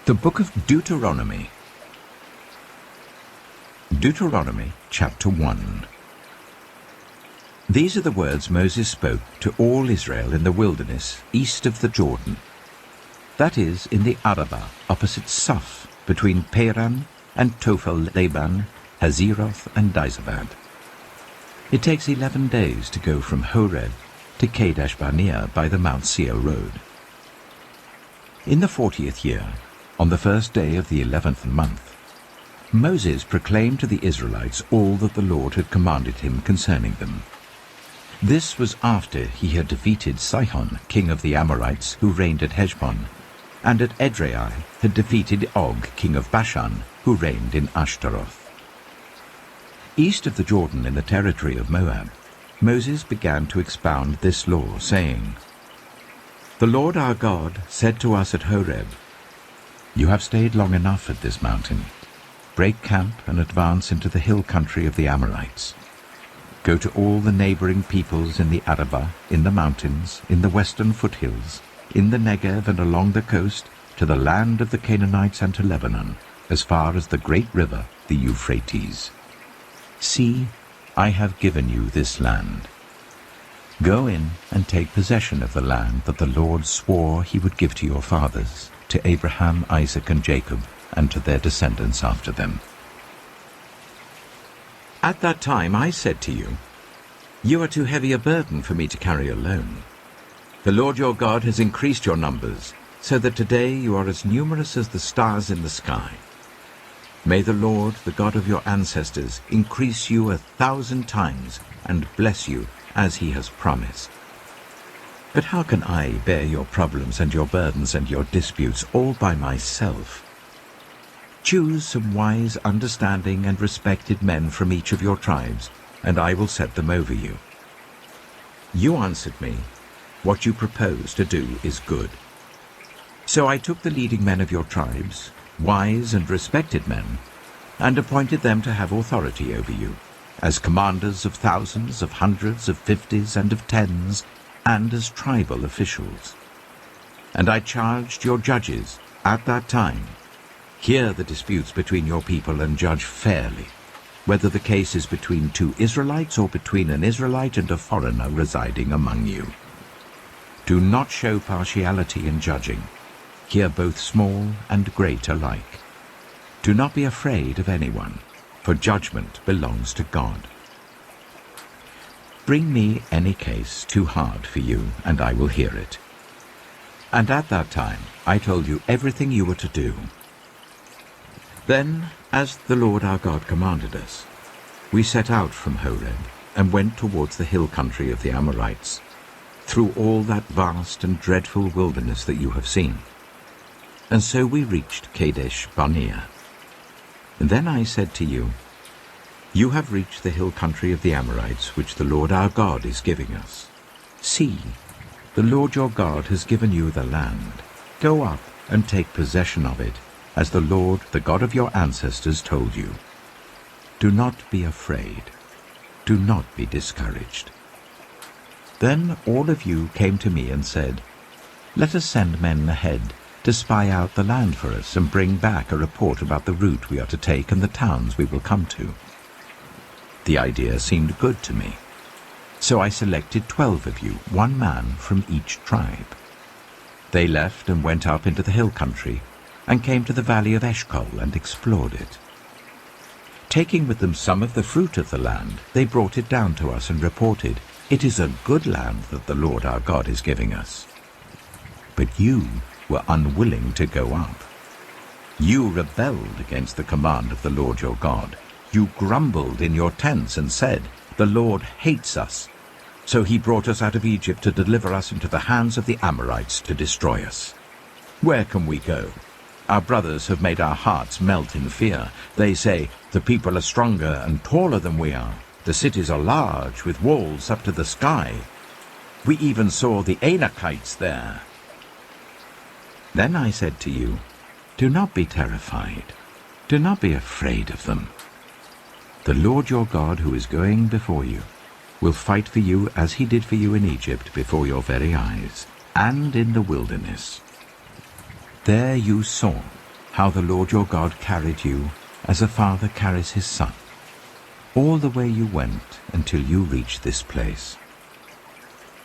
The Book of Deuteronomy. Deuteronomy chapter 1. These are the words Moses spoke to all Israel in the wilderness east of the Jordan. That is, in the Arabah, opposite Suph, between Paran and Tophel-Laban, Hazeroth and Dizabad. It takes 11 days to go from Horeb to Kadesh Barnea by the Mount Seir road. In the 40th year, on the first day of the 11th month, Moses proclaimed to the Israelites all that the Lord had commanded him concerning them. This was after he had defeated Sihon, king of the Amorites, who reigned at Heshbon, and at Edrei had defeated Og, king of Bashan, who reigned in Ashtaroth. East of the Jordan in the territory of Moab, Moses began to expound this law, saying, "The Lord our God said to us at Horeb, 'You have stayed long enough at this mountain. Break camp and advance into the hill country of the Amorites. Go to all the neighboring peoples in the Arabah, in the mountains, in the western foothills, in the Negev and along the coast, to the land of the Canaanites and to Lebanon, as far as the great river, the Euphrates. See, I have given you this land. Go in and take possession of the land that the Lord swore he would give to your fathers, to Abraham, Isaac, and Jacob, and to their descendants after them.' At that time I said to you, 'You are too heavy a burden for me to carry alone. The Lord your God has increased your numbers, so that today you are as numerous as the stars in the sky. May the Lord, the God of your ancestors, increase you 1,000 times and bless you as he has promised. But how can I bear your problems and your burdens and your disputes all by myself? Choose some wise, understanding, and respected men from each of your tribes, and I will set them over you.' You answered me, 'What you propose to do is good.' So I took the leading men of your tribes, wise and respected men, and appointed them to have authority over you, as commanders of thousands, of hundreds, of fifties, and of tens, and as tribal officials. And I charged your judges at that time, 'Hear the disputes between your people and judge fairly, whether the case is between two Israelites or between an Israelite and a foreigner residing among you. Do not show partiality in judging. Hear both small and great alike. Do not be afraid of anyone, for judgment belongs to God. Bring me any case too hard for you, and I will hear it.' And at that time I told you everything you were to do. Then, as the Lord our God commanded us, we set out from Horeb and went towards the hill country of the Amorites, through all that vast and dreadful wilderness that you have seen. And so we reached Kadesh Barnea. And then I said to you, 'You have reached the hill country of the Amorites, which the Lord our God is giving us. See, the Lord your God has given you the land. Go up and take possession of it, as the Lord, the God of your ancestors, told you. Do not be afraid. Do not be discouraged.' Then all of you came to me and said, 'Let us send men ahead to spy out the land for us and bring back a report about the route we are to take and the towns we will come to.' The idea seemed good to me. So I selected 12 of you, one man from each tribe. They left and went up into the hill country and came to the valley of Eshcol and explored it. Taking with them some of the fruit of the land, they brought it down to us and reported, 'It is a good land that the Lord our God is giving us.' But you were unwilling to go up. You rebelled against the command of the Lord your God. You grumbled in your tents and said, 'The Lord hates us.' So he brought us out of Egypt to deliver us into the hands of the Amorites to destroy us. Where can we go? Our brothers have made our hearts melt in fear. They say, 'The people are stronger and taller than we are. The cities are large, with walls up to the sky. We even saw the Anakites there.' Then I said to you, 'Do not be terrified. Do not be afraid of them. The Lord your God, who is going before you, will fight for you as he did for you in Egypt before your very eyes, and in the wilderness. There you saw how the Lord your God carried you as a father carries his son, all the way you went until you reached this place.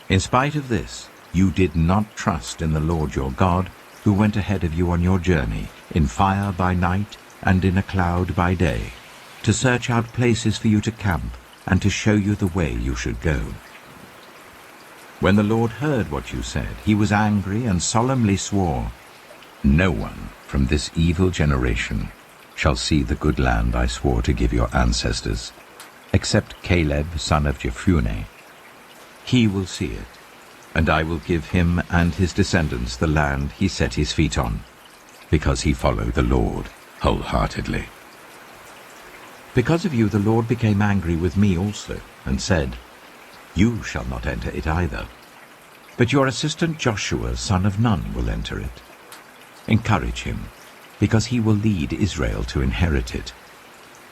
In spite of this, you did not trust in the Lord your God, who went ahead of you on your journey, in fire by night and in a cloud by day, to search out places for you to camp and to show you the way you should go. When the Lord heard what you said, he was angry and solemnly swore, "No one from this evil generation shall see the good land I swore to give your ancestors, except Caleb, son of Jephunneh. He will see it, and I will give him and his descendants the land he set his feet on, because he followed the Lord wholeheartedly." Because of you the Lord became angry with me also, and said, "You shall not enter it either, but your assistant Joshua, son of Nun, will enter it. Encourage him, because he will lead Israel to inherit it.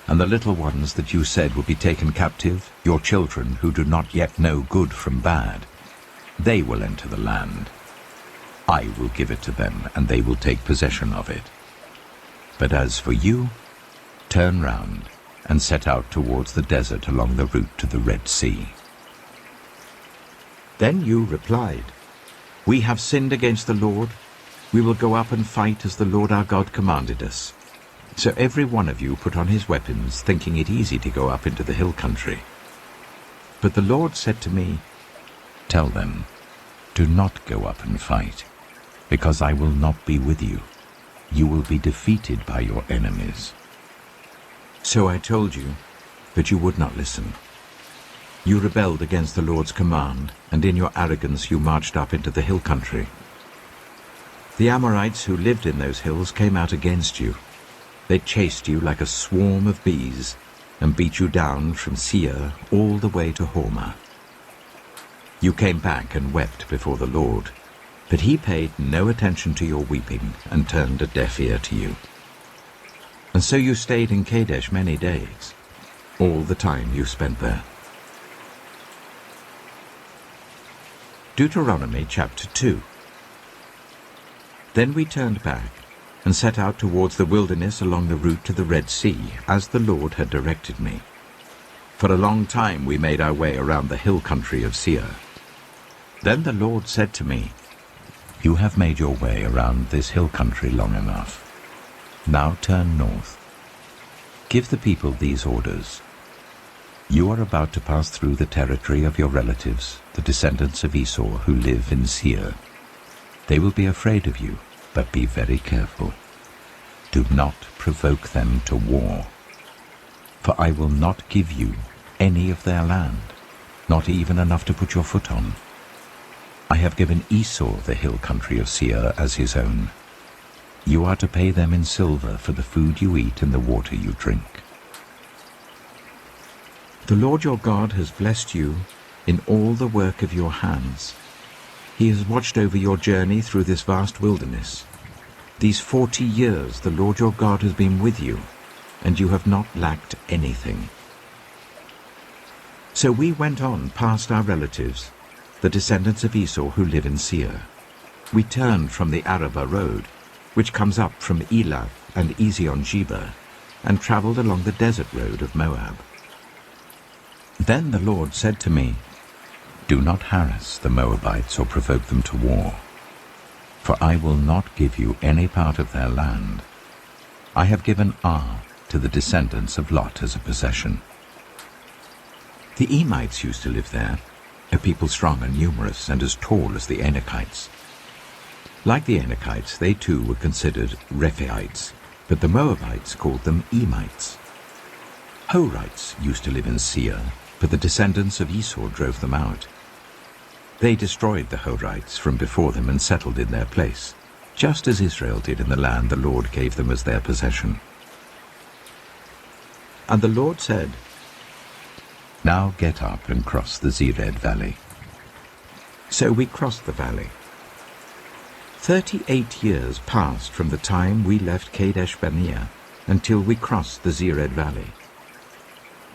And the little ones that you said will be taken captive, your children who do not yet know good from bad, they will enter the land. I will give it to them, and they will take possession of it. But as for you, turn round and set out towards the desert along the route to the Red Sea." Then you replied, "We have sinned against the Lord. We will go up and fight as the Lord our God commanded us." So every one of you put on his weapons, thinking it easy to go up into the hill country. But the Lord said to me, "Tell them, do not go up and fight, because I will not be with you. You will be defeated by your enemies." So I told you, but you would not listen. You rebelled against the Lord's command, and in your arrogance you marched up into the hill country. The Amorites who lived in those hills came out against you. They chased you like a swarm of bees, and beat you down from Seir all the way to Hormah. You came back and wept before the Lord, but he paid no attention to your weeping and turned a deaf ear to you. And so you stayed in Kadesh many days, all the time you spent there. Deuteronomy chapter 2. Then we turned back and set out towards the wilderness along the route to the Red Sea, as the Lord had directed me. For a long time we made our way around the hill country of Seir. Then the Lord said to me, "You have made your way around this hill country long enough. Now turn north. Give the people these orders. You are about to pass through the territory of your relatives, the descendants of Esau who live in Seir. They will be afraid of you, but be very careful. Do not provoke them to war. For I will not give you any of their land, not even enough to put your foot on. I have given Esau the hill country of Seir as his own. You are to pay them in silver for the food you eat and the water you drink. The Lord your God has blessed you in all the work of your hands. He has watched over your journey through this vast wilderness. These 40 years the Lord your God has been with you, and you have not lacked anything. So we went on past our relatives, the descendants of Esau who live in Seir. We turned from the Arabah road, which comes up from Elath and Ezion-Geber, and traveled along the desert road of Moab. Then the Lord said to me, "Do not harass the Moabites or provoke them to war, for I will not give you any part of their land. I have given Ar to the descendants of Lot as a possession." The Emites used to live there, a people strong and numerous and as tall as the Anakites. Like the Anakites, they too were considered Rephaites, but the Moabites called them Emites. Horites used to live in Seir, but the descendants of Esau drove them out. They destroyed the Horites from before them and settled in their place, just as Israel did in the land the Lord gave them as their possession. And the Lord said, "Now get up and cross the Zered valley." So we crossed the valley. 38 years passed from the time we left Kadesh Barnea until we crossed the Zered valley.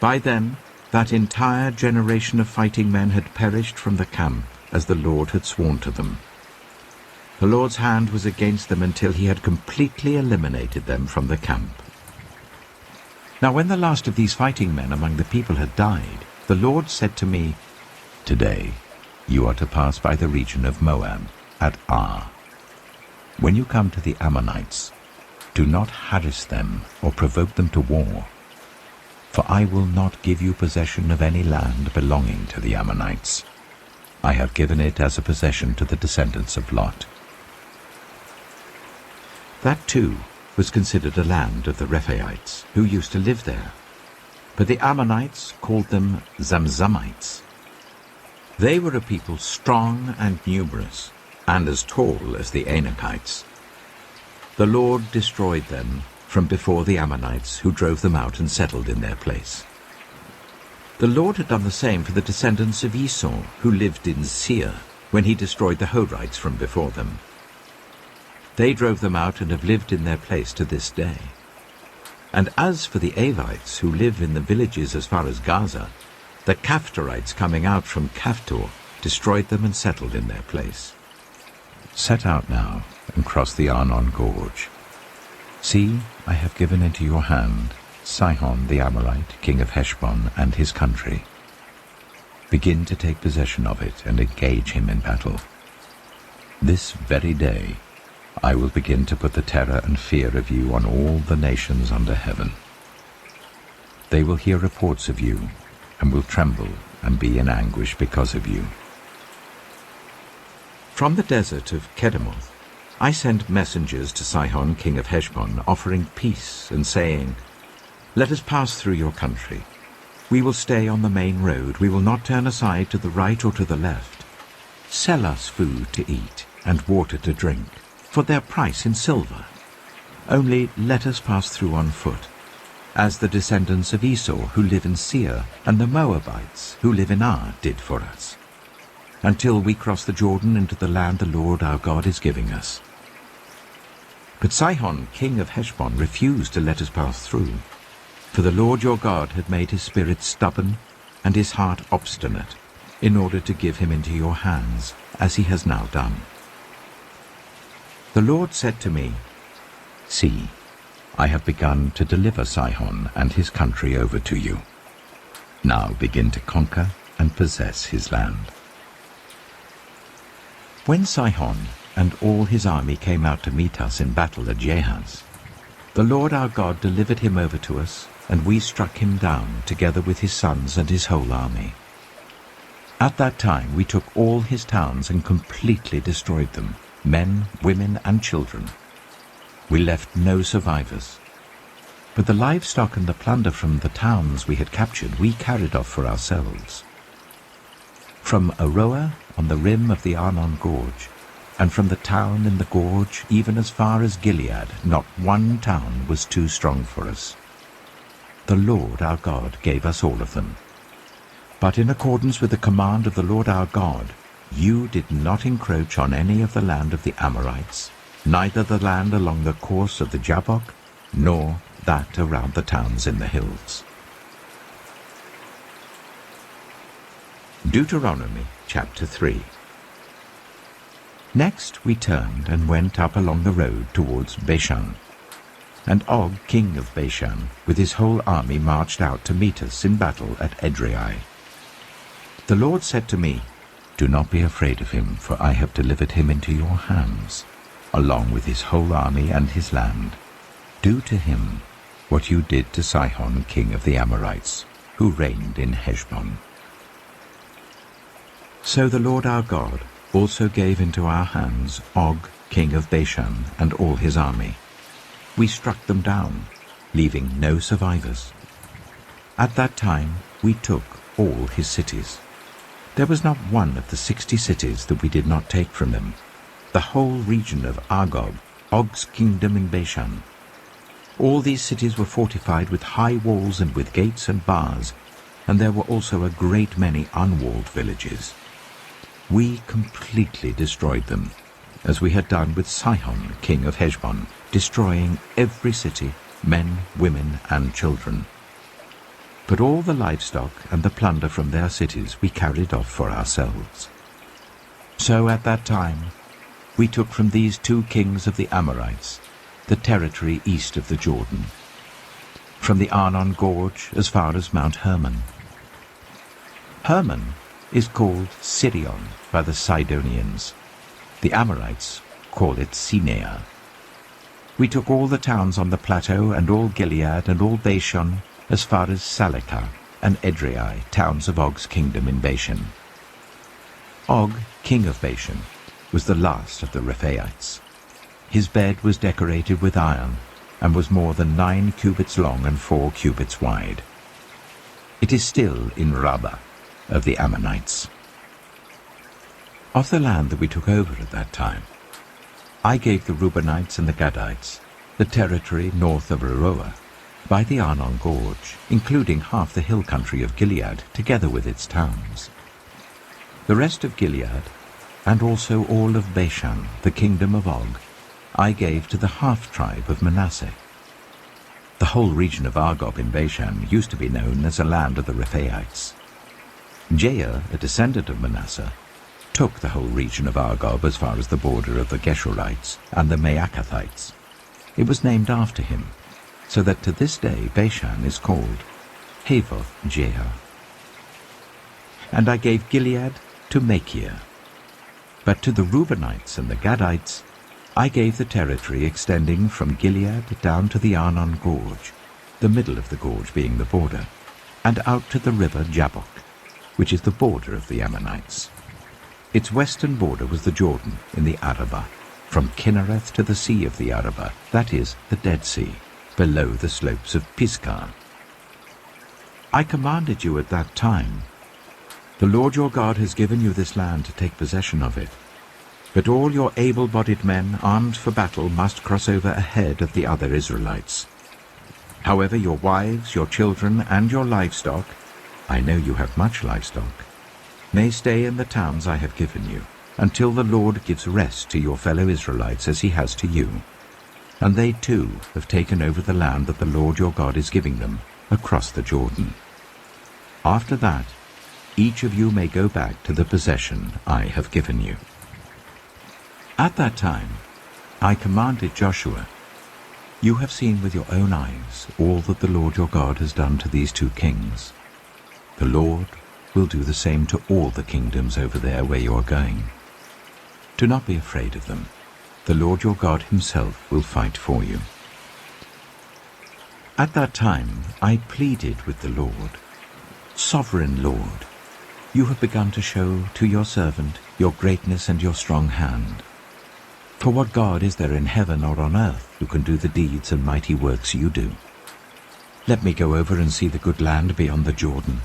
By then, that entire generation of fighting men had perished from the camp, as the Lord had sworn to them. The Lord's hand was against them until he had completely eliminated them from the camp. Now when the last of these fighting men among the people had died, the Lord said to me, "Today you are to pass by the region of Moab at Ar. When you come to the Ammonites, do not harass them or provoke them to war, for I will not give you possession of any land belonging to the Ammonites. I have given it as a possession to the descendants of Lot." That too was considered a land of the Rephaites, who used to live there. But the Ammonites called them Zamzamites. They were a people strong and numerous, and as tall as the Anakites. The Lord destroyed them from before the Ammonites, who drove them out and settled in their place. The Lord had done the same for the descendants of Esau, who lived in Seir, when he destroyed the Horites from before them. They drove them out and have lived in their place to this day. And as for the Avites, who live in the villages as far as Gaza, the Caphtorites coming out from Caphtor destroyed them and settled in their place. Set out now and cross the Arnon Gorge. See, I have given into your hand Sihon the Amorite, king of Heshbon, and his country. Begin to take possession of it and engage him in battle. This very day I will begin to put the terror and fear of you on all the nations under heaven. They will hear reports of you and will tremble and be in anguish because of you. From the desert of Kedemoth I sent messengers to Sihon king of Heshbon, offering peace and saying, "Let us pass through your country. We will stay on the main road. We will not turn aside to the right or to the left. Sell us food to eat and water to drink, for their price in silver. Only let us pass through on foot, as the descendants of Esau who live in Seir and the Moabites who live in Ar did for us, until we cross the Jordan into the land the Lord our God is giving us." But Sihon king of Heshbon refused to let us pass through, for the Lord your God had made his spirit stubborn and his heart obstinate, in order to give him into your hands, as he has now done. The Lord said to me, "See, I have begun to deliver Sihon and his country over to you. Now begin to conquer and possess his land." When Sihon and all his army came out to meet us in battle at Jahaz, the Lord our God delivered him over to us, and we struck him down together with his sons and his whole army. At that time we took all his towns and completely destroyed them, men, women, and children. We left no survivors. But the livestock and the plunder from the towns we had captured we carried off for ourselves. From Aroer on the rim of the Arnon Gorge, and from the town in the gorge even as far as Gilead, not one town was too strong for us. The Lord our God gave us all of them. But in accordance with the command of the Lord our God, you did not encroach on any of the land of the Amorites, neither the land along the course of the Jabbok, nor that around the towns in the hills. Deuteronomy chapter 3. Next we turned and went up along the road towards Bashan. And Og, king of Bashan, with his whole army marched out to meet us in battle at Edrei. The Lord said to me, "Do not be afraid of him, for I have delivered him into your hands, along with his whole army and his land. Do to him what you did to Sihon, king of the Amorites, who reigned in Heshbon." So the Lord our God also gave into our hands Og, king of Bashan, and all his army. We struck them down, leaving no survivors. At that time we took all his cities. There was not one of the 60 cities that we did not take from them, the whole region of Argob, Og's kingdom in Bashan. All these cities were fortified with high walls and with gates and bars, and there were also a great many unwalled villages. We completely destroyed them, as we had done with Sihon, king of Heshbon, destroying every city, men, women, and children. But all the livestock and the plunder from their cities we carried off for ourselves. So at that time we took from these 2 kings of the Amorites the territory east of the Jordan, from the Arnon Gorge as far as Mount Hermon. Hermon is called Sirion by the Sidonians. The Amorites call it Sinea. We took all the towns on the plateau and all Gilead and all Bashan as far as Salekah and Edrei, towns of Og's kingdom in Bashan. Og, king of Bashan, was the last of the Rephaites. His bed was decorated with iron and was more than 9 cubits long and 4 cubits wide. It is still in Rabbah of the Ammonites. Of the land that we took over at that time, I gave the Reubenites and the Gadites the territory north of Aroer, by the Arnon Gorge, including half the hill country of Gilead, together with its towns. The rest of Gilead, and also all of Bashan, the kingdom of Og, I gave to the half-tribe of Manasseh. The whole region of Argob in Bashan used to be known as a land of the Rephaites. Jair, a descendant of Manasseh, took the whole region of Argob as far as the border of the Geshurites and the Maacathites. It was named after him, so that to this day Bashan is called Havoth Jair. And I gave Gilead to Machir. But to the Reubenites and the Gadites I gave the territory extending from Gilead down to the Arnon Gorge, the middle of the gorge being the border, and out to the river Jabbok, which is the border of the Ammonites. Its western border was the Jordan in the Arabah, from Kinnereth to the sea of the Arabah, that is, the Dead Sea, below the slopes of Pisgah. I commanded you at that time, the Lord your God has given you this land to take possession of it. But all your able-bodied men armed for battle must cross over ahead of the other Israelites. However, your wives, your children, and your livestock, I know you have much livestock, may stay in the towns I have given you, until the Lord gives rest to your fellow Israelites as he has to you. And they too have taken over the land that the Lord your God is giving them, across the Jordan. After that, each of you may go back to the possession I have given you. At that time, I commanded Joshua, you have seen with your own eyes all that the Lord your God has done to these 2 kings. The Lord will do the same to all the kingdoms over there where you are going. Do not be afraid of them. The Lord your God himself will fight for you. At that time, I pleaded with the Lord, Sovereign Lord, you have begun to show to your servant your greatness and your strong hand. For what God is there in heaven or on earth who can do the deeds and mighty works you do? Let me go over and see the good land beyond the Jordan,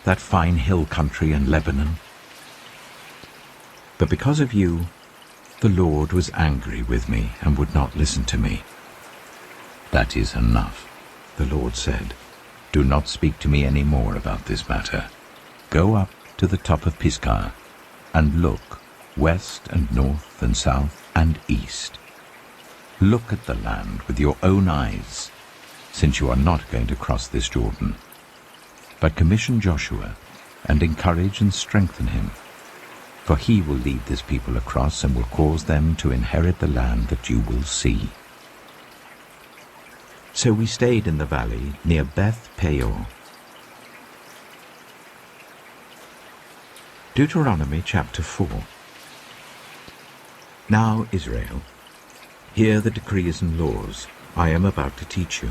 that fine hill country and Lebanon. But because of you, the Lord was angry with me and would not listen to me. That is enough, the Lord said. Do not speak to me any more about this matter. Go up to the top of Pisgah and look west and north and south and east. Look at the land with your own eyes, since you are not going to cross this Jordan. But commission Joshua and encourage and strengthen him, for he will lead this people across and will cause them to inherit the land that you will see. So we stayed in the valley near Beth Peor. Deuteronomy chapter 4. Now, Israel, hear the decrees and laws I am about to teach you.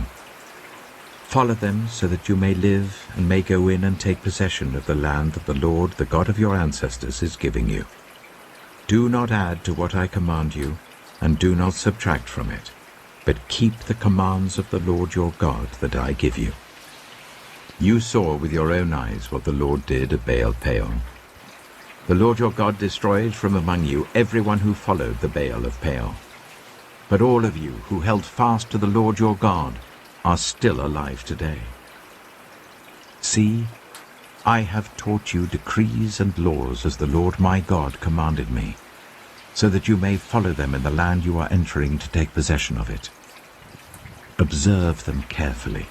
Follow them so that you may live and may go in and take possession of the land that the Lord, the God of your ancestors, is giving you. Do not add to what I command you, and do not subtract from it, but keep the commands of the Lord your God that I give you. You saw with your own eyes what the Lord did at Baal Peor. The Lord your God destroyed from among you everyone who followed the Baal of Peor. But all of you who held fast to the Lord your God are still alive today. See, I have taught you decrees and laws as the Lord my God commanded me, so that you may follow them in the land you are entering to take possession of it. Observe them carefully.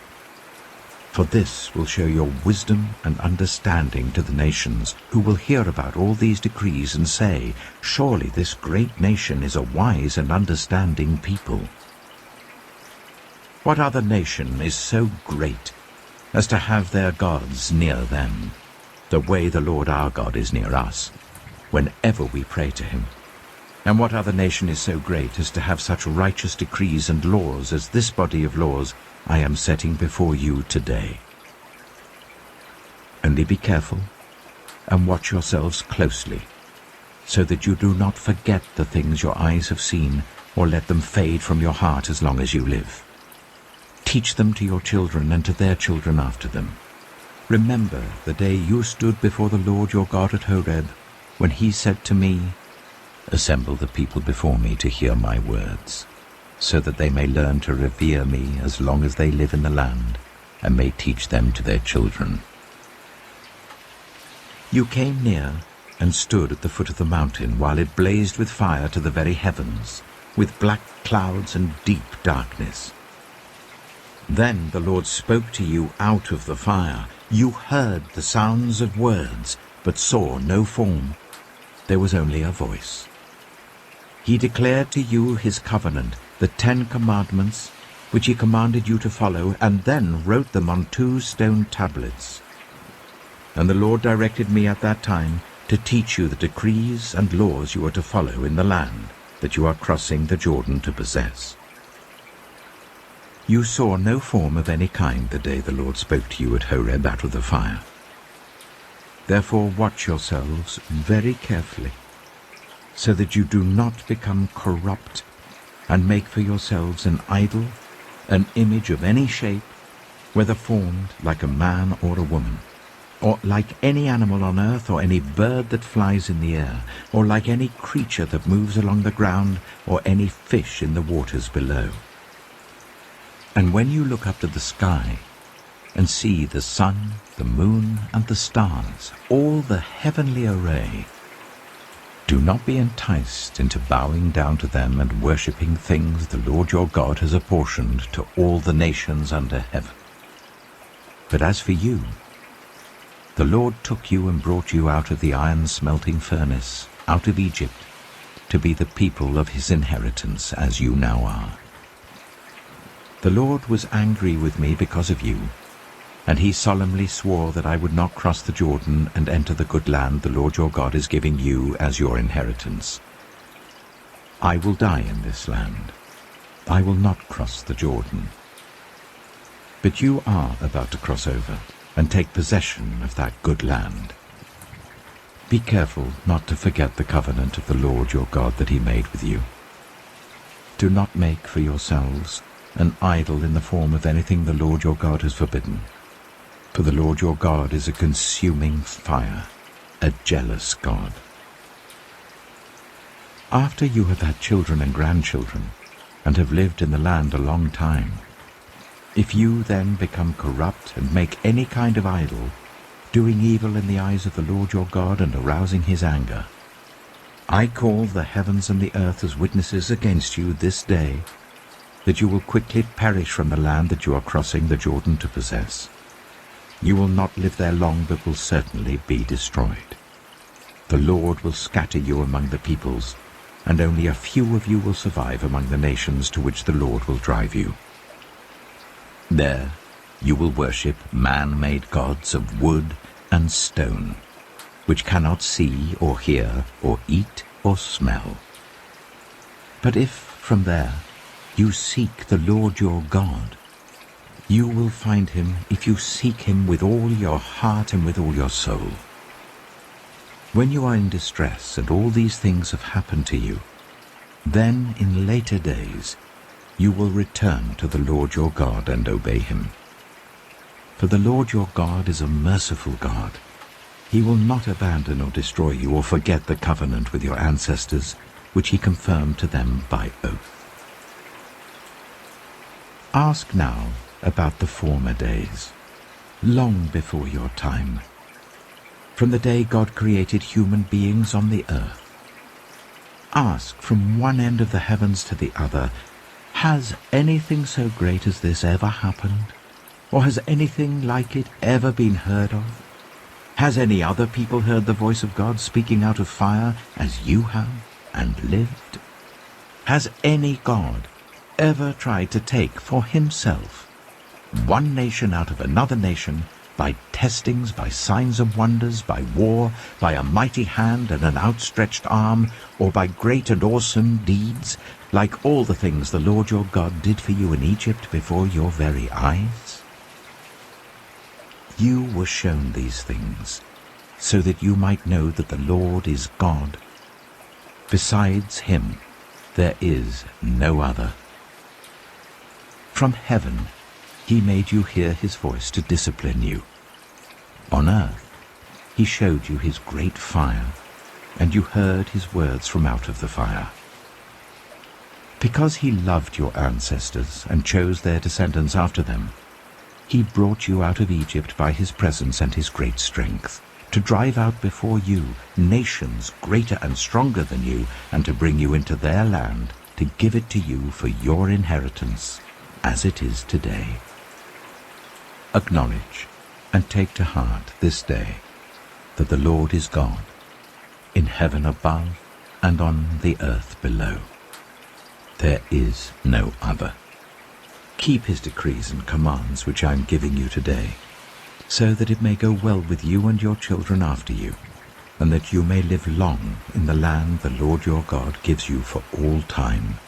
For this will show your wisdom and understanding to the nations, who will hear about all these decrees and say, surely this great nation is a wise and understanding people. What other nation is so great as to have their gods near them, the way the Lord our God is near us, whenever we pray to him? And what other nation is so great as to have such righteous decrees and laws as this body of laws I am setting before you today? Only be careful and watch yourselves closely, so that you do not forget the things your eyes have seen, or let them fade from your heart as long as you live. Teach them to your children and to their children after them. Remember the day you stood before the Lord your God at Horeb, when he said to me, assemble the people before me to hear my words, so that they may learn to revere me as long as they live in the land, and may teach them to their children. You came near and stood at the foot of the mountain, while it blazed with fire to the very heavens, with black clouds and deep darkness. Then the Lord spoke to you out of the fire. You heard the sounds of words, but saw no form. There was only a voice. He declared to you his covenant, the 10 Commandments, which he commanded you to follow, and then wrote them on 2 stone tablets. And the Lord directed me at that time to teach you the decrees and laws you are to follow in the land that you are crossing the Jordan to possess. You saw no form of any kind the day the Lord spoke to you at Horeb out of the fire. Therefore watch yourselves very carefully, so that you do not become corrupt and make for yourselves an idol, an image of any shape, whether formed like a man or a woman, or like any animal on earth, or any bird that flies in the air, or like any creature that moves along the ground, or any fish in the waters below. And when you look up to the sky and see the sun, the moon, and the stars, all the heavenly array, do not be enticed into bowing down to them and worshipping things the Lord your God has apportioned to all the nations under heaven. But as for you, the Lord took you and brought you out of the iron-smelting furnace, out of Egypt, to be the people of his inheritance, as you now are. The Lord was angry with me because of you, and he solemnly swore that I would not cross the Jordan and enter the good land the Lord your God is giving you as your inheritance. I will die in this land. I will not cross the Jordan. But you are about to cross over and take possession of that good land. Be careful not to forget the covenant of the Lord your God that he made with you. Do not make for yourselves an idol in the form of anything the Lord your God has forbidden. For the Lord your God is a consuming fire, a jealous God. After you have had children and grandchildren, and have lived in the land a long time, if you then become corrupt and make any kind of idol, doing evil in the eyes of the Lord your God and arousing his anger, I call the heavens and the earth as witnesses against you this day, that you will quickly perish from the land that you are crossing the Jordan to possess. You will not live there long, but will certainly be destroyed. The Lord will scatter you among the peoples, and only a few of you will survive among the nations to which the Lord will drive you. There you will worship man-made gods of wood and stone, which cannot see or hear or eat or smell. But if from there you seek the Lord your God, you will find him if you seek him with all your heart and with all your soul. When you are in distress and all these things have happened to you, then in later days you will return to the Lord your God and obey him. For the Lord your God is a merciful God. He will not abandon or destroy you or forget the covenant with your ancestors, which he confirmed to them by oath. Ask now about the former days, long before your time, from the day God created human beings on the earth. Ask from one end of the heavens to the other, has anything so great as this ever happened? Or has anything like it ever been heard of? Has any other people heard the voice of God speaking out of fire as you have and lived? Has any God ever tried to take for himself one nation out of another nation by testings, by signs and wonders, by war, by a mighty hand and an outstretched arm, or by great and awesome deeds, like all the things the Lord your God did for you in Egypt before your very eyes? You were shown these things, so that you might know that the Lord is God. Besides him, there is no other. From heaven, he made you hear his voice to discipline you. On earth, he showed you his great fire, and you heard his words from out of the fire. Because he loved your ancestors and chose their descendants after them, he brought you out of Egypt by his presence and his great strength, to drive out before you nations greater and stronger than you, and to bring you into their land, to give it to you for your inheritance, as it is today. Acknowledge and take to heart this day that the Lord is God, in heaven above and on the earth below. There is no other. Keep his decrees and commands which I am giving you today, so that it may go well with you and your children after you, and that you may live long in the land the Lord your God gives you for all time.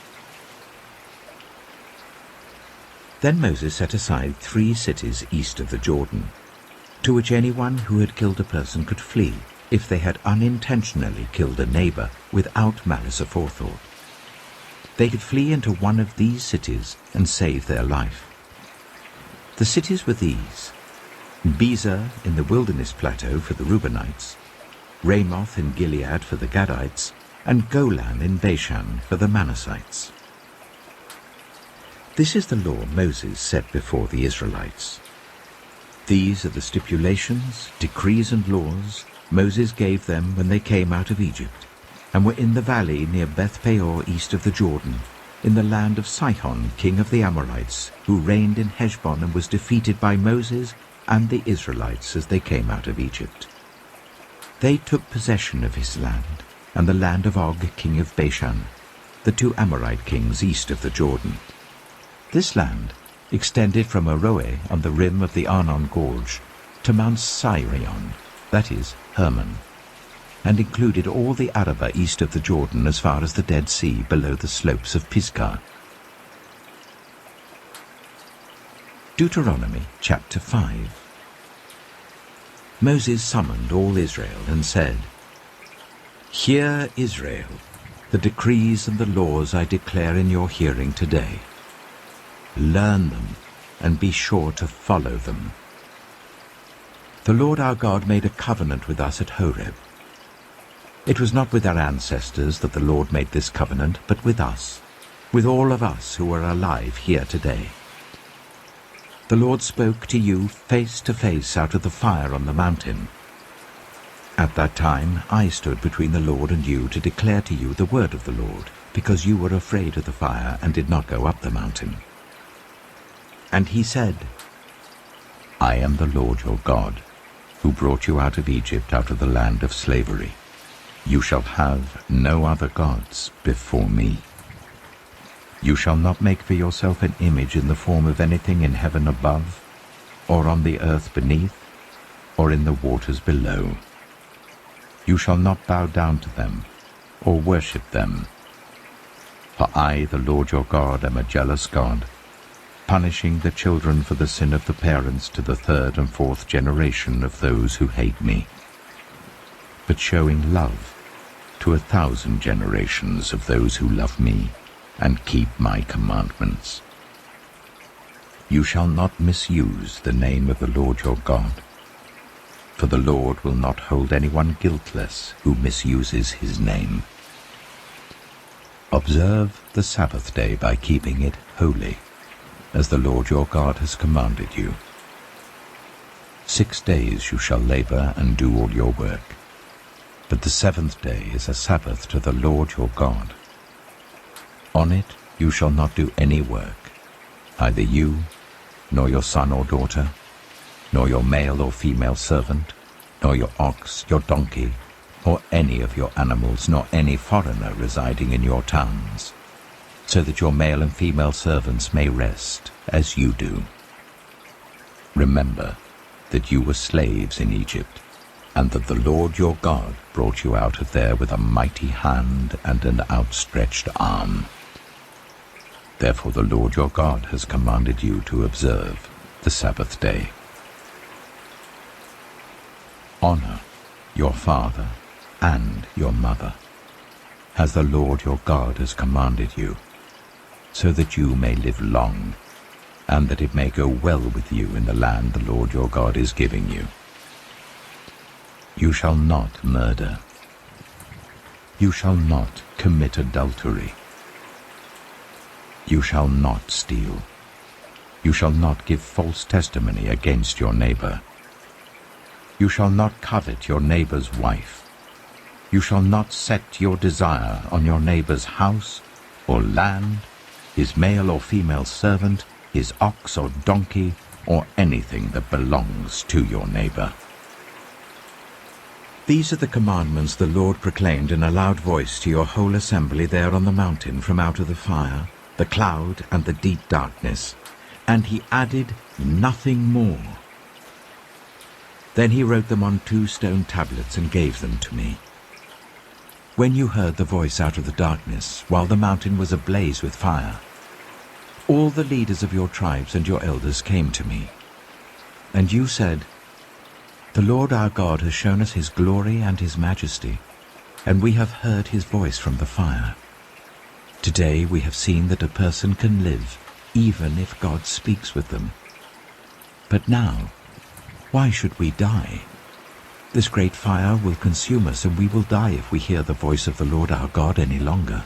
Then Moses set aside 3 cities east of the Jordan, to which anyone who had killed a person could flee, if they had unintentionally killed a neighbor without malice aforethought. They could flee into one of these cities and save their life. The cities were these: Bezer in the wilderness plateau for the Reubenites, Ramoth in Gilead for the Gadites, and Golan in Bashan for the Manassites. This is the law Moses set before the Israelites. These are the stipulations, decrees and laws Moses gave them when they came out of Egypt, and were in the valley near Beth-peor east of the Jordan, in the land of Sihon, king of the Amorites, who reigned in Heshbon and was defeated by Moses and the Israelites as they came out of Egypt. They took possession of his land, and the land of Og, king of Bashan, the 2 Amorite kings east of the Jordan. This land extended from Aroeh on the rim of the Arnon Gorge to Mount Sirion, that is, Hermon, and included all the Arabah east of the Jordan as far as the Dead Sea below the slopes of Pisgah. Deuteronomy chapter 5. Moses summoned all Israel and said, "Hear, Israel, the decrees and the laws I declare in your hearing today. Learn them and be sure to follow them. The Lord our God made a covenant with us at Horeb. It was not with our ancestors that the Lord made this covenant, but with us, with all of us who are alive here today. The Lord spoke to you face to face out of the fire on the mountain. At that time I stood between the Lord and you to declare to you the word of the Lord, because you were afraid of the fire and did not go up the mountain. And he said, I am the Lord your God, who brought you out of Egypt, out of the land of slavery. You shall have no other gods before me. You shall not make for yourself an image in the form of anything in heaven above, or on the earth beneath, or in the waters below. You shall not bow down to them, or worship them. For I, the Lord your God, am a jealous God, punishing the children for the sin of the parents to the 3rd and 4th generation of those who hate me, but showing love to 1,000 generations of those who love me and keep my commandments. You shall not misuse the name of the Lord your God, for the Lord will not hold anyone guiltless who misuses his name. Observe the Sabbath day by keeping it holy, as the Lord your God has commanded you. 6 days you shall labor and do all your work, but the 7th day is a Sabbath to the Lord your God. On it you shall not do any work, either you, nor your son or daughter, nor your male or female servant, nor your ox, your donkey, or any of your animals, nor any foreigner residing in your towns, so that your male and female servants may rest as you do. Remember that you were slaves in Egypt, and that the Lord your God brought you out of there with a mighty hand and an outstretched arm. Therefore the Lord your God has commanded you to observe the Sabbath day. Honor your father and your mother, as the Lord your God has commanded you, so that you may live long, and that it may go well with you in the land the Lord your God is giving you. You shall not murder. You shall not commit adultery. You shall not steal. You shall not give false testimony against your neighbor. You shall not covet your neighbor's wife. You shall not set your desire on your neighbor's house or land, his male or female servant, his ox or donkey, or anything that belongs to your neighbor. These are the commandments the Lord proclaimed in a loud voice to your whole assembly there on the mountain from out of the fire, the cloud, and the deep darkness, and he added nothing more. Then he wrote them on 2 stone tablets and gave them to me. When you heard the voice out of the darkness, while the mountain was ablaze with fire, all the leaders of your tribes and your elders came to me, and you said, "The Lord our God has shown us his glory and his majesty, and we have heard his voice from the fire. Today we have seen that a person can live, even if God speaks with them. But now, why should we die? This great fire will consume us, and we will die if we hear the voice of the Lord our God any longer.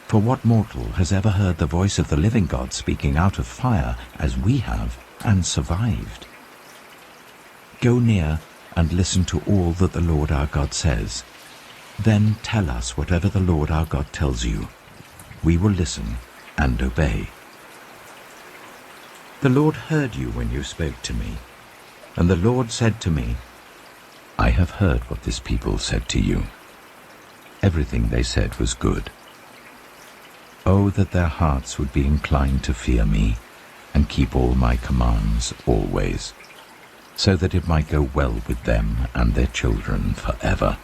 For what mortal has ever heard the voice of the living God speaking out of fire, as we have, and survived? Go near and listen to all that the Lord our God says. Then tell us whatever the Lord our God tells you. We will listen and obey." The Lord heard you when you spoke to me, and the Lord said to me, "I have heard what this people said to you. Everything they said was good. Oh, that their hearts would be inclined to fear me and keep all my commands always, so that it might go well with them and their children forever.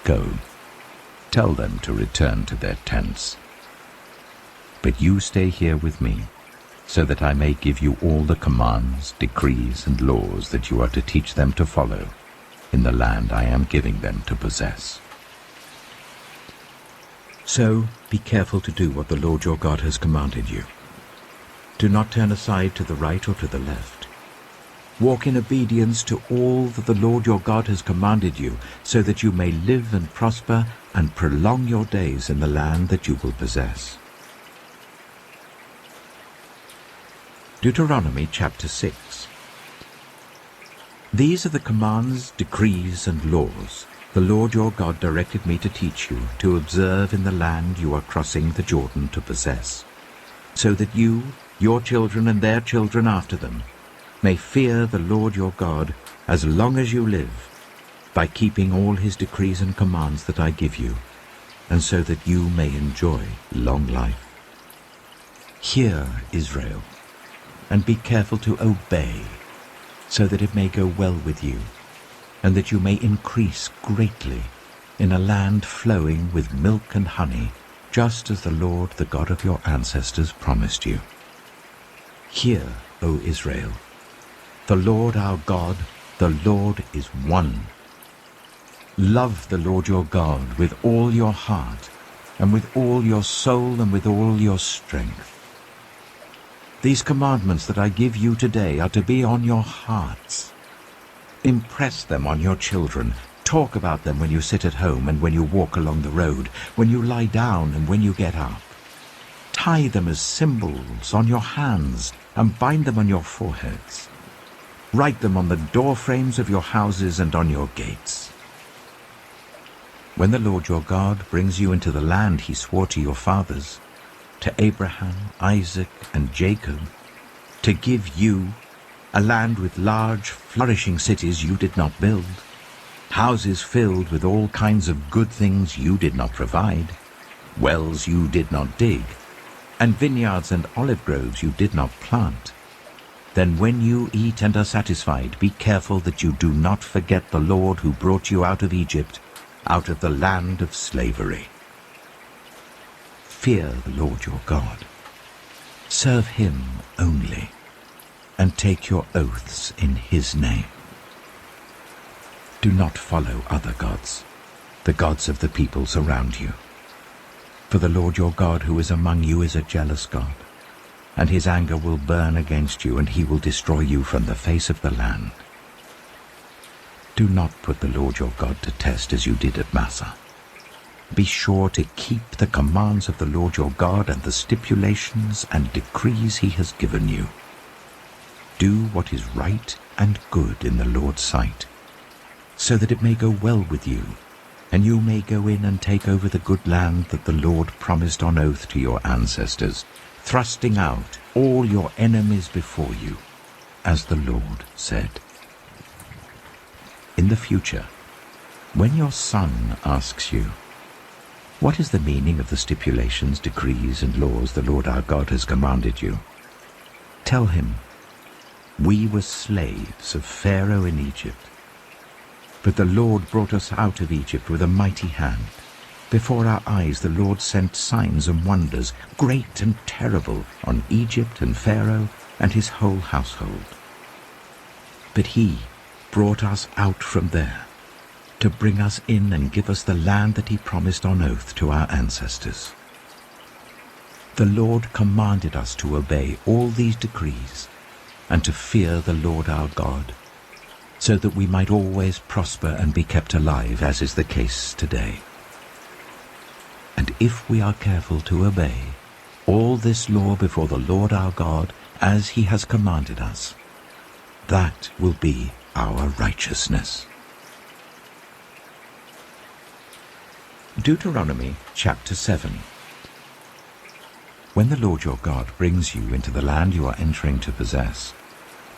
Go, tell them to return to their tents. But you stay here with me, so that I may give you all the commands, decrees, and laws that you are to teach them to follow in the land I am giving them to possess. So be careful to do what the Lord your God has commanded you. Do not turn aside to the right or to the left. Walk in obedience to all that the Lord your God has commanded you, so that you may live and prosper and prolong your days in the land that you will possess." Deuteronomy chapter 6. These are the commands, decrees, and laws the Lord your God directed me to teach you, to observe in the land you are crossing the Jordan to possess, so that you, your children, and their children after them may fear the Lord your God as long as you live, by keeping all his decrees and commands that I give you, and so that you may enjoy long life. Hear, Israel, and be careful to obey, so that it may go well with you, and that you may increase greatly in a land flowing with milk and honey, just as the Lord, the God of your ancestors, promised you. Hear, O Israel, the Lord our God, the Lord is one. Love the Lord your God with all your heart, and with all your soul, and with all your strength. These commandments that I give you today are to be on your hearts. Impress them on your children. Talk about them when you sit at home and when you walk along the road, when you lie down and when you get up. Tie them as symbols on your hands and bind them on your foreheads. Write them on the door frames of your houses and on your gates. When the Lord your God brings you into the land he swore to your fathers, to Abraham, Isaac, and Jacob, to give you a land with large, flourishing cities you did not build, houses filled with all kinds of good things you did not provide, wells you did not dig, and vineyards and olive groves you did not plant. Then when you eat and are satisfied, be careful that you do not forget the Lord who brought you out of Egypt, out of the land of slavery. Fear the Lord your God. Serve him only, and take your oaths in his name. Do not follow other gods, the gods of the peoples around you. For the Lord your God who is among you is a jealous God, and his anger will burn against you, and he will destroy you from the face of the land. Do not put the Lord your God to test as you did at Massah. Be sure to keep the commands of the Lord your God and the stipulations and decrees he has given you. Do what is right and good in the Lord's sight, so that it may go well with you, and you may go in and take over the good land that the Lord promised on oath to your ancestors, thrusting out all your enemies before you, as the Lord said. In the future, when your son asks you, "What is the meaning of the stipulations, decrees, and laws the Lord our God has commanded you?" tell him, "We were slaves of Pharaoh in Egypt. But the Lord brought us out of Egypt with a mighty hand. Before our eyes the Lord sent signs and wonders, great and terrible, on Egypt and Pharaoh and his whole household. But he brought us out from there, to bring us in and give us the land that he promised on oath to our ancestors. The Lord commanded us to obey all these decrees and to fear the Lord our God, so that we might always prosper and be kept alive, as is the case today. And if we are careful to obey all this law before the Lord our God, as he has commanded us, that will be our righteousness." Deuteronomy chapter 7. When the Lord your God brings you into the land you are entering to possess,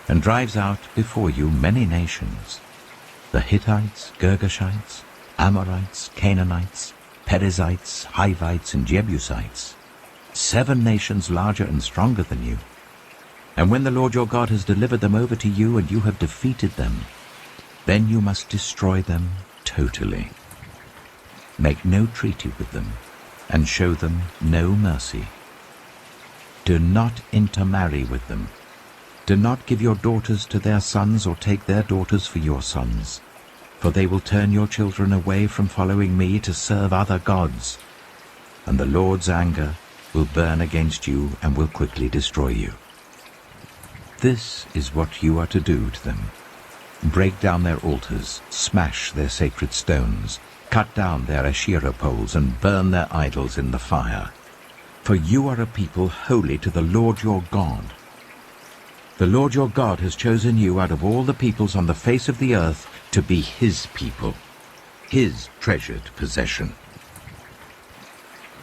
and drives out before you many nations, the Hittites, Girgashites, Amorites, Canaanites, Perizzites, Hivites, and Jebusites, 7 nations larger and stronger than you, and when the Lord your God has delivered them over to you and you have defeated them, then you must destroy them totally. Make no treaty with them, and show them no mercy. Do not intermarry with them. Do not give your daughters to their sons, or take their daughters for your sons, for they will turn your children away from following me to serve other gods, and the Lord's anger will burn against you and will quickly destroy you. This is what you are to do to them. Break down their altars, smash their sacred stones, cut down their Asherah poles, and burn their idols in the fire. For you are a people holy to the Lord your God. The Lord your God has chosen you out of all the peoples on the face of the earth to be his people, his treasured possession.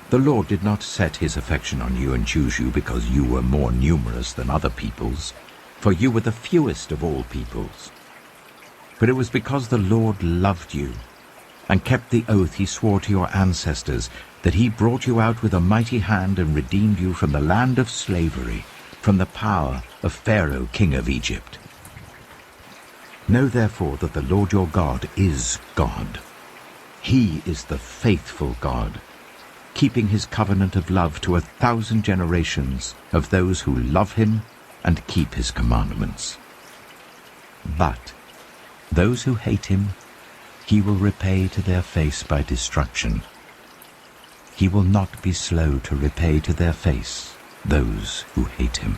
The Lord did not set his affection on you and choose you because you were more numerous than other peoples, for you were the fewest of all peoples. But it was because the Lord loved you and kept the oath he swore to your ancestors, that he brought you out with a mighty hand and redeemed you from the land of slavery, from the power of Pharaoh, king of Egypt. Know therefore that the Lord your God is God. He is the faithful God, keeping his covenant of love to 1,000 generations of those who love him and keep his commandments. But those who hate him, he will repay to their face by destruction. He will not be slow to repay to their face those who hate him.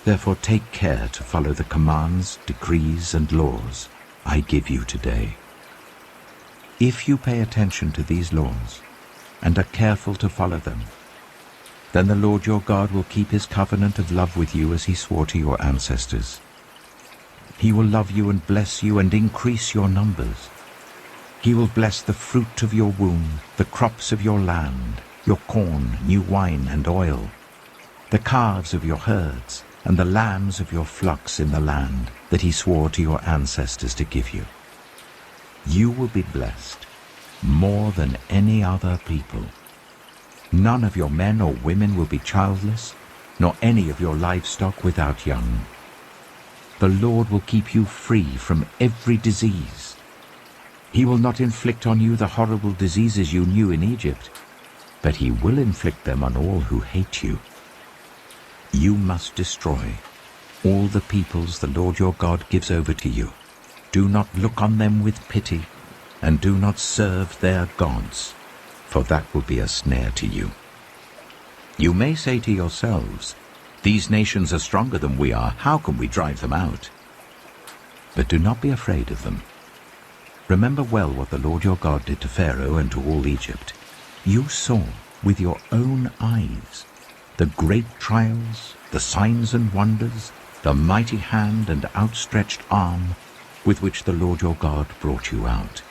Therefore take care to follow the commands, decrees, and laws I give you today. If you pay attention to these laws and are careful to follow them, then the Lord your God will keep his covenant of love with you as he swore to your ancestors. He will love you and bless you and increase your numbers. He will bless the fruit of your womb, the crops of your land, your corn, new wine, and oil, the calves of your herds, and the lambs of your flocks in the land that he swore to your ancestors to give you. You will be blessed more than any other people. None of your men or women will be childless, nor any of your livestock without young. The Lord will keep you free from every disease. He will not inflict on you the horrible diseases you knew in Egypt, but he will inflict them on all who hate you. You must destroy all the peoples the Lord your God gives over to you. Do not look on them with pity, and do not serve their gods, for that will be a snare to you. You may say to yourselves, "These nations are stronger than we are. How can we drive them out?" But do not be afraid of them. Remember well what the Lord your God did to Pharaoh and to all Egypt. You saw with your own eyes the great trials, the signs and wonders, the mighty hand and outstretched arm with which the Lord your God brought you out.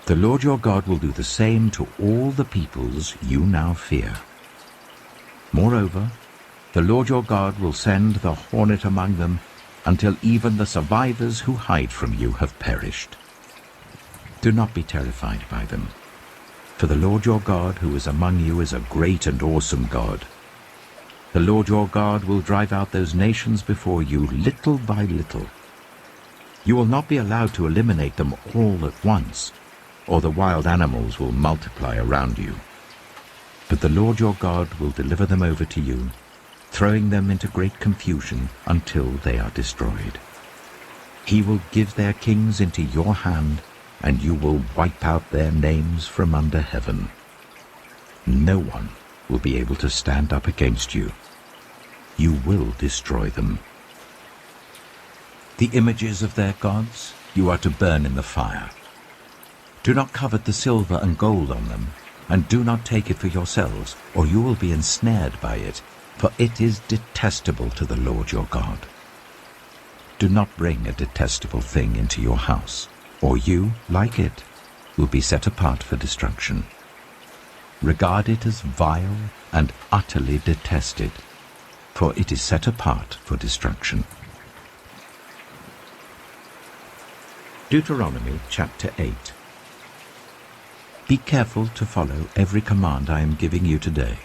The Lord your God will do the same to all the peoples you now fear. Moreover, the Lord your God will send the hornet among them until even the survivors who hide from you have perished. Do not be terrified by them, for the Lord your God who is among you is a great and awesome God. The Lord your God will drive out those nations before you little by little. You will not be allowed to eliminate them all at once, or the wild animals will multiply around you. But the Lord your God will deliver them over to you, throwing them into great confusion until they are destroyed. He will give their kings into your hand, and you will wipe out their names from under heaven. No one will be able to stand up against you. You will destroy them. The images of their gods you are to burn in the fire. Do not covet the silver and gold on them, and do not take it for yourselves, or you will be ensnared by it, for it is detestable to the Lord your God. Do not bring a detestable thing into your house, or you, like it, will be set apart for destruction. Regard it as vile and utterly detested, for it is set apart for destruction. Deuteronomy chapter 8. Be careful to follow every command I am giving you today,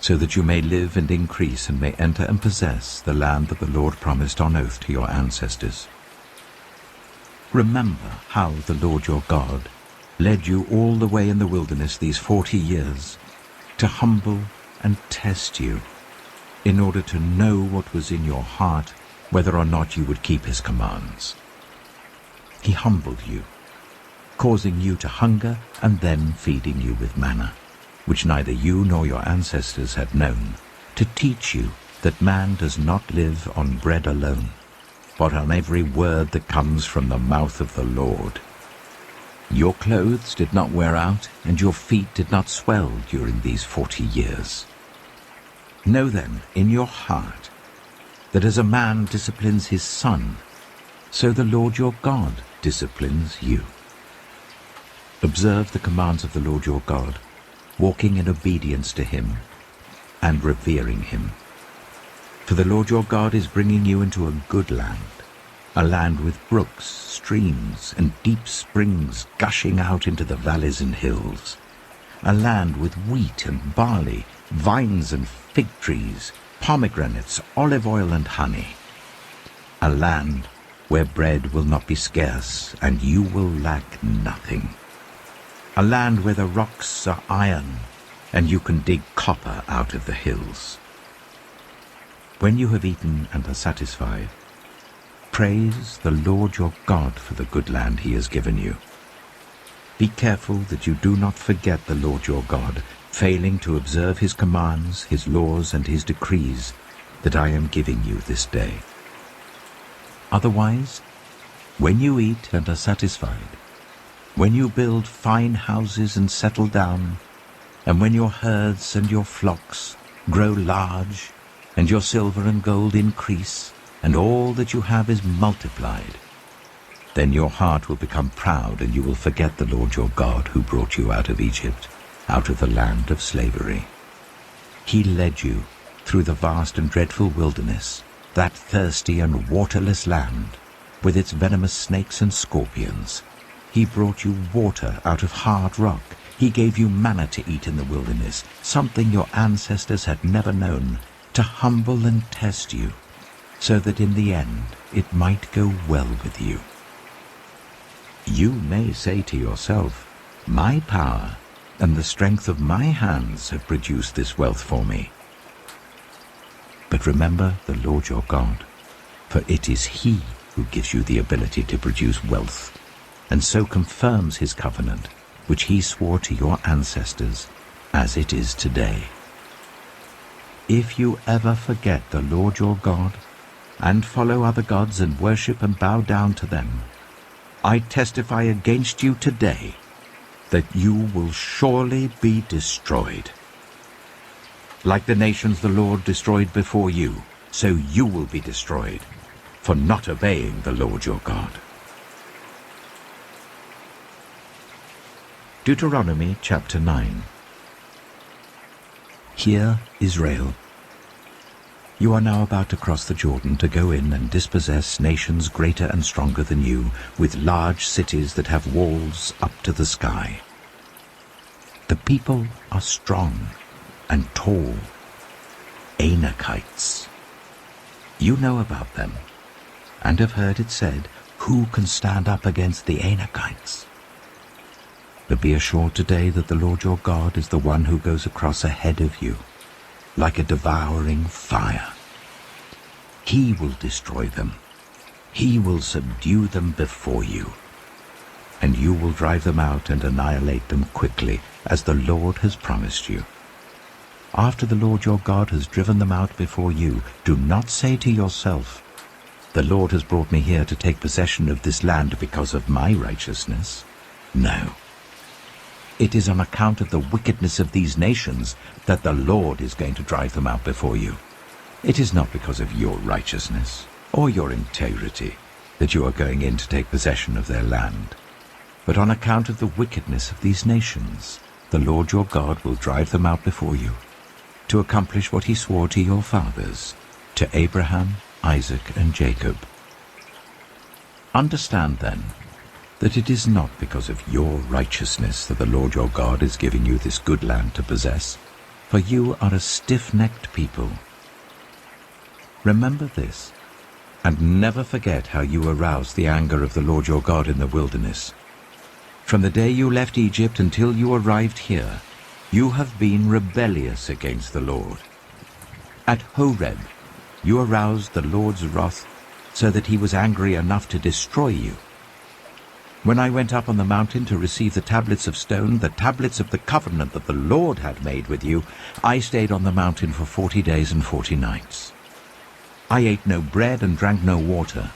so that you may live and increase and may enter and possess the land that the Lord promised on oath to your ancestors. Remember how the Lord your God led you all the way in the wilderness these 40 years to humble and test you, in order to know what was in your heart, whether or not you would keep his commands. He humbled you, causing you to hunger and then feeding you with manna, which neither you nor your ancestors had known, to teach you that man does not live on bread alone, but on every word that comes from the mouth of the Lord. Your clothes did not wear out, and your feet did not swell during these 40 years. Know then in your heart that as a man disciplines his son, so the Lord your God disciplines you. Observe the commands of the Lord your God, walking in obedience to him and revering him. For the Lord your God is bringing you into a good land, a land with brooks, streams, and deep springs gushing out into the valleys and hills, a land with wheat and barley, vines and fig trees, pomegranates, olive oil and honey, a land where bread will not be scarce and you will lack nothing, a land where the rocks are iron and you can dig copper out of the hills. When you have eaten and are satisfied, praise the Lord your God for the good land he has given you. Be careful that you do not forget the Lord your God, failing to observe his commands, his laws, and his decrees that I am giving you this day. Otherwise, when you eat and are satisfied, when you build fine houses and settle down, and when your herds and your flocks grow large, and your silver and gold increase, and all that you have is multiplied, then your heart will become proud, and you will forget the Lord your God who brought you out of Egypt, out of the land of slavery. He led you through the vast and dreadful wilderness, that thirsty and waterless land, with its venomous snakes and scorpions. He brought you water out of hard rock. He gave you manna to eat in the wilderness, something your ancestors had never known, to humble and test you, so that in the end it might go well with you. You may say to yourself, "My power and the strength of my hands have produced this wealth for me." But remember the Lord your God, for it is He who gives you the ability to produce wealth, and so confirms His covenant, which He swore to your ancestors, as it is today. If you ever forget the Lord your God, and follow other gods and worship and bow down to them, I testify against you today that you will surely be destroyed. Like the nations the Lord destroyed before you, so you will be destroyed, for not obeying the Lord your God. Deuteronomy chapter 9. Hear, Israel. You are now about to cross the Jordan to go in and dispossess nations greater and stronger than you, with large cities that have walls up to the sky. The people are strong and tall, Anakites. You know about them, and have heard it said, "Who can stand up against the Anakites?" But be assured today that the Lord your God is the one who goes across ahead of you, like a devouring fire. He will destroy them. He will subdue them before you, and you will drive them out and annihilate them quickly, as the Lord has promised you. After the Lord your God has driven them out before you, do not say to yourself, "The Lord has brought me here to take possession of this land because of my righteousness." No. It is on account of the wickedness of these nations that the Lord is going to drive them out before you. It is not because of your righteousness or your integrity that you are going in to take possession of their land, but on account of the wickedness of these nations, the Lord your God will drive them out before you, to accomplish what He swore to your fathers, to Abraham, Isaac, and Jacob. Understand, then, that it is not because of your righteousness that the Lord your God is giving you this good land to possess, for you are a stiff-necked people. Remember this, and never forget how you aroused the anger of the Lord your God in the wilderness. From the day you left Egypt until you arrived here, you have been rebellious against the Lord. At Horeb, you aroused the Lord's wrath so that He was angry enough to destroy you. When I went up on the mountain to receive the tablets of stone, the tablets of the covenant that the Lord had made with you, I stayed on the mountain for 40 days and 40 nights. I ate no bread and drank no water.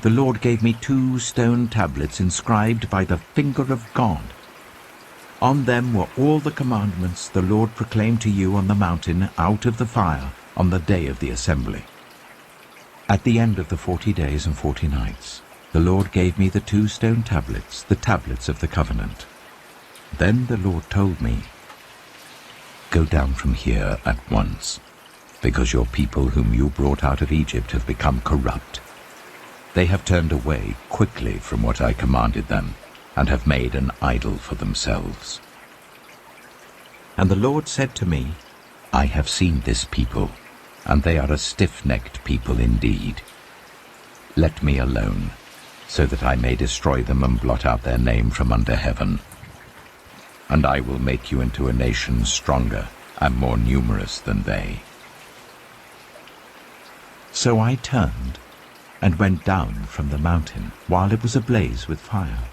The Lord gave me 2 stone tablets inscribed by the finger of God. On them were all the commandments the Lord proclaimed to you on the mountain out of the fire on the day of the assembly. At the end of the 40 days and 40 nights, the Lord gave me the 2 stone tablets, the tablets of the covenant. Then the Lord told me, "Go down from here at once, because your people whom you brought out of Egypt have become corrupt. They have turned away quickly from what I commanded them, and have made an idol for themselves." And the Lord said to me, "I have seen this people, and they are a stiff-necked people indeed. Let me alone, so that I may destroy them and blot out their name from under heaven. And I will make you into a nation stronger and more numerous than they." So I turned and went down from the mountain while it was ablaze with fire.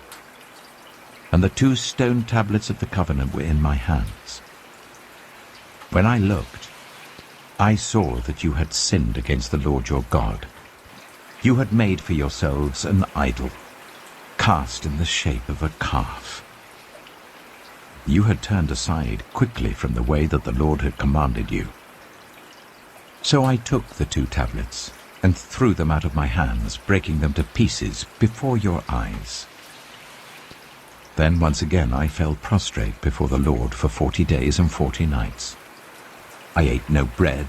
And the 2 stone tablets of the covenant were in my hands. When I looked, I saw that you had sinned against the Lord your God. You had made for yourselves an idol, cast in the shape of a calf. You had turned aside quickly from the way that the Lord had commanded you. So I took the 2 tablets and threw them out of my hands, breaking them to pieces before your eyes. Then once again I fell prostrate before the Lord for 40 days and 40 nights. I ate no bread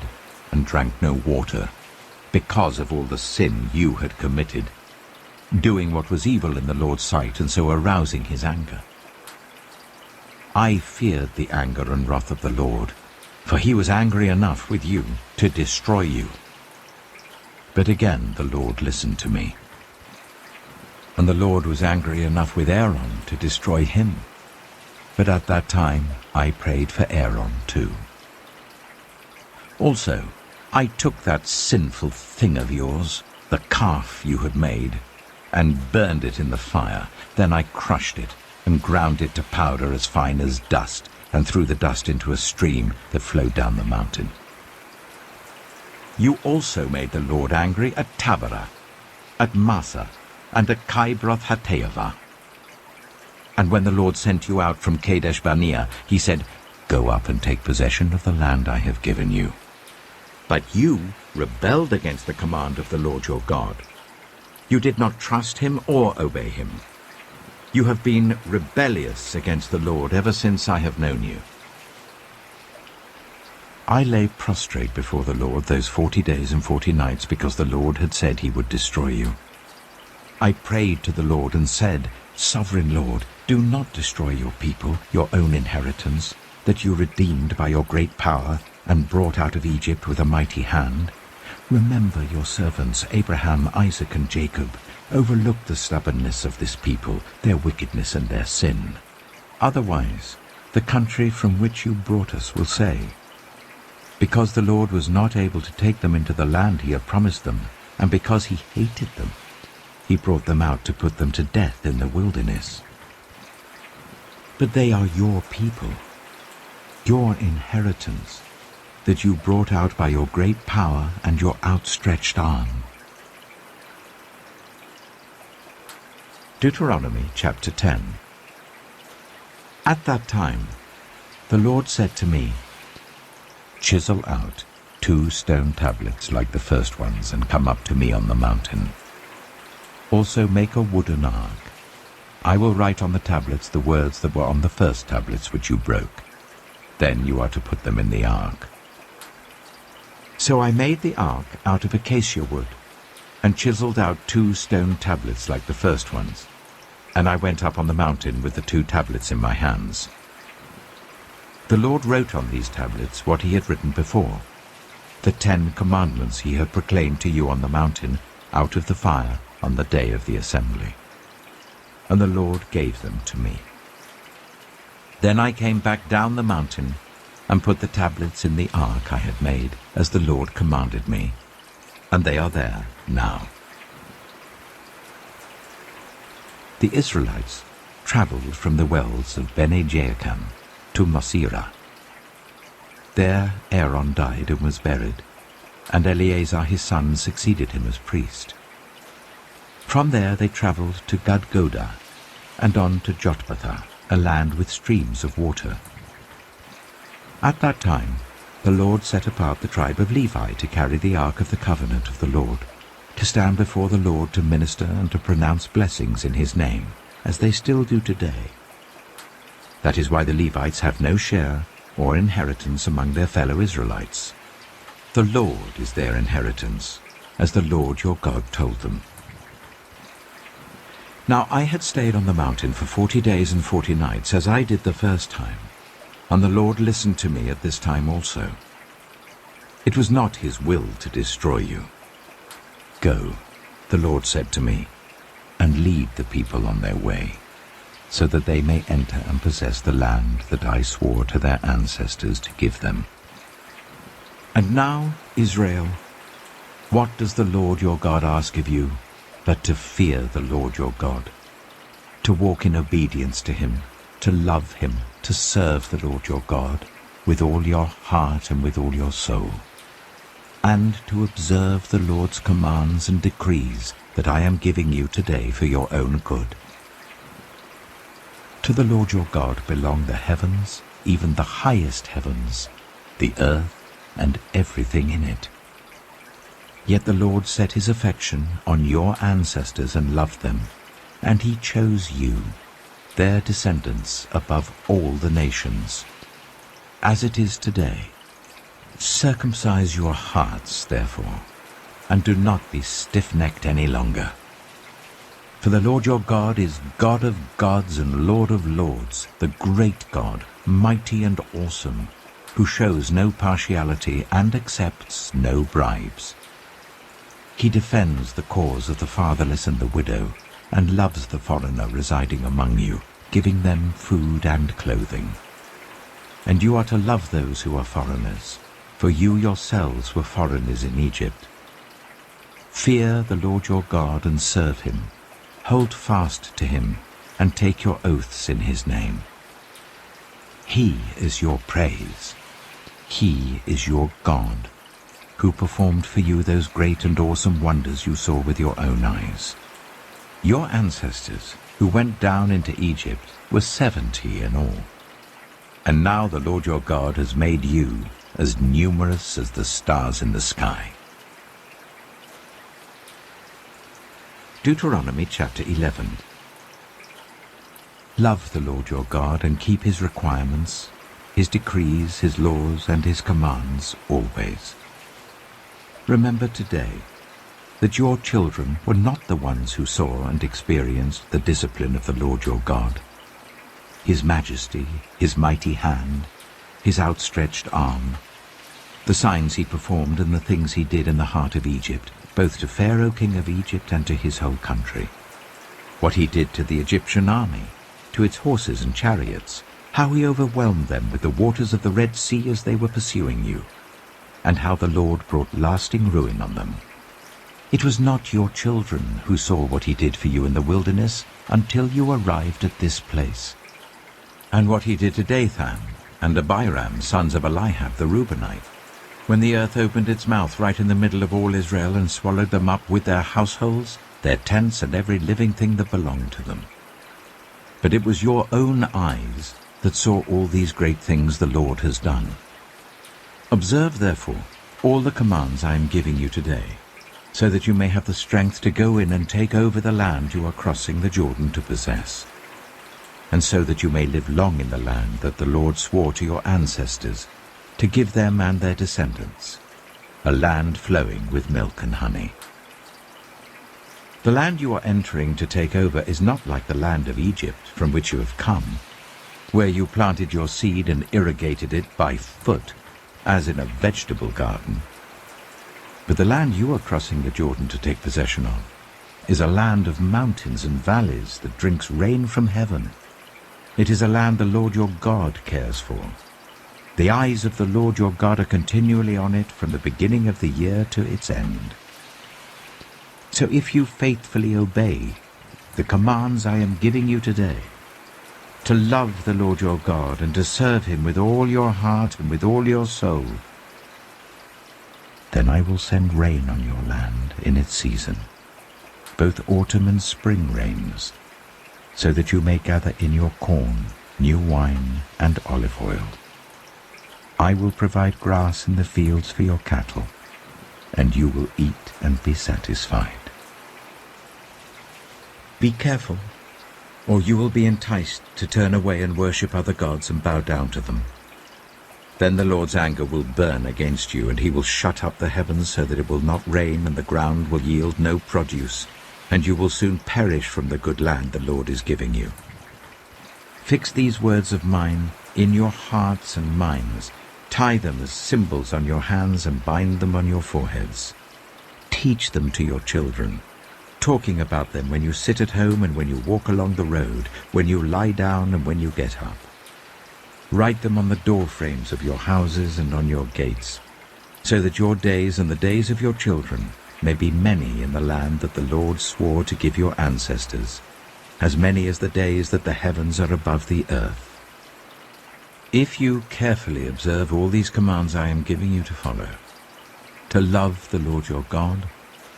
and drank no water, because of all the sin you had committed, doing what was evil in the Lord's sight, and so arousing his anger. I feared the anger and wrath of the Lord, for he was angry enough with you to destroy you. But again the Lord listened to me. And the Lord was angry enough with Aaron to destroy him. But at that time I prayed for Aaron too. Also, I took that sinful thing of yours, the calf you had made, and burned it in the fire. Then I crushed it and ground it to powder as fine as dust, and threw the dust into a stream that flowed down the mountain. You also made the Lord angry at Taberah, at Massa, and at Kibroth-Hattaavah. And when the Lord sent you out from Kadesh-barnea, he said, "Go up and take possession of the land I have given you." But you rebelled against the command of the Lord your God. You did not trust him or obey him. You have been rebellious against the Lord ever since I have known you. I lay prostrate before the Lord those 40 days and 40 nights because the Lord had said he would destroy you. I prayed to the Lord and said, "Sovereign Lord, do not destroy your people, your own inheritance, that you redeemed by your great power and brought out of Egypt with a mighty hand. Remember your servants Abraham, Isaac, and Jacob. Overlook the stubbornness of this people, their wickedness and their sin. Otherwise, the country from which you brought us will say, because the Lord was not able to take them into the land he had promised them, and because he hated them, he brought them out to put them to death in the wilderness. But they are your people, your inheritance, that you brought out by your great power and your outstretched arm." Deuteronomy chapter 10. At that time, the Lord said to me, "Chisel out 2 stone tablets like the first ones and come up to me on the mountain. Also make a wooden ark. I will write on the tablets the words that were on the first tablets which you broke. Then you are to put them in the ark." So I made the ark out of acacia wood, and chiseled out 2 stone tablets like the first ones, and I went up on the mountain with the 2 tablets in my hands. The Lord wrote on these tablets what he had written before, the 10 commandments he had proclaimed to you on the mountain out of the fire on the day of the assembly. And the Lord gave them to me. Then I came back down the mountain and put the tablets in the ark I had made, as the Lord commanded me, and they are there now. The Israelites traveled from the wells of Bene-Jaakam to Mosera. There Aaron died and was buried, and Eleazar his son succeeded him as priest. From there they traveled to Gudgodah, and on to Jotbathah, a land with streams of water. At that time the Lord set apart the tribe of Levi to carry the ark of the covenant of the Lord, to stand before the Lord to minister and to pronounce blessings in his name, as they still do today. That is why the Levites have no share or inheritance among their fellow Israelites. The Lord is their inheritance, as the Lord your God told them. Now I had stayed on the mountain for 40 days and 40 nights, as I did the first time, and the Lord listened to me at this time also. It was not his will to destroy you. Go, the Lord said to me, and lead the people on their way, so that they may enter and possess the land that I swore to their ancestors to give them. And now, Israel, what does the Lord your God ask of you, but to fear the Lord your God, to walk in obedience to him, to love him, to serve the Lord your God with all your heart and with all your soul, and to observe the Lord's commands and decrees that I am giving you today for your own good. To the Lord your God belong the heavens, even the highest heavens, the earth, and everything in it. Yet the Lord set his affection on your ancestors and loved them, and he chose you, their descendants, above all the nations. As it is today, Circumcise your hearts, therefore, and do not be stiff-necked any longer. For the Lord your God is God of gods and Lord of lords, the great God, mighty and awesome, who shows no partiality and accepts no bribes. He defends the cause of the fatherless and the widow, and loves the foreigner residing among you, giving them food and clothing. And you are to love those who are foreigners, for you yourselves were foreigners in Egypt. Fear the Lord your God and serve him. Hold fast to him, and take your oaths in his name. He is your praise. He is your God, who performed for you those great and awesome wonders you saw with your own eyes. Your ancestors, who went down into Egypt, were 70 in all. And now the Lord your God has made you as numerous as the stars in the sky. Deuteronomy chapter 11. Love the Lord your God and keep his requirements, his decrees, his laws, and his commands always. Remember today that your children were not the ones who saw and experienced the discipline of the Lord your God, his majesty, his mighty hand, his outstretched arm, the signs he performed and the things he did in the heart of Egypt, both to Pharaoh king of Egypt and to his whole country. What he did to the Egyptian army, to its horses and chariots, how he overwhelmed them with the waters of the Red Sea as they were pursuing you, and how the Lord brought lasting ruin on them. It was not your children who saw what he did for you in the wilderness until you arrived at this place. And what he did to Dathan and Abiram, sons of Eliab the Reubenite, when the earth opened its mouth right in the middle of all Israel and swallowed them up with their households, their tents, and every living thing that belonged to them. But it was your own eyes that saw all these great things the Lord has done. Observe, therefore, all the commands I am giving you today, so that you may have the strength to go in and take over the land you are crossing the Jordan to possess, and so that you may live long in the land that the Lord swore to your ancestors, to give them and their descendants, a land flowing with milk and honey. The land you are entering to take over is not like the land of Egypt from which you have come, where you planted your seed and irrigated it by foot, as in a vegetable garden. But the land you are crossing the Jordan to take possession of is a land of mountains and valleys that drinks rain from heaven. It is a land the Lord your God cares for. The eyes of the Lord your God are continually on it from the beginning of the year to its end. So if you faithfully obey the commands I am giving you today, to love the Lord your God and to serve him with all your heart and with all your soul, then I will send rain on your land in its season, both autumn and spring rains, so that you may gather in your corn, new wine, and olive oil. I will provide grass in the fields for your cattle, and you will eat and be satisfied. Be careful, or you will be enticed to turn away and worship other gods and bow down to them. Then the Lord's anger will burn against you, and he will shut up the heavens so that it will not rain, and the ground will yield no produce, and you will soon perish from the good land the Lord is giving you. Fix these words of mine in your hearts and minds. Tie them as symbols on your hands and bind them on your foreheads. Teach them to your children, talking about them when you sit at home and when you walk along the road, when you lie down and when you get up. Write them on the door frames of your houses and on your gates, so that your days and the days of your children may be many in the land that the Lord swore to give your ancestors, as many as the days that the heavens are above the earth. If you carefully observe all these commands I am giving you to follow, to love the Lord your God,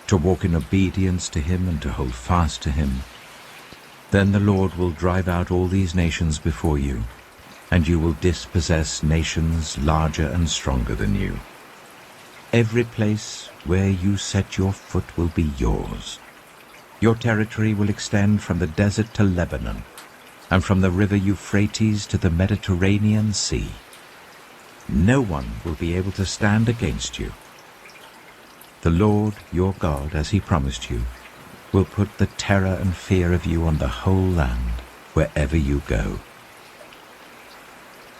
to walk in obedience to him and to hold fast to him, then the Lord will drive out all these nations before you, and you will dispossess nations larger and stronger than you. Every place where you set your foot will be yours. Your territory will extend from the desert to Lebanon, and from the river Euphrates to the Mediterranean Sea. no one will be able to stand against you. The Lord your God, as he promised you, will put the terror and fear of you on the whole land, wherever you go.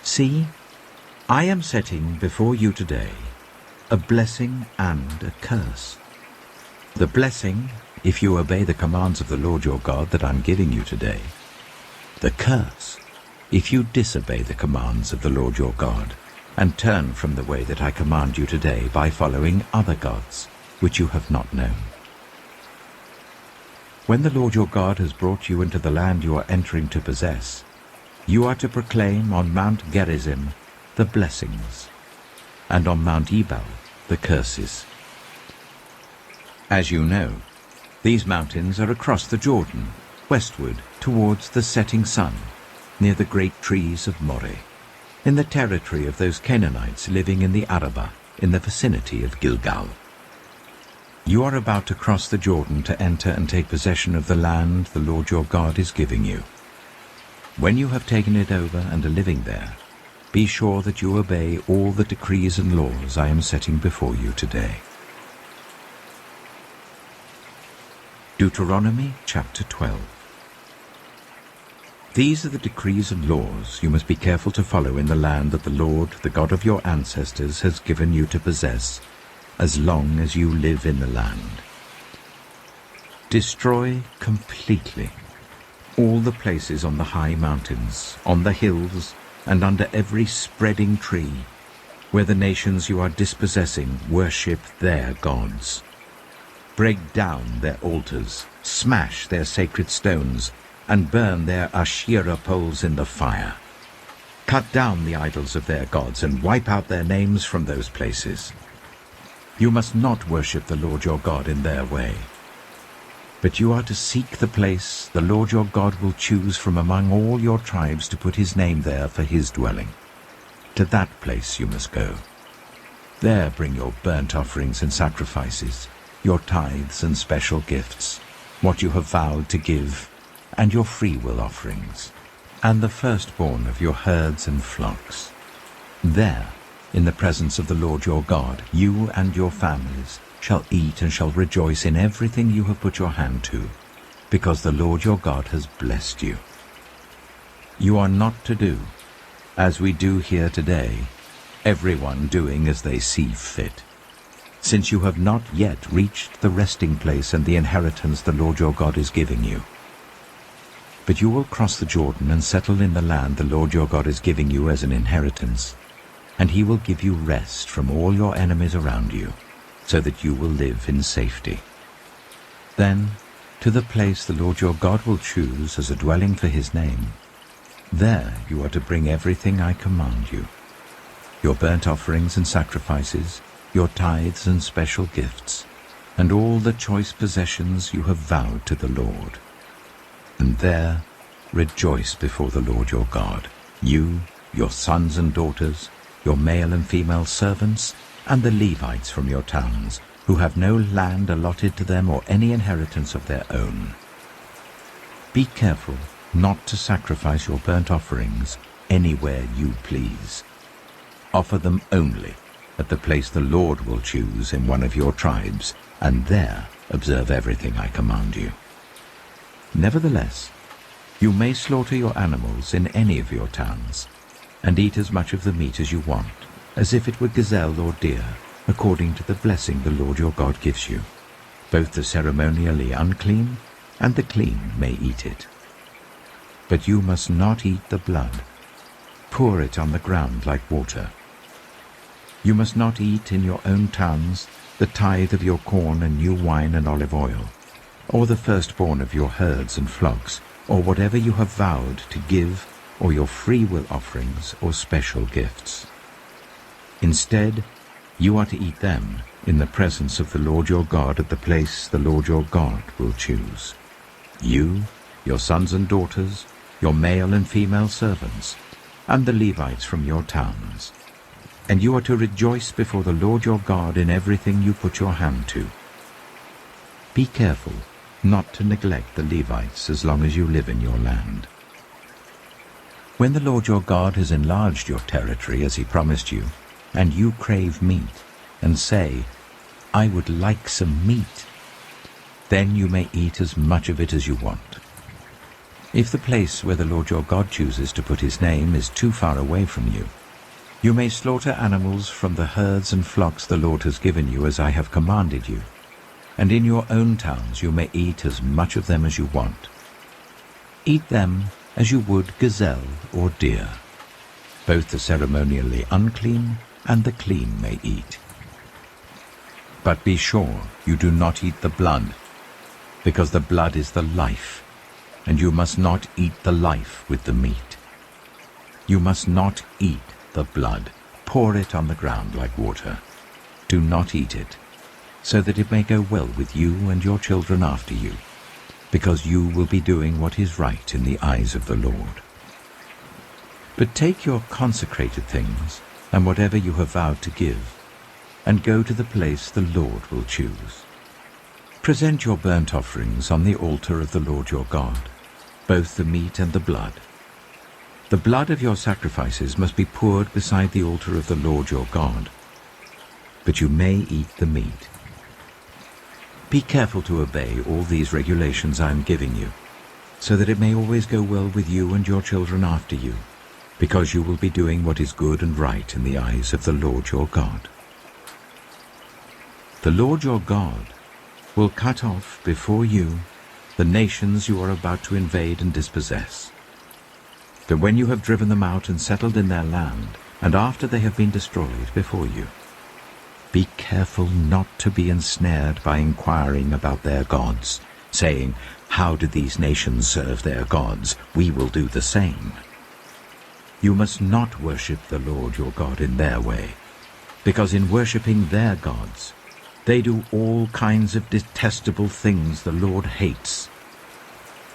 See, I am setting before you today a blessing and a curse. The blessing, if you obey the commands of the Lord your God that I'm giving you today. The curse, if you disobey the commands of the Lord your God, and turn from the way that I command you today by following other gods, which you have not known. When the Lord your God has brought you into the land you are entering to possess, you are to proclaim on Mount Gerizim the blessings, and on Mount Ebal the curses. As you know, these mountains are across the Jordan, westward towards the setting sun, near the great trees of Moreh, in the territory of those Canaanites living in the Arabah, in the vicinity of Gilgal. You are about to cross the Jordan to enter and take possession of the land the Lord your God is giving you. When you have taken it over and are living there, be sure that you obey all the decrees and laws I am setting before you today. Deuteronomy chapter 12. These are the decrees and laws you must be careful to follow in the land that the Lord, the God of your ancestors, has given you to possess, as long as you live in the land. Destroy completely all the places on the high mountains, on the hills, and under every spreading tree, where the nations you are dispossessing worship their gods. Break down their altars, smash their sacred stones, and burn their Asherah poles in the fire. Cut down the idols of their gods and wipe out their names from those places. You must not worship the Lord your God in their way. But you are to seek the place the Lord your God will choose from among all your tribes to put his name there for his dwelling. To that place you must go. There bring your burnt offerings and sacrifices, your tithes and special gifts, what you have vowed to give, and your freewill offerings, and the firstborn of your herds and flocks. There, in the presence of the Lord your God, you and your families shall eat and shall rejoice in everything you have put your hand to, because the Lord your God has blessed you. You are not to do, as we do here today, everyone doing as they see fit, since you have not yet reached the resting place and the inheritance the Lord your God is giving you. But you will cross the Jordan and settle in the land the Lord your God is giving you as an inheritance, and he will give you rest from all your enemies around you, so that you will live in safety. Then, to the place the Lord your God will choose as a dwelling for his name, there you are to bring everything I command you, your burnt offerings and sacrifices, your tithes and special gifts, and all the choice possessions you have vowed to the Lord. And there rejoice before the Lord your God, you, your sons and daughters, your male and female servants, and the Levites from your towns, who have no land allotted to them or any inheritance of their own. Be careful not to sacrifice your burnt offerings anywhere you please. Offer them only at the place the Lord will choose in one of your tribes, and there observe everything I command you. Nevertheless, you may slaughter your animals in any of your towns, and eat as much of the meat as you want, as if it were gazelle or deer, according to the blessing the Lord your God gives you. Both the ceremonially unclean and the clean may eat it. But you must not eat the blood. Pour it on the ground like water. You must not eat in your own towns the tithe of your corn and new wine and olive oil, or the firstborn of your herds and flocks, or whatever you have vowed to give, or your freewill offerings or special gifts. Instead, you are to eat them in the presence of the Lord your God at the place the Lord your God will choose. You, your sons and daughters, your male and female servants, and the Levites from your towns. And you are to rejoice before the Lord your God in everything you put your hand to. Be careful not to neglect the Levites as long as you live in your land. When the Lord your God has enlarged your territory as he promised you, and you crave meat, and say, I would like some meat, then you may eat as much of it as you want. If the place where the Lord your God chooses to put his name is too far away from you, you may slaughter animals from the herds and flocks the Lord has given you as I have commanded you, and in your own towns you may eat as much of them as you want. Eat them as you would gazelle or deer. Both the ceremonially unclean and the clean may eat. But be sure you do not eat the blood, because the blood is the life, and you must not eat the life with the meat. You must not eat the blood. Pour it on the ground like water. Do not eat it, so that it may go well with you and your children after you, because you will be doing what is right in the eyes of the Lord. But take your consecrated things, and whatever you have vowed to give, and go to the place the Lord will choose. Present your burnt offerings on the altar of the Lord your God, both the meat and the blood. The blood of your sacrifices must be poured beside the altar of the Lord your God, but you may eat the meat. Be careful to obey all these regulations I am giving you, so that it may always go well with you and your children after you, because you will be doing what is good and right in the eyes of the Lord your God. The Lord your God will cut off before you the nations you are about to invade and dispossess. But when you have driven them out and settled in their land, and after they have been destroyed before you, be careful not to be ensnared by inquiring about their gods, saying, How did these nations serve their gods? We will do the same. You must not worship the Lord your God in their way, because in worshipping their gods, they do all kinds of detestable things the Lord hates.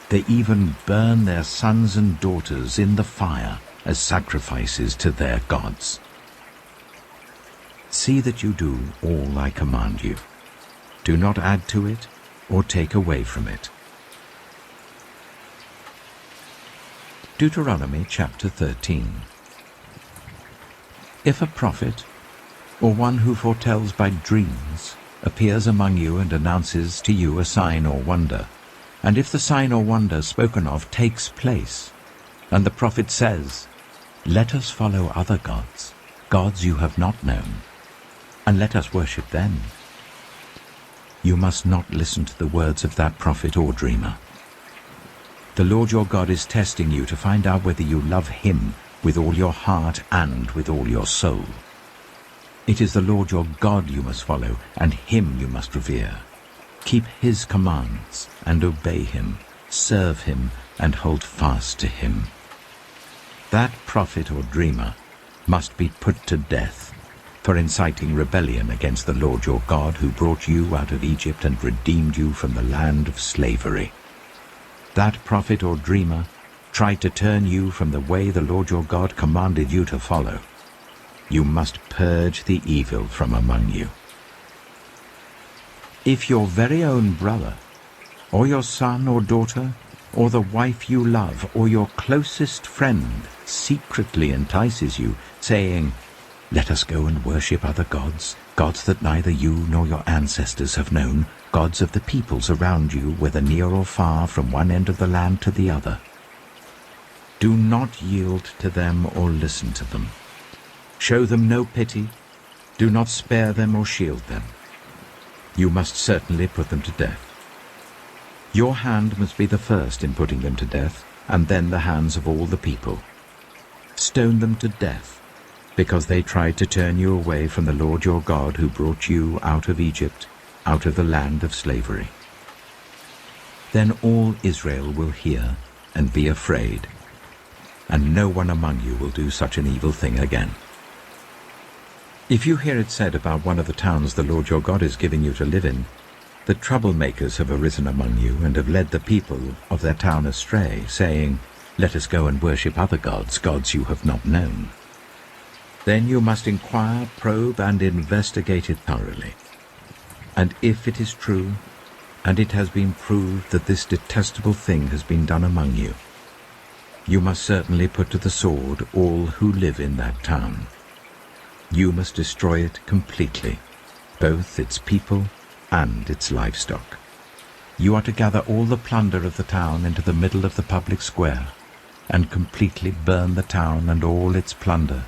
They even burn their sons and daughters in the fire as sacrifices to their gods. See that you do all I command you. Do not add to it or take away from it. Deuteronomy chapter 13. If a prophet, or one who foretells by dreams, appears among you and announces to you a sign or wonder, and if the sign or wonder spoken of takes place, and the prophet says, Let us follow other gods, gods you have not known, and let us worship them, you must not listen to the words of that prophet or dreamer. The Lord your God is testing you to find out whether you love him with all your heart and with all your soul. It is the Lord your God you must follow, and him you must revere. Keep his commands and obey him, serve him and hold fast to him. That prophet or dreamer must be put to death for inciting rebellion against the Lord your God, who brought you out of Egypt and redeemed you from the land of slavery. That prophet or dreamer tried to turn you from the way the Lord your God commanded you to follow. You must purge the evil from among you. If your very own brother, or your son or daughter, or the wife you love, or your closest friend secretly entices you, saying, Let us go and worship other gods, gods that neither you nor your ancestors have known, gods of the peoples around you, whether near or far, from one end of the land to the other. Do not yield to them or listen to them. Show them no pity. Do not spare them or shield them. You must certainly put them to death. Your hand must be the first in putting them to death, and then the hands of all the people. Stone them to death, because they tried to turn you away from the Lord your God, who brought you out of Egypt, out of the land of slavery. Then all Israel will hear and be afraid, and no one among you will do such an evil thing again. If you hear it said about one of the towns the Lord your God is giving you to live in, that troublemakers have arisen among you and have led the people of their town astray, saying, Let us go and worship other gods, gods you have not known, then you must inquire, probe, and investigate it thoroughly. And if it is true, and it has been proved that this detestable thing has been done among you, you must certainly put to the sword all who live in that town. You must destroy it completely, both its people and its livestock. You are to gather all the plunder of the town into the middle of the public square, and completely burn the town and all its plunder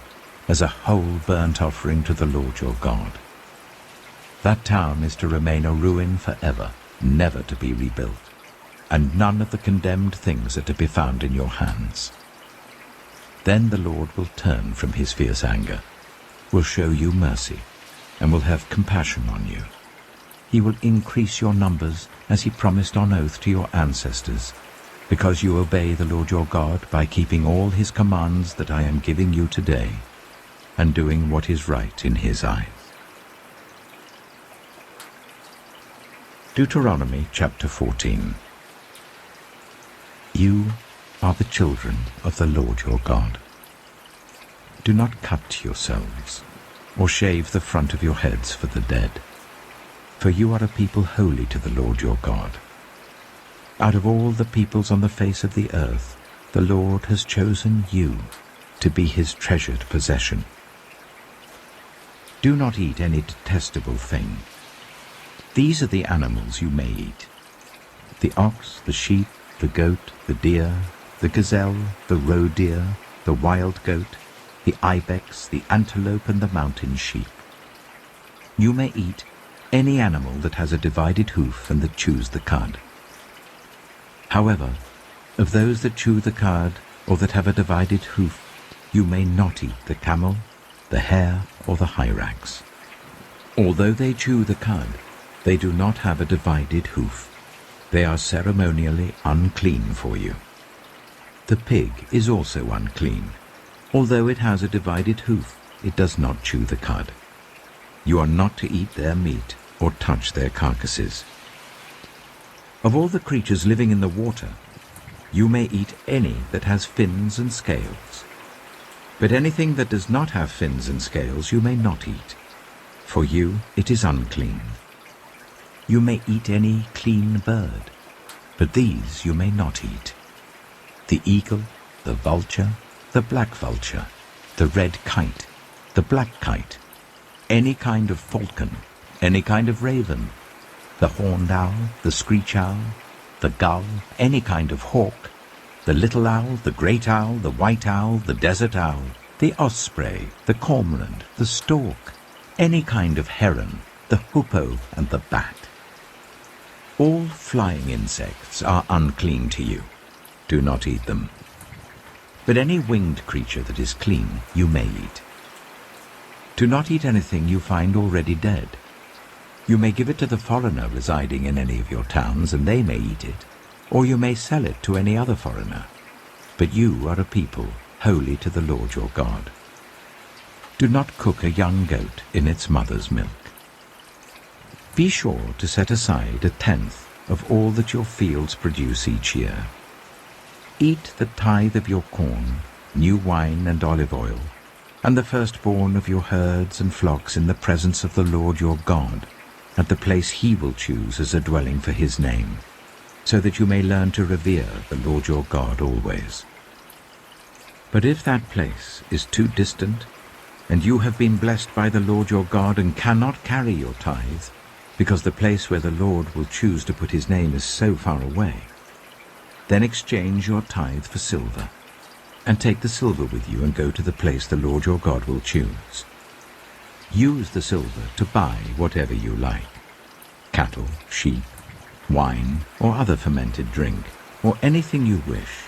as a whole burnt offering to the Lord your God. That town is to remain a ruin forever, never to be rebuilt, and none of the condemned things are to be found in your hands. Then the Lord will turn from his fierce anger, will show you mercy, and will have compassion on you. He will increase your numbers as he promised on oath to your ancestors, because you obey the Lord your God by keeping all his commands that I am giving you today, and doing what is right in his eyes. Deuteronomy chapter 14. You are the children of the Lord your God. Do not cut yourselves, or shave the front of your heads for the dead, for you are a people holy to the Lord your God. Out of all the peoples on the face of the earth, the Lord has chosen you to be his treasured possession. Do not eat any detestable thing. These are the animals you may eat: the ox, the sheep, the goat, the deer, the gazelle, the roe deer, the wild goat, the ibex, the antelope, and the mountain sheep. You may eat any animal that has a divided hoof and that chews the cud. However, of those that chew the cud or that have a divided hoof, you may not eat the camel, the hare, or the hyrax. Although they chew the cud, they do not have a divided hoof. They are ceremonially unclean for you. The pig is also unclean. Although it has a divided hoof, it does not chew the cud. You are not to eat their meat or touch their carcasses. Of all the creatures living in the water, you may eat any that has fins and scales. But anything that does not have fins and scales you may not eat. For you it is unclean. You may eat any clean bird, but these you may not eat: the eagle, the vulture, the black vulture, the red kite, the black kite, any kind of falcon, any kind of raven, the horned owl, the screech owl, the gull, any kind of hawk, the little owl, the great owl, the white owl, the desert owl, the osprey, the cormorant, the stork, any kind of heron, the hoopoe, and the bat. All flying insects are unclean to you. Do not eat them. But any winged creature that is clean you may eat. Do not eat anything you find already dead. You may give it to the foreigner residing in any of your towns, and they may eat it, or you may sell it to any other foreigner. But you are a people holy to the Lord your God. Do not cook a young goat in its mother's milk. Be sure to set aside 1/10 of all that your fields produce each year. Eat the tithe of your corn, new wine and olive oil, and the firstborn of your herds and flocks in the presence of the Lord your God, at the place he will choose as a dwelling for his name, so that you may learn to revere the Lord your God always. But if that place is too distant, and you have been blessed by the Lord your God and cannot carry your tithe, because the place where the Lord will choose to put his name is so far away, then exchange your tithe for silver, and take the silver with you and go to the place the Lord your God will choose. Use the silver to buy whatever you like: cattle, sheep, wine, or other fermented drink, or anything you wish.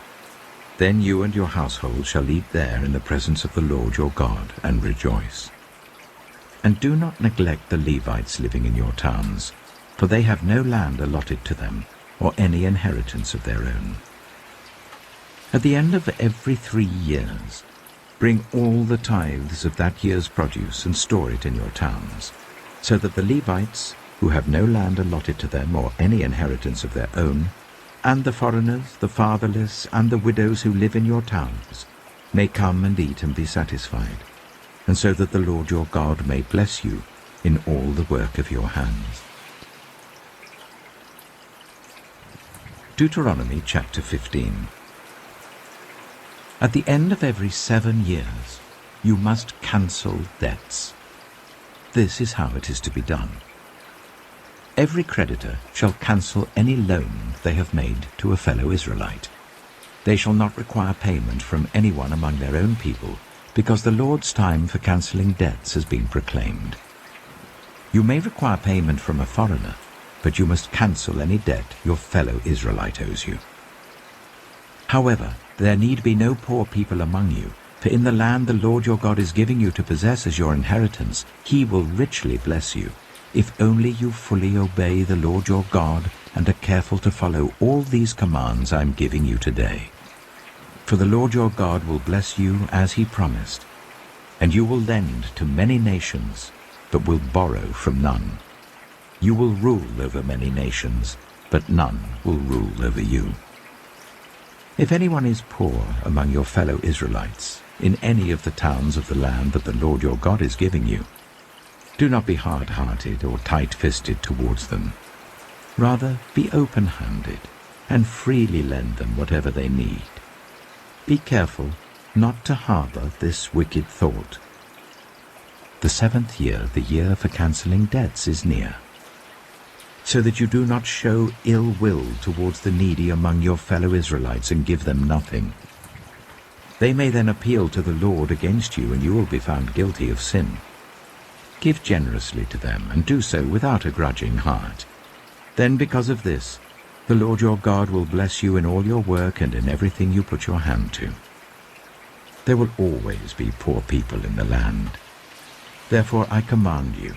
Then you and your household shall eat there in the presence of the Lord your God and rejoice. And do not neglect the Levites living in your towns, for they have no land allotted to them, or any inheritance of their own. At the end of every 3 years, bring all the tithes of that year's produce and store it in your towns, so that the Levites, who have no land allotted to them or any inheritance of their own, and the foreigners, the fatherless, and the widows who live in your towns, may come and eat and be satisfied, and so that the Lord your God may bless you in all the work of your hands. Deuteronomy chapter 15. At the end of every 7 years, you must cancel debts. This is how it is to be done. Every creditor shall cancel any loan they have made to a fellow Israelite. They shall not require payment from anyone among their own people, because the Lord's time for cancelling debts has been proclaimed. You may require payment from a foreigner, but you must cancel any debt your fellow Israelite owes you. However, there need be no poor people among you, for in the land the Lord your God is giving you to possess as your inheritance, he will richly bless you, if only you fully obey the Lord your God and are careful to follow all these commands I am giving you today. For the Lord your God will bless you as he promised, and you will lend to many nations, but will borrow from none. You will rule over many nations, but none will rule over you. If anyone is poor among your fellow Israelites, in any of the towns of the land that the Lord your God is giving you, do not be hard-hearted or tight-fisted towards them. Rather, be open-handed, and freely lend them whatever they need. Be careful not to harbor this wicked thought. The 7th year, the year for cancelling debts, is near, so that you do not show ill will towards the needy among your fellow Israelites and give them nothing. They may then appeal to the Lord against you, and you will be found guilty of sin. Give generously to them, and do so without a grudging heart. Then because of this, the Lord your God will bless you in all your work and in everything you put your hand to. There will always be poor people in the land. Therefore I command you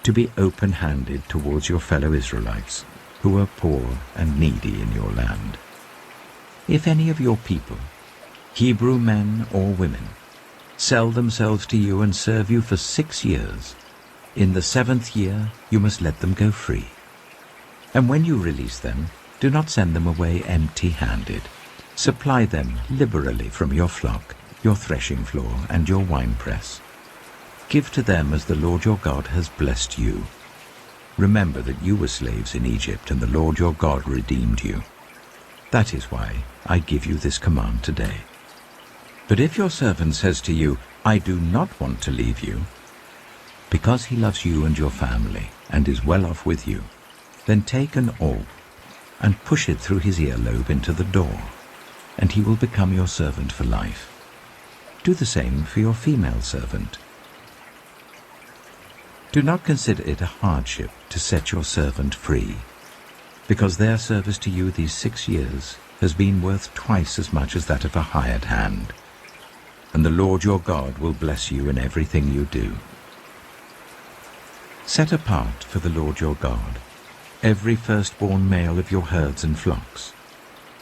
to be open-handed towards your fellow Israelites, who are poor and needy in your land. If any of your people, Hebrew men or women, sell themselves to you and serve you for 6 years, in the 7th year you must let them go free. And when you release them, do not send them away empty-handed. Supply them liberally from your flock, your threshing floor, and your winepress. Give to them as the Lord your God has blessed you. Remember that you were slaves in Egypt, and the Lord your God redeemed you. That is why I give you this command today. But if your servant says to you, I do not want to leave you, because he loves you and your family, and is well off with you, then take an awl and push it through his earlobe into the door, and he will become your servant for life. Do the same for your female servant. Do not consider it a hardship to set your servant free, because their service to you these 6 years has been worth twice as much as that of a hired hand, and the Lord your God will bless you in everything you do. Set apart for the Lord your God every firstborn male of your herds and flocks.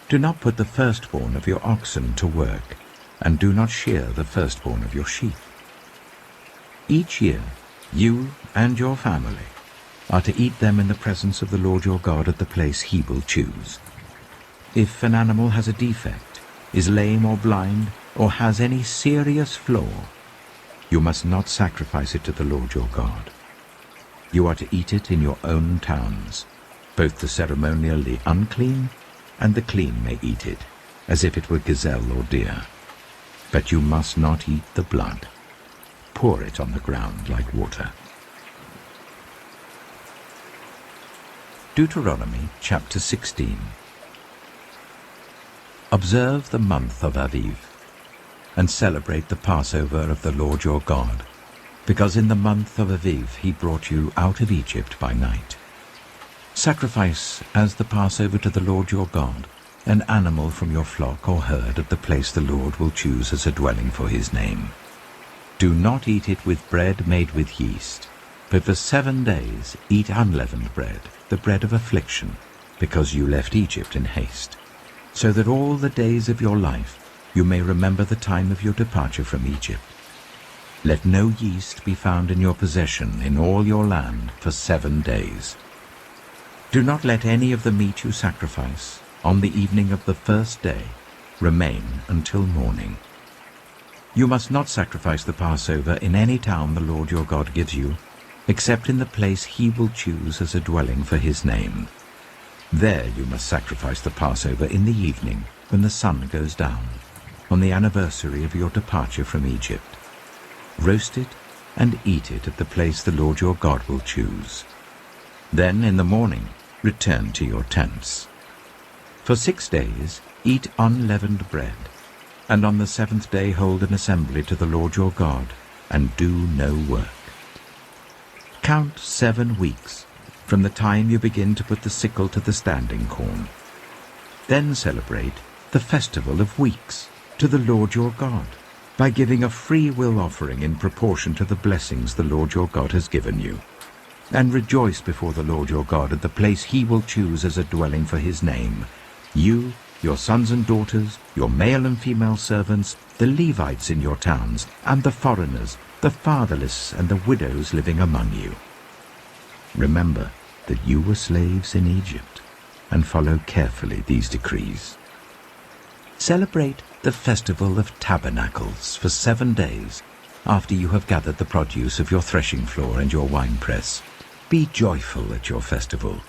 Do not put the firstborn of your oxen to work, and do not shear the firstborn of your sheep. Each year you and your family are to eat them in the presence of the Lord your God at the place he will choose. If an animal has a defect, is lame or blind, or has any serious flaw, you must not sacrifice it to the Lord your God. You are to eat it in your own towns. Both the ceremonially unclean and the clean may eat it, as if it were gazelle or deer. But you must not eat the blood. Pour it on the ground like water. Deuteronomy chapter 16. Observe the month of Aviv, and celebrate the Passover of the Lord your God, because in the month of Aviv he brought you out of Egypt by night. Sacrifice as the Passover to the Lord your God an animal from your flock or herd at the place the Lord will choose as a dwelling for his name. Do not eat it with bread made with yeast, but for 7 days eat unleavened bread, the bread of affliction, because you left Egypt in haste, so that all the days of your life you may remember the time of your departure from Egypt. Let no yeast be found in your possession in all your land for 7 days. Do not let any of the meat you sacrifice on the evening of the first day remain until morning. You must not sacrifice the Passover in any town the Lord your God gives you, except in the place he will choose as a dwelling for his name. There you must sacrifice the Passover in the evening when the sun goes down. on the anniversary of your departure from Egypt. Roast it and eat it at the place the Lord your God will choose. Then in the morning return to your tents. For 6 days eat unleavened bread, and on the 7th day hold an assembly to the Lord your God, and do no work. Count 7 weeks from the time you begin to put the sickle to the standing corn. Then celebrate the festival of weeks to the Lord your God, by giving a free will offering in proportion to the blessings the Lord your God has given you. And rejoice before the Lord your God at the place he will choose as a dwelling for his name, you, your sons and daughters, your male and female servants, the Levites in your towns, and the foreigners, the fatherless, and the widows living among you. Remember that you were slaves in Egypt, and follow carefully these decrees. Celebrate the festival of tabernacles for 7 days after you have gathered the produce of your threshing floor and your winepress. Be joyful at your festival,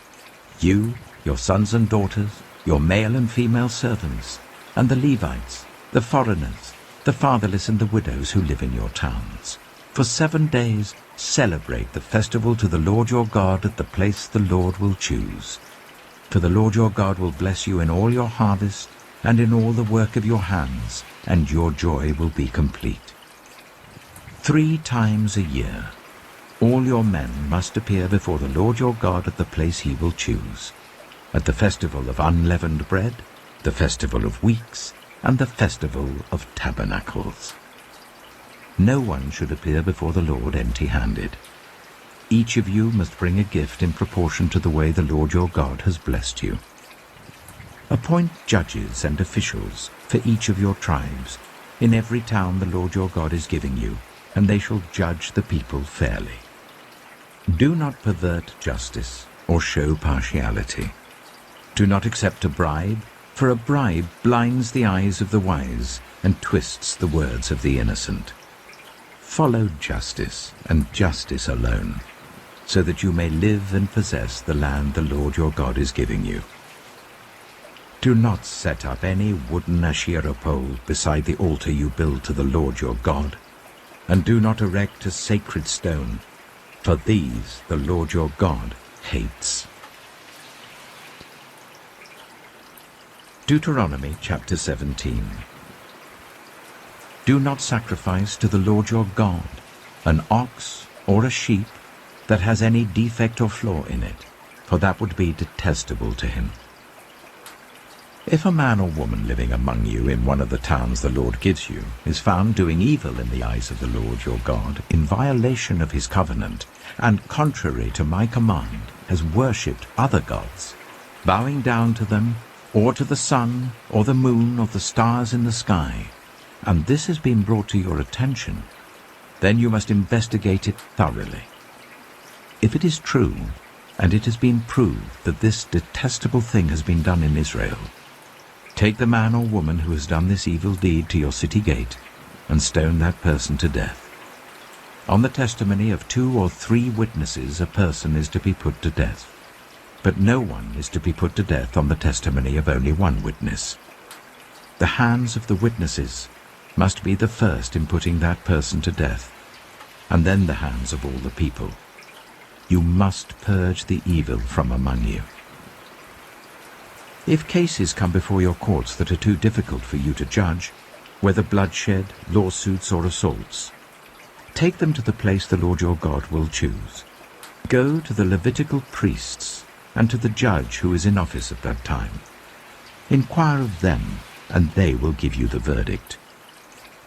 you, your sons and daughters, your male and female servants, and the Levites, the foreigners, the fatherless, and the widows who live in your towns. For 7 days celebrate the festival to the Lord your God at the place the Lord will choose. For the Lord your God will bless you in all your harvest and in all the work of your hands, and your joy will be complete. 3 times a year all your men must appear before the Lord your God at the place he will choose, at the festival of unleavened bread, the festival of weeks, and the festival of tabernacles. No one should appear before the Lord empty-handed. Each of you must bring a gift in proportion to the way the Lord your God has blessed you. Appoint judges and officials for each of your tribes in every town the Lord your God is giving you, and they shall judge the people fairly. Do not pervert justice or show partiality. Do not accept a bribe, for a bribe blinds the eyes of the wise and twists the words of the innocent. Follow justice and justice alone, so that you may live and possess the land the Lord your God is giving you. Do not set up any wooden Asherah pole beside the altar you build to the Lord your God, and do not erect a sacred stone, for these the Lord your God hates. Deuteronomy chapter 17. Do not sacrifice to the Lord your God an ox or a sheep that has any defect or flaw in it, for that would be detestable to him. If a man or woman living among you in one of the towns the Lord gives you is found doing evil in the eyes of the Lord your God, in violation of his covenant, and contrary to my command, has worshipped other gods, bowing down to them, or to the sun, or the moon, or the stars in the sky, and this has been brought to your attention, then you must investigate it thoroughly. If it is true, and it has been proved that this detestable thing has been done in Israel, take the man or woman who has done this evil deed to your city gate, and stone that person to death. On the testimony of 2 or 3 witnesses a person is to be put to death, but no one is to be put to death on the testimony of only 1 witness. The hands of the witnesses must be the first in putting that person to death, and then the hands of all the people. You must purge the evil from among you. If cases come before your courts that are too difficult for you to judge, whether bloodshed, lawsuits, or assaults, take them to the place the Lord your God will choose. Go to the Levitical priests and to the judge who is in office at that time. Inquire of them, and they will give you the verdict.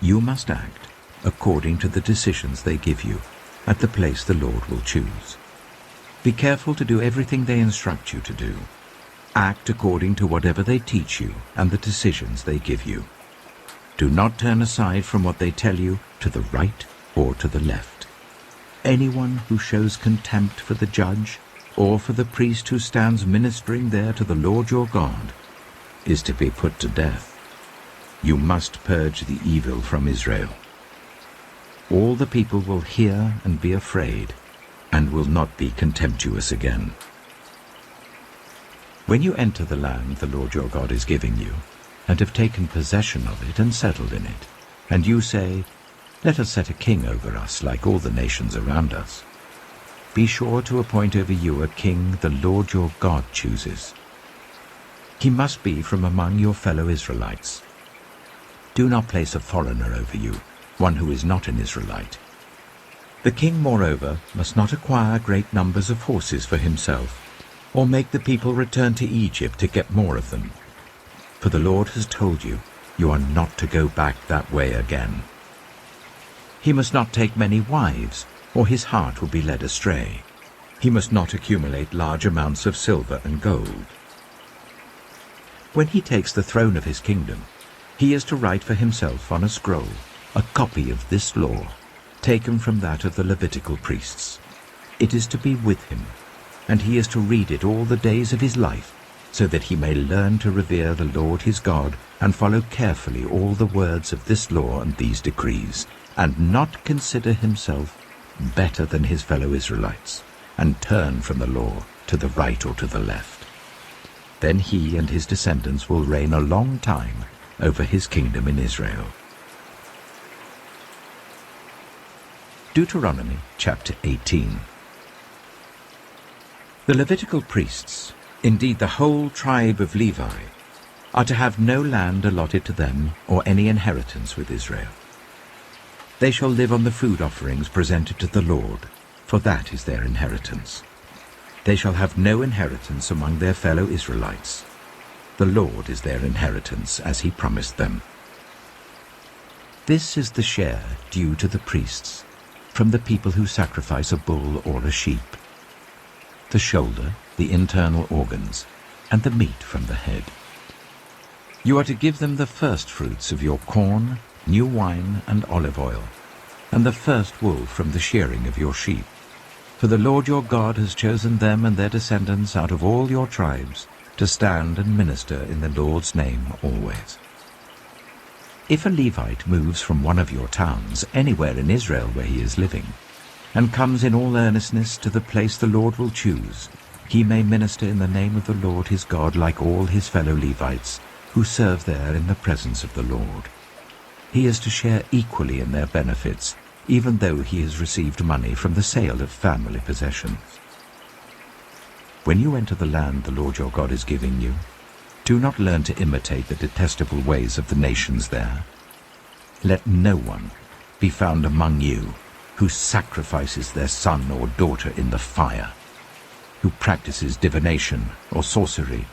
You must act according to the decisions they give you at the place the Lord will choose. Be careful to do everything they instruct you to do. Act according to whatever they teach you and the decisions they give you. Do not turn aside from what they tell you to the right or to the left. Anyone who shows contempt for the judge or for the priest who stands ministering there to the Lord your God is to be put to death. You must purge the evil from Israel. All the people will hear and be afraid, and will not be contemptuous again. When you enter the land the Lord your God is giving you, and have taken possession of it and settled in it, and you say, "Let us set a king over us like all the nations around us," be sure to appoint over you a king the Lord your God chooses. He must be from among your fellow Israelites. Do not place a foreigner over you, one who is not an Israelite. The king, moreover, must not acquire great numbers of horses for himself, or make the people return to Egypt to get more of them. For the Lord has told you, you are not to go back that way again. He must not take many wives, or his heart will be led astray. He must not accumulate large amounts of silver and gold. When he takes the throne of his kingdom, he is to write for himself on a scroll a copy of this law, taken from that of the Levitical priests. It is to be with him, and he is to read it all the days of his life, so that he may learn to revere the Lord his God and follow carefully all the words of this law and these decrees, and not consider himself better than his fellow Israelites, and turn from the law to the right or to the left. Then he and his descendants will reign a long time over his kingdom in Israel. Deuteronomy chapter 18. The Levitical priests, indeed the whole tribe of Levi, are to have no land allotted to them or any inheritance with Israel. They shall live on the food offerings presented to the Lord, for that is their inheritance. They shall have no inheritance among their fellow Israelites. The Lord is their inheritance, as he promised them. This is the share due to the priests, from the people who sacrifice a bull or a sheep: the shoulder, the internal organs, and the meat from the head. You are to give them the first fruits of your corn, new wine, and olive oil, and the first wool from the shearing of your sheep. For the Lord your God has chosen them and their descendants out of all your tribes to stand and minister in the Lord's name always. If a Levite moves from one of your towns anywhere in Israel where he is living, and comes in all earnestness to the place the Lord will choose, he may minister in the name of the Lord his God like all his fellow Levites, who serve there in the presence of the Lord. He is to share equally in their benefits, even though he has received money from the sale of family possessions. When you enter the land the Lord your God is giving you, do not learn to imitate the detestable ways of the nations there. Let no one be found among you who sacrifices their son or daughter in the fire, who practices divination or sorcery,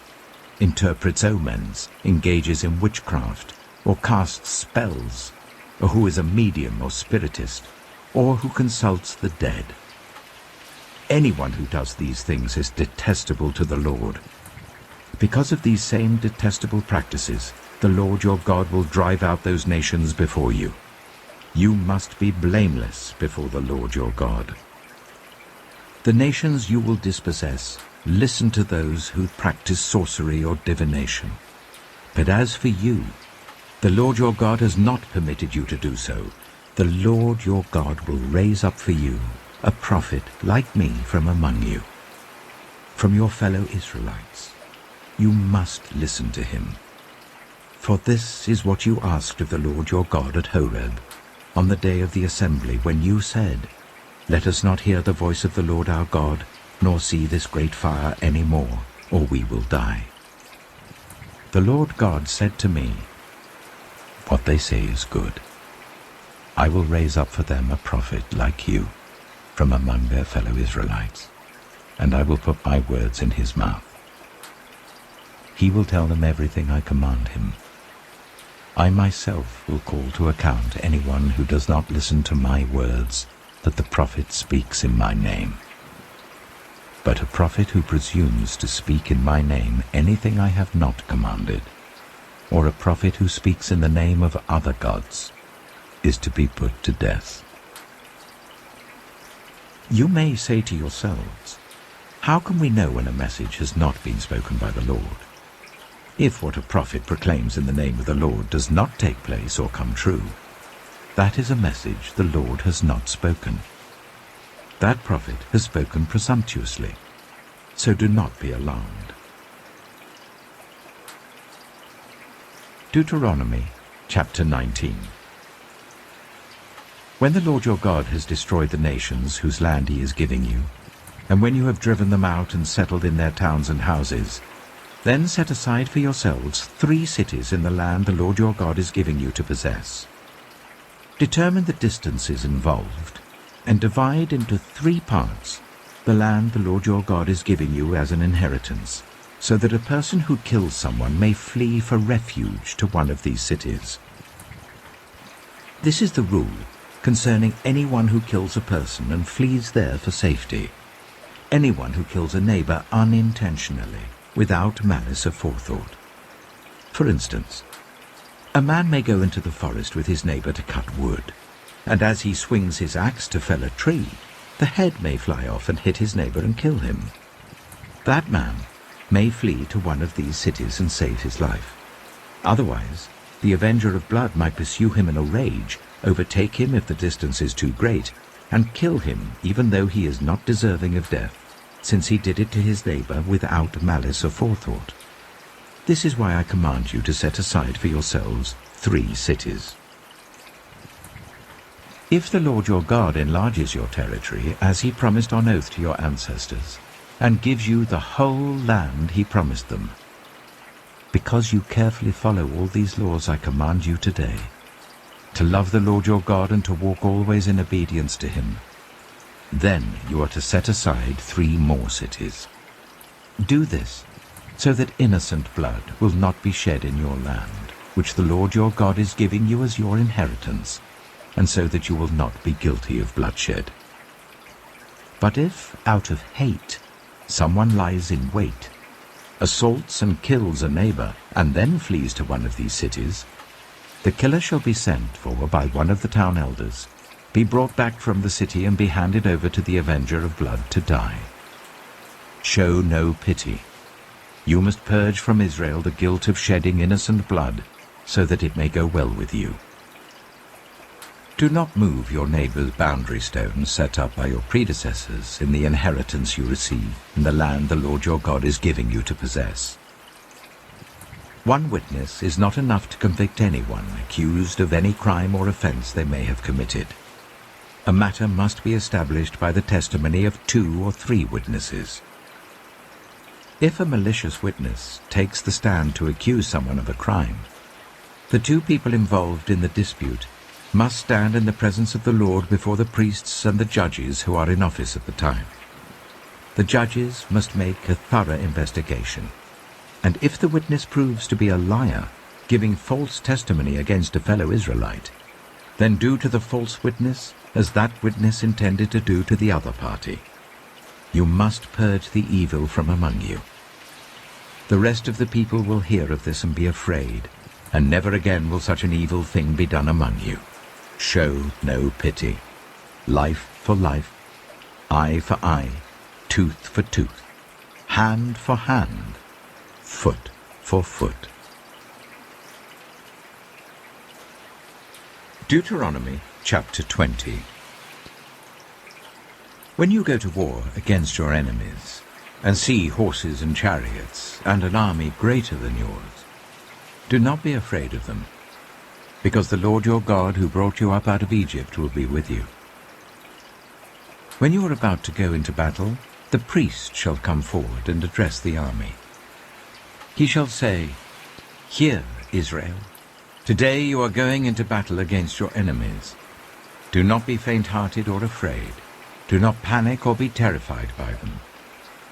interprets omens, engages in witchcraft, or casts spells, or who is a medium or spiritist, or who consults the dead. Anyone who does these things is detestable to the Lord. Because of these same detestable practices, the Lord your God will drive out those nations before you. You must be blameless before the Lord your God. The nations you will dispossess listen to those who practice sorcery or divination. But as for you, the Lord your God has not permitted you to do so. The Lord your God will raise up for you a prophet like me from among you, from your fellow Israelites. You must listen to him. For this is what you asked of the Lord your God at Horeb, on the day of the assembly, when you said, "Let us not hear the voice of the Lord our God, nor see this great fire any more, or we will die." The Lord God said to me, "What they say is good. I will raise up for them a prophet like you from among their fellow Israelites, and I will put my words in his mouth. He will tell them everything I command him. I myself will call to account anyone who does not listen to my words that the prophet speaks in my name. But a prophet who presumes to speak in my name anything I have not commanded, or a prophet who speaks in the name of other gods, is to be put to death." You may say to yourselves, "How can we know when a message has not been spoken by the Lord? If what a prophet proclaims in the name of the Lord does not take place or come true, that is a message the Lord has not spoken. That prophet has spoken presumptuously, so do not be alarmed." Deuteronomy chapter 19. When the Lord your God has destroyed the nations whose land he is giving you, and when you have driven them out and settled in their towns and houses, then set aside for yourselves 3 cities in the land the Lord your God is giving you to possess. Determine the distances involved, and divide into 3 parts the land the Lord your God is giving you as an inheritance, so that a person who kills someone may flee for refuge to one of these cities. This is the rule concerning anyone who kills a person and flees there for safety. Anyone who kills a neighbor unintentionally, without malice aforethought. For instance, a man may go into the forest with his neighbor to cut wood, and as he swings his axe to fell a tree, the head may fly off and hit his neighbor and kill him. That man may flee to one of these cities and save his life. Otherwise, the avenger of blood might pursue him in a rage, overtake him if the distance is too great, and kill him even though he is not deserving of death, since he did it to his neighbor without malice aforethought. This is why I command you to set aside for yourselves 3 cities. If the Lord your God enlarges your territory, as he promised on oath to your ancestors, and gives you the whole land he promised them, because you carefully follow all these laws I command you today, to love the Lord your God and to walk always in obedience to him, then you are to set aside 3 more cities. Do this, so that innocent blood will not be shed in your land, which the Lord your God is giving you as your inheritance, and so that you will not be guilty of bloodshed. But if, out of hate, someone lies in wait, assaults and kills a neighbor, and then flees to one of these cities, the killer shall be sent for by one of the town elders, be brought back from the city, and be handed over to the avenger of blood to die. Show no pity. You must purge from Israel the guilt of shedding innocent blood, so that it may go well with you. Do not move your neighbor's boundary stones set up by your predecessors in the inheritance you receive in the land the Lord your God is giving you to possess. One witness is not enough to convict anyone accused of any crime or offense they may have committed. A matter must be established by the testimony of 2 or 3 witnesses. If a malicious witness takes the stand to accuse someone of a crime, the 2 people involved in the dispute must stand in the presence of the Lord before the priests and the judges who are in office at the time. The judges must make a thorough investigation, and if the witness proves to be a liar, giving false testimony against a fellow Israelite, then do to the false witness as that witness intended to do to the other party. You must purge the evil from among you. The rest of the people will hear of this and be afraid, and never again will such an evil thing be done among you. Show no pity. Life for life, eye for eye, tooth for tooth, hand for hand, foot for foot. Deuteronomy chapter 20. When you go to war against your enemies, and see horses and chariots, and an army greater than yours, do not be afraid of them, because the Lord your God who brought you up out of Egypt will be with you. When you are about to go into battle, the priest shall come forward and address the army. He shall say, "Hear, Israel, today you are going into battle against your enemies. Do not be faint-hearted or afraid. Do not panic or be terrified by them.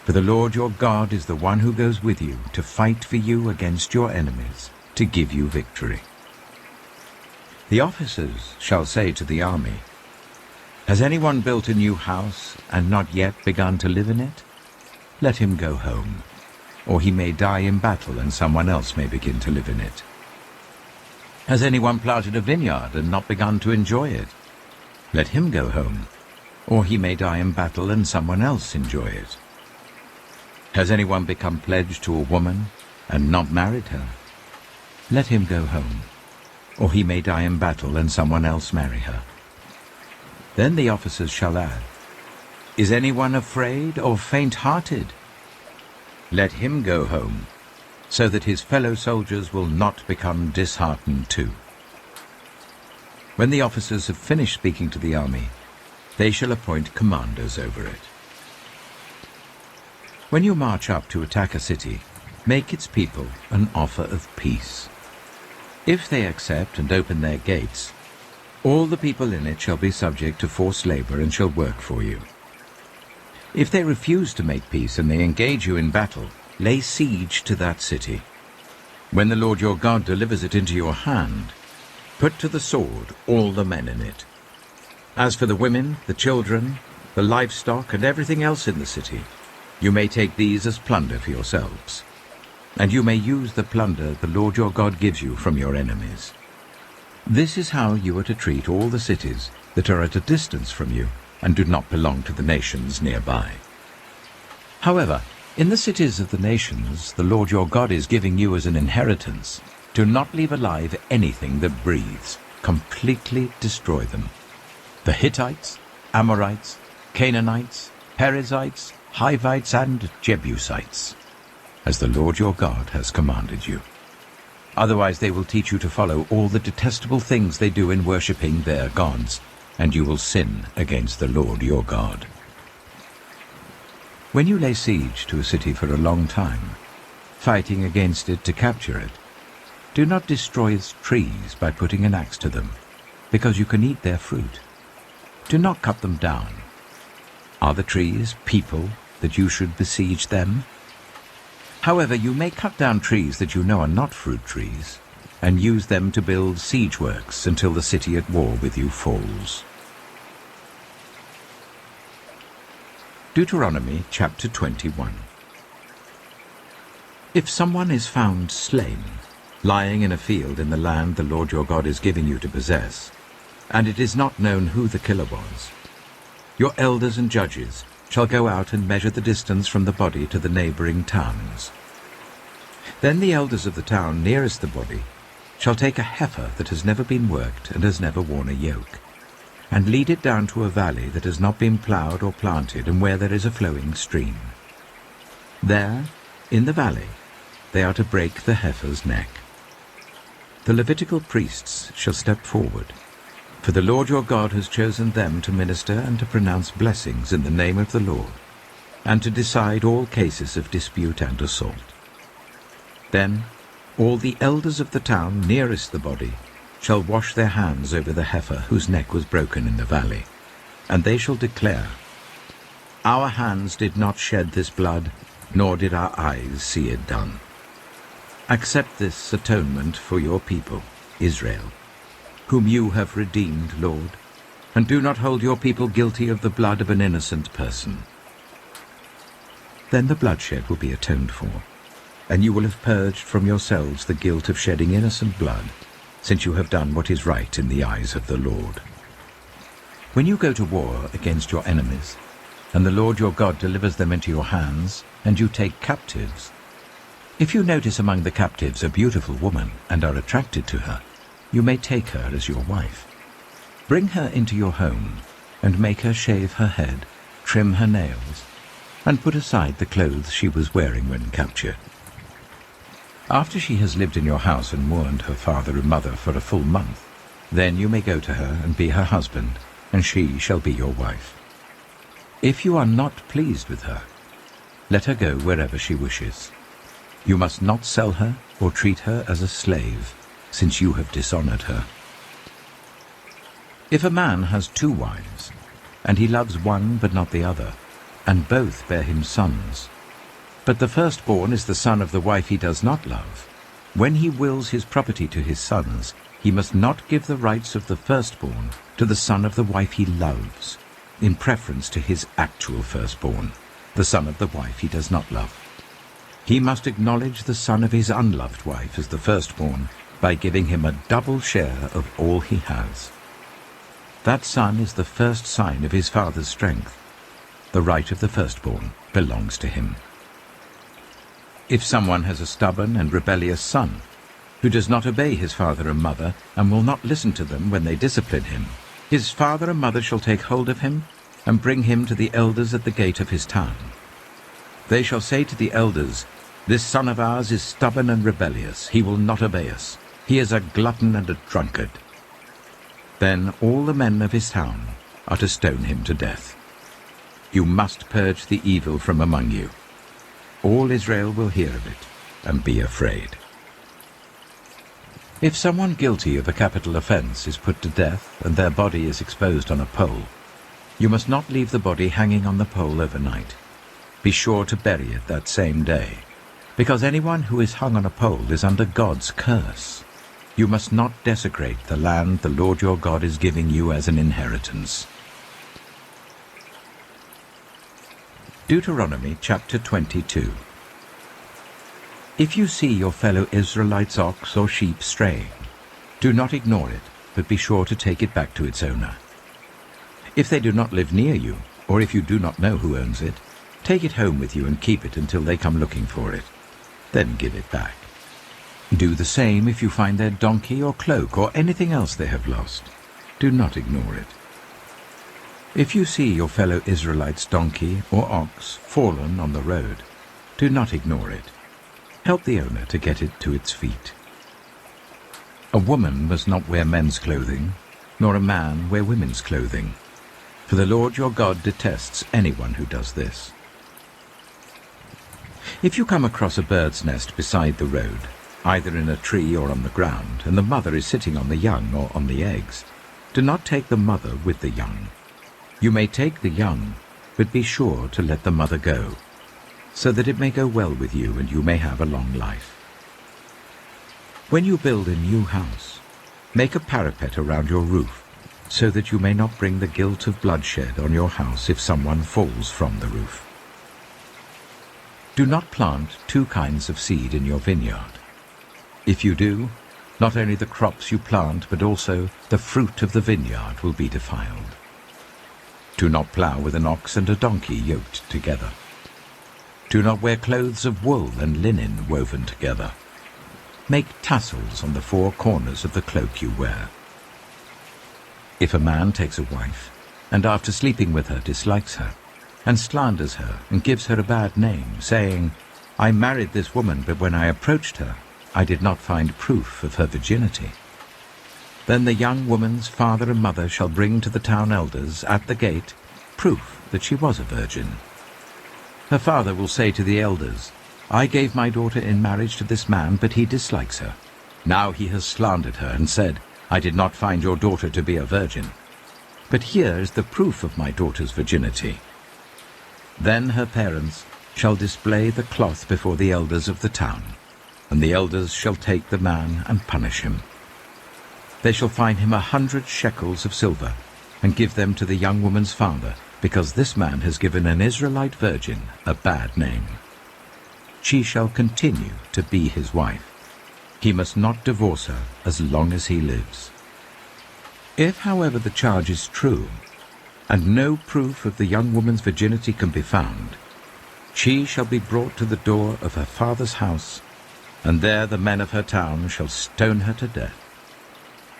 For the Lord your God is the one who goes with you to fight for you against your enemies, to give you victory." The officers shall say to the army, "Has anyone built a new house and not yet begun to live in it? Let him go home, or he may die in battle and someone else may begin to live in it. Has anyone planted a vineyard and not begun to enjoy it? Let him go home, or he may die in battle and someone else enjoy it. Has anyone become pledged to a woman and not married her? Let him go home, or he may die in battle and someone else marry her." Then the officers shall add, "Is anyone afraid or faint-hearted? Let him go home, so that his fellow soldiers will not become disheartened too. When the officers have finished speaking to the army, they shall appoint commanders over it. When you march up to attack a city, make its people an offer of peace. If they accept and open their gates, all the people in it shall be subject to forced labor and shall work for you. If they refuse to make peace and they engage you in battle, lay siege to that city. When the Lord your God delivers it into your hand, put to the sword all the men in it. As for the women, the children, the livestock, and everything else in the city, you may take these as plunder for yourselves. And you may use the plunder the Lord your God gives you from your enemies. This is how you are to treat all the cities that are at a distance from you and do not belong to the nations nearby. However, in the cities of the nations the Lord your God is giving you as an inheritance, do not leave alive anything that breathes. Completely destroy them. The Hittites, Amorites, Canaanites, Perizzites, Hivites, and Jebusites, as the Lord your God has commanded you. Otherwise they will teach you to follow all the detestable things they do in worshipping their gods, and you will sin against the Lord your God. When you lay siege to a city for a long time, fighting against it to capture it, do not destroy its trees by putting an axe to them, because you can eat their fruit. Do not cut them down. Are the trees people that you should besiege them? However, you may cut down trees that you know are not fruit trees, and use them to build siege works until the city at war with you falls. Deuteronomy chapter 21. If someone is found slain, lying in a field in the land the Lord your God is giving you to possess, and it is not known who the killer was, your elders and judges shall go out and measure the distance from the body to the neighboring towns. Then the elders of the town nearest the body shall take a heifer that has never been worked and has never worn a yoke, and lead it down to a valley that has not been ploughed or planted and where there is a flowing stream. There, in the valley, they are to break the heifer's neck. The Levitical priests shall step forward, for the Lord your God has chosen them to minister and to pronounce blessings in the name of the Lord, and to decide all cases of dispute and assault. Then all the elders of the town nearest the body shall wash their hands over the heifer whose neck was broken in the valley, and they shall declare, Our hands did not shed this blood, nor did our eyes see it done. Accept this atonement for your people, Israel, whom you have redeemed, Lord, and do not hold your people guilty of the blood of an innocent person. Then the bloodshed will be atoned for, and you will have purged from yourselves the guilt of shedding innocent blood, since you have done what is right in the eyes of the Lord. When you go to war against your enemies, and the Lord your God delivers them into your hands, and you take captives, if you notice among the captives a beautiful woman and are attracted to her, you may take her as your wife. Bring her into your home, and make her shave her head, trim her nails, and put aside the clothes she was wearing when captured. After she has lived in your house and mourned her father and mother for a full month, then you may go to her and be her husband, and she shall be your wife. If you are not pleased with her, let her go wherever she wishes. You must not sell her or treat her as a slave, since you have dishonored her. If a man has 2 wives, and he loves one but not the other, and both bear him sons, but the firstborn is the son of the wife he does not love, when he wills his property to his sons, he must not give the rights of the firstborn to the son of the wife he loves, in preference to his actual firstborn, the son of the wife he does not love. He must acknowledge the son of his unloved wife as the firstborn by giving him a double share of all he has. That son is the first sign of his father's strength. The right of the firstborn belongs to him. If someone has a stubborn and rebellious son, who does not obey his father and mother, and will not listen to them when they discipline him, his father and mother shall take hold of him, and bring him to the elders at the gate of his town. They shall say to the elders, This son of ours is stubborn and rebellious. He will not obey us. He is a glutton and a drunkard." Then all the men of his town are to stone him to death. You must purge the evil from among you. All Israel will hear of it and be afraid. If someone guilty of a capital offense is put to death and their body is exposed on a pole, you must not leave the body hanging on the pole overnight. Be sure to bury it that same day, because anyone who is hung on a pole is under God's curse. You must not desecrate the land the Lord your God is giving you as an inheritance. Deuteronomy chapter 22. If you see your fellow Israelites' ox or sheep straying, do not ignore it, but be sure to take it back to its owner. If they do not live near you, or if you do not know who owns it, take it home with you and keep it until they come looking for it. Then give it back. Do the same if you find their donkey or cloak or anything else they have lost. Do not ignore it. If you see your fellow Israelites' donkey or ox fallen on the road, do not ignore it. Help the owner to get it to its feet. A woman must not wear men's clothing, nor a man wear women's clothing, for the Lord your God detests anyone who does this. If you come across a bird's nest beside the road, either in a tree or on the ground, and the mother is sitting on the young or on the eggs, do not take the mother with the young. You may take the young, but be sure to let the mother go, so that it may go well with you and you may have a long life. When you build a new house, make a parapet around your roof, so that you may not bring the guilt of bloodshed on your house if someone falls from the roof. Do not plant two kinds of seed in your vineyard. If you do, not only the crops you plant, but also the fruit of the vineyard will be defiled. Do not plough with an ox and a donkey yoked together. Do not wear clothes of wool and linen woven together. Make tassels on the four corners of the cloak you wear. If a man takes a wife, and after sleeping with her dislikes her, and slanders her and gives her a bad name, saying, "I married this woman, but when I approached her, I did not find proof of her virginity," then the young woman's father and mother shall bring to the town elders at the gate proof that she was a virgin. Her father will say to the elders, "I gave my daughter in marriage to this man, but he dislikes her. Now he has slandered her and said, 'I did not find your daughter to be a virgin.' But here is the proof of my daughter's virginity." Then her parents shall display the cloth before the elders of the town, and the elders shall take the man and punish him. They shall fine him 100 shekels of silver, and give them to the young woman's father, because this man has given an Israelite virgin a bad name. She shall continue to be his wife. He must not divorce her as long as he lives. If, however, the charge is true, and no proof of the young woman's virginity can be found, she shall be brought to the door of her father's house, and there the men of her town shall stone her to death.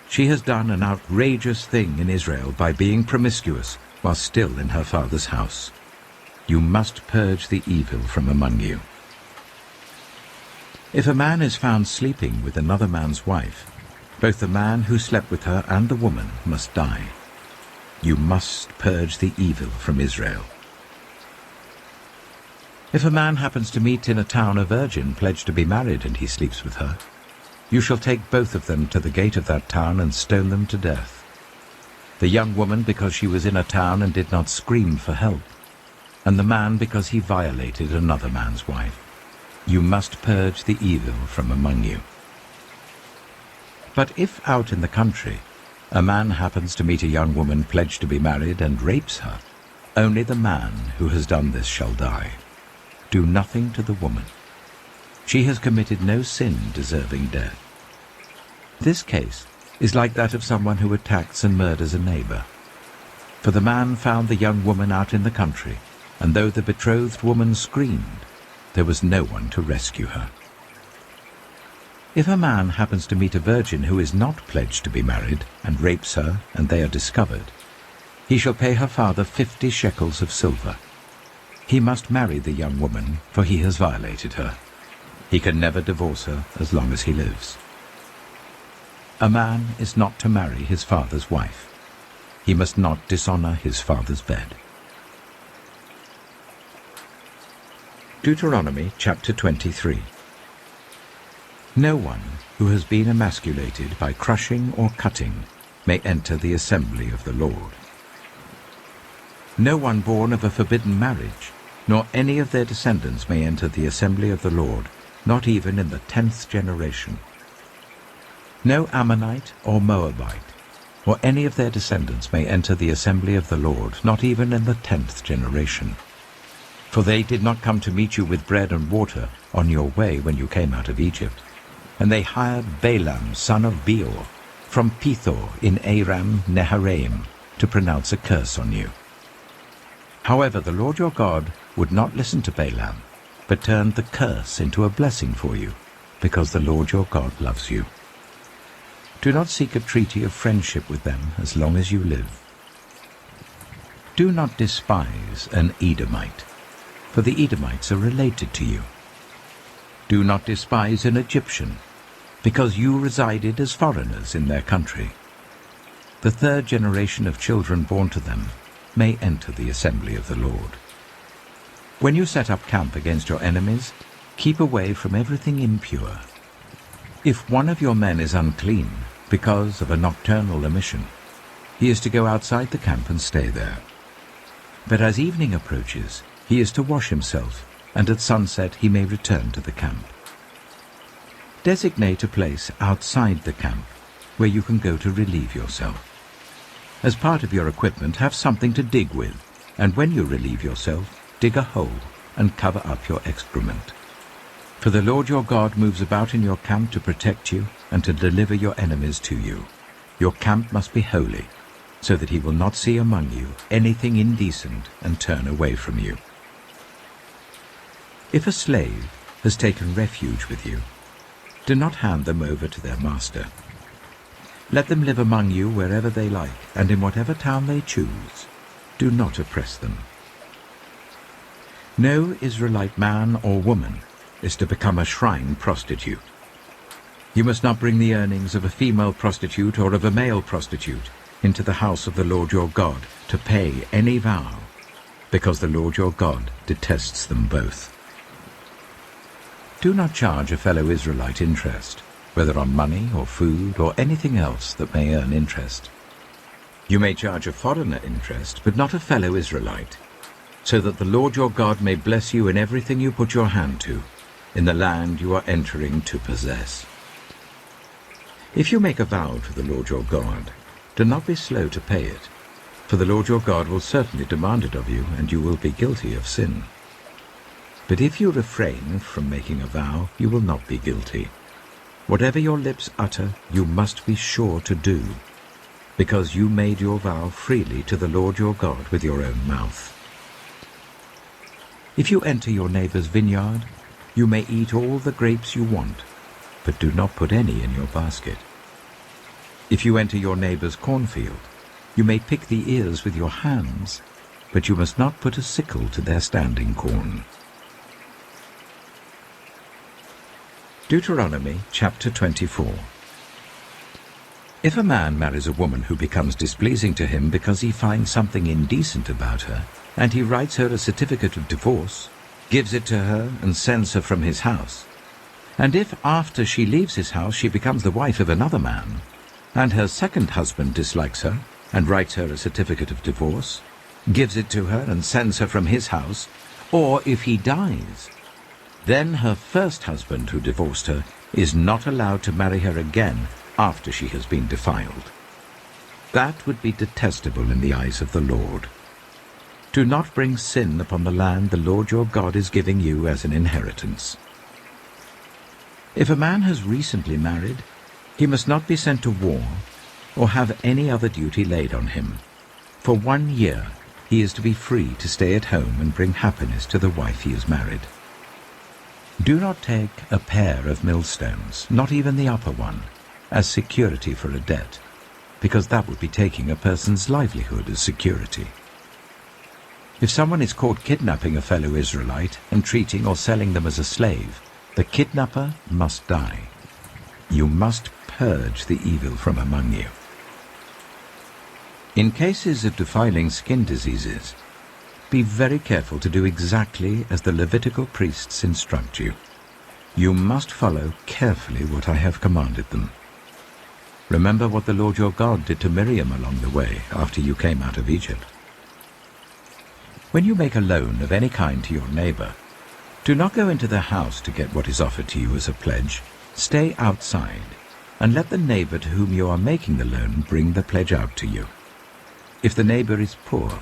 She has done an outrageous thing in Israel by being promiscuous while still in her father's house. You must purge the evil from among you. If a man is found sleeping with another man's wife, both the man who slept with her and the woman must die. You must purge the evil from Israel. If a man happens to meet in a town a virgin pledged to be married and he sleeps with her, you shall take both of them to the gate of that town and stone them to death. The young woman because she was in a town and did not scream for help, and the man because he violated another man's wife. You must purge the evil from among you. But if out in the country a man happens to meet a young woman pledged to be married and rapes her, only the man who has done this shall die. Do nothing to the woman. She has committed no sin deserving death. This case is like that of someone who attacks and murders a neighbor. For the man found the young woman out in the country, and though the betrothed woman screamed, there was no one to rescue her. If a man happens to meet a virgin who is not pledged to be married and rapes her and they are discovered, he shall pay her father 50 shekels of silver. He must marry the young woman, for he has violated her. He can never divorce her as long as he lives. A man is not to marry his father's wife. He must not dishonor his father's bed. Deuteronomy chapter 23. No one who has been emasculated by crushing or cutting may enter the assembly of the Lord. No one born of a forbidden marriage, nor any of their descendants may enter the assembly of the Lord, not even in the 10th generation. No Ammonite or Moabite, or any of their descendants may enter the assembly of the Lord, not even in the 10th generation. For they did not come to meet you with bread and water on your way when you came out of Egypt. And they hired Balaam, son of Beor, from Pethor in Aram Naharaim, to pronounce a curse on you. However, the Lord your God would not listen to Balaam, but turned the curse into a blessing for you, because the Lord your God loves you. Do not seek a treaty of friendship with them as long as you live. Do not despise an Edomite, for the Edomites are related to you. Do not despise an Egyptian, because you resided as foreigners in their country. The 3rd generation of children born to them may enter the assembly of the Lord. When you set up camp against your enemies, keep away from everything impure. If one of your men is unclean because of a nocturnal emission, he is to go outside the camp and stay there. But as evening approaches, he is to wash himself, and at sunset he may return to the camp. Designate a place outside the camp where you can go to relieve yourself. As part of your equipment, have something to dig with, and when you relieve yourself, dig a hole and cover up your excrement. For the Lord your God moves about in your camp to protect you and to deliver your enemies to you. Your camp must be holy, so that he will not see among you anything indecent and turn away from you. If a slave has taken refuge with you, do not hand them over to their master. Let them live among you wherever they like, and in whatever town they choose. Do not oppress them. No Israelite man or woman is to become a shrine prostitute. You must not bring the earnings of a female prostitute or of a male prostitute into the house of the Lord your God to pay any vow, because the Lord your God detests them both. Do not charge a fellow Israelite interest, whether on money or food or anything else that may earn interest. You may charge a foreigner interest, but not a fellow Israelite, so that the Lord your God may bless you in everything you put your hand to, in the land you are entering to possess. If you make a vow to the Lord your God, do not be slow to pay it, for the Lord your God will certainly demand it of you, and you will be guilty of sin. But if you refrain from making a vow, you will not be guilty. Whatever your lips utter, you must be sure to do, because you made your vow freely to the Lord your God with your own mouth. If you enter your neighbor's vineyard, you may eat all the grapes you want, but do not put any in your basket. If you enter your neighbor's cornfield, you may pick the ears with your hands, but you must not put a sickle to their standing corn. Deuteronomy chapter 24. If a man marries a woman who becomes displeasing to him because he finds something indecent about her, and he writes her a certificate of divorce, gives it to her, and sends her from his house, and if after she leaves his house she becomes the wife of another man, and her second husband dislikes her, and writes her a certificate of divorce, gives it to her, and sends her from his house, or if he dies, then her first husband who divorced her is not allowed to marry her again after she has been defiled. That would be detestable in the eyes of the Lord. Do not bring sin upon the land the Lord your God is giving you as an inheritance. If a man has recently married, he must not be sent to war or have any other duty laid on him. For 1 year he is to be free to stay at home and bring happiness to the wife he has married. Do not take a pair of millstones, not even the upper one, as security for a debt, because that would be taking a person's livelihood as security. If someone is caught kidnapping a fellow Israelite and treating or selling them as a slave, The kidnapper must die. You must purge the evil from among you. In cases of defiling skin diseases, be very careful to do exactly as the Levitical priests instruct you. You must follow carefully what I have commanded them. Remember what the Lord your God did to Miriam along the way after you came out of Egypt. When you make a loan of any kind to your neighbor, do not go into their house to get what is offered to you as a pledge. Stay outside, and let the neighbor to whom you are making the loan bring the pledge out to you. If the neighbor is poor,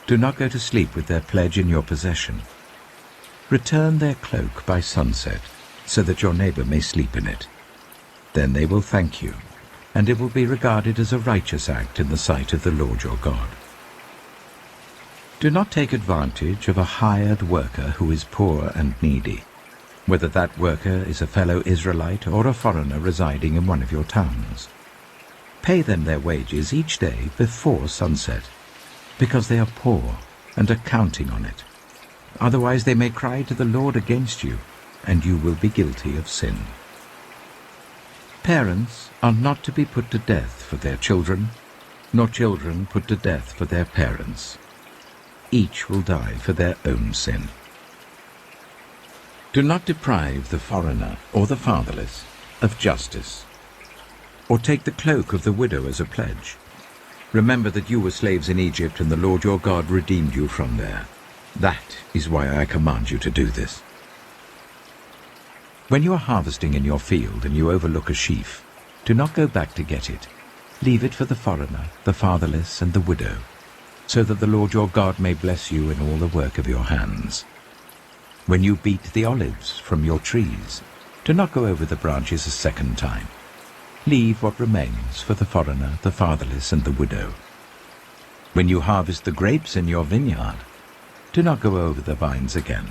do not go to sleep with their pledge in your possession. Return their cloak by sunset, so that your neighbor may sleep in it. Then they will thank you, and it will be regarded as a righteous act in the sight of the Lord your God. Do not take advantage of a hired worker who is poor and needy, whether that worker is a fellow Israelite or a foreigner residing in one of your towns. Pay them their wages each day before sunset, because they are poor and are counting on it. Otherwise they may cry to the Lord against you, and you will be guilty of sin. Parents are not to be put to death for their children, nor children put to death for their parents. Each will die for their own sin. Do not deprive the foreigner or the fatherless of justice, or take the cloak of the widow as a pledge. Remember that you were slaves in Egypt, and the Lord your God redeemed you from there. That is why I command you to do this. When you are harvesting in your field and you overlook a sheaf, do not go back to get it. Leave it for the foreigner, the fatherless, and the widow, so that the Lord your God may bless you in all the work of your hands. When you beat the olives from your trees, do not go over the branches a second time. Leave what remains for the foreigner, the fatherless, and the widow. When you harvest the grapes in your vineyard, do not go over the vines again.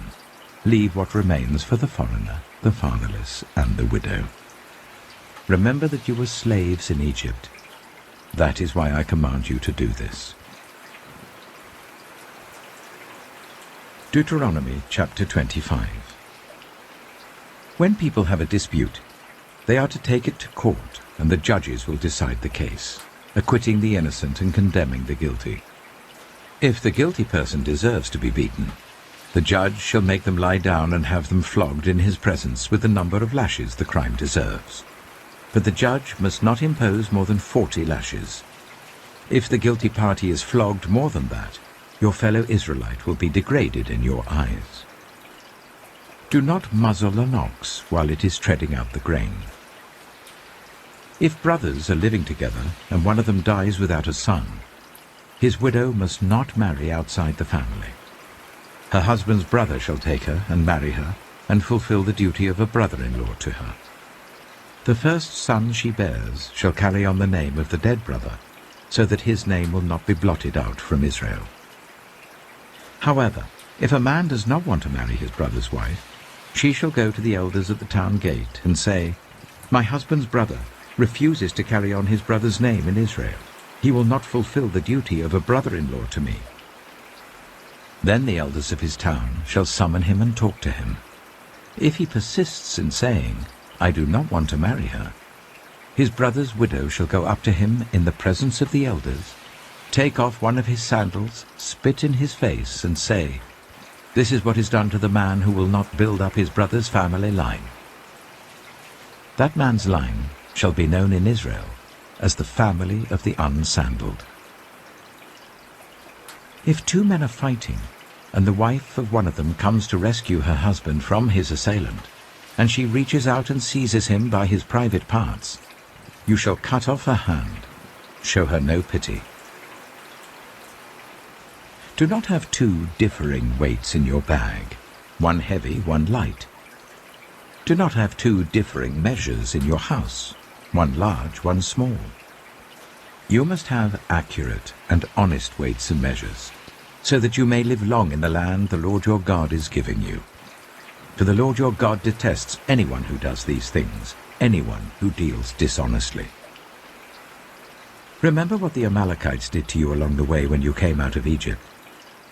Leave what remains for the foreigner, the fatherless, and the widow. Remember that you were slaves in Egypt. That is why I command you to do this. Deuteronomy chapter 25. When people have a dispute, they are to take it to court, and the judges will decide the case, acquitting the innocent and condemning the guilty. If the guilty person deserves to be beaten, the judge shall make them lie down and have them flogged in his presence with the number of lashes the crime deserves. But the judge must not impose more than 40 lashes. If the guilty party is flogged more than that, your fellow Israelite will be degraded in your eyes. Do not muzzle an ox while it is treading out the grain. If brothers are living together and one of them dies without a son, his widow must not marry outside the family. Her husband's brother shall take her and marry her and fulfill the duty of a brother-in-law to her. The first son she bears shall carry on the name of the dead brother, so that his name will not be blotted out from Israel. However, if a man does not want to marry his brother's wife, she shall go to the elders at the town gate and say, "My husband's brother refuses to carry on his brother's name in Israel. He will not fulfill the duty of a brother-in-law to me." Then the elders of his town shall summon him and talk to him. If he persists in saying, "I do not want to marry her," his brother's widow shall go up to him in the presence of the elders, take off one of his sandals, spit in his face, and say, "This is what is done to the man who will not build up his brother's family line." That man's line shall be known in Israel as the family of the unsandaled. If two men are fighting, and the wife of one of them comes to rescue her husband from his assailant, and she reaches out and seizes him by his private parts, you shall cut off her hand. Show her no pity. Do not have two differing weights in your bag, one heavy, one light. Do not have two differing measures in your house, one large, one small. You must have accurate and honest weights and measures, so that you may live long in the land the Lord your God is giving you. For the Lord your God detests anyone who does these things, anyone who deals dishonestly. Remember what the Amalekites did to you along the way when you came out of Egypt.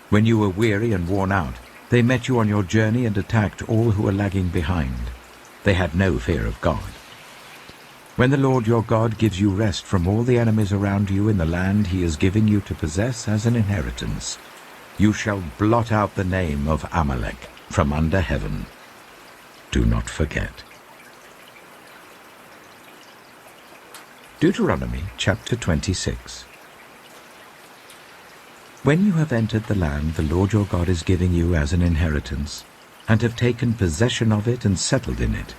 When you were weary and worn out, they met you on your journey and attacked all who were lagging behind, They had no fear of God. When the Lord your God gives you rest from all the enemies around you in the land he is giving you to possess as an inheritance, you shall blot out the name of Amalek from under heaven. Do not forget. Deuteronomy chapter 26. When you have entered the land the Lord your God is giving you as an inheritance, and have taken possession of it and settled in it,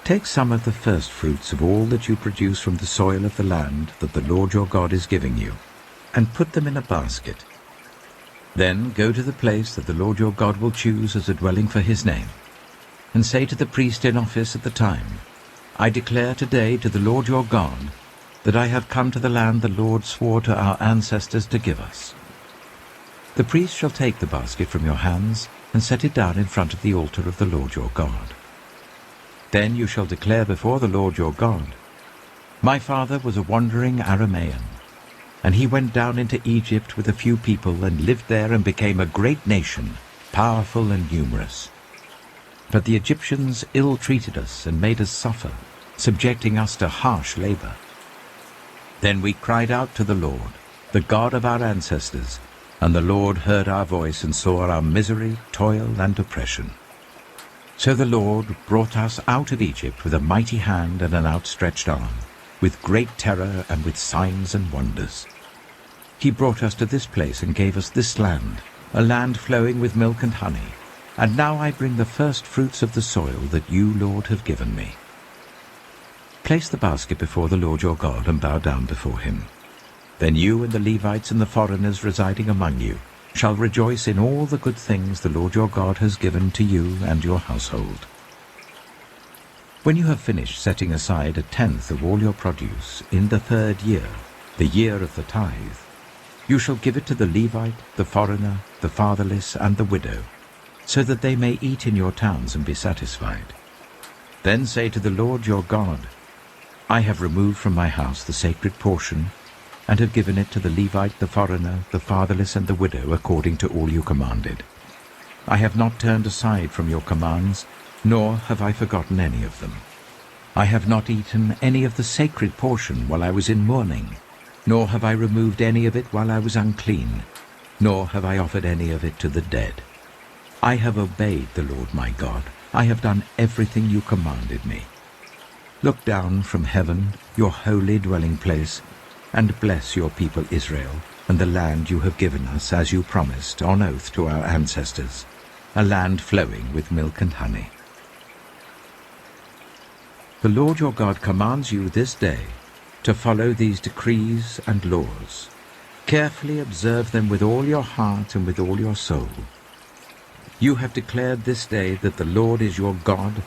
take some of the first fruits of all that you produce from the soil of the land that the Lord your God is giving you, and put them in a basket. Then go to the place that the Lord your God will choose as a dwelling for his name, and say to the priest in office at the time, I declare today to the Lord your God that I have come to the land the Lord swore to our ancestors to give us. The priest shall take the basket from your hands and set it down in front of the altar of the Lord your God. Then you shall declare before the Lord your God, My father was a wandering Aramean, and he went down into Egypt with a few people and lived there and became a great nation, powerful and numerous. But the Egyptians ill-treated us and made us suffer, subjecting us to harsh labor. Then we cried out to the Lord, the God of our ancestors, and the Lord heard our voice and saw our misery, toil, and oppression. So the Lord brought us out of Egypt with a mighty hand and an outstretched arm, with great terror and with signs and wonders. He brought us to this place and gave us this land, a land flowing with milk and honey. And now I bring the first fruits of the soil that you, Lord, have given me. Place the basket before the Lord your God and bow down before him. Then you and the Levites and the foreigners residing among you shall rejoice in all the good things the Lord your God has given to you and your household. When you have finished setting aside a tenth of all your produce in the 3rd year, the year of the tithe, you shall give it to the Levite, the foreigner, the fatherless, and the widow, so that they may eat in your towns and be satisfied. Then say to the Lord your God, I have removed from my house the sacred portion, and have given it to the Levite, the foreigner, the fatherless, and the widow, according to all you commanded. I have not turned aside from your commands, nor have I forgotten any of them. I have not eaten any of the sacred portion while I was in mourning, nor have I removed any of it while I was unclean, nor have I offered any of it to the dead. I have obeyed the Lord my God. I have done everything you commanded me. Look down from heaven, your holy dwelling place, and bless your people Israel, and the land you have given us, as you promised on oath to our ancestors, a land flowing with milk and honey. The Lord your God commands you this day to follow these decrees and laws. Carefully observe them with all your heart and with all your soul. You have declared this day that the Lord is your God,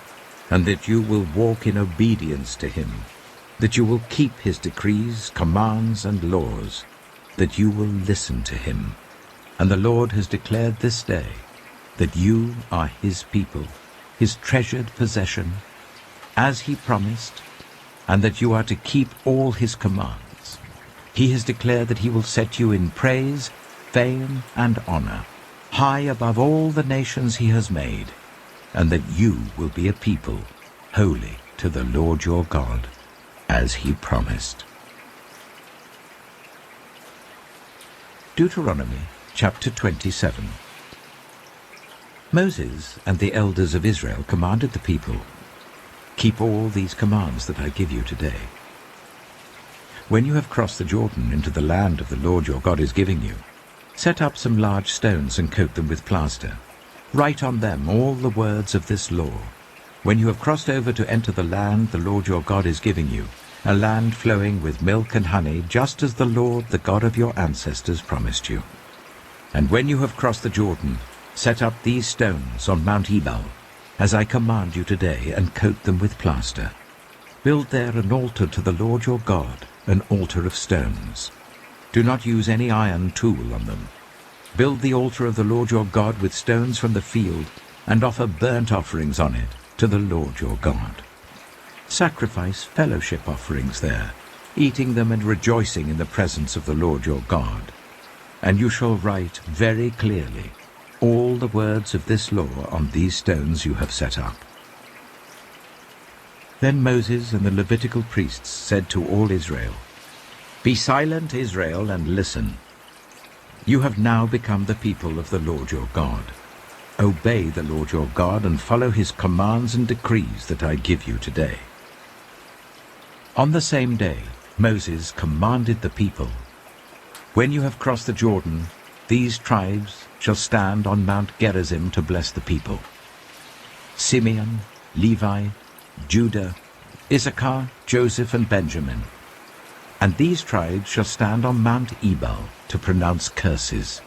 and that you will walk in obedience to him, that you will keep his decrees, commands, and laws, that you will listen to him. And the Lord has declared this day that you are his people, his treasured possession, as he promised, and that you are to keep all his commands. He has declared that he will set you in praise, fame, and honor, high above all the nations he has made, and that you will be a people holy to the Lord your God, as he promised. Deuteronomy chapter 27. Moses and the elders of Israel commanded the people, Keep all these commands that I give you today. When you have crossed the Jordan into the land of the Lord your God is giving you, set up some large stones and coat them with plaster. Write on them all the words of this law. When you have crossed over to enter the land the Lord your God is giving you, a land flowing with milk and honey, just as the Lord, the God of your ancestors, promised you. And when you have crossed the Jordan, set up these stones on Mount Ebal, as I command you today, and coat them with plaster. Build there an altar to the Lord your God, an altar of stones. Do not use any iron tool on them. Build the altar of the Lord your God with stones from the field, and offer burnt offerings on it to the Lord your God. Sacrifice fellowship offerings there, eating them and rejoicing in the presence of the Lord your God. And you shall write very clearly all the words of this law on these stones you have set up. Then Moses and the Levitical priests said to all Israel, "Be silent, Israel, and listen. You have now become the people of the Lord your God. Obey the Lord your God and follow his commands and decrees that I give you today." On the same day, Moses commanded the people, "When you have crossed the Jordan, these tribes shall stand on Mount Gerizim to bless the people: Simeon, Levi, Judah, Issachar, Joseph, and Benjamin. And these tribes shall stand on Mount Ebal to pronounce curses: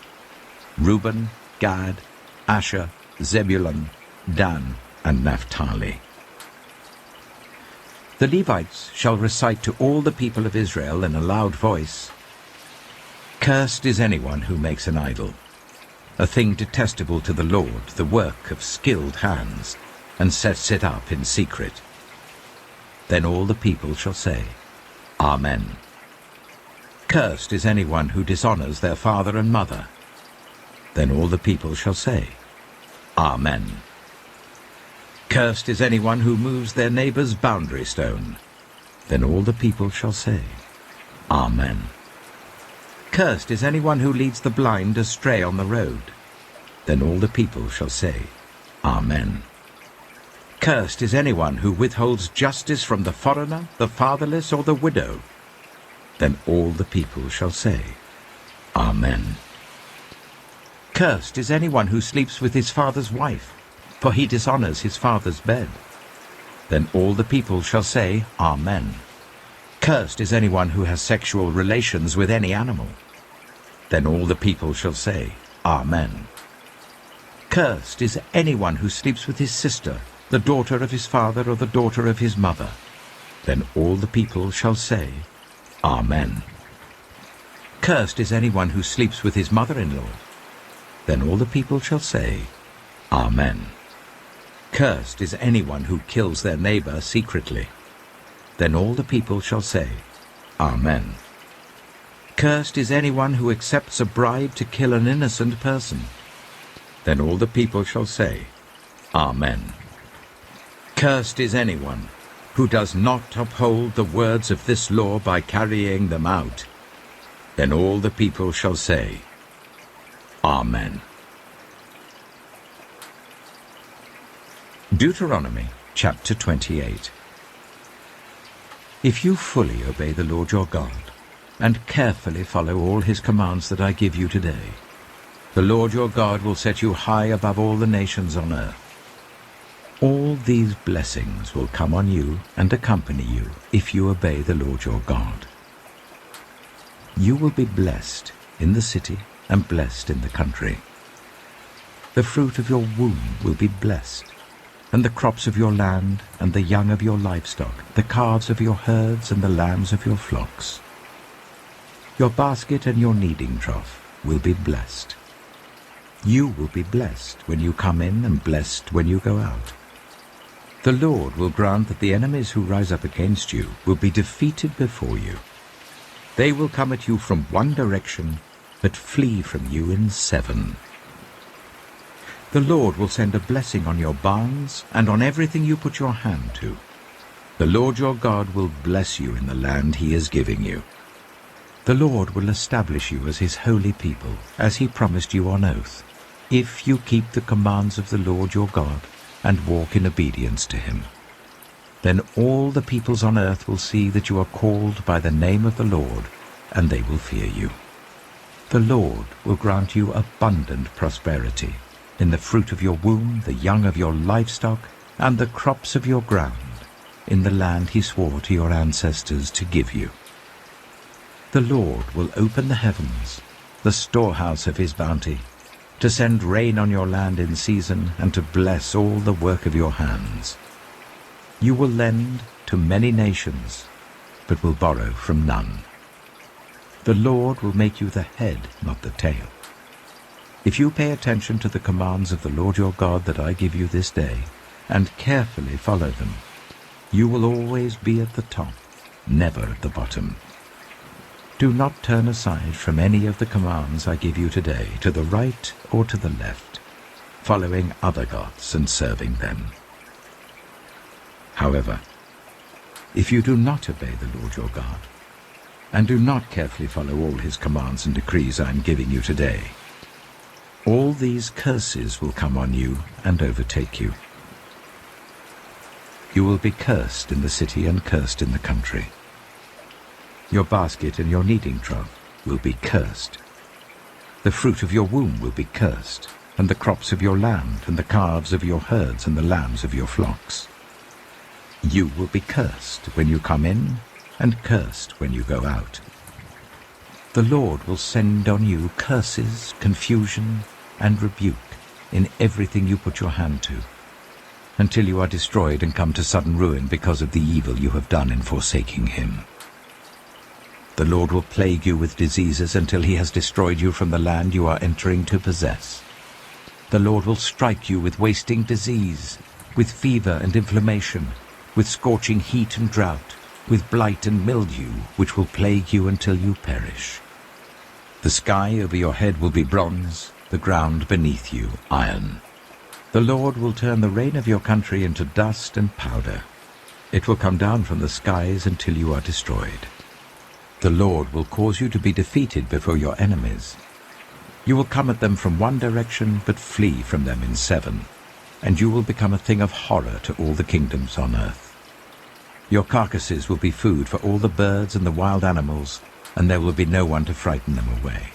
Reuben, Gad, Asher, Zebulun, Dan, and Naphtali. The Levites shall recite to all the people of Israel in a loud voice, "Cursed is anyone who makes an idol, a thing detestable to the Lord, the work of skilled hands, and sets it up in secret." Then all the people shall say, "Amen." "Cursed is anyone who dishonors their father and mother." Then all the people shall say, "Amen." "Cursed is anyone who moves their neighbor's boundary stone." Then all the people shall say, "Amen." "Cursed is anyone who leads the blind astray on the road." Then all the people shall say, "Amen." "Cursed is anyone who withholds justice from the foreigner, the fatherless, or the widow." Then all the people shall say, "Amen." "Cursed is anyone who sleeps with his father's wife, for he dishonors his father's bed." Then all the people shall say, "Amen." "Cursed is anyone who has sexual relations with any animal." Then all the people shall say, "Amen." "Cursed is anyone who sleeps with his sister, the daughter of his father or the daughter of his mother." Then all the people shall say, "Amen." "Cursed is anyone who sleeps with his mother-in-law." Then all the people shall say, "Amen." "Cursed is anyone who kills their neighbor secretly." Then all the people shall say, "Amen." "Cursed is anyone who accepts a bribe to kill an innocent person." Then all the people shall say, "Amen." "Cursed is anyone who does not uphold the words of this law by carrying them out." Then all the people shall say, "Amen." Deuteronomy chapter 28. If you fully obey the Lord your God, and carefully follow all his commands that I give you today, the Lord your God will set you high above all the nations on earth. All these blessings will come on you and accompany you if you obey the Lord your God. You will be blessed in the city and blessed in the country. The fruit of your womb will be blessed, and the crops of your land and the young of your livestock, the calves of your herds and the lambs of your flocks. Your basket and your kneading trough will be blessed. You will be blessed when you come in and blessed when you go out. The Lord will grant that the enemies who rise up against you will be defeated before you. They will come at you from one direction, but flee from you in 7. The Lord will send a blessing on your barns and on everything you put your hand to. The Lord your God will bless you in the land he is giving you. The Lord will establish you as his holy people, as he promised you on oath, if you keep the commands of the Lord your God and walk in obedience to him. Then all the peoples on earth will see that you are called by the name of the Lord, and they will fear you. The Lord will grant you abundant prosperity in the fruit of your womb, the young of your livestock, and the crops of your ground, in the land he swore to your ancestors to give you. The Lord will open the heavens, the storehouse of his bounty, to send rain on your land in season, and to bless all the work of your hands. You will lend to many nations, but will borrow from none. The Lord will make you the head, not the tail. If you pay attention to the commands of the Lord your God that I give you this day, and carefully follow them, you will always be at the top, never at the bottom. Do not turn aside from any of the commands I give you today, to the right or to the left, following other gods and serving them. However, if you do not obey the Lord your God, and do not carefully follow all his commands and decrees I am giving you today, all these curses will come on you and overtake you. You will be cursed in the city and cursed in the country. Your basket and your kneading trough will be cursed. The fruit of your womb will be cursed, and the crops of your land, and the calves of your herds, and the lambs of your flocks. You will be cursed when you come in, and cursed when you go out. The Lord will send on you curses, confusion, and rebuke in everything you put your hand to, until you are destroyed and come to sudden ruin because of the evil you have done in forsaking him. The Lord will plague you with diseases until he has destroyed you from the land you are entering to possess. The Lord will strike you with wasting disease, with fever and inflammation, with scorching heat and drought, with blight and mildew, which will plague you until you perish. The sky over your head will be bronze, the ground beneath you iron. The Lord will turn the rain of your country into dust and powder. It will come down from the skies until you are destroyed. The Lord will cause you to be defeated before your enemies. You will come at them from one direction, but flee from them in 7, and you will become a thing of horror to all the kingdoms on earth. Your carcasses will be food for all the birds and the wild animals, and there will be no one to frighten them away.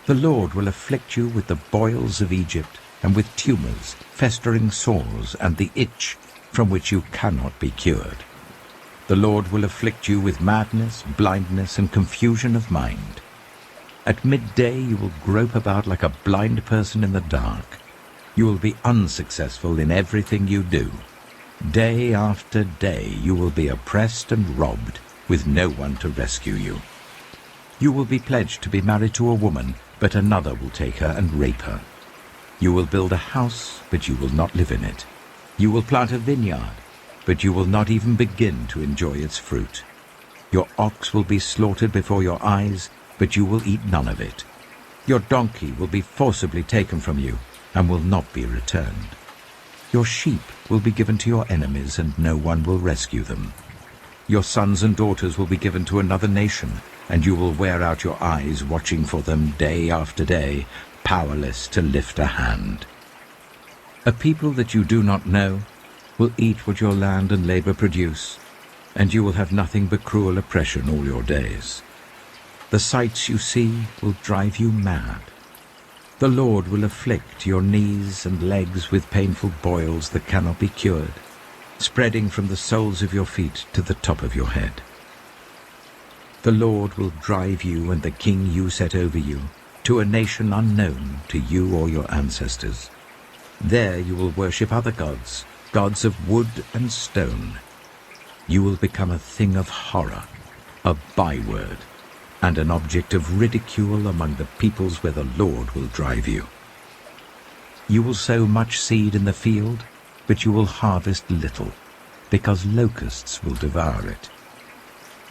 The Lord will afflict you with the boils of Egypt, and with tumors, festering sores, and the itch from which you cannot be cured. The Lord will afflict you with madness, blindness, and confusion of mind. At midday you will grope about like a blind person in the dark. You will be unsuccessful in everything you do. Day after day you will be oppressed and robbed, with no one to rescue you. You will be pledged to be married to a woman, but another will take her and rape her. You will build a house, but you will not live in it. You will plant a vineyard, but you will not even begin to enjoy its fruit. Your ox will be slaughtered before your eyes, but you will eat none of it. Your donkey will be forcibly taken from you, and will not be returned. Your sheep will be given to your enemies, and no one will rescue them. Your sons and daughters will be given to another nation, and you will wear out your eyes watching for them day after day, powerless to lift a hand. A people that you do not know will eat what your land and labor produce, and you will have nothing but cruel oppression all your days. The sights you see will drive you mad. The Lord will afflict your knees and legs with painful boils that cannot be cured, spreading from the soles of your feet to the top of your head. The Lord will drive you and the king you set over you to a nation unknown to you or your ancestors. There you will worship other gods, gods of wood and stone. You will become a thing of horror, a byword, and an object of ridicule among the peoples where the Lord will drive you. You will sow much seed in the field, but you will harvest little, because locusts will devour it.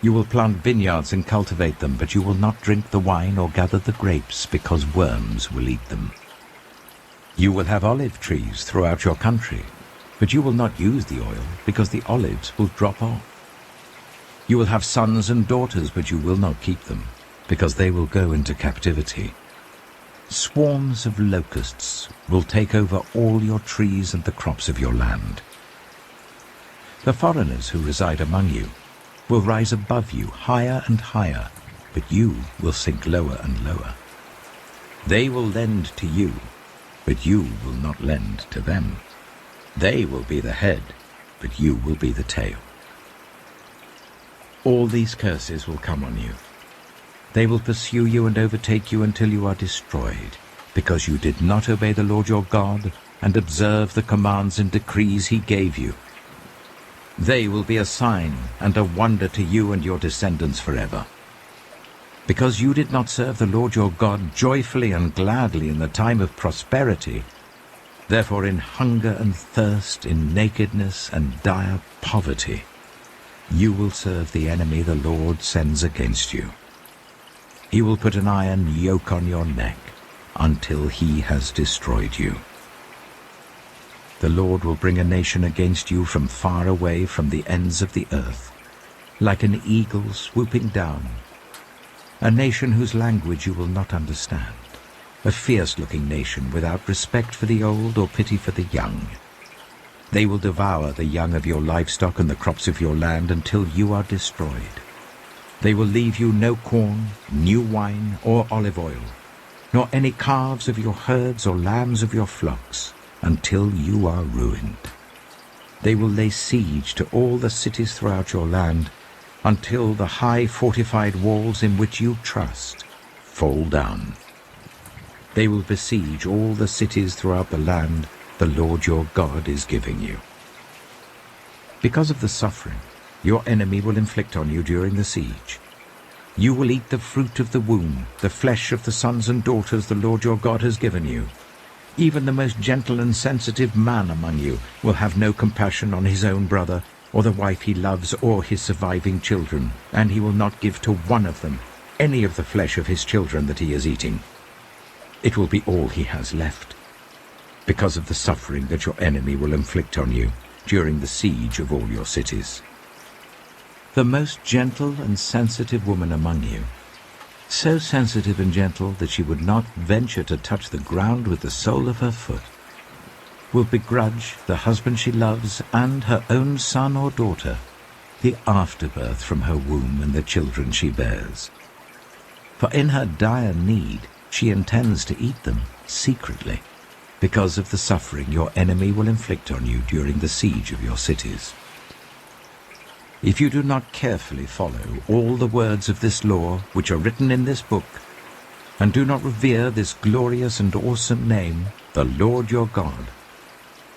You will plant vineyards and cultivate them, but you will not drink the wine or gather the grapes, because worms will eat them. You will have olive trees throughout your country, but you will not use the oil, because the olives will drop off. You will have sons and daughters, but you will not keep them, because they will go into captivity. Swarms of locusts will take over all your trees and the crops of your land. The foreigners who reside among you will rise above you higher and higher, but you will sink lower and lower. They will lend to you, but you will not lend to them. They will be the head, but you will be the tail. All these curses will come on you. They will pursue you and overtake you until you are destroyed, because you did not obey the Lord your God and observe the commands and decrees he gave you. They will be a sign and a wonder to you and your descendants forever. Because you did not serve the Lord your God joyfully and gladly in the time of prosperity, therefore in hunger and thirst, in nakedness and dire poverty, you will serve the enemy the Lord sends against you. He will put an iron yoke on your neck until he has destroyed you. The Lord will bring a nation against you from far away, from the ends of the earth, like an eagle swooping down, a nation whose language you will not understand, a fierce-looking nation without respect for the old or pity for the young. They will devour the young of your livestock and the crops of your land until you are destroyed. They will leave you no corn, new wine, or olive oil, nor any calves of your herds or lambs of your flocks, until you are ruined. They will lay siege to all the cities throughout your land, until the high fortified walls in which you trust fall down. They will besiege all the cities throughout the land the Lord your God is giving you. Because of the suffering your enemy will inflict on you during the siege, you will eat the fruit of the womb, the flesh of the sons and daughters the Lord your God has given you. Even the most gentle and sensitive man among you will have no compassion on his own brother, or the wife he loves, or his surviving children, and he will not give to one of them any of the flesh of his children that he is eating. It will be all he has left, because of the suffering that your enemy will inflict on you during the siege of all your cities. The most gentle and sensitive woman among you, so sensitive and gentle that she would not venture to touch the ground with the sole of her foot, will begrudge the husband she loves and her own son or daughter the afterbirth from her womb and the children she bears. For in her dire need she intends to eat them secretly, because of the suffering your enemy will inflict on you during the siege of your cities. If you do not carefully follow all the words of this law which are written in this book, and do not revere this glorious and awesome name, the Lord your God,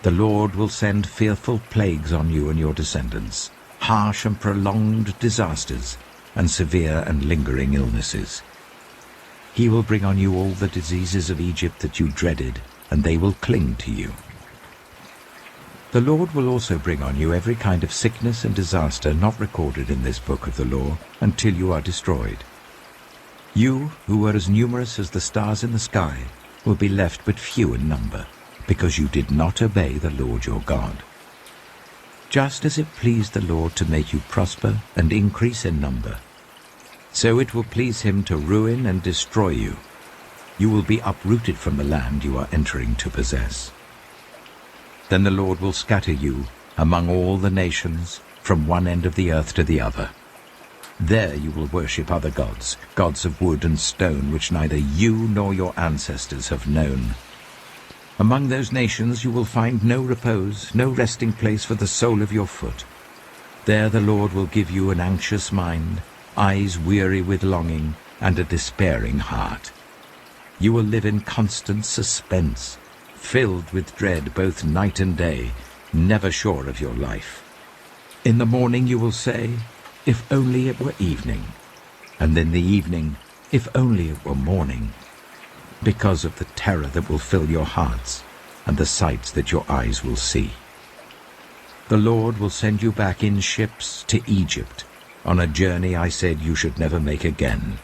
the Lord will send fearful plagues on you and your descendants, harsh and prolonged disasters, and severe and lingering illnesses. He will bring on you all the diseases of Egypt that you dreaded, and they will cling to you. The Lord will also bring on you every kind of sickness and disaster not recorded in this book of the law until you are destroyed. You, who were as numerous as the stars in the sky, will be left but few in number, because you did not obey the Lord your God. Just as it pleased the Lord to make you prosper and increase in number, so it will please him to ruin and destroy you. You will be uprooted from the land you are entering to possess. Then the Lord will scatter you among all the nations, from one end of the earth to the other. There you will worship other gods, gods of wood and stone, which neither you nor your ancestors have known. Among those nations you will find no repose, no resting place for the sole of your foot. There the Lord will give you an anxious mind, eyes weary with longing, and a despairing heart. You will live in constant suspense, filled with dread both night and day, never sure of your life. In the morning you will say, if only it were evening, and in the evening, if only it were morning, because of the terror that will fill your hearts and the sights that your eyes will see. The Lord will send you back in ships to Egypt, on a journey I said you should never make again.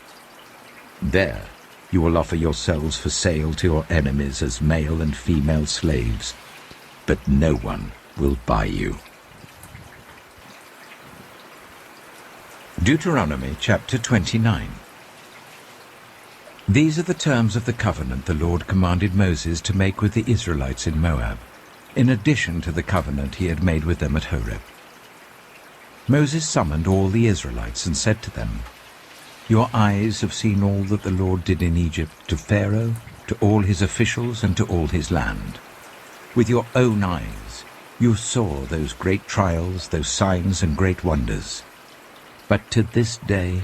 There you will offer yourselves for sale to your enemies as male and female slaves, but no one will buy you. Deuteronomy chapter 29. These are the terms of the covenant the Lord commanded Moses to make with the Israelites in Moab, in addition to the covenant he had made with them at Horeb. Moses summoned all the Israelites and said to them, Your eyes have seen all that the Lord did in Egypt to Pharaoh, to all his officials, and to all his land. With your own eyes you saw those great trials, those signs and great wonders. But to this day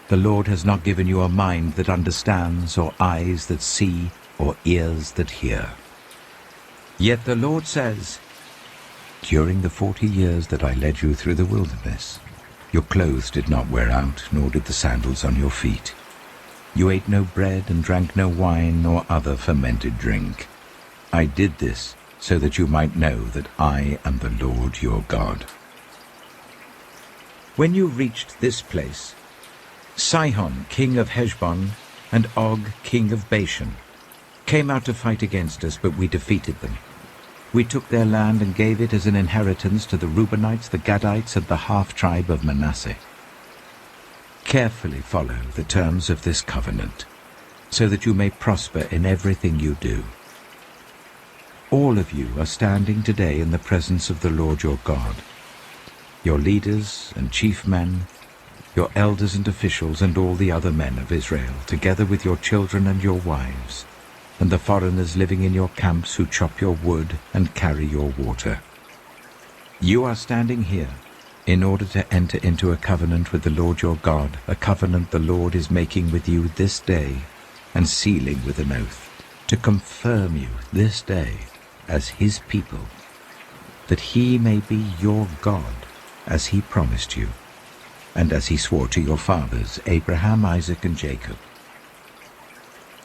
the Lord has not given you a mind that understands, or eyes that see, or ears that hear. Yet the Lord says, During the 40 years that I led you through the wilderness, your clothes did not wear out, nor did the sandals on your feet. You ate no bread and drank no wine or other fermented drink. I did this so that you might know that I am the Lord your God. When you reached this place, Sihon, king of Heshbon, and Og, king of Bashan, came out to fight against us, but we defeated them. We took their land and gave it as an inheritance to the Reubenites, the Gadites, and the half-tribe of Manasseh. Carefully follow the terms of this covenant, so that you may prosper in everything you do. All of you are standing today in the presence of the Lord your God, your leaders and chief men, your elders and officials, and all the other men of Israel, together with your children and your wives, and the foreigners living in your camps who chop your wood and carry your water. You are standing here in order to enter into a covenant with the Lord your God, a covenant the Lord is making with you this day, and sealing with an oath, to confirm you this day as his people, that he may be your God, as he promised you, and as he swore to your fathers, Abraham, Isaac, and Jacob.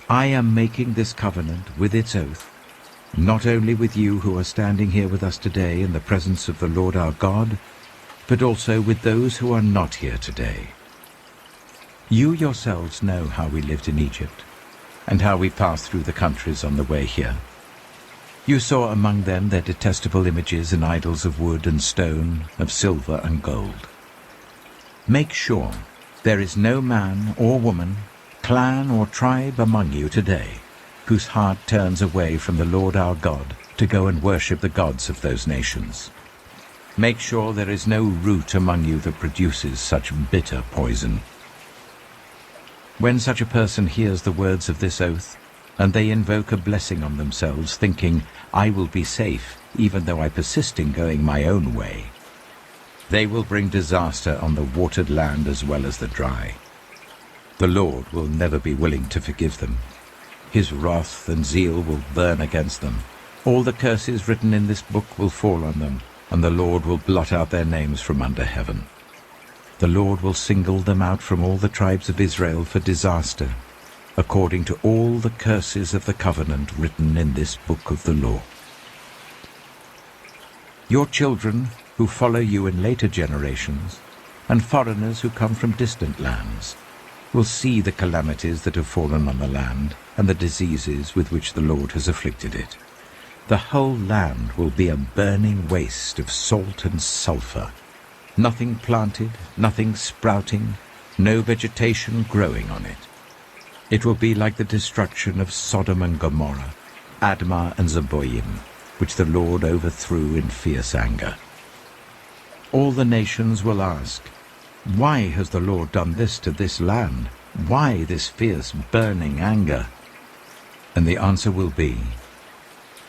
I am making this covenant with its oath, not only with you who are standing here with us today in the presence of the Lord our God, but also with those who are not here today. You yourselves know how we lived in Egypt, and how we passed through the countries on the way here. You saw among them their detestable images and idols of wood and stone, of silver and gold. Make sure there is no man or woman, clan or tribe among you today whose heart turns away from the Lord our God to go and worship the gods of those nations. Make sure there is no root among you that produces such bitter poison. When such a person hears the words of this oath, and they invoke a blessing on themselves, thinking, I will be safe, even though I persist in going my own way, they will bring disaster on the watered land as well as the dry. The Lord will never be willing to forgive them. His wrath and zeal will burn against them. All the curses written in this book will fall on them, and the Lord will blot out their names from under heaven. The Lord will single them out from all the tribes of Israel for disaster, according to all the curses of the covenant written in this book of the law. Your children who follow you in later generations, and foreigners who come from distant lands, will see the calamities that have fallen on the land, and the diseases with which the Lord has afflicted it. The whole land will be a burning waste of salt and sulfur, nothing planted, nothing sprouting, no vegetation growing on it. It will be like the destruction of Sodom and Gomorrah, Admah and Zeboim, which the Lord overthrew in fierce anger. All the nations will ask, why has the Lord done this to this land? Why this fierce burning anger? And the answer will be,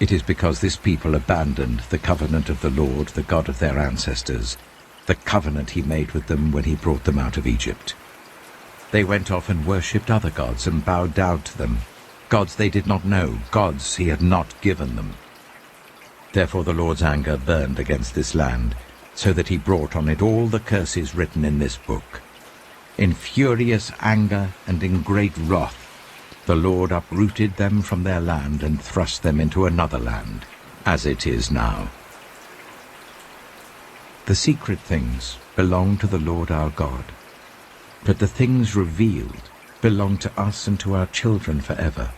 it is because this people abandoned the covenant of the Lord, the God of their ancestors, the covenant he made with them when he brought them out of Egypt. They went off and worshipped other gods and bowed down to them, gods they did not know, gods he had not given them. Therefore the Lord's anger burned against this land, so that he brought on it all the curses written in this book. In furious anger and in great wrath, the Lord uprooted them from their land and thrust them into another land, as it is now. The secret things belong to the Lord our God, but the things revealed belong to us and to our children forever,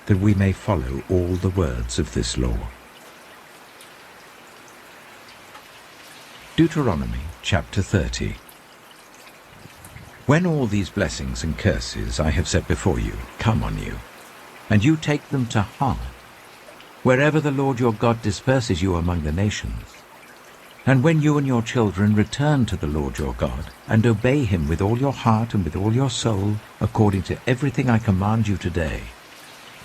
that we may follow all the words of this law. Deuteronomy chapter 30. When all these blessings and curses I have set before you come on you, and you take them to heart, wherever the Lord your God disperses you among the nations, and when you and your children return to the Lord your God, and obey him with all your heart and with all your soul, according to everything I command you today,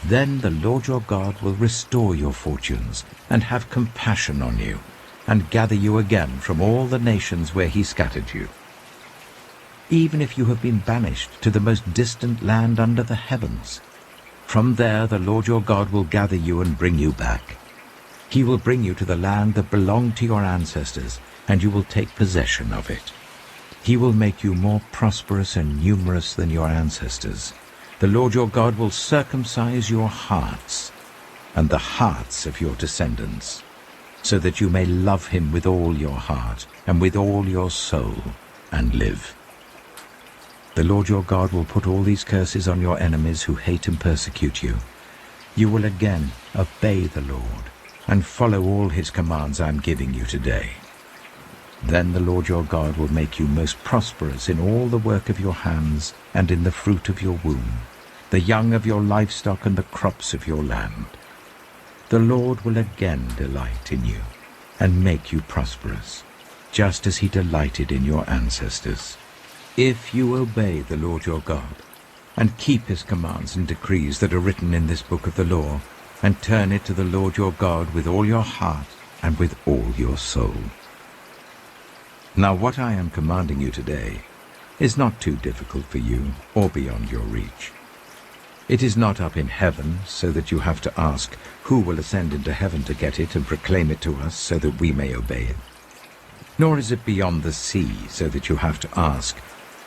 then the Lord your God will restore your fortunes, and have compassion on you, and gather you again from all the nations where he scattered you. Even if you have been banished to the most distant land under the heavens, from there the Lord your God will gather you and bring you back. He will bring you to the land that belonged to your ancestors, and you will take possession of it. He will make you more prosperous and numerous than your ancestors. The Lord your God will circumcise your hearts and the hearts of your descendants, so that you may love him with all your heart and with all your soul, and live. The Lord your God will put all these curses on your enemies who hate and persecute you. You will again obey the Lord, and follow all his commands I am giving you today. Then the Lord your God will make you most prosperous in all the work of your hands and in the fruit of your womb, the young of your livestock and the crops of your land. The Lord will again delight in you and make you prosperous, just as he delighted in your ancestors. If you obey the Lord your God and keep his commands and decrees that are written in this book of the law, and turn it to the Lord your God with all your heart and with all your soul. Now what I am commanding you today is not too difficult for you or beyond your reach. It is not up in heaven so that you have to ask, who will ascend into heaven to get it and proclaim it to us so that we may obey it? Nor is it beyond the sea so that you have to ask,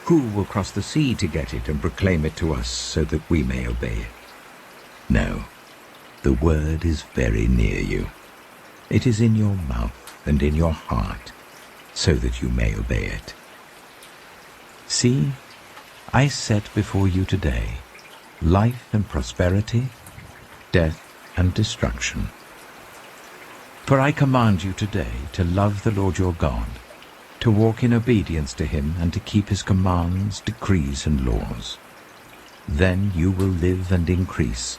who will cross the sea to get it and proclaim it to us so that we may obey it? No, the word is very near you. It is in your mouth and in your heart, so that you may obey it. See, I set before you today life and prosperity, death and destruction. For I command you today to love the Lord your God, to walk in obedience to him and to keep his commands, decrees and laws. Then you will live and increase,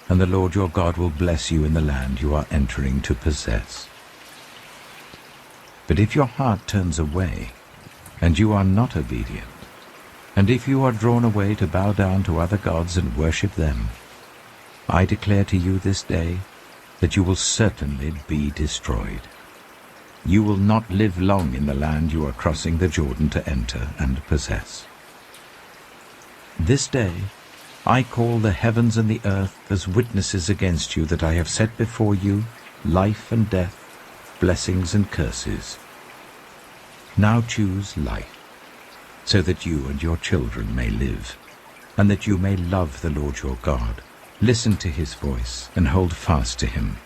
and the Lord your God will bless you in the land you are entering to possess. But if your heart turns away, and you are not obedient, and if you are drawn away to bow down to other gods and worship them, I declare to you this day that you will certainly be destroyed. You will not live long in the land you are crossing the Jordan to enter and possess. This day I call the heavens and the earth as witnesses against you that I have set before you life and death, blessings and curses. Now choose life, so that you and your children may live, and that you may love the Lord your God, listen to his voice, and hold fast to him.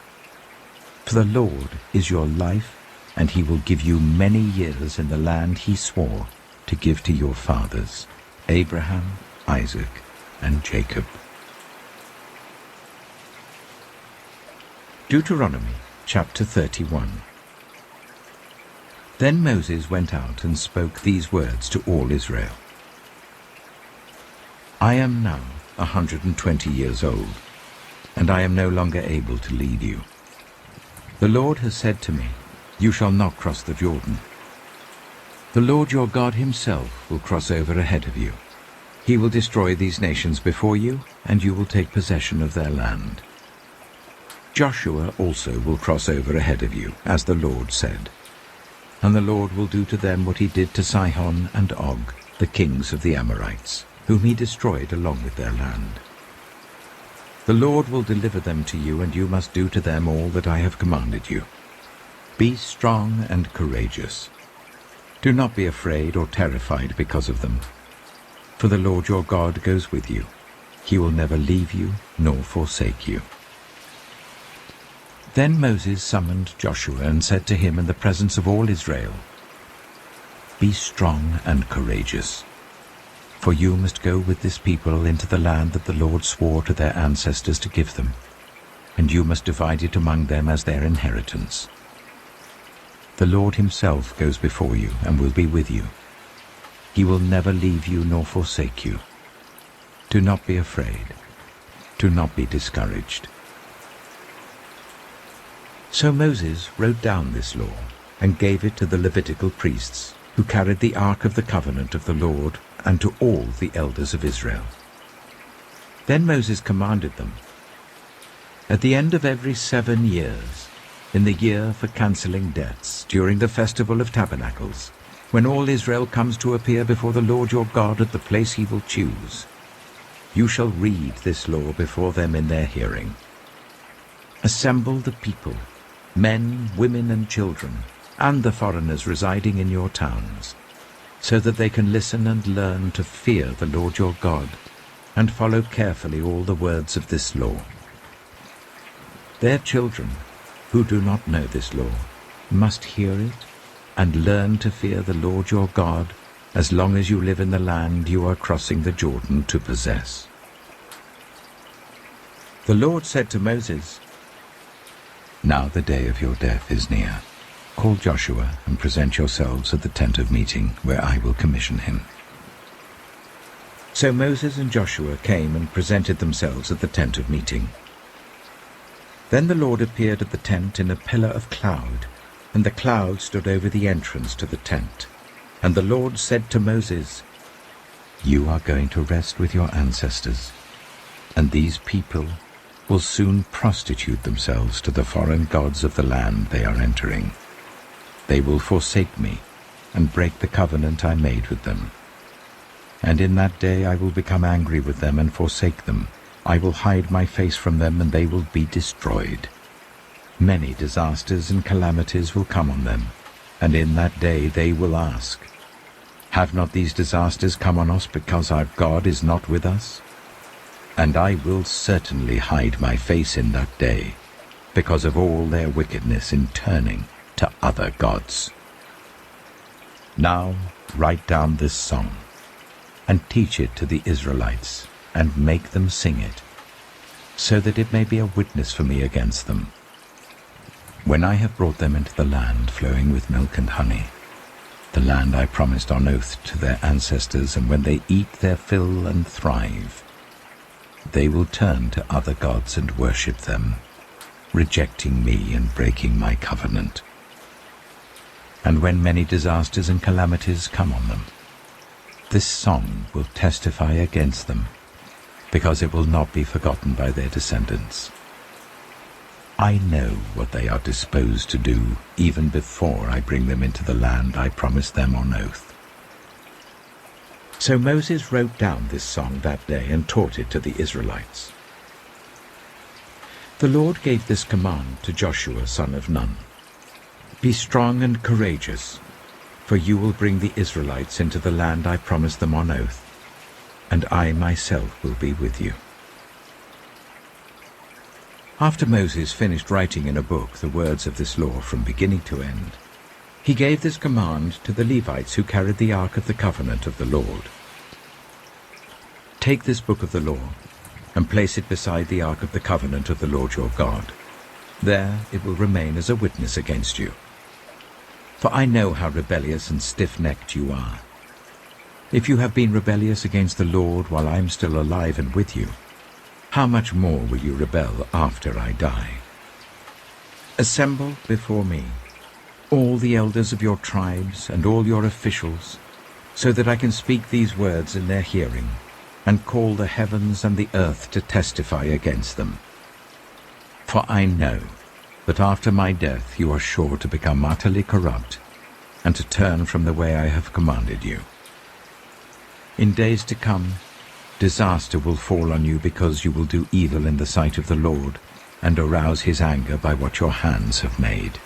For the Lord is your life, and he will give you many years in the land he swore to give to your fathers, Abraham, Isaac, and Jacob. Deuteronomy chapter 31. Then Moses went out and spoke these words to all Israel. I am now 120 years old, and I am no longer able to lead you. The Lord has said to me, you shall not cross the Jordan. The Lord your God himself will cross over ahead of you. He will destroy these nations before you, and you will take possession of their land. Joshua also will cross over ahead of you, as the Lord said. And the Lord will do to them what he did to Sihon and Og, the kings of the Amorites, whom he destroyed along with their land. The Lord will deliver them to you, and you must do to them all that I have commanded you. Be strong and courageous. Do not be afraid or terrified because of them. For the Lord your God goes with you. He will never leave you nor forsake you. Then Moses summoned Joshua and said to him in the presence of all Israel, Be strong and courageous, for you must go with this people into the land that the Lord swore to their ancestors to give them, and you must divide it among them as their inheritance. The Lord himself goes before you and will be with you. He will never leave you nor forsake you. Do not be afraid. Do not be discouraged. So Moses wrote down this law and gave it to the Levitical priests, who carried the ark of the covenant of the Lord, and to all the elders of Israel. Then Moses commanded them, At the end of every 7 years, in the year for cancelling debts, during the festival of tabernacles, when all Israel comes to appear before the Lord your God at the place he will choose, you shall read this law before them in their hearing. Assemble the people, men, women, and children, and the foreigners residing in your towns, so that they can listen and learn to fear the Lord your God, and follow carefully all the words of this law. Their children, who do not know this law, must hear it and learn to fear the Lord your God as long as you live in the land you are crossing the Jordan to possess. The Lord said to Moses, Now the day of your death is near. Call Joshua and present yourselves at the tent of meeting, where I will commission him." So Moses and Joshua came and presented themselves at the tent of meeting. Then the Lord appeared at the tent in a pillar of cloud, and the cloud stood over the entrance to the tent. And the Lord said to Moses, "You are going to rest with your ancestors, and these people will soon prostitute themselves to the foreign gods of the land they are entering. They will forsake me and break the covenant I made with them. And in that day I will become angry with them and forsake them. I will hide my face from them, and they will be destroyed. Many disasters and calamities will come on them, and in that day they will ask, 'Have not these disasters come on us because our God is not with us?' And I will certainly hide my face in that day, because of all their wickedness in turning to other gods. Now write down this song, and teach it to the Israelites, and make them sing it, so that it may be a witness for me against them. When I have brought them into the land flowing with milk and honey, the land I promised on oath to their ancestors, and when they eat their fill and thrive, they will turn to other gods and worship them, rejecting me and breaking my covenant. And when many disasters and calamities come on them, this song will testify against them, because it will not be forgotten by their descendants. I know what they are disposed to do even before I bring them into the land I promised them on oath." So Moses wrote down this song that day and taught it to the Israelites. The Lord gave this command to Joshua son of Nun: "Be strong and courageous, for you will bring the Israelites into the land I promised them on oath, and I myself will be with you." After Moses finished writing in a book the words of this law from beginning to end, he gave this command to the Levites who carried the Ark of the Covenant of the Lord. "Take this book of the law and place it beside the Ark of the Covenant of the Lord your God. There it will remain as a witness against you. For I know how rebellious and stiff-necked you are. If you have been rebellious against the Lord while I am still alive and with you, how much more will you rebel after I die? Assemble before me all the elders of your tribes and all your officials, so that I can speak these words in their hearing, and call the heavens and the earth to testify against them. For I know that after my death you are sure to become utterly corrupt, and to turn from the way I have commanded you. In days to come, disaster will fall on you because you will do evil in the sight of the Lord, and arouse his anger by what your hands have made."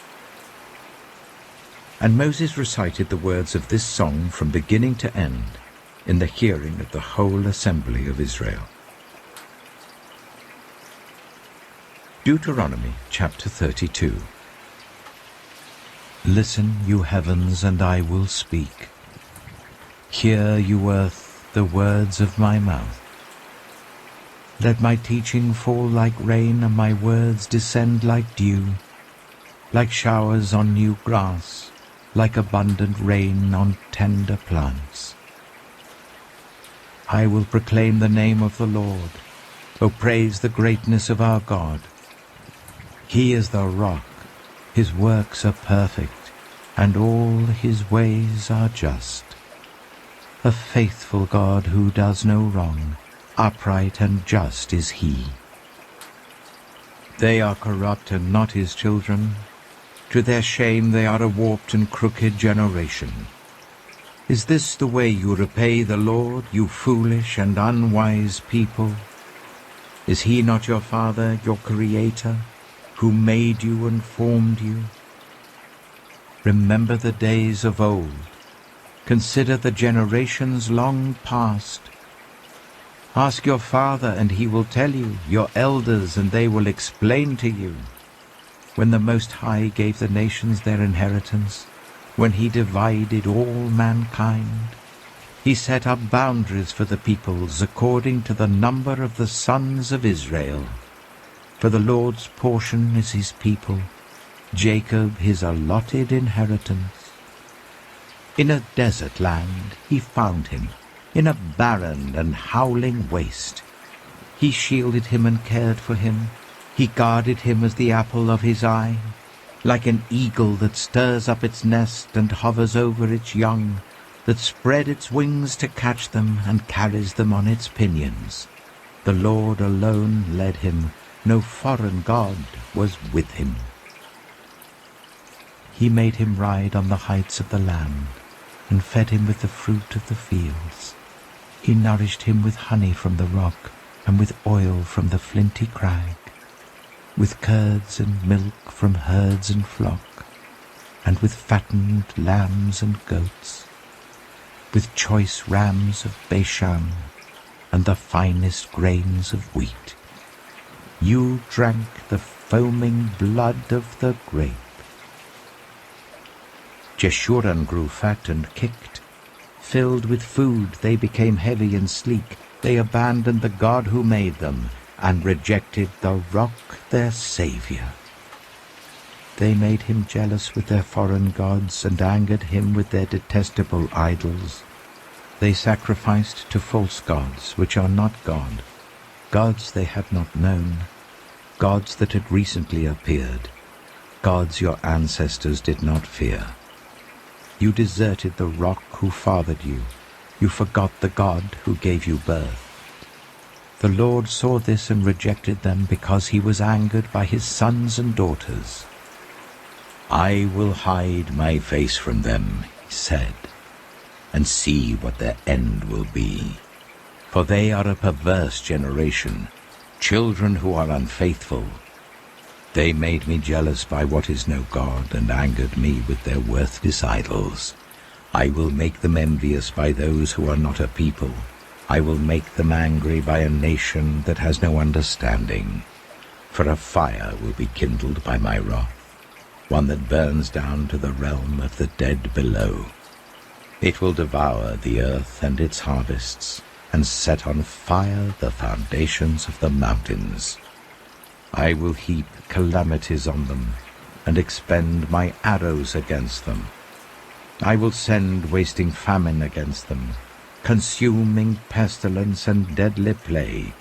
And Moses recited the words of this song from beginning to end in the hearing of the whole assembly of Israel. Deuteronomy chapter 32. Listen, you heavens, and I will speak. Hear, you earth, the words of my mouth. Let my teaching fall like rain, and my words descend like dew, like showers on new grass, like abundant rain on tender plants. I will proclaim the name of the Lord. O praise the greatness of our God. He is the rock, his works are perfect, and all his ways are just. A faithful God who does no wrong, upright and just is he. They are corrupt and not his children. To their shame they are a warped and crooked generation. Is this the way you repay the Lord, you foolish and unwise people? Is he not your Father, your Creator, who made you and formed you? Remember the days of old. Consider the generations long past. Ask your father, and he will tell you, your elders, and they will explain to you. When the Most High gave the nations their inheritance, when he divided all mankind, he set up boundaries for the peoples according to the number of the sons of Israel. For the Lord's portion is his people, Jacob his allotted inheritance. In a desert land he found him, in a barren and howling waste. He shielded him and cared for him. He guarded him as the apple of his eye. Like an eagle that stirs up its nest and hovers over its young, that spread its wings to catch them and carries them on its pinions. The Lord alone led him, no foreign god was with him. He made him ride on the heights of the land, and fed him with the fruit of the fields. He nourished him with honey from the rock, and with oil from the flinty crag, with curds and milk from herds and flock, and with fattened lambs and goats, with choice rams of Bashan, and the finest grains of wheat. You drank the foaming blood of the grape. Jeshurun grew fat and kicked. Filled with food, they became heavy and sleek. They abandoned the God who made them, and rejected the rock, their Saviour. They made him jealous with their foreign gods, and angered him with their detestable idols. They sacrificed to false gods, which are not God, gods they had not known, gods that had recently appeared, gods your ancestors did not fear. You deserted the rock who fathered you. You forgot the God who gave you birth. The Lord saw this and rejected them because he was angered by his sons and daughters. I will hide my face from them, he said, and see what their end will be. For they are a perverse generation, children who are unfaithful. They made me jealous by what is no God, and angered me with their worthless idols. I will make them envious by those who are not a people. I will make them angry by a nation that has no understanding. For a fire will be kindled by my wrath, one that burns down to the realm of the dead below. It will devour the earth and its harvests, and set on fire the foundations of the mountains. I will heap calamities on them, and expend my arrows against them. I will send wasting famine against them, consuming pestilence and deadly plague.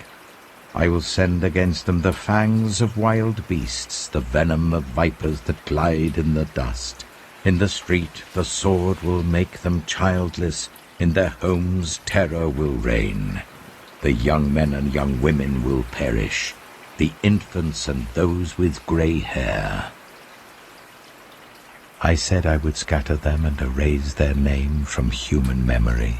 I will send against them the fangs of wild beasts, the venom of vipers that glide in the dust. In the street the sword will make them childless, in their homes terror will reign. The young men and young women will perish, the infants and those with grey hair. I said I would scatter them and erase their name from human memory.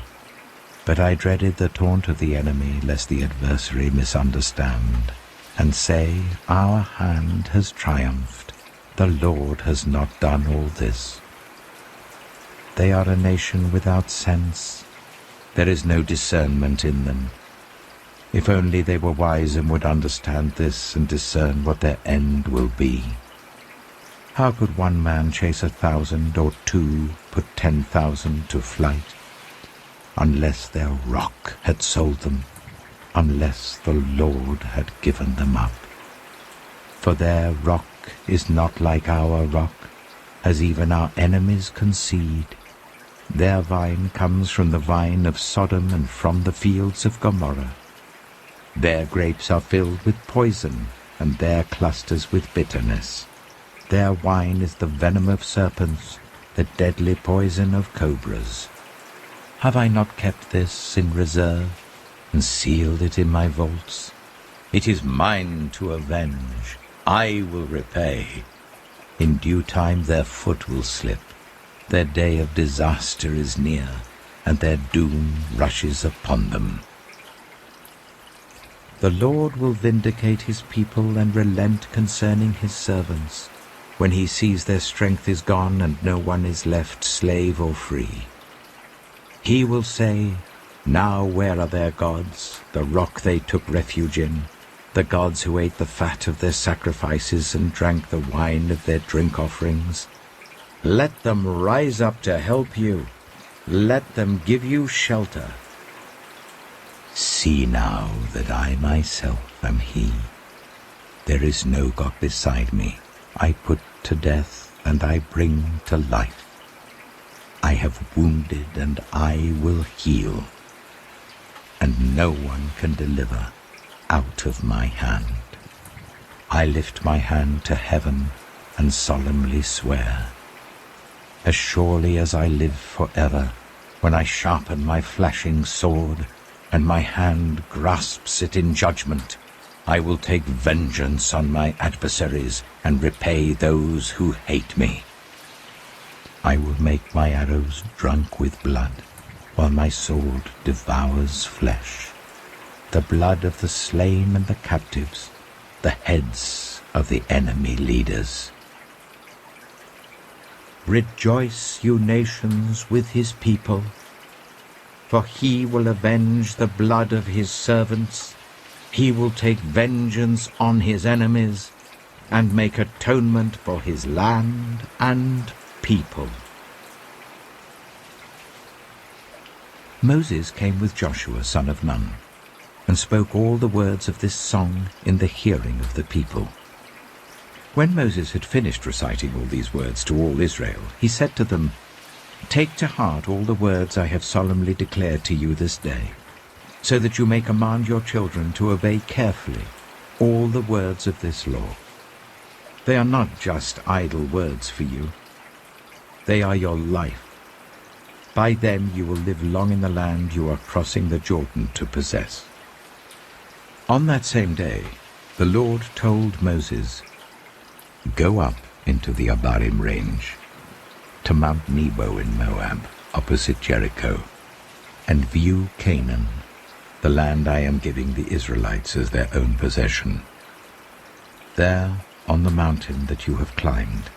But I dreaded the taunt of the enemy, lest the adversary misunderstand, and say, our hand has triumphed. The Lord has not done all this. They are a nation without sense. There is no discernment in them. If only they were wise and would understand this and discern what their end will be. How could one man chase 1,000 or two put 10,000 to flight? Unless their rock had sold them, unless the Lord had given them up. For their rock is not like our rock, as even our enemies concede. Their vine comes from the vine of Sodom and from the fields of Gomorrah. Their grapes are filled with poison, and their clusters with bitterness. Their wine is the venom of serpents, the deadly poison of cobras. Have I not kept this in reserve, and sealed it in my vaults? It is mine to avenge. I will repay. In due time their foot will slip. Their day of disaster is near, and their doom rushes upon them. The Lord will vindicate his people and relent concerning his servants, when he sees their strength is gone and no one is left slave or free. He will say, now where are their gods, the rock they took refuge in, the gods who ate the fat of their sacrifices and drank the wine of their drink offerings? Let them rise up to help you. Let them give you shelter. See now that I myself am he. There is no God beside me. I put to death, and I bring to life. I have wounded, and I will heal, and no one can deliver out of my hand. I lift my hand to heaven and solemnly swear, as surely as I live forever, when I sharpen my flashing sword, and my hand grasps it in judgment, I will take vengeance on my adversaries and repay those who hate me. I will make my arrows drunk with blood, while my sword devours flesh, the blood of the slain and the captives, the heads of the enemy leaders. Rejoice, you nations, with his people, for he will avenge the blood of his servants. He will take vengeance on his enemies and make atonement for his land and people. Moses came with Joshua son of Nun, and spoke all the words of this song in the hearing of the people. When Moses had finished reciting all these words to all Israel, he said to them, "Take to heart all the words I have solemnly declared to you this day, so that you may command your children to obey carefully all the words of this law. They are not just idle words for you. They are your life. By them you will live long in the land you are crossing the Jordan to possess." On that same day, the Lord told Moses, "Go up into the Abarim range, to Mount Nebo in Moab, opposite Jericho, and view Canaan, the land I am giving the Israelites as their own possession. There, on the mountain that you have climbed,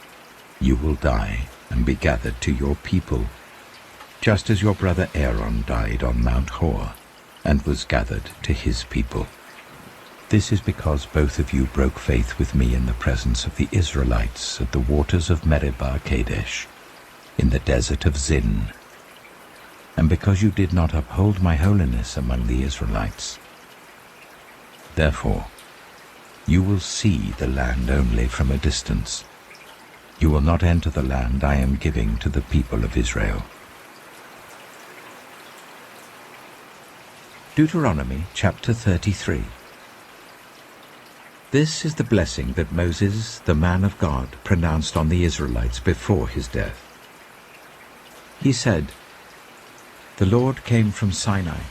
you will die and be gathered to your people, just as your brother Aaron died on Mount Hor and was gathered to his people. This is because both of you broke faith with me in the presence of the Israelites at the waters of Meribah Kadesh, in the desert of Zin, and because you did not uphold my holiness among the Israelites. Therefore, you will see the land only from a distance. You will not enter the land I am giving to the people of Israel." Deuteronomy chapter 33. This is the blessing that Moses, the man of God, pronounced on the Israelites before his death. He said, "The Lord came from Sinai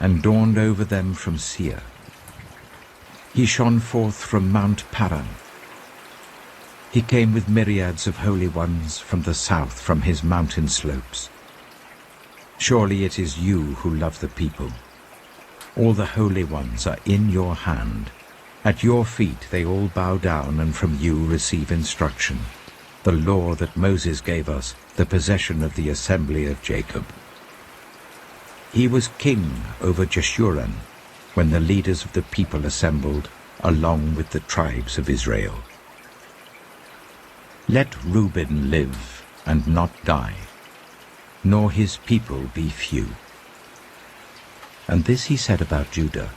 and dawned over them from Seir. He shone forth from Mount Paran. He came with myriads of holy ones from the south, from his mountain slopes. Surely it is you who love the people. All the holy ones are in your hand. At your feet they all bow down, and from you receive instruction, the law that Moses gave us, the possession of the assembly of Jacob. He was king over Jeshurun when the leaders of the people assembled, along with the tribes of Israel. Let Reuben live and not die, nor his people be few." And this he said about Judah,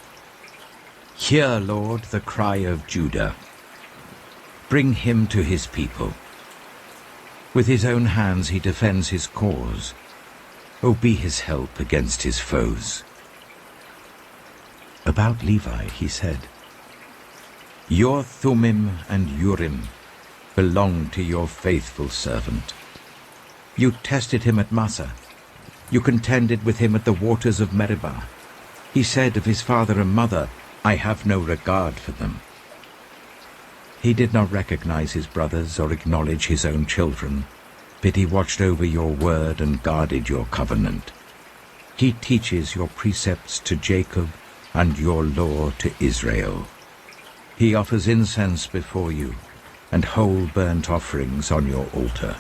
"Hear, Lord, the cry of Judah. Bring him to his people. With his own hands he defends his cause. O be his help against his foes." About Levi he said, "Your Thummim and Urim belong to your faithful servant. You tested him at Massah. You contended with him at the waters of Meribah. He said of his father and mother, 'I have no regard for them.' He did not recognize his brothers or acknowledge his own children, but he watched over your word and guarded your covenant. He teaches your precepts to Jacob and your law to Israel. He offers incense before you and whole burnt offerings on your altar.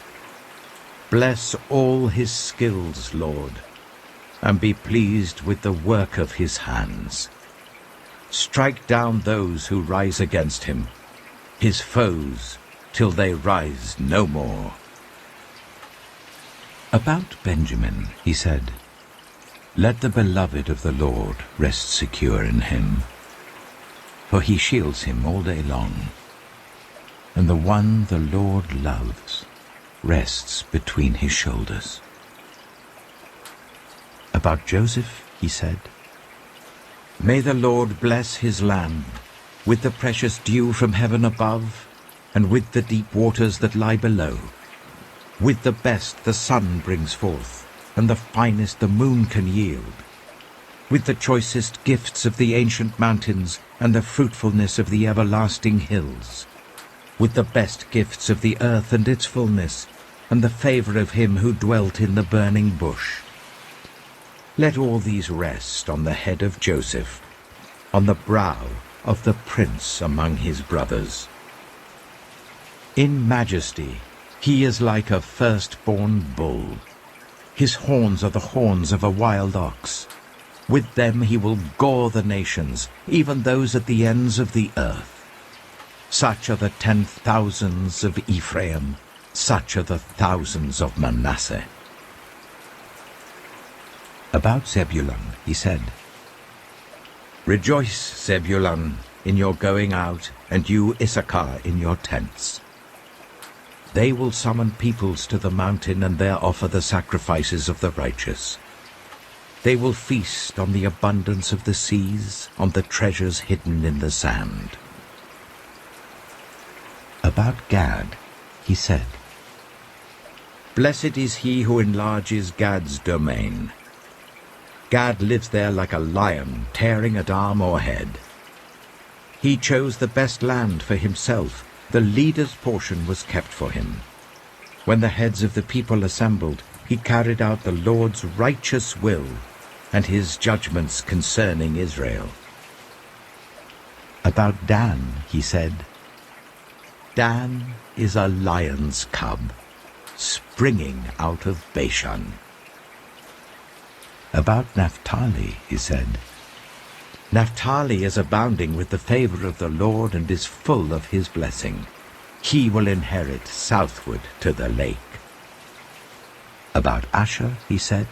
Bless all his skills, Lord, and be pleased with the work of his hands. Strike down those who rise against him, his foes, till they rise no more." About Benjamin he said, "Let the beloved of the Lord rest secure in him. for he shields him all day long. And the one the Lord loves rests between his shoulders. About Joseph, he said, "May the Lord bless his land with the precious dew from heaven above, and with the deep waters that lie below. With the best the sun brings forth, and the finest the moon can yield. With the choicest gifts of the ancient mountains, and the fruitfulness of the everlasting hills. With the best gifts of the earth and its fullness, and the favor of him who dwelt in the burning bush. Let all these rest on the head of Joseph, on the brow of the prince among his brothers. In majesty he is like a firstborn bull. His horns are the horns of a wild ox. With them he will gore the nations, even those at the ends of the earth. Such are the 10,000s of Ephraim, such are the thousands of Manasseh." About Zebulun he said, "Rejoice, Zebulun, in your going out, and you, Issachar, in your tents. They will summon peoples to the mountain and there offer the sacrifices of the righteous. They will feast on the abundance of the seas, on the treasures hidden in the sand." About Gad he said, "Blessed is he who enlarges Gad's domain. Gad lives there like a lion, tearing at arm or head. He chose the best land for himself. The leader's portion was kept for him. When the heads of the people assembled, he carried out the Lord's righteous will and his judgments concerning Israel." About Dan he said, "Dan is a lion's cub, springing out of Bashan." About Naphtali he said, "Naphtali is abounding with the favor of the Lord and is full of his blessing. He will inherit southward to the lake." About Asher he said,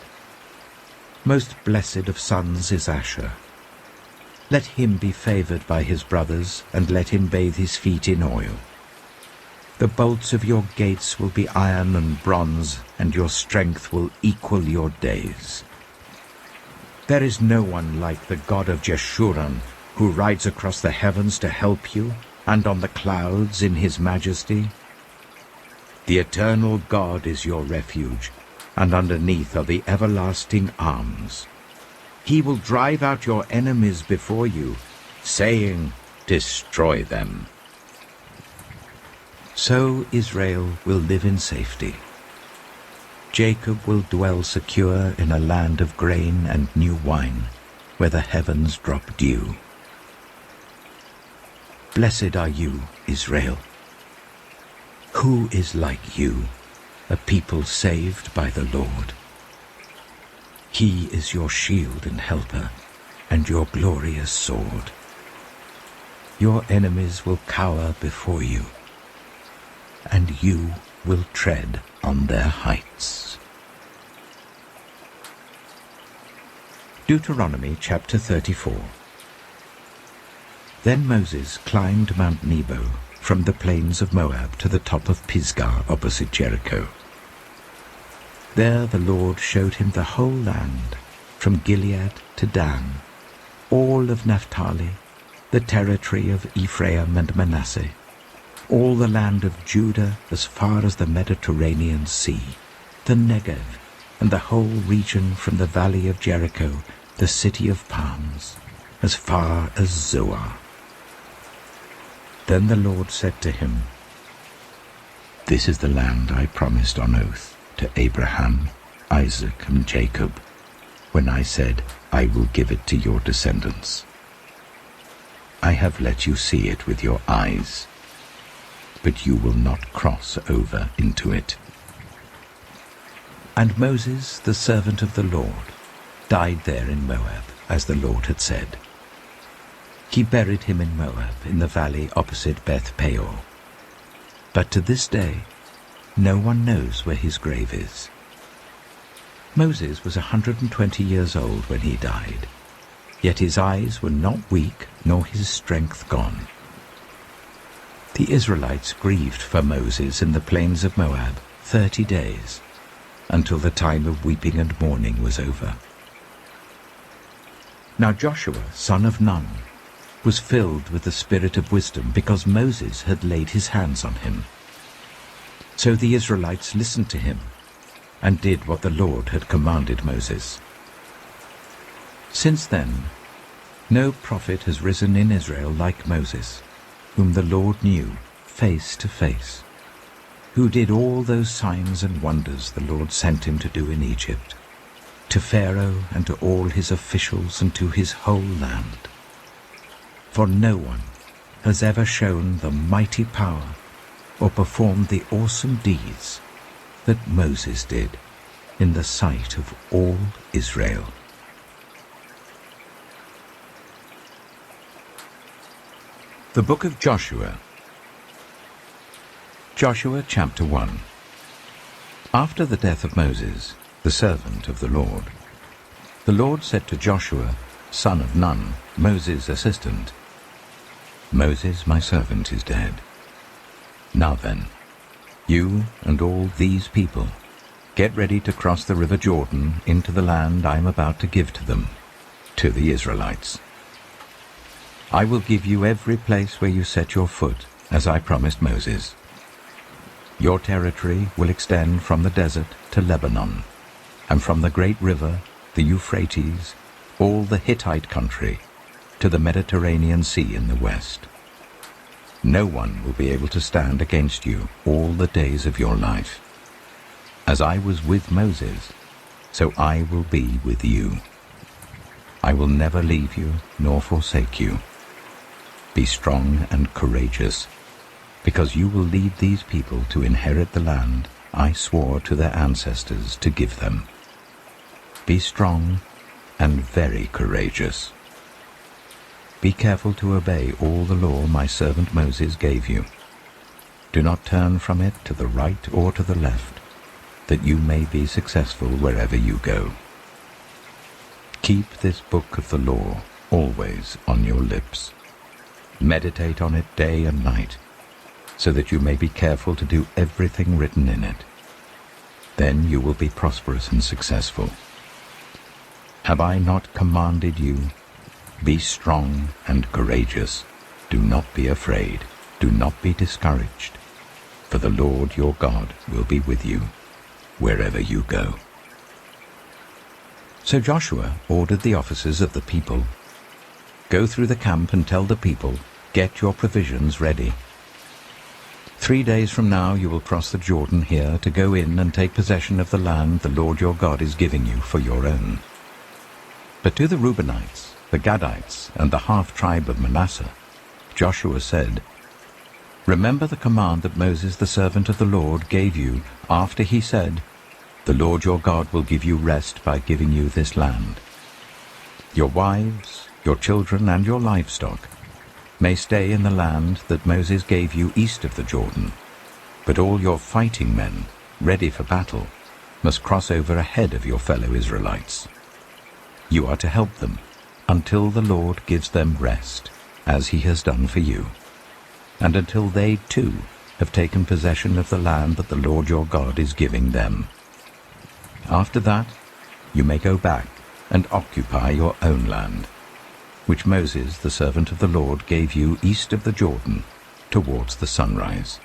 "Most blessed of sons is Asher. Let him be favored by his brothers, and let him bathe his feet in oil. The bolts of your gates will be iron and bronze, and your strength will equal your days. There is no one like the God of Jeshurun, who rides across the heavens to help you, and on the clouds in his majesty. The eternal God is your refuge, and underneath are the everlasting arms. He will drive out your enemies before you, saying, 'Destroy them.' So Israel will live in safety. Jacob will dwell secure in a land of grain and new wine, where the heavens drop dew. Blessed are you, Israel. Who is like you, a people saved by the Lord? He is your shield and helper, and your glorious sword. Your enemies will cower before you, and you will tread on their heights." Deuteronomy chapter 34. Then Moses climbed Mount Nebo from the plains of Moab to the top of Pisgah opposite Jericho. There the Lord showed him the whole land, from Gilead to Dan, all of Naphtali, the territory of Ephraim and Manasseh, all the land of Judah as far as the Mediterranean Sea, the Negev, and the whole region from the valley of Jericho, the city of palms, as far as Zoar. Then the Lord said to him, "This is the land I promised on oath to Abraham, Isaac, and Jacob, when I said, 'I will give it to your descendants.' I have let you see it with your eyes, but you will not cross over into it." And Moses, the servant of the Lord, died there in Moab, as the Lord had said. He buried him in Moab, in the valley opposite Beth Peor. But to this day, no one knows where his grave is. Moses was 120 years old when he died. yet his eyes were not weak, nor his strength gone. The Israelites grieved for Moses in the plains of Moab 30 days, until the time of weeping and mourning was over. Now Joshua, son of Nun, was filled with the spirit of wisdom, because Moses had laid his hands on him. So the Israelites listened to him, and did what the Lord had commanded Moses. Since then, no prophet has risen in Israel like Moses, whom the Lord knew face to face, who did all those signs and wonders the Lord sent him to do in Egypt, to Pharaoh and to all his officials and to his whole land. For no one has ever shown the mighty power or performed the awesome deeds that Moses did in the sight of all Israel. The Book of Joshua. Joshua chapter 1. After the death of Moses, the servant of the Lord said to Joshua, son of Nun, Moses' assistant, Moses, my servant, is dead. Now then, you and all these people, get ready to cross the river Jordan into the land I am about to give to them, to the Israelites. I will give you every place where you set your foot, as I promised Moses. Your territory will extend from the desert to Lebanon, and from the great river, the Euphrates, all the Hittite country, to the Mediterranean Sea in the west. No one will be able to stand against you all the days of your life. As I was with Moses, so I will be with you. I will never leave you nor forsake you. Be strong and courageous, because you will lead these people to inherit the land I swore to their ancestors to give them. Be strong and very courageous. Be careful to obey all the law my servant Moses gave you. Do not turn from it to the right or to the left, that you may be successful wherever you go. Keep this book of the law always on your lips. Meditate on it day and night, so that you may be careful to do everything written in it. Then you will be prosperous and successful. Have I not commanded you? Be strong and courageous. Do not be afraid. Do not be discouraged. For the Lord your God will be with you wherever you go. So Joshua ordered the officers of the people, go through the camp and tell the people, get your provisions ready. 3 days from now you will cross the Jordan here to go in and take possession of the land the Lord your God is giving you for your own. But to the Reubenites, the Gadites, and the half-tribe of Manasseh, Joshua said, remember the command that Moses the servant of the Lord gave you after he said, the Lord your God will give you rest by giving you this land. Your wives, your children, and your livestock may stay in the land that Moses gave you east of the Jordan, but all your fighting men, ready for battle, must cross over ahead of your fellow Israelites. You are to help them until the Lord gives them rest, as he has done for you, and until they too have taken possession of the land that the Lord your God is giving them. After that, you may go back and occupy your own land, which Moses, the servant of the Lord, gave you east of the Jordan, towards the sunrise.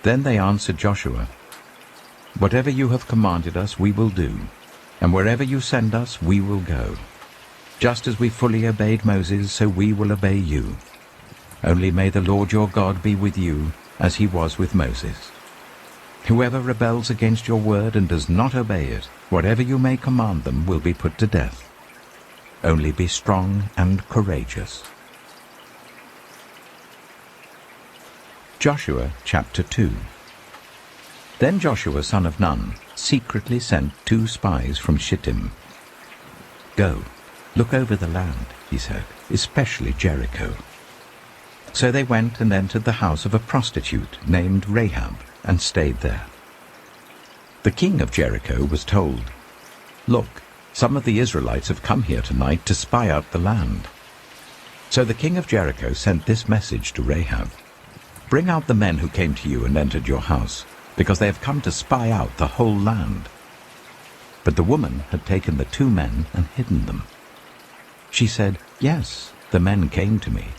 Then they answered Joshua, whatever you have commanded us we will do, and wherever you send us we will go. Just as we fully obeyed Moses, so we will obey you. Only may the Lord your God be with you, as he was with Moses. Whoever rebels against your word and does not obey it, whatever you may command them will be put to death. Only be strong and courageous. Joshua chapter 2. Then Joshua son of Nun secretly sent 2 spies from Shittim. Go, look over the land, he said, especially Jericho. So they went and entered the house of a prostitute named Rahab and stayed there. The king of Jericho was told, look, Some of the Israelites have come here tonight to spy out the land." So the king of Jericho sent this message to Rahab: "Bring out the men who came to you and entered your house, because they have come to spy out the whole land." But the woman had taken the 2 men and hidden them. She said, "Yes, the men came to me,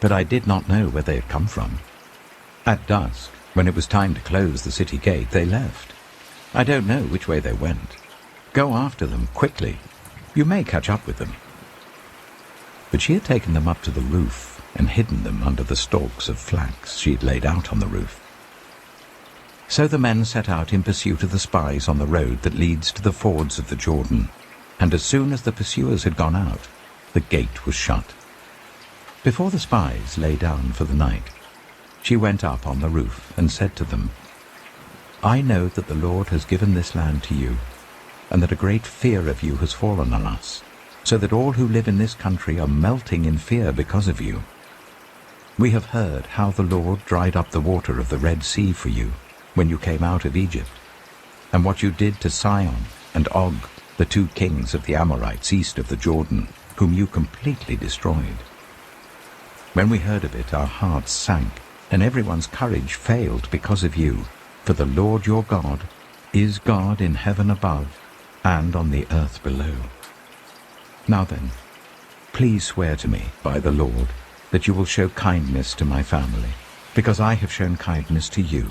but I did not know where they had come from. At dusk, when it was time to close the city gate, they left. I don't know which way they went. Go after them quickly. You may catch up with them." But she had taken them up to the roof and hidden them under the stalks of flax she had laid out on the roof. So the men set out in pursuit of the spies on the road that leads to the fords of the Jordan, and as soon as the pursuers had gone out, the gate was shut. Before the spies lay down for the night, she went up on the roof and said to them, "I know that the Lord has given this land to you, and that a great fear of you has fallen on us, so that all who live in this country are melting in fear because of you. We have heard how the Lord dried up the water of the Red Sea for you when you came out of Egypt, and what you did to Sihon and Og, the 2 kings of the Amorites east of the Jordan, whom you completely destroyed. When we heard of it, our hearts sank, and everyone's courage failed because of you, for the Lord your God is God in heaven above and on the earth below. Now then, please swear to me by the Lord that you will show kindness to my family, because I have shown kindness to you.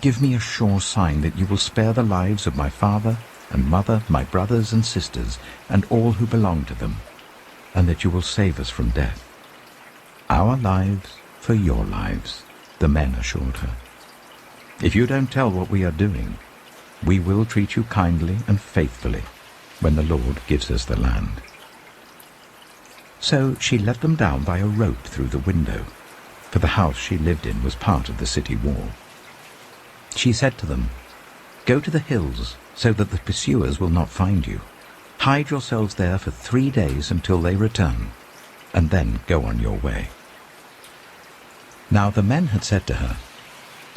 Give me a sure sign that you will spare the lives of my father and mother, my brothers and sisters, and all who belong to them, and that you will save us from death." "Our lives for your lives," the men assured her. "If you don't tell what we are doing, we will treat you kindly and faithfully when the Lord gives us the land." So she let them down by a rope through the window, for the house she lived in was part of the city wall. She said to them, "Go to the hills so that the pursuers will not find you. Hide yourselves there for 3 days until they return, and then go on your way." Now the men had said to her,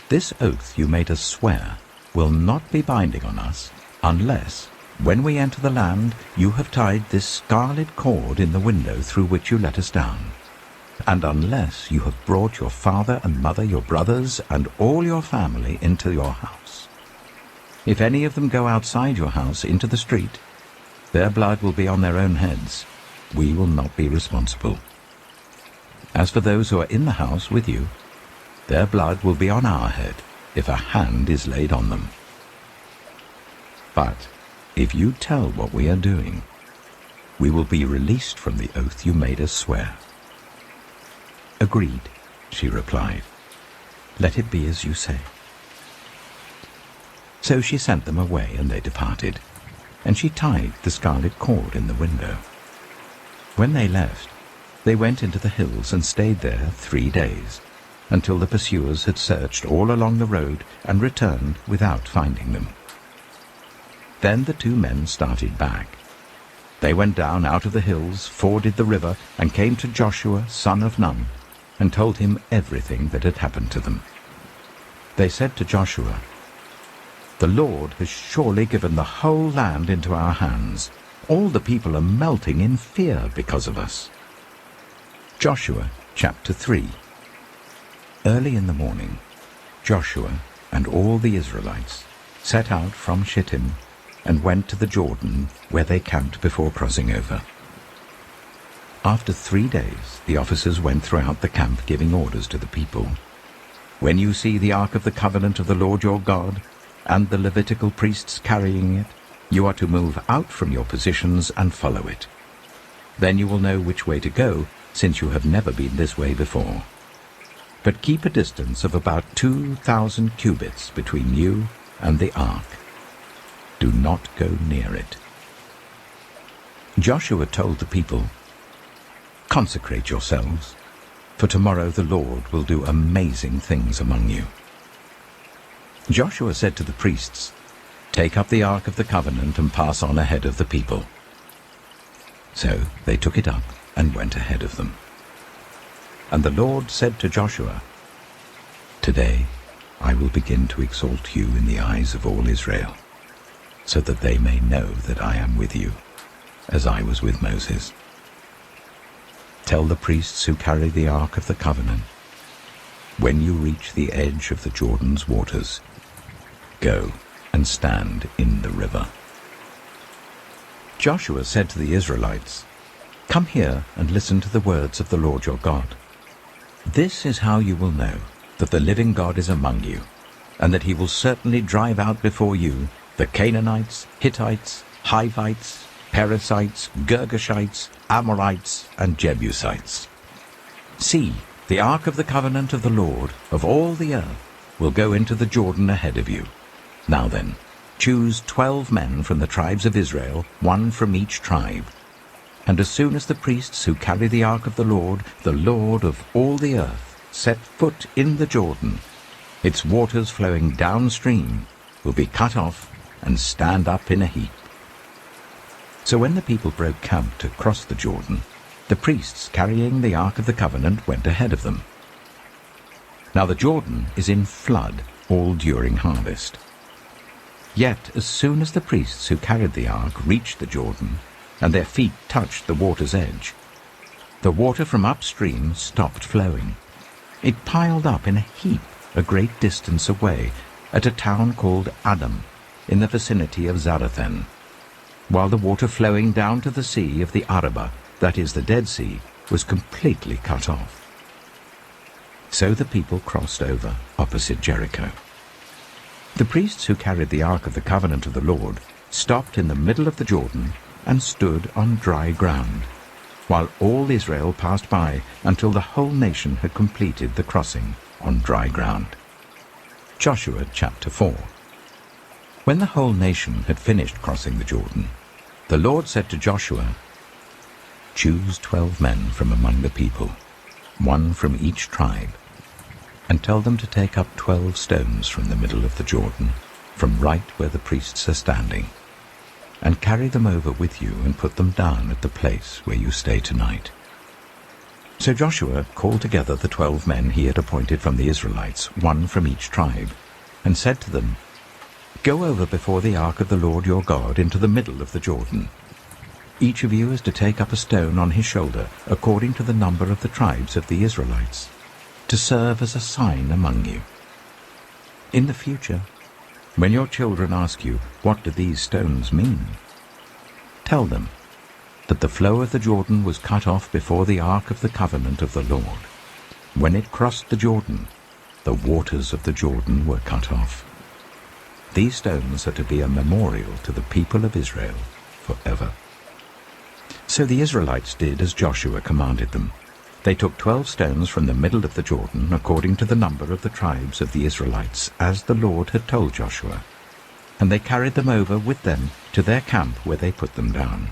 "This oath you made us swear will not be binding on us unless, when we enter the land, you have tied this scarlet cord in the window through which you let us down, and unless you have brought your father and mother, your brothers, and all your family into your house. If any of them go outside your house into the street, their blood will be on their own heads. We will not be responsible. As for those who are in the house with you, their blood will be on our head if a hand is laid on them. But if you tell what we are doing, we will be released from the oath you made us swear." "Agreed," she replied. "Let it be as you say." So she sent them away, and they departed, and she tied the scarlet cord in the window. When they left, they went into the hills and stayed there 3 days, until the pursuers had searched all along the road and returned without finding them. Then the 2 men started back. They went down out of the hills, forded the river, and came to Joshua, son of Nun, and told him everything that had happened to them. They said to Joshua, "The Lord has surely given the whole land into our hands. All the people are melting in fear because of us." Joshua chapter 3. Early in the morning, Joshua and all the Israelites set out from Shittim and went to the Jordan, where they camped before crossing over. After 3 days, the officers went throughout the camp giving orders to the people. "When you see the Ark of the Covenant of the Lord your God, and the Levitical priests carrying it, you are to move out from your positions and follow it. Then you will know which way to go, since you have never been this way before. But keep a distance of about 2,000 cubits between you and the ark. Do not go near it." Joshua told the people, "Consecrate yourselves, for tomorrow the Lord will do amazing things among you." Joshua said to the priests, "Take up the Ark of the Covenant and pass on ahead of the people." So they took it up and went ahead of them. And the Lord said to Joshua, "Today I will begin to exalt you in the eyes of all Israel. so that they may know that I am with you, as I was with Moses. Tell the priests who carry the Ark of the Covenant, when you reach the edge of the Jordan's waters, go and stand in the river." Joshua said to the Israelites, "Come here and listen to the words of the Lord your God. This is how you will know that the living God is among you, and that he will certainly drive out before you the Canaanites, Hittites, Hivites, Perizzites, Girgashites, Amorites, and Jebusites. See, the Ark of the Covenant of the Lord of all the earth will go into the Jordan ahead of you. Now then, choose 12 men from the tribes of Israel, one from each tribe. And as soon as the priests who carry the Ark of the Lord of all the earth, set foot in the Jordan, its waters flowing downstream will be cut off and stand up in a heap." So when the people broke camp to cross the Jordan, the priests carrying the Ark of the Covenant went ahead of them. Now the Jordan is in flood all during harvest. Yet as soon as the priests who carried the Ark reached the Jordan, and their feet touched the water's edge, the water from upstream stopped flowing. It piled up in a heap a great distance away at a town called Adam, in the vicinity of Zarethan, while the water flowing down to the sea of the Arabah, that is the Dead Sea, was completely cut off. So the people crossed over opposite Jericho. The priests who carried the Ark of the Covenant of the Lord stopped in the middle of the Jordan and stood on dry ground, while all Israel passed by until the whole nation had completed the crossing on dry ground. Joshua chapter 4. When the whole nation had finished crossing the Jordan, the Lord said to Joshua, "Choose 12 men from among the people, one from each tribe, and tell them to take up 12 stones from the middle of the Jordan, from right where the priests are standing, and carry them over with you and put them down at the place where you stay tonight." So Joshua called together the 12 men he had appointed from the Israelites, one from each tribe, and said to them, "Go over before the Ark of the Lord your God into the middle of the Jordan. Each of you is to take up a stone on his shoulder, according to the number of the tribes of the Israelites, to serve as a sign among you. In the future, when your children ask you, 'What do these stones mean?' tell them that the flow of the Jordan was cut off before the Ark of the Covenant of the Lord. When it crossed the Jordan, the waters of the Jordan were cut off. These stones are to be a memorial to the people of Israel forever." So the Israelites did as Joshua commanded them. They took 12 stones from the middle of the Jordan, according to the number of the tribes of the Israelites, as the Lord had told Joshua, and they carried them over with them to their camp, where they put them down.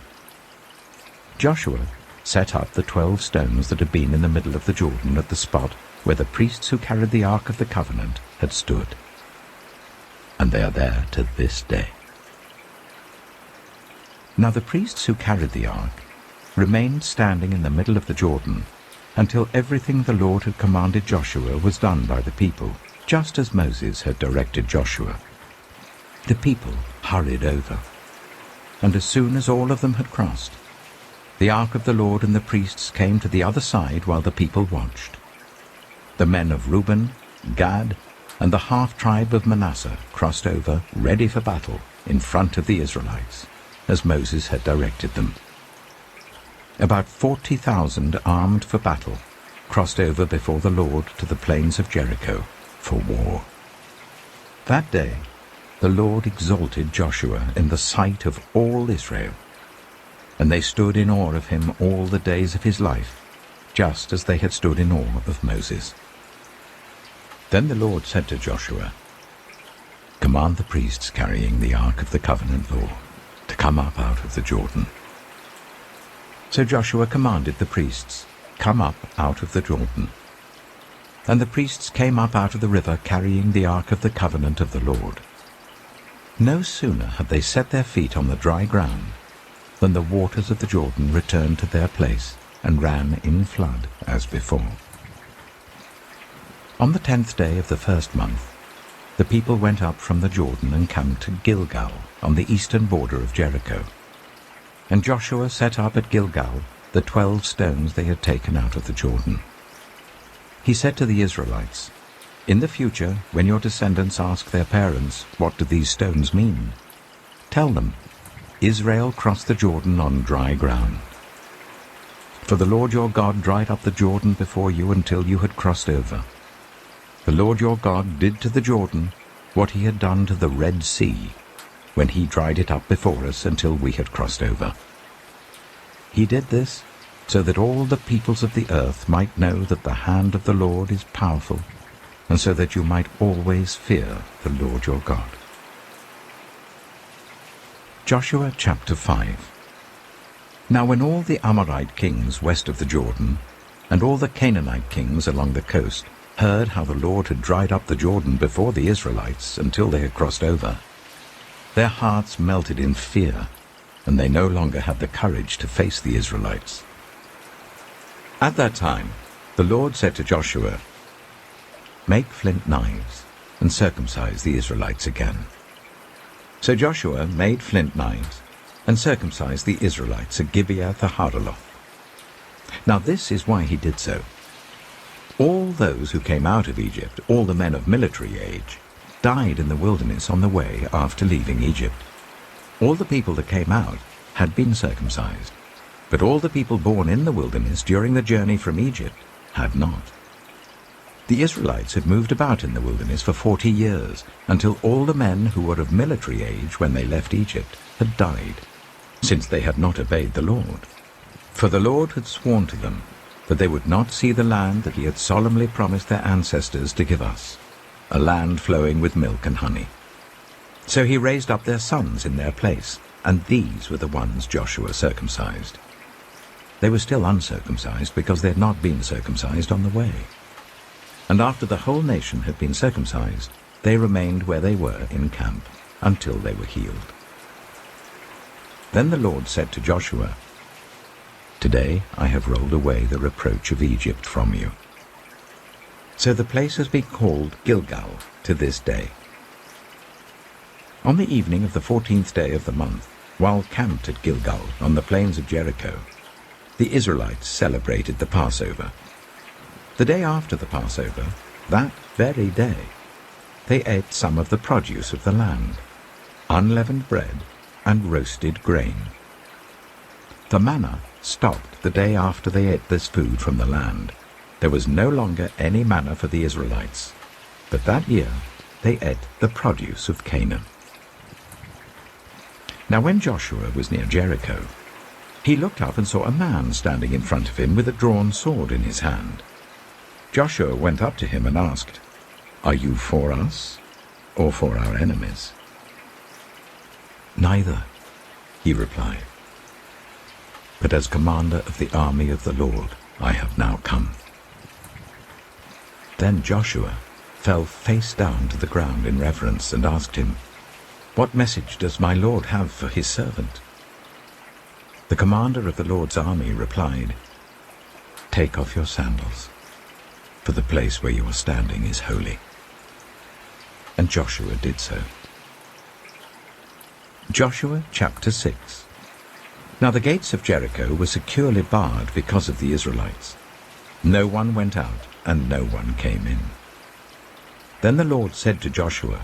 Joshua set up the 12 stones that had been in the middle of the Jordan at the spot where the priests who carried the Ark of the Covenant had stood, and they are there to this day. Now the priests who carried the Ark remained standing in the middle of the Jordan until everything the Lord had commanded Joshua was done by the people, just as Moses had directed Joshua. The people hurried over, and as soon as all of them had crossed, the Ark of the Lord and the priests came to the other side while the people watched. The men of Reuben, Gad, and the half-tribe of Manasseh crossed over, ready for battle, in front of the Israelites, as Moses had directed them. About 40,000 armed for battle crossed over before the Lord to the plains of Jericho for war. That day the Lord exalted Joshua in the sight of all Israel, and they stood in awe of him all the days of his life, just as they had stood in awe of Moses. Then the Lord said to Joshua, "Command the priests carrying the Ark of the Covenant law to come up out of the Jordan." So Joshua commanded the priests, "Come up out of the Jordan." And the priests came up out of the river carrying the Ark of the Covenant of the Lord. No sooner had they set their feet on the dry ground than the waters of the Jordan returned to their place and ran in flood as before. On the 10th day of the first month, the people went up from the Jordan and camped at Gilgal on the eastern border of Jericho. And Joshua set up at Gilgal the 12 stones they had taken out of the Jordan. He said to the Israelites, "In the future, when your descendants ask their parents, 'What do these stones mean?' tell them, 'Israel crossed the Jordan on dry ground.' For the Lord your God dried up the Jordan before you until you had crossed over. The Lord your God did to the Jordan what he had done to the Red Sea, when he dried it up before us until we had crossed over. He did this so that all the peoples of the earth might know that the hand of the Lord is powerful, and so that you might always fear the Lord your God." Joshua chapter 5. Now when all the Amorite kings west of the Jordan, and all the Canaanite kings along the coast, heard how the Lord had dried up the Jordan before the Israelites until they had crossed over, their hearts melted in fear, and they no longer had the courage to face the Israelites. At that time the Lord said to Joshua, "Make flint knives, and circumcise the Israelites again." So Joshua made flint knives, and circumcised the Israelites at Gibeah the Haaraloth. Now this is why he did so. All those who came out of Egypt, all the men of military age, died in the wilderness on the way after leaving Egypt. All the people that came out had been circumcised, but all the people born in the wilderness during the journey from Egypt had not. The Israelites had moved about in the wilderness for 40 years, until all the men who were of military age when they left Egypt had died, since they had not obeyed the Lord. For the Lord had sworn to them that they would not see the land that he had solemnly promised their ancestors to give us, a land flowing with milk and honey. So he raised up their sons in their place, and these were the ones Joshua circumcised. They were still uncircumcised because they had not been circumcised on the way. And after the whole nation had been circumcised, they remained where they were in camp until they were healed. Then the Lord said to Joshua, "Today I have rolled away the reproach of Egypt from you." So the place has been called Gilgal to this day. On the evening of the 14th day of the month, while camped at Gilgal on the plains of Jericho, the Israelites celebrated the Passover. The day after the Passover, that very day, they ate some of the produce of the land, unleavened bread and roasted grain. The manna stopped the day after they ate this food from the land. There was no longer any manna for the Israelites, but that year they ate the produce of Canaan. Now when Joshua was near Jericho, he looked up and saw a man standing in front of him with a drawn sword in his hand. Joshua went up to him and asked, "Are you for us or for our enemies?" "Neither," he replied, "but as commander of the army of the Lord I have now come." Then Joshua fell face down to the ground in reverence and asked him, "What message does my Lord have for his servant?" The commander of the Lord's army replied, "Take off your sandals, for the place where you are standing is holy." And Joshua did so. Joshua chapter 6. Now the gates of Jericho were securely barred because of the Israelites. No one went out, and no one came in. Then the Lord said to Joshua,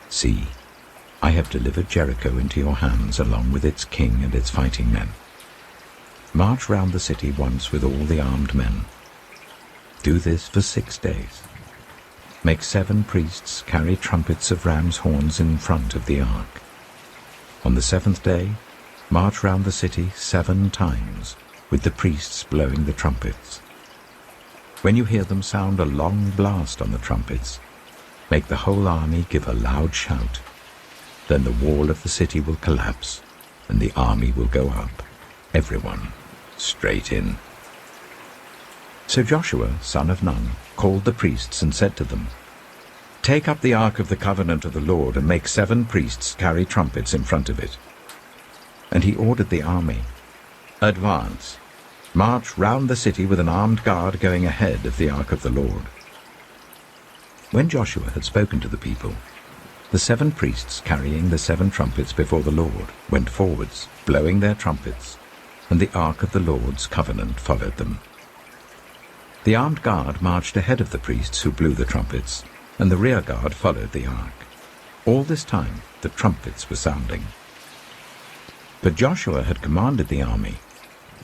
"See, I have delivered Jericho into your hands along with its king and its fighting men. March round the city once with all the armed men. Do this for 6 days. Make 7 priests carry trumpets of ram's horns in front of the ark. On the 7th day, march round the city 7 times, with the priests blowing the trumpets. When you hear them sound a long blast on the trumpets, make the whole army give a loud shout. Then the wall of the city will collapse, and the army will go up, everyone straight in." So Joshua, son of Nun, called the priests and said to them, "Take up the ark of the covenant of the Lord and make 7 priests carry trumpets in front of it." And he ordered the army, "Advance, march round the city with an armed guard going ahead of the ark of the Lord." When Joshua had spoken to the people, The 7 priests carrying the 7 trumpets before the Lord went forwards, blowing their trumpets, and the ark of the Lord's covenant followed them. The armed guard marched ahead of the priests who blew the trumpets, and the rear guard followed the ark. All this time the trumpets were sounding. But Joshua had commanded the army,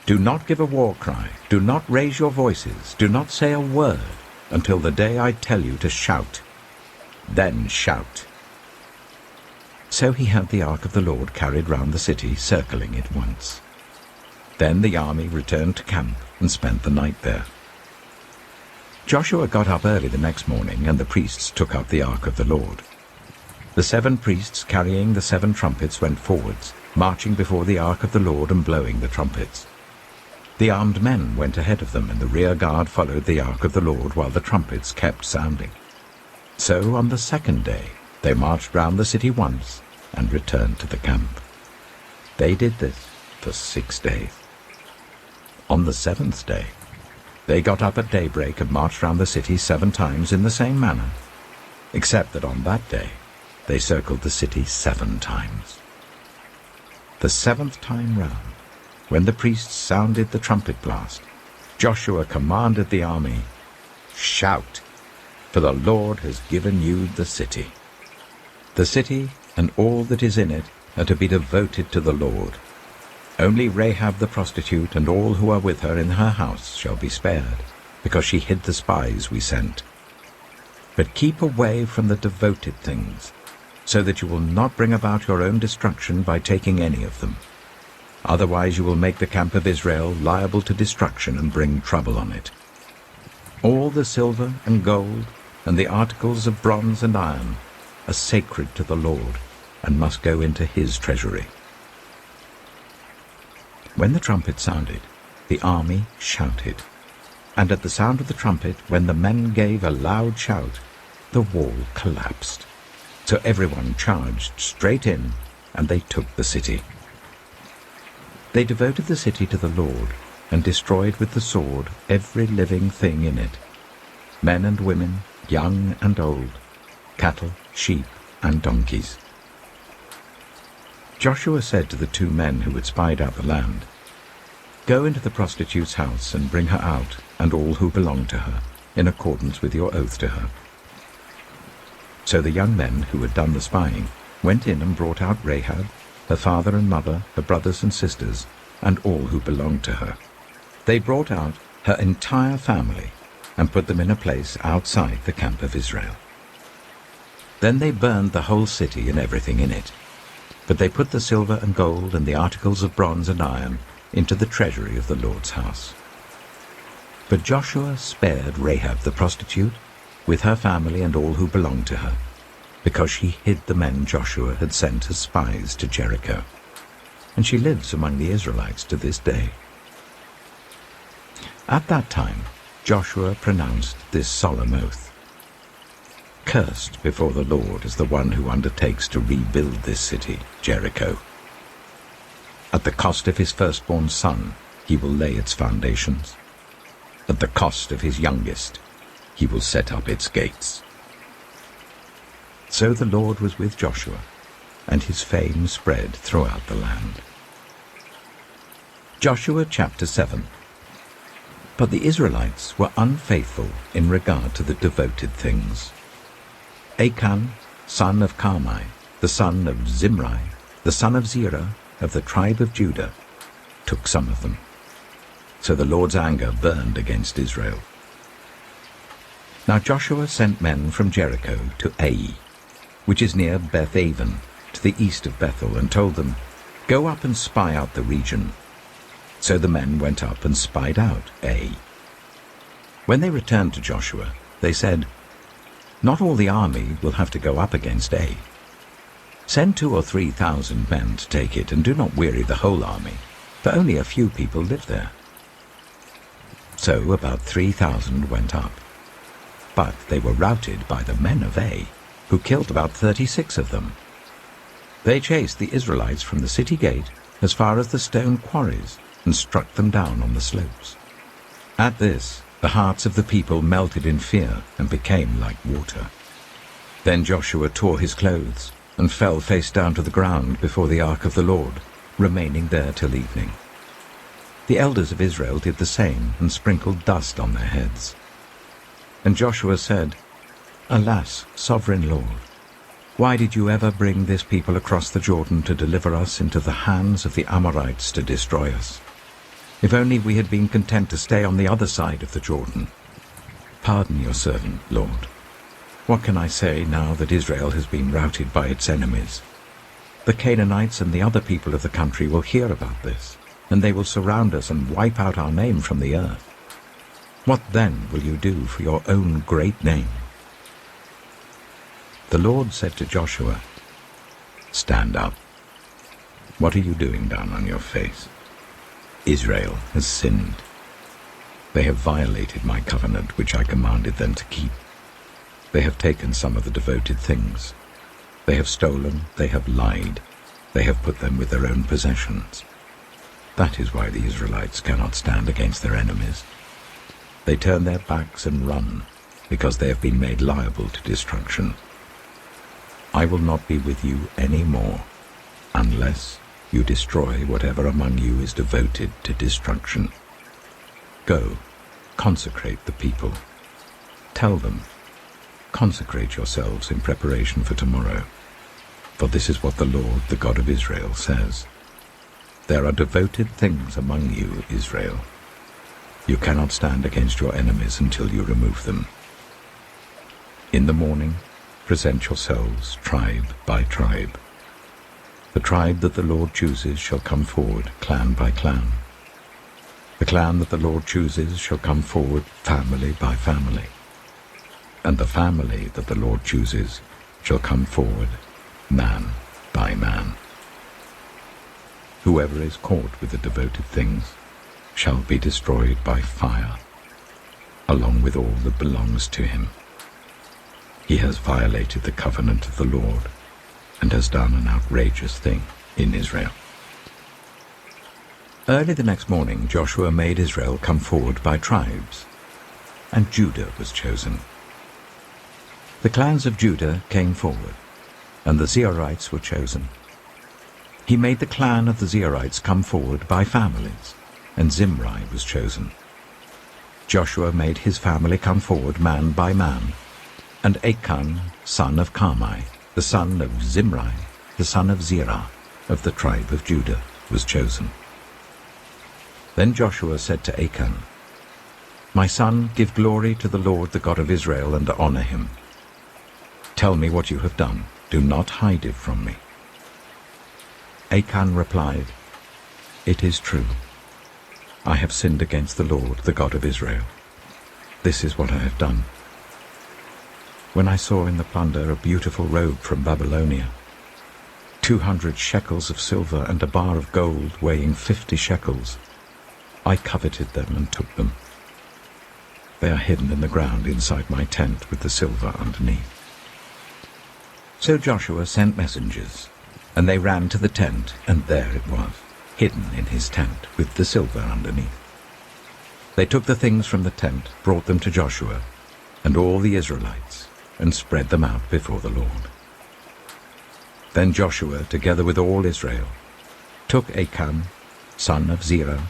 "Do not give a war cry, do not raise your voices, do not say a word, until the day I tell you to shout. Then shout." So he had the ark of the Lord carried round the city, circling it once. Then the army returned to camp and spent the night there. Joshua got up early the next morning, and the priests took up the ark of the Lord. The 7 priests carrying the 7 trumpets went forwards, marching before the ark of the Lord and blowing the trumpets. The armed men went ahead of them, and the rear guard followed the ark of the Lord while the trumpets kept sounding. So on the 2nd day they marched round the city once and returned to the camp. They did this for 6 days. On the 7th day they got up at daybreak and marched round the city 7 times in the same manner, except that on that day they circled the city 7 times. The 7th time round, when the priests sounded the trumpet blast, Joshua commanded the army, "Shout, for the Lord has given you the city. The city and all that is in it are to be devoted to the Lord. Only Rahab the prostitute and all who are with her in her house shall be spared, because she hid the spies we sent. But keep away from the devoted things, so that you will not bring about your own destruction by taking any of them. Otherwise you will make the camp of Israel liable to destruction and bring trouble on it. All the silver and gold and the articles of bronze and iron are sacred to the Lord and must go into his treasury." When the trumpet sounded, the army shouted, and at the sound of the trumpet, when the men gave a loud shout, the wall collapsed. So everyone charged straight in, and they took the city. They devoted the city to the Lord, and destroyed with the sword every living thing in it, men and women, young and old, cattle, sheep, and donkeys. Joshua said to the 2 men who had spied out the land, "Go into the prostitute's house and bring her out, and all who belong to her, in accordance with your oath to her." So the young men who had done the spying went in and brought out Rahab, her father and mother, her brothers and sisters, and all who belonged to her. They brought out her entire family and put them in a place outside the camp of Israel. Then they burned the whole city and everything in it. But they put the silver and gold and the articles of bronze and iron into the treasury of the Lord's house. But Joshua spared Rahab the prostitute, with her family and all who belonged to her, because she hid the men Joshua had sent as spies to Jericho. And she lives among the Israelites to this day. At that time Joshua pronounced this solemn oath: "Cursed before the Lord is the one who undertakes to rebuild this city, Jericho. At the cost of his firstborn son he will lay its foundations. At the cost of his youngest he will set up its gates." So the Lord was with Joshua, and his fame spread throughout the land. Joshua chapter 7. But the Israelites were unfaithful in regard to the devoted things. Achan, son of Carmi, the son of Zimri, the son of Zerah, of the tribe of Judah, took some of them. So the Lord's anger burned against Israel. Now Joshua sent men from Jericho to Ai, which is near Beth-aven, to the east of Bethel, and told them, "Go up and spy out the region." So the men went up and spied out Ai. When they returned to Joshua, they said, "Not all the army will have to go up against Ai. Send 2,000 or 3,000 men to take it, and do not weary the whole army, for only a few people live there." So about 3,000 went up. But they were routed by the men of Ai, who killed about 36 of them. They chased the Israelites from the city gate as far as the stone quarries, and struck them down on the slopes. At this, the hearts of the people melted in fear and became like water. Then Joshua tore his clothes and fell face down to the ground before the ark of the Lord, remaining there till evening. The elders of Israel did the same and sprinkled dust on their heads. And Joshua said, "Alas, sovereign Lord, why did you ever bring this people across the Jordan to deliver us into the hands of the Amorites to destroy us? If only we had been content to stay on the other side of the Jordan. Pardon your servant, Lord. What can I say now that Israel has been routed by its enemies? The Canaanites and the other people of the country will hear about this, and they will surround us and wipe out our name from the earth. What then will you do for your own great name?" The Lord said to Joshua, "Stand up. What are you doing down on your face? Israel has sinned. They have violated my covenant which I commanded them to keep. They have taken some of the devoted things. They have stolen, they have lied, they have put them with their own possessions. That is why the Israelites cannot stand against their enemies. They turn their backs and run, because they have been made liable to destruction. I will not be with you any more, unless you destroy whatever among you is devoted to destruction. Go, consecrate the people. Tell them, consecrate yourselves in preparation for tomorrow. For this is what the Lord, the God of Israel, says. There are devoted things among you, Israel. You cannot stand against your enemies until you remove them. In the morning, present yourselves tribe by tribe. The tribe that the Lord chooses shall come forward, clan by clan. The clan that the Lord chooses shall come forward, family by family. And the family that the Lord chooses shall come forward, man by man. Whoever is caught with the devoted things shall be destroyed by fire, along with all that belongs to him. He has violated the covenant of the Lord and has done an outrageous thing in Israel." Early the next morning Joshua made Israel come forward by tribes, and Judah was chosen. The clans of Judah came forward, and the Zerhites were chosen. He made the clan of the Zerhites come forward by families, and Zimri was chosen. Joshua made his family come forward man by man, and Achan, son of Carmi, the son of Zimri, the son of Zerah, of the tribe of Judah, was chosen. Then Joshua said to Achan, "My son, give glory to the Lord, the God of Israel, and honor him. Tell me what you have done. Do not hide it from me." Achan replied, "It is true. I have sinned against the Lord, the God of Israel. This is what I have done. When I saw in the plunder a beautiful robe from Babylonia, 200 shekels of silver and a bar of gold weighing 50 shekels, I coveted them and took them. They are hidden in the ground inside my tent with the silver underneath." So Joshua sent messengers, and they ran to the tent, and there it was, hidden in his tent with the silver underneath. They took the things from the tent, brought them to Joshua and all the Israelites, and spread them out before the Lord. Then Joshua, together with all Israel, took Achan, son of Zerah,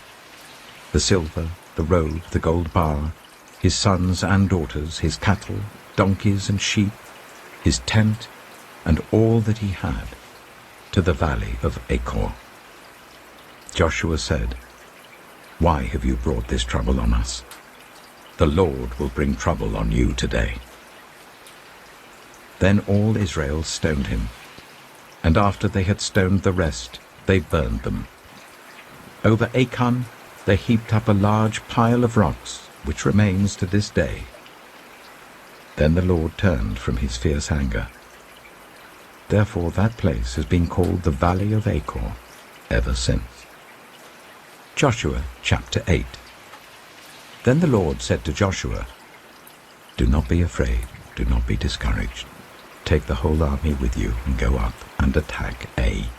the silver, the robe, the gold bar, his sons and daughters, his cattle, donkeys and sheep, his tent, and all that he had, to the valley of Achor. Joshua said, "Why have you brought this trouble on us? The Lord will bring trouble on you today." Then all Israel stoned him, and after they had stoned the rest, they burned them. Over Achan they heaped up a large pile of rocks, which remains to this day. Then the Lord turned from his fierce anger. Therefore that place has been called the Valley of Achor ever since. Joshua chapter 8. Then the Lord said to Joshua, "Do not be afraid, do not be discouraged. Take the whole army with you and go up and attack Ai.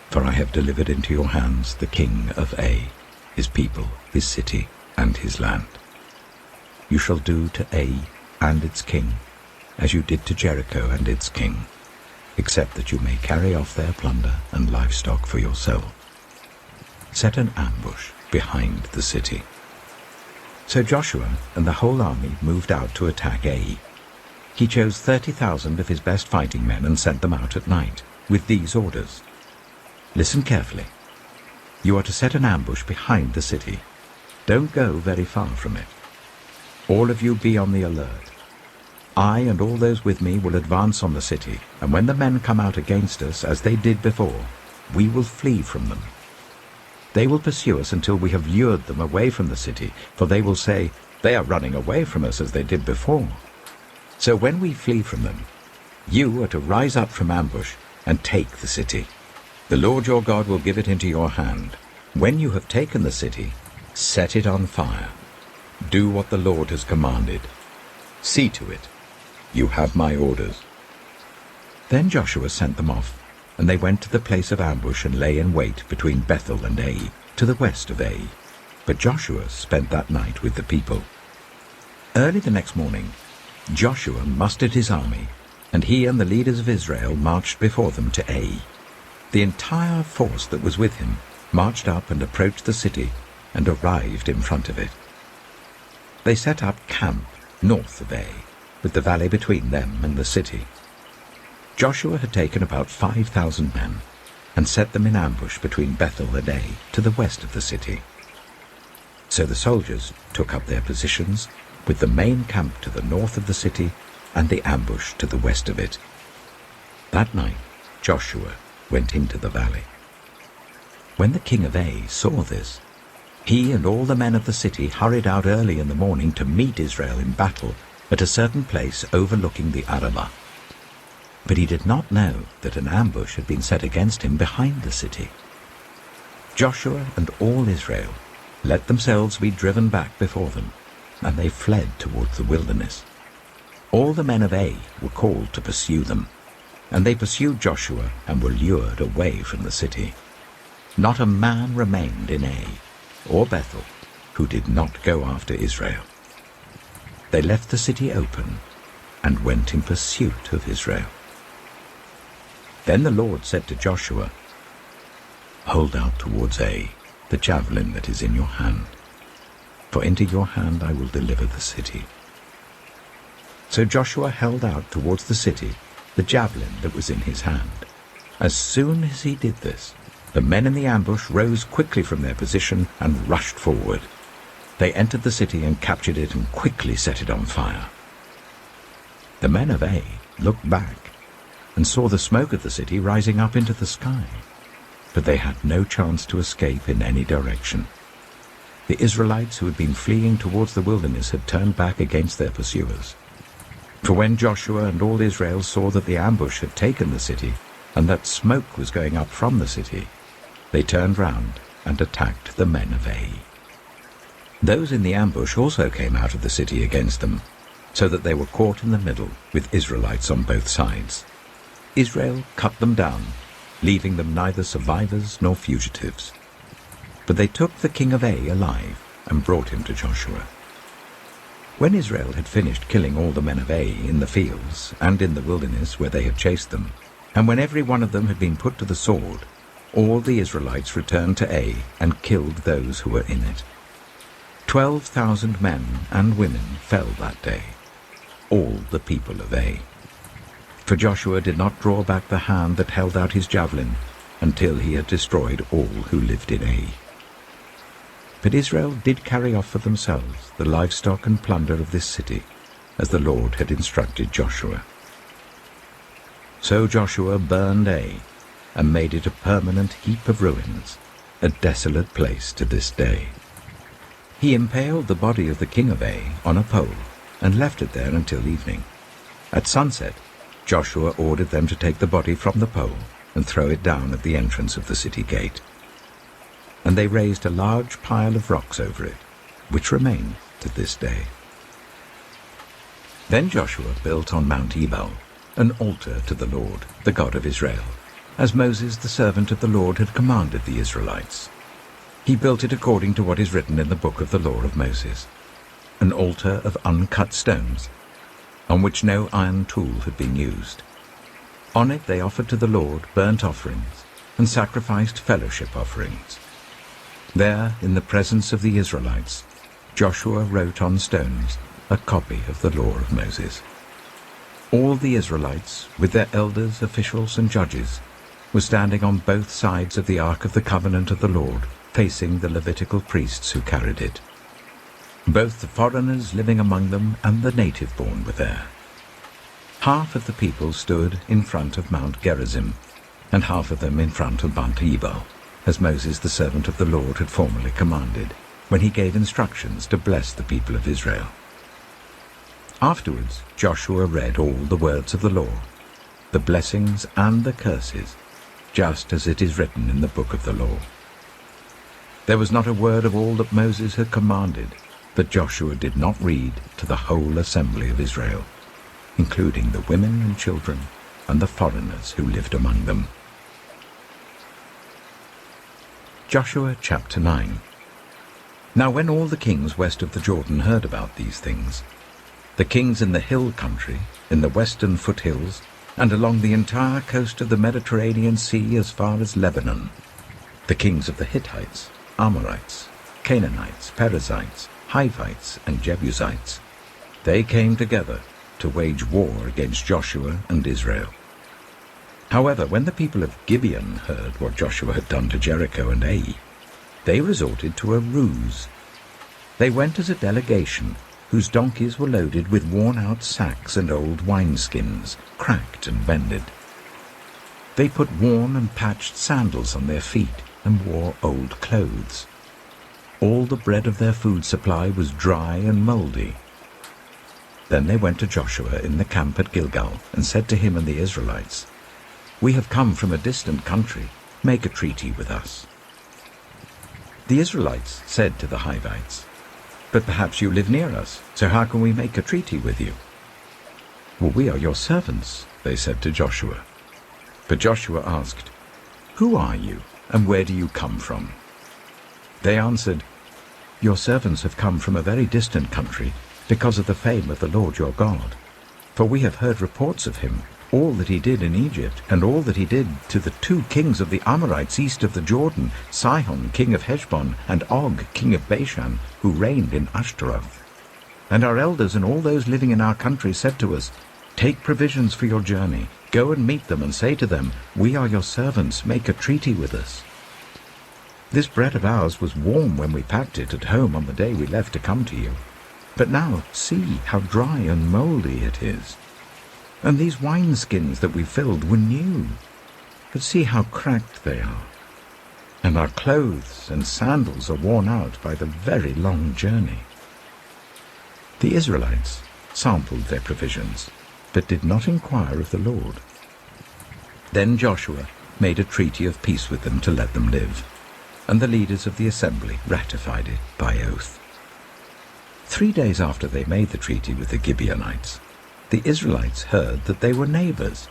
For I have delivered into your hands the king of Ai, his people, his city, and his land. You shall do to Ai and its king as you did to Jericho and its king, except that you may carry off their plunder and livestock for yourself. Set an ambush behind the city." So Joshua and the whole army moved out to attack Ai. He chose 30,000 of his best fighting men and sent them out at night, with these orders. "Listen carefully. You are to set an ambush behind the city. Don't go very far from it. All of you be on the alert. I and all those with me will advance on the city, and when the men come out against us, as they did before, we will flee from them. They will pursue us until we have lured them away from the city, for they will say, 'They are running away from us as they did before.' So when we flee from them, you are to rise up from ambush and take the city. The Lord your God will give it into your hand. When you have taken the city, set it on fire. Do what the Lord has commanded. See to it. You have my orders." Then Joshua sent them off, and they went to the place of ambush and lay in wait between Bethel and Ai, to the west of Ai. But Joshua spent that night with the people. Early the next morning, Joshua mustered his army, and he and the leaders of Israel marched before them to Ai. The entire force that was with him marched up and approached the city and arrived in front of it. They set up camp north of Ai, with the valley between them and the city. Joshua had taken about 5,000 men and set them in ambush between Bethel and Ai to the west of the city. So the soldiers took up their positions, with the main camp to the north of the city and the ambush to the west of it. That night Joshua went into the valley. When the king of Ai saw this, he and all the men of the city hurried out early in the morning to meet Israel in battle at a certain place overlooking the Arabah. But he did not know that an ambush had been set against him behind the city. Joshua and all Israel let themselves be driven back before them, and they fled towards the wilderness. All the men of Ai were called to pursue them, and they pursued Joshua and were lured away from the city. Not a man remained in Ai or Bethel who did not go after Israel. They left the city open and went in pursuit of Israel. Then the Lord said to Joshua, "Hold out towards Ai the javelin that is in your hand, for into your hand I will deliver the city." So Joshua held out towards the city the javelin that was in his hand. As soon as he did this, the men in the ambush rose quickly from their position and rushed forward. They entered the city and captured it and quickly set it on fire. The men of Ai looked back and saw the smoke of the city rising up into the sky, but they had no chance to escape in any direction. The Israelites who had been fleeing towards the wilderness had turned back against their pursuers. For when Joshua and all Israel saw that the ambush had taken the city, and that smoke was going up from the city, they turned round and attacked the men of Ai. Those in the ambush also came out of the city against them, so that they were caught in the middle with Israelites on both sides. Israel cut them down, leaving them neither survivors nor fugitives. But they took the king of Ai alive and brought him to Joshua. When Israel had finished killing all the men of Ai in the fields and in the wilderness where they had chased them, and when every one of them had been put to the sword, all the Israelites returned to Ai and killed those who were in it. 12,000 men and women fell that day, all the people of Ai. For Joshua did not draw back the hand that held out his javelin until he had destroyed all who lived in Ai. But Israel did carry off for themselves the livestock and plunder of this city, as the Lord had instructed Joshua. So Joshua burned Ai and made it a permanent heap of ruins, a desolate place to this day. He impaled the body of the king of Ai on a pole and left it there until evening. At sunset, Joshua ordered them to take the body from the pole and throw it down at the entrance of the city gate. And they raised a large pile of rocks over it, which remain to this day. Then Joshua built on Mount Ebal an altar to the Lord, the God of Israel, as Moses the servant of the Lord had commanded the Israelites. He built it according to what is written in the book of the law of Moses, an altar of uncut stones. on which no iron tool had been used. On it they offered to the Lord burnt offerings and sacrificed fellowship offerings. There, in the presence of the Israelites, Joshua wrote on stones a copy of the law of Moses. All the Israelites, with their elders, officials, and judges, were standing on both sides of the Ark of the Covenant of the Lord, facing the Levitical priests who carried it. Both the foreigners living among them and the native-born were there. Half of the people stood in front of Mount Gerizim, and half of them in front of Mount Ebal, as Moses the servant of the Lord had formerly commanded, when he gave instructions to bless the people of Israel. Afterwards Joshua read all the words of the law, the blessings and the curses, just as it is written in the book of the law. There was not a word of all that Moses had commanded that Joshua did not read to the whole assembly of Israel, including the women and children and the foreigners who lived among them. Joshua chapter 9. Now when all the kings west of the Jordan heard about these things, the kings in the hill country, in the western foothills, and along the entire coast of the Mediterranean Sea as far as Lebanon, the kings of the Hittites, Amorites, Canaanites, Perizzites, Hivites, and Jebusites, they came together to wage war against Joshua and Israel. However, when the people of Gibeon heard what Joshua had done to Jericho and Ai, they resorted to a ruse. They went as a delegation whose donkeys were loaded with worn-out sacks and old wineskins, cracked and mended. They put worn and patched sandals on their feet and wore old clothes. All the bread of their food supply was dry and mouldy. Then they went to Joshua in the camp at Gilgal and said to him and the Israelites, "We have come from a distant country. Make a treaty with us." The Israelites said to the Hivites, "But perhaps you live near us, so how can we make a treaty with you?" "Well, we are your servants," they said to Joshua. But Joshua asked, "Who are you, and where do you come from?" They answered, "Your servants have come from a very distant country because of the fame of the Lord your God. For we have heard reports of him, all that he did in Egypt, and all that he did to the 2 kings of the Amorites east of the Jordan, Sihon, king of Heshbon, and Og, king of Bashan, who reigned in Ashtaroth. And our elders and all those living in our country said to us, 'Take provisions for your journey. Go and meet them and say to them, "We are your servants. Make a treaty with us." This bread of ours was warm when we packed it at home on the day we left to come to you. But now see how dry and mouldy it is. And these wineskins that we filled were new, but see how cracked they are. And our clothes and sandals are worn out by the very long journey." The Israelites sampled their provisions, but did not inquire of the Lord. Then Joshua made a treaty of peace with them to let them live, and the leaders of the assembly ratified it by oath. 3 days after they made the treaty with the Gibeonites, the Israelites heard that they were neighbors,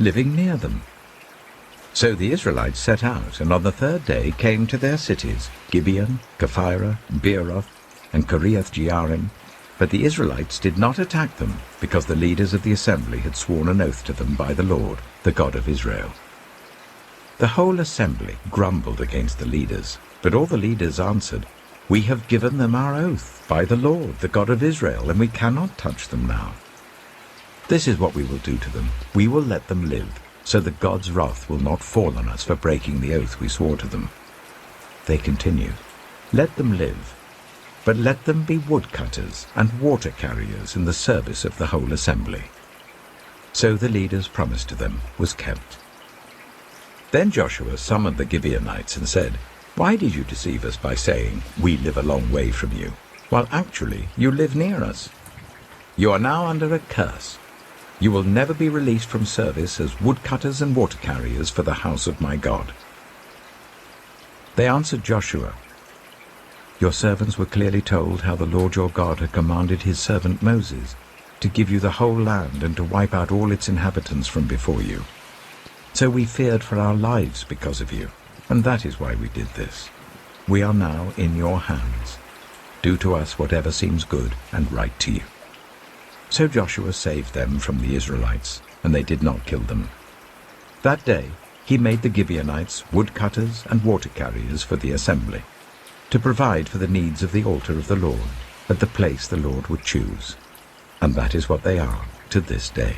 living near them. So the Israelites set out, and on the 3rd day came to their cities, Gibeon, Kephirah, Beeroth, and Kiriath-Jearim. But the Israelites did not attack them, because the leaders of the assembly had sworn an oath to them by the Lord, the God of Israel. The whole assembly grumbled against the leaders, but all the leaders answered, "We have given them our oath by the Lord, the God of Israel, and we cannot touch them now. This is what we will do to them. We will let them live, so that God's wrath will not fall on us for breaking the oath we swore to them." They continued, "Let them live, but let them be woodcutters and water carriers in the service of the whole assembly." So the leaders' promise to them was kept. Then Joshua summoned the Gibeonites and said, "Why did you deceive us by saying, 'We live a long way from you,' while actually you live near us? You are now under a curse. You will never be released from service as woodcutters and water carriers for the house of my God." They answered Joshua, "Your servants were clearly told how the Lord your God had commanded his servant Moses to give you the whole land and to wipe out all its inhabitants from before you. So we feared for our lives because of you, and that is why we did this. We are now in your hands. Do to us whatever seems good and right to you." So Joshua saved them from the Israelites, and they did not kill them. That day he made the Gibeonites woodcutters and water carriers for the assembly, to provide for the needs of the altar of the Lord at the place the Lord would choose. And that is what they are to this day.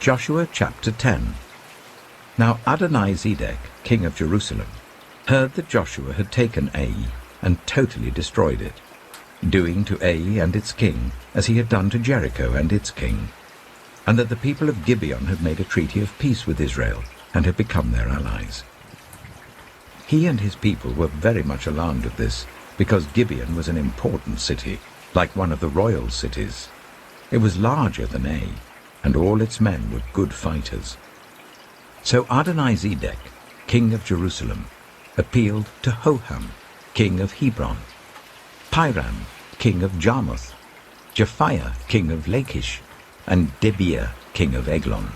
Joshua chapter 10. Now Adonizedek, king of Jerusalem, heard that Joshua had taken Ai and totally destroyed it, doing to Ai and its king as he had done to Jericho and its king, and that the people of Gibeon had made a treaty of peace with Israel and had become their allies. He and his people were very much alarmed at this, because Gibeon was an important city, like one of the royal cities. It was larger than Ai, and all its men were good fighters. So Adonizedek, king of Jerusalem, appealed to Hoham, king of Hebron, Piram, king of Jarmuth, Japhiah, king of Lachish, and Debir, king of Eglon.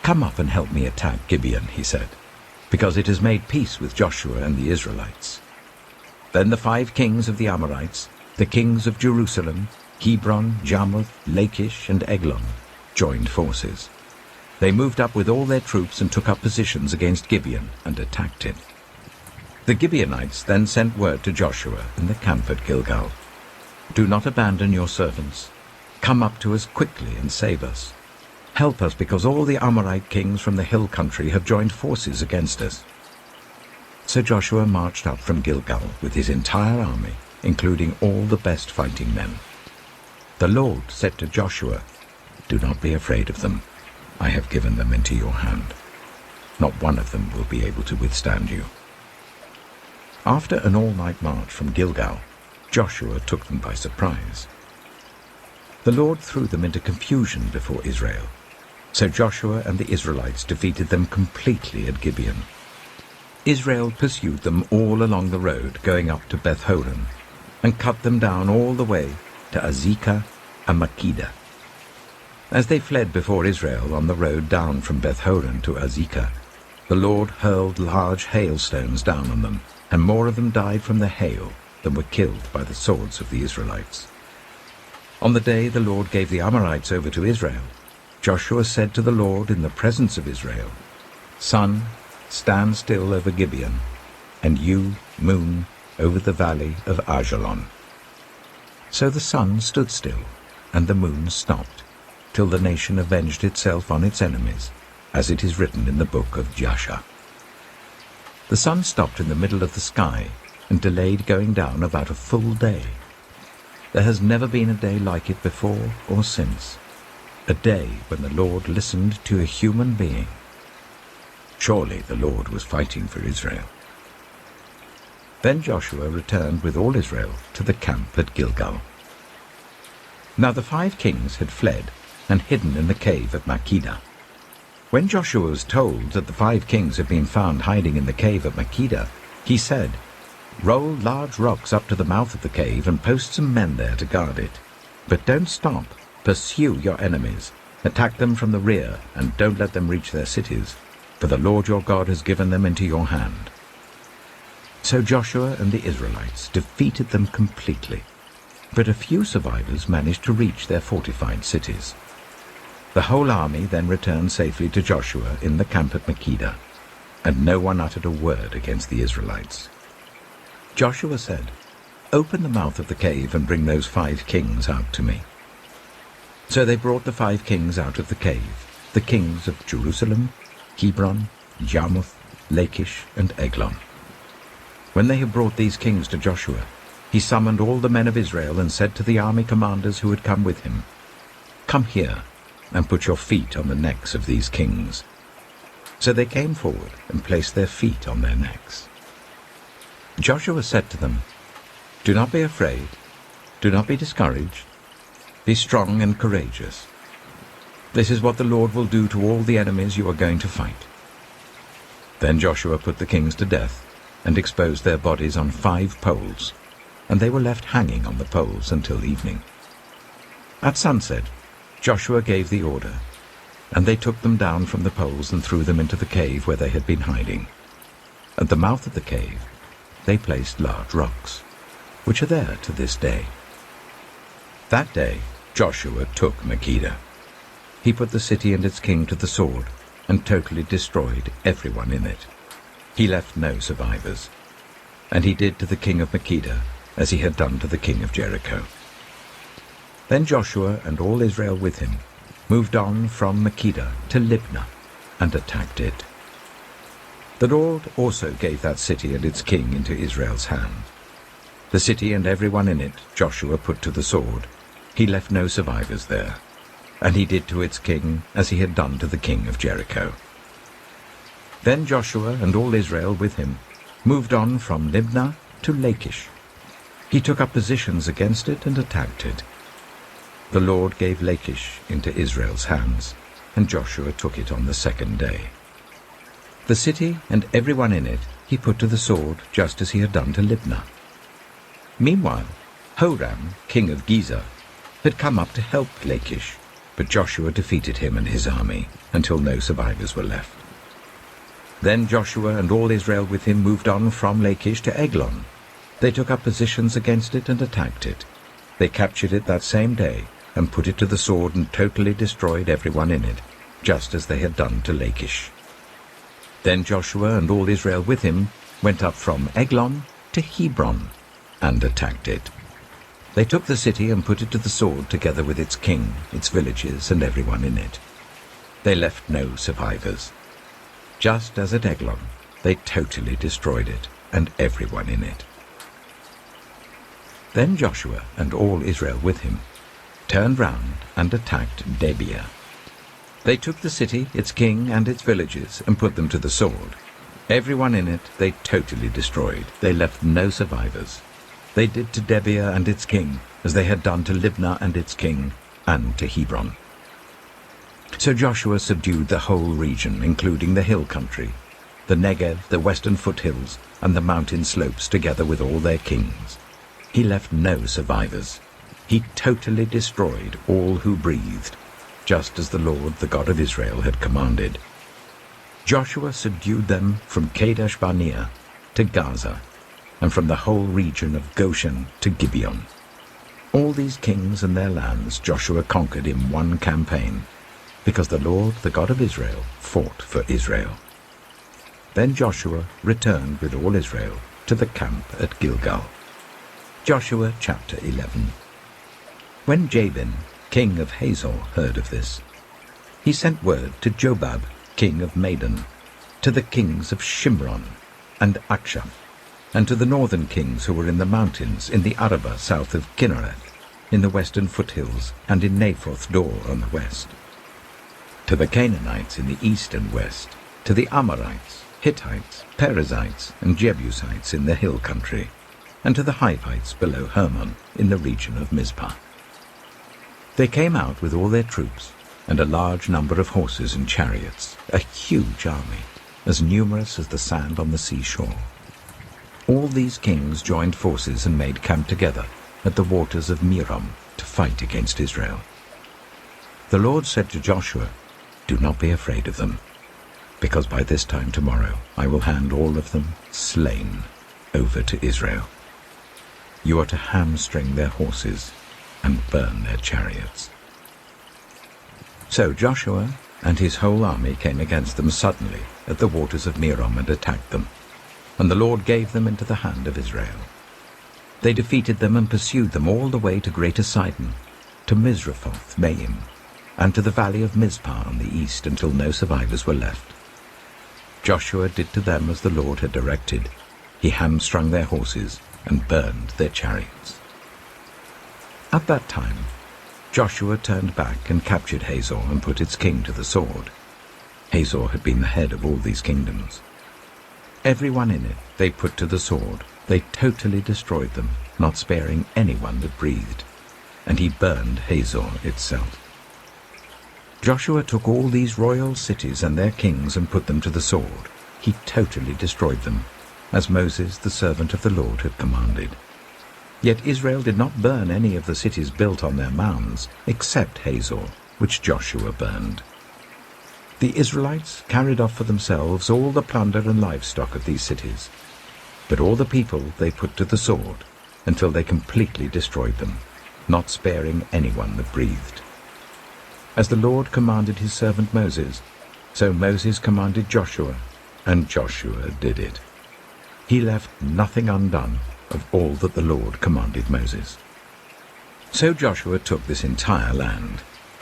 "Come up and help me attack Gibeon," he said, because it has made peace with Joshua and the Israelites. Then the 5 kings of the Amorites, the kings of Jerusalem, Hebron, Jarmuth, Lachish, and Eglon, joined forces. They moved up with all their troops and took up positions against Gibeon and attacked it. The Gibeonites then sent word to Joshua in the camp at Gilgal, "Do not abandon your servants. Come up to us quickly and save us. Help us, because all the Amorite kings from the hill country have joined forces against us." So Joshua marched up from Gilgal with his entire army, including all the best fighting men. The Lord said to Joshua, "Do not be afraid of them. I have given them into your hand. Not one of them will be able to withstand you." After an all-night march from Gilgal, Joshua took them by surprise. The Lord threw them into confusion before Israel. So Joshua and the Israelites defeated them completely at Gibeon. Israel pursued them all along the road going up to Beth-horon, and cut them down all the way to Azekah and Makkedah. As they fled before Israel on the road down from Beth-horon to Azekah, the Lord hurled large hailstones down on them, and more of them died from the hail than were killed by the swords of the Israelites. On the day the Lord gave the Amorites over to Israel, Joshua said to the Lord in the presence of Israel, "Sun, stand still over Gibeon, and you, moon, over the valley of Ajalon." So the sun stood still, and the moon stopped, till the nation avenged itself on its enemies, as it is written in the book of Jasher. The sun stopped in the middle of the sky, and delayed going down about a full day. There has never been a day like it before or since, a day when the Lord listened to a human being. Surely the Lord was fighting for Israel. Then Joshua returned with all Israel to the camp at Gilgal. Now the 5 kings had fled and hidden in the cave at Makkedah. When Joshua was told that the 5 kings had been found hiding in the cave at Makkedah, he said, "Roll large rocks up to the mouth of the cave and post some men there to guard it. But don't stop. Pursue your enemies. Attack them from the rear, and don't let them reach their cities, for the Lord your God has given them into your hand." So Joshua and the Israelites defeated them completely, but a few survivors managed to reach their fortified cities. The whole army then returned safely to Joshua in the camp at Makkedah, and no one uttered a word against the Israelites. Joshua said, "Open the mouth of the cave and bring those 5 kings out to me." So they brought the 5 kings out of the cave, the kings of Jerusalem, Hebron, Jarmuth, Lachish, and Eglon. When they had brought these kings to Joshua, he summoned all the men of Israel and said to the army commanders who had come with him, "Come here and put your feet on the necks of these kings." So they came forward and placed their feet on their necks. Joshua said to them, "Do not be afraid, do not be discouraged. Be strong and courageous. This is what the Lord will do to all the enemies you are going to fight." Then Joshua put the kings to death and exposed their bodies on 5 poles, and they were left hanging on the poles until evening. At sunset, Joshua gave the order, and they took them down from the poles and threw them into the cave where they had been hiding. At the mouth of the cave, they placed large rocks, which are there to this day. That day Joshua took Makkedah. He put the city and its king to the sword and totally destroyed everyone in it. He left no survivors. And he did to the king of Makkedah as he had done to the king of Jericho. Then Joshua and all Israel with him moved on from Makkedah to Libnah and attacked it. The Lord also gave that city and its king into Israel's hand. The city and everyone in it Joshua put to the sword. He left no survivors there. And he did to its king as he had done to the king of Jericho. Then Joshua and all Israel with him moved on from Libnah to Lachish. He took up positions against it and attacked it. The Lord gave Lachish into Israel's hands, and Joshua took it on the second day. The city and everyone in it he put to the sword, just as he had done to Libnah. Meanwhile, Horam, king of Gezer, had come up to help Lachish, but Joshua defeated him and his army until no survivors were left. Then Joshua and all Israel with him moved on from Lachish to Eglon. They took up positions against it and attacked it. They captured it that same day and put it to the sword and totally destroyed everyone in it, just as they had done to Lachish. Then Joshua and all Israel with him went up from Eglon to Hebron and attacked it. They took the city and put it to the sword together with its king, its villages, and everyone in it. They left no survivors. Just as at Eglon, they totally destroyed it and everyone in it. Then Joshua and all Israel with him turned round and attacked Debir. They took the city, its king, and its villages, and put them to the sword. Everyone in it they totally destroyed. They left no survivors. They did to Debir and its king as they had done to Libnah and its king, and to Hebron. So Joshua subdued the whole region, including the hill country, the Negev, the western foothills, and the mountain slopes, together with all their kings. He left no survivors. He totally destroyed all who breathed, just as the Lord, the God of Israel, had commanded. Joshua subdued them from Kadesh Barnea to Gaza, and from the whole region of Goshen to Gibeon. All these kings and their lands Joshua conquered in one campaign, because the Lord, the God of Israel, fought for Israel. Then Joshua returned with all Israel to the camp at Gilgal. Joshua chapter 11. When Jabin, king of Hazor, heard of this, he sent word to Jobab, king of Madon, to the kings of Shimron and Akshaph, and to the northern kings who were in the mountains, in the Arabah south of Kinnereth, in the western foothills, and in Naphoth Dor on the west, to the Canaanites in the east and west, to the Amorites, Hittites, Perizzites, and Jebusites in the hill country, and to the Hivites below Hermon in the region of Mizpah. They came out with all their troops, and a large number of horses and chariots, a huge army, as numerous as the sand on the seashore. All these kings joined forces and made camp together at the waters of Merom to fight against Israel. The Lord said to Joshua, "Do not be afraid of them, because by this time tomorrow I will hand all of them, slain, over to Israel. You are to hamstring their horses and burn their chariots." So Joshua and his whole army came against them suddenly at the waters of Merom and attacked them, and the Lord gave them into the hand of Israel. They defeated them and pursued them all the way to Greater Sidon, to Misrephoth Maim, and to the valley of Mizpah on the east, until no survivors were left. Joshua did to them as the Lord had directed. He hamstrung their horses and burned their chariots. At that time, Joshua turned back and captured Hazor and put its king to the sword. Hazor had been the head of all these kingdoms. Everyone in it they put to the sword. They totally destroyed them, not sparing anyone that breathed, and he burned Hazor itself. Joshua took all these royal cities and their kings and put them to the sword. He totally destroyed them, as Moses, the servant of the Lord, had commanded. Yet Israel did not burn any of the cities built on their mounds, except Hazor, which Joshua burned. The Israelites carried off for themselves all the plunder and livestock of these cities, but all the people they put to the sword, until they completely destroyed them. not sparing anyone that breathed. As the Lord commanded his servant Moses, so Moses commanded Joshua, and Joshua did it. He left nothing undone of all that the Lord commanded Moses. So Joshua took this entire land,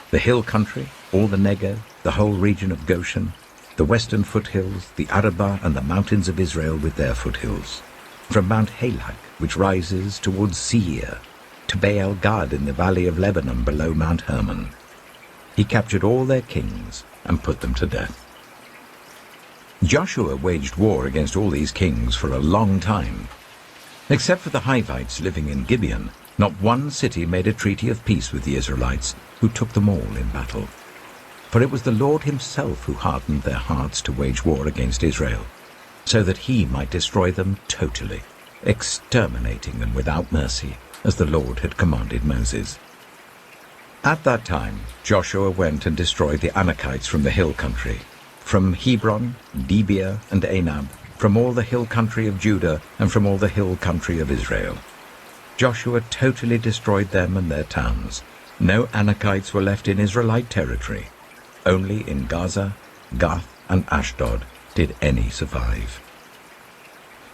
the hill country, all the Negev, the whole region of Goshen, the western foothills, the Arabah, and the mountains of Israel with their foothills, from Mount Halak, which rises towards Seir, to Baal Gad in the valley of Lebanon below Mount Hermon. He captured all their kings and put them to death. Joshua waged war against all these kings for a long time. Except for the Hivites living in Gibeon, not one city made a treaty of peace with the Israelites, who took them all in battle. For it was the Lord himself who hardened their hearts to wage war against Israel, so that he might destroy them totally, exterminating them without mercy, as the Lord had commanded Moses. At that time Joshua went and destroyed the Anakites from the hill country, from Hebron, Debir, and Anab, from all the hill country of Judah, and from all the hill country of Israel. Joshua totally destroyed them and their towns. No Anakites were left in Israelite territory. Only in Gaza, Gath, and Ashdod did any survive.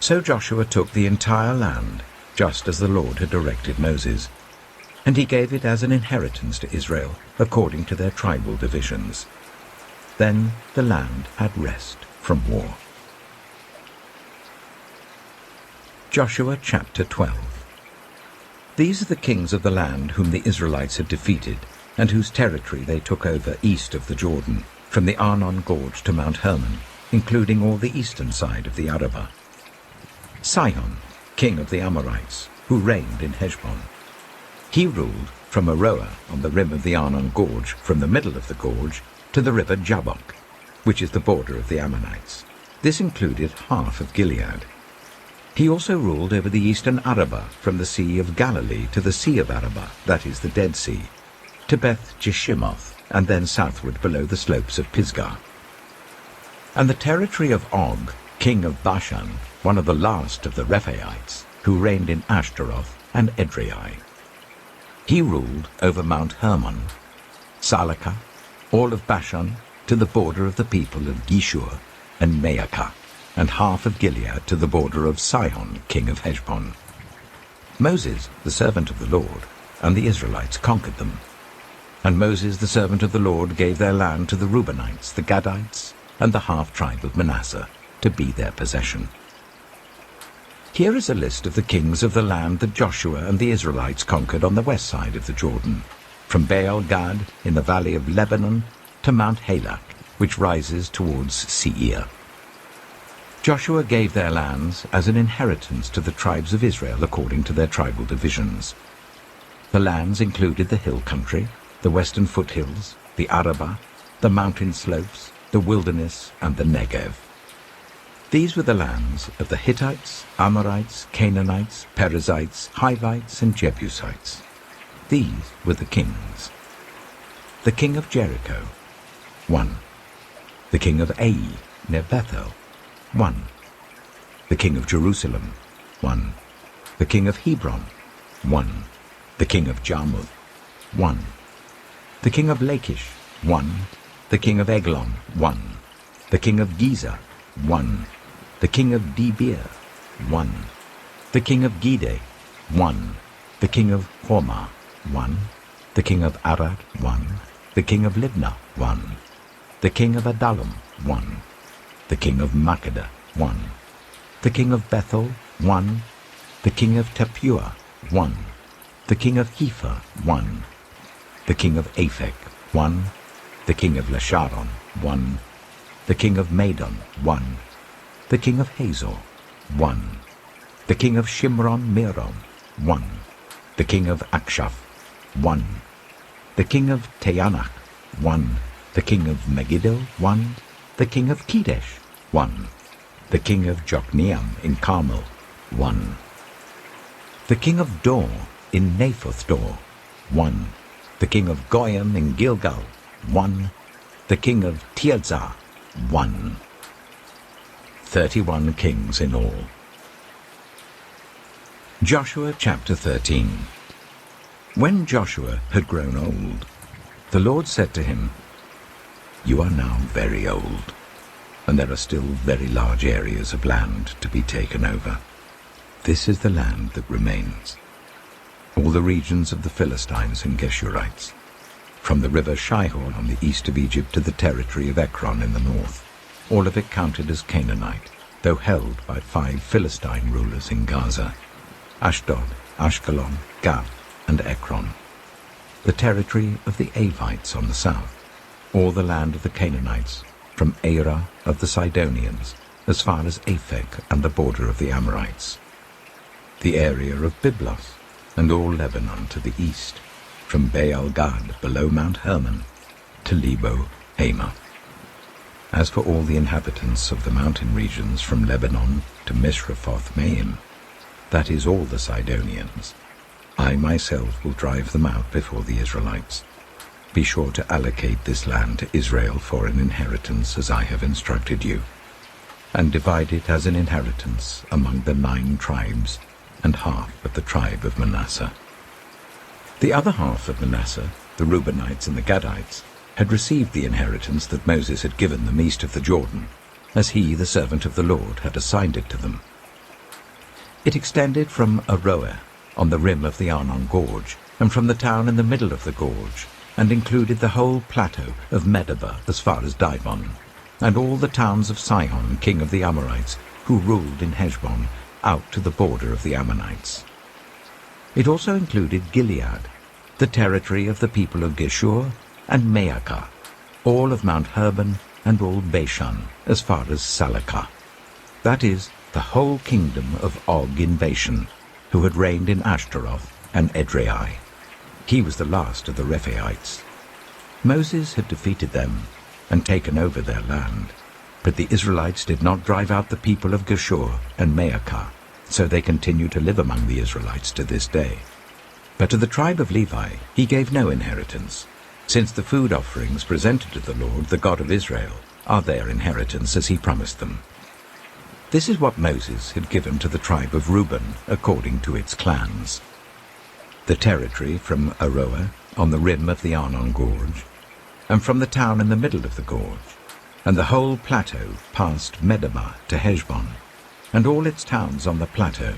So Joshua took the entire land, just as the Lord had directed Moses, and he gave it as an inheritance to Israel, according to their tribal divisions. Then the land had rest from war. Joshua chapter 12. These are the kings of the land whom the Israelites had defeated, and whose territory they took over east of the Jordan, from the Arnon Gorge to Mount Hermon, including all the eastern side of the Arabah. Sihon, king of the Amorites, who reigned in Heshbon. He ruled from Aroer on the rim of the Arnon Gorge, from the middle of the gorge, to the river Jabbok, which is the border of the Ammonites. This included half of Gilead. He also ruled over the eastern Arabah, from the Sea of Galilee to the Sea of Arabah, that is the Dead Sea, to Beth Jeshimoth, and then southward below the slopes of Pisgah. And the territory of Og, king of Bashan, one of the last of the Rephaites, who reigned in Ashtaroth and Edrei. He ruled over Mount Hermon, Salakah, all of Bashan, to the border of the people of Geshur and Maacah, and half of Gilead to the border of Sihon, king of Heshbon. Moses, the servant of the Lord, and the Israelites conquered them. And Moses, the servant of the Lord, gave their land to the Reubenites, the Gadites, and the half-tribe of Manasseh, to be their possession. Here is a list of the kings of the land that Joshua and the Israelites conquered on the west side of the Jordan, from Baal Gad in the valley of Lebanon to Mount Halak, which rises towards Seir. Joshua gave their lands as an inheritance to the tribes of Israel according to their tribal divisions. The lands included the hill country, the western foothills, the Arabah, the mountain slopes, the wilderness, and the Negev. These were the lands of the Hittites, Amorites, Canaanites, Perizzites, Hivites, and Jebusites. These were the kings. The king of Jericho, 1. The king of Ai, near Bethel, 1. The king of Jerusalem, 1. The king of Hebron, 1. The king of Jarmuth, 1. The king of Lachish, 1. The king of Eglon, 1. The king of Gezer, 1. The king of Debir, 1. The king of Gede, 1. The king of Hormah, 1. The king of Arad, 1. The king of Libnah, 1. The king of Adullam, 1. The king of Makkedah, 1. The king of Bethel, 1. The king of Tappuah, 1. The king of Hepher, 1. The king of Aphek, 1. The king of Lasharon, 1. The king of Madon, 1. The king of Hazor, 1. The king of Shimron Meron, 1. The king of Akshaph, 1. The king of Teanach, 1. The king of Megiddo, 1. The king of Kedesh, 1. The king of Jokneam in Carmel, 1. The king of Dor in Naphoth Dor, 1. The king of Goyim in Gilgal, 1. The king of Tirzah, 1. 31 kings in all. Joshua chapter 13. When Joshua had grown old, the Lord said to him, "You are now very old, and there are still very large areas of land to be taken over. This is the land that remains, all the regions of the Philistines and Geshurites, from the river Shihor on the east of Egypt to the territory of Ekron in the north, all of it counted as Canaanite, though held by 5 Philistine rulers in Gaza, Ashdod, Ashkelon, Gath, and Ekron, the territory of the Avites on the south, all the land of the Canaanites, from Arah of the Sidonians, as far as Aphek and the border of the Amorites, the area of Byblos, and all Lebanon to the east, from Baal-Gad below Mount Hermon to Lebo Hamath. As for all the inhabitants of the mountain regions from Lebanon to Misrephoth-Maim, that is all the Sidonians, I myself will drive them out before the Israelites. Be sure to allocate this land to Israel for an inheritance as I have instructed you, and divide it as an inheritance among the 9 tribes and half of the tribe of Manasseh." The other half of Manasseh, the Reubenites and the Gadites, had received the inheritance that Moses had given them east of the Jordan, as he, the servant of the Lord, had assigned it to them. It extended from Aroer, on the rim of the Arnon Gorge, and from the town in the middle of the gorge, and included the whole plateau of Medeba as far as Dibon, and all the towns of Sihon, king of the Amorites, who ruled in Heshbon, out to the border of the Ammonites. It also included Gilead, the territory of the people of Geshur, and Maacah, all of Mount Hermon, and all Bashan, as far as Salakah, that is, the whole kingdom of Og in Bashan, who had reigned in Ashtaroth and Edrei. He was the last of the Rephaites. Moses had defeated them and taken over their land, but the Israelites did not drive out the people of Geshur and Maacah, so they continue to live among the Israelites to this day. But to the tribe of Levi he gave no inheritance, since the food offerings presented to the Lord, the God of Israel, are their inheritance as he promised them. This is what Moses had given to the tribe of Reuben according to its clans: the territory from Aroer on the rim of the Arnon Gorge, and from the town in the middle of the gorge, and the whole plateau past Medeba to Heshbon, and all its towns on the plateau,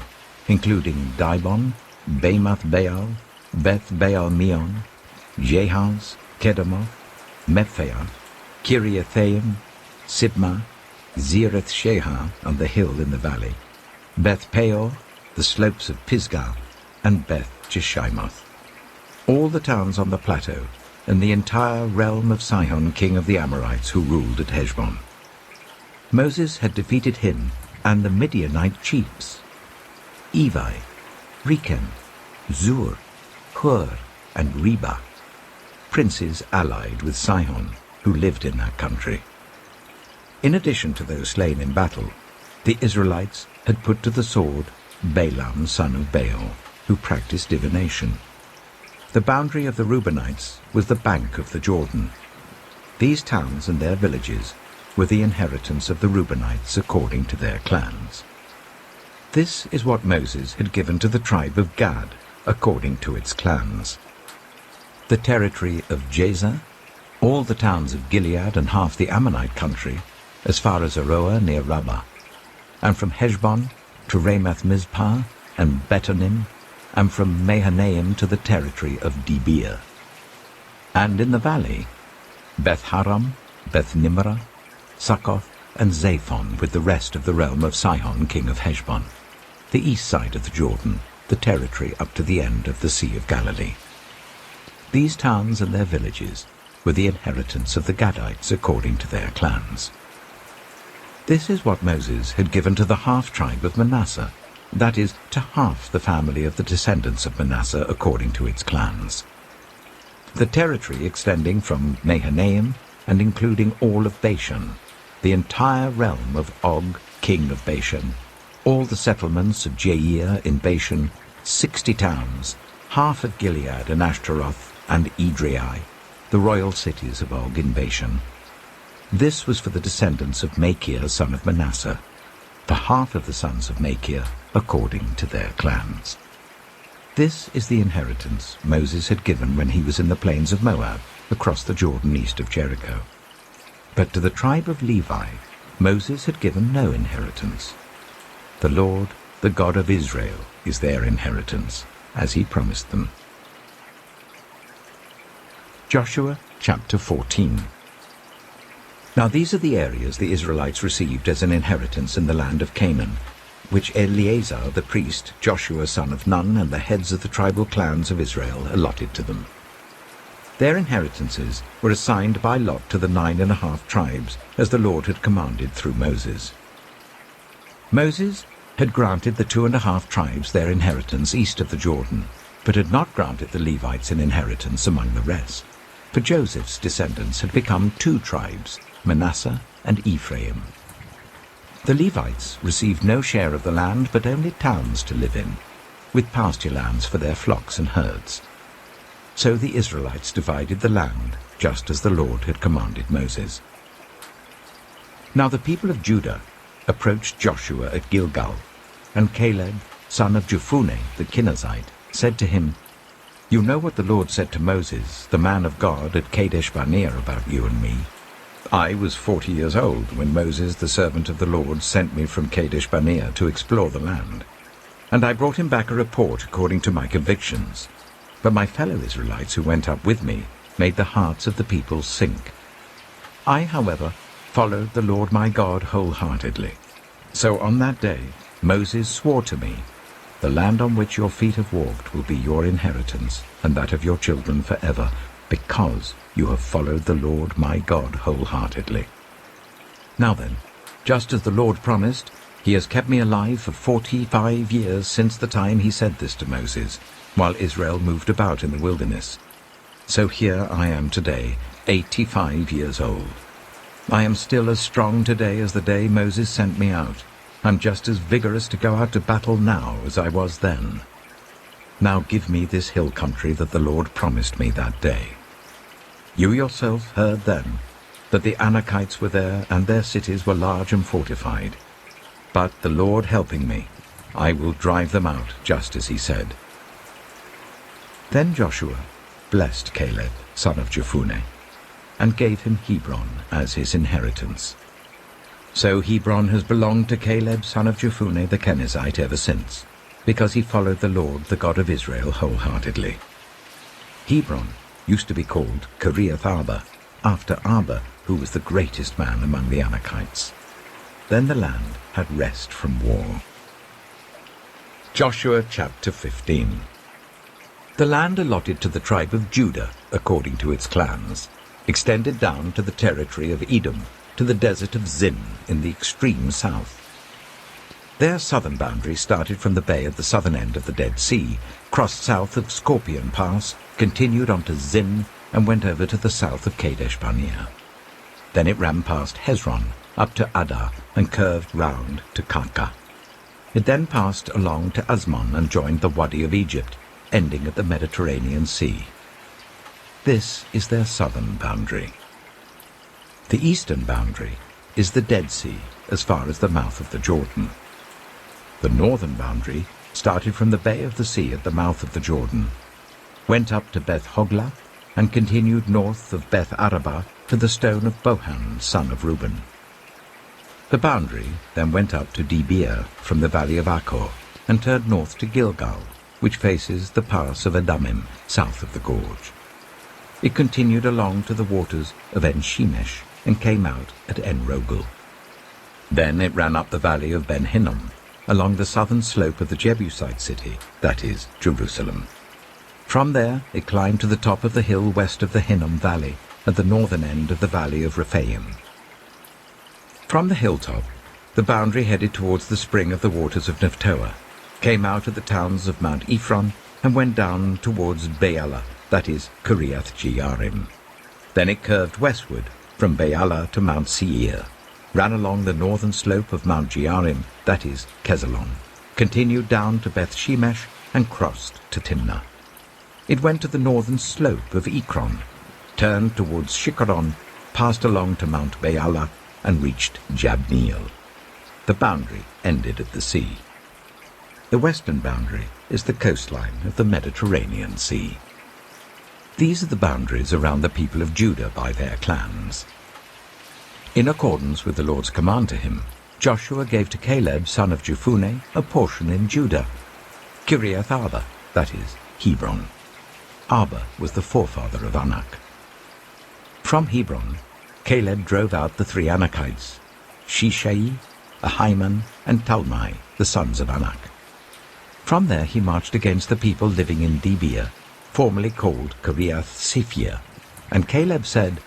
including Dibon, Bamoth Baal, Beth Baal Meon, Jahaz, Kedemoth, Mephaiah, Kiriathaim, Sibmah, Zereth Shehar on the hill in the valley, Beth Peor, the slopes of Pisgah, and Beth Jeshimoth, all the towns on the plateau, and the entire realm of Sihon, king of the Amorites, who ruled at Heshbon. Moses had defeated him and the Midianite chiefs, Evi, Rechem, Zur, Hur, and Reba, princes allied with Sihon, who lived in that country. In addition to those slain in battle, the Israelites had put to the sword Balaam son of Beor, who practiced divination. The boundary of the Reubenites was the bank of the Jordan. These towns and their villages were the inheritance of the Reubenites according to their clans. This is what Moses had given to the tribe of Gad according to its clans: the territory of Jazer, all the towns of Gilead and half the Ammonite country, as far as Aroer near Rabbah, and from Heshbon to Ramath-Mizpah and Betonim, and from Mahanaim to the territory of Debir. And in the valley, Beth-Haram, Beth-Nimrah, Succoth, and Zaphon, with the rest of the realm of Sihon, king of Heshbon, the east side of the Jordan, the territory up to the end of the Sea of Galilee. These towns and their villages were the inheritance of the Gadites according to their clans. This is what Moses had given to the half-tribe of Manasseh, that is, to half the family of the descendants of Manasseh according to its clans. The territory extending from Mahanaim and including all of Bashan, the entire realm of Og, king of Bashan, all the settlements of Jair in Bashan, 60 towns, half of Gilead and Ashtaroth and Edrei, the royal cities of Og in Bashan. This was for the descendants of Machir, son of Manasseh, the half of the sons of Machir according to their clans. This is the inheritance Moses had given when he was in the plains of Moab, across the Jordan east of Jericho. But to the tribe of Levi, Moses had given no inheritance. The Lord, the God of Israel, is their inheritance, as he promised them. Joshua chapter 14. Now these are the areas the Israelites received as an inheritance in the land of Canaan, which Eleazar the priest, Joshua son of Nun, and the heads of the tribal clans of Israel allotted to them. Their inheritances were assigned by lot to the 9.5 tribes, as the Lord had commanded through Moses. Moses had granted the 2.5 tribes their inheritance east of the Jordan, but had not granted the Levites an inheritance among the rest, for Joseph's descendants had become 2 tribes, Manasseh and Ephraim. The Levites received no share of the land, but only towns to live in, with pasture lands for their flocks and herds. So the Israelites divided the land, just as the Lord had commanded Moses. Now the people of Judah approached Joshua at Gilgal, and Caleb, son of Jephunneh the Kenizzite, said to him, "You know what the Lord said to Moses, the man of God, at Kadesh Barnea about you and me. I was 40 years old when Moses, the servant of the Lord, sent me from Kadesh Barnea to explore the land. And I brought him back a report according to my convictions. But my fellow Israelites who went up with me made the hearts of the people sink. I, however, followed the Lord my God wholeheartedly. So on that day Moses swore to me, 'The land on which your feet have walked will be your inheritance, and that of your children forever, because you have followed the Lord my God wholeheartedly.' Now then, just as the Lord promised, he has kept me alive for 45 years since the time he said this to Moses, while Israel moved about in the wilderness. So here I am today, 85 years old. I am still as strong today as the day Moses sent me out. I'm just as vigorous to go out to battle now as I was then. Now give me this hill country that the Lord promised me that day. You yourself heard then that the Anakites were there, and their cities were large and fortified. But the Lord helping me, I will drive them out, just as he said." Then Joshua blessed Caleb, son of Jephunneh, and gave him Hebron as his inheritance. So Hebron has belonged to Caleb, son of Jephunneh the Kenizzite, ever since, because he followed the Lord, the God of Israel, wholeheartedly. Hebron used to be called Kiriath Arba, after Arba, who was the greatest man among the Anakites. Then the land had rest from war. Joshua chapter 15. The land allotted to the tribe of Judah, according to its clans, extended down to the territory of Edom, to the desert of Zin in the extreme south. Their southern boundary started from the bay at the southern end of the Dead Sea, crossed south of Scorpion Pass, continued on to Zin, and went over to the south of Kadesh Barnea. Then it ran past Hezron, up to Adar, and curved round to Karka. It then passed along to Azmon and joined the Wadi of Egypt, ending at the Mediterranean Sea. This is their southern boundary. The eastern boundary is the Dead Sea, as far as the mouth of the Jordan. The northern boundary started from the Bay of the Sea at the mouth of the Jordan, went up to Beth Hoglah, and continued north of Beth Arabah to the stone of Bohan, son of Reuben. The boundary then went up to Debir from the valley of Achor, and turned north to Gilgal, which faces the pass of Adamim, south of the gorge. It continued along to the waters of En-Shemesh, and came out at En-Rogel. Then it ran up the valley of Ben-Hinnom, along the southern slope of the Jebusite city, that is, Jerusalem. From there it climbed to the top of the hill west of the Hinnom valley, at the northern end of the valley of Rephaim. From the hilltop, the boundary headed towards the spring of the waters of Nephtoah, came out at the towns of Mount Ephron, and went down towards Baalah, that is, Kiriath Jearim. Then it curved westward from Baalah to Mount Seir, ran along the northern slope of Mount Jearim, that is, Kesalon, continued down to Beth Shemesh, and crossed to Timnah. It went to the northern slope of Ekron, turned towards Shikkeron, passed along to Mount Baalah, and reached Jabneel. The boundary ended at the sea. The western boundary is the coastline of the Mediterranean Sea. These are the boundaries around the people of Judah by their clans. In accordance with the Lord's command to him, Joshua gave to Caleb, son of Jephunneh, a portion in Judah, Kiriath Arba, that is, Hebron. Arba was the forefather of Anak. From Hebron, Caleb drove out the 3 Anakites, Shishai, Ahiman, and Talmai, the sons of Anak. From there he marched against the people living in Debir, formerly called Kiriath Sephir, and Caleb said,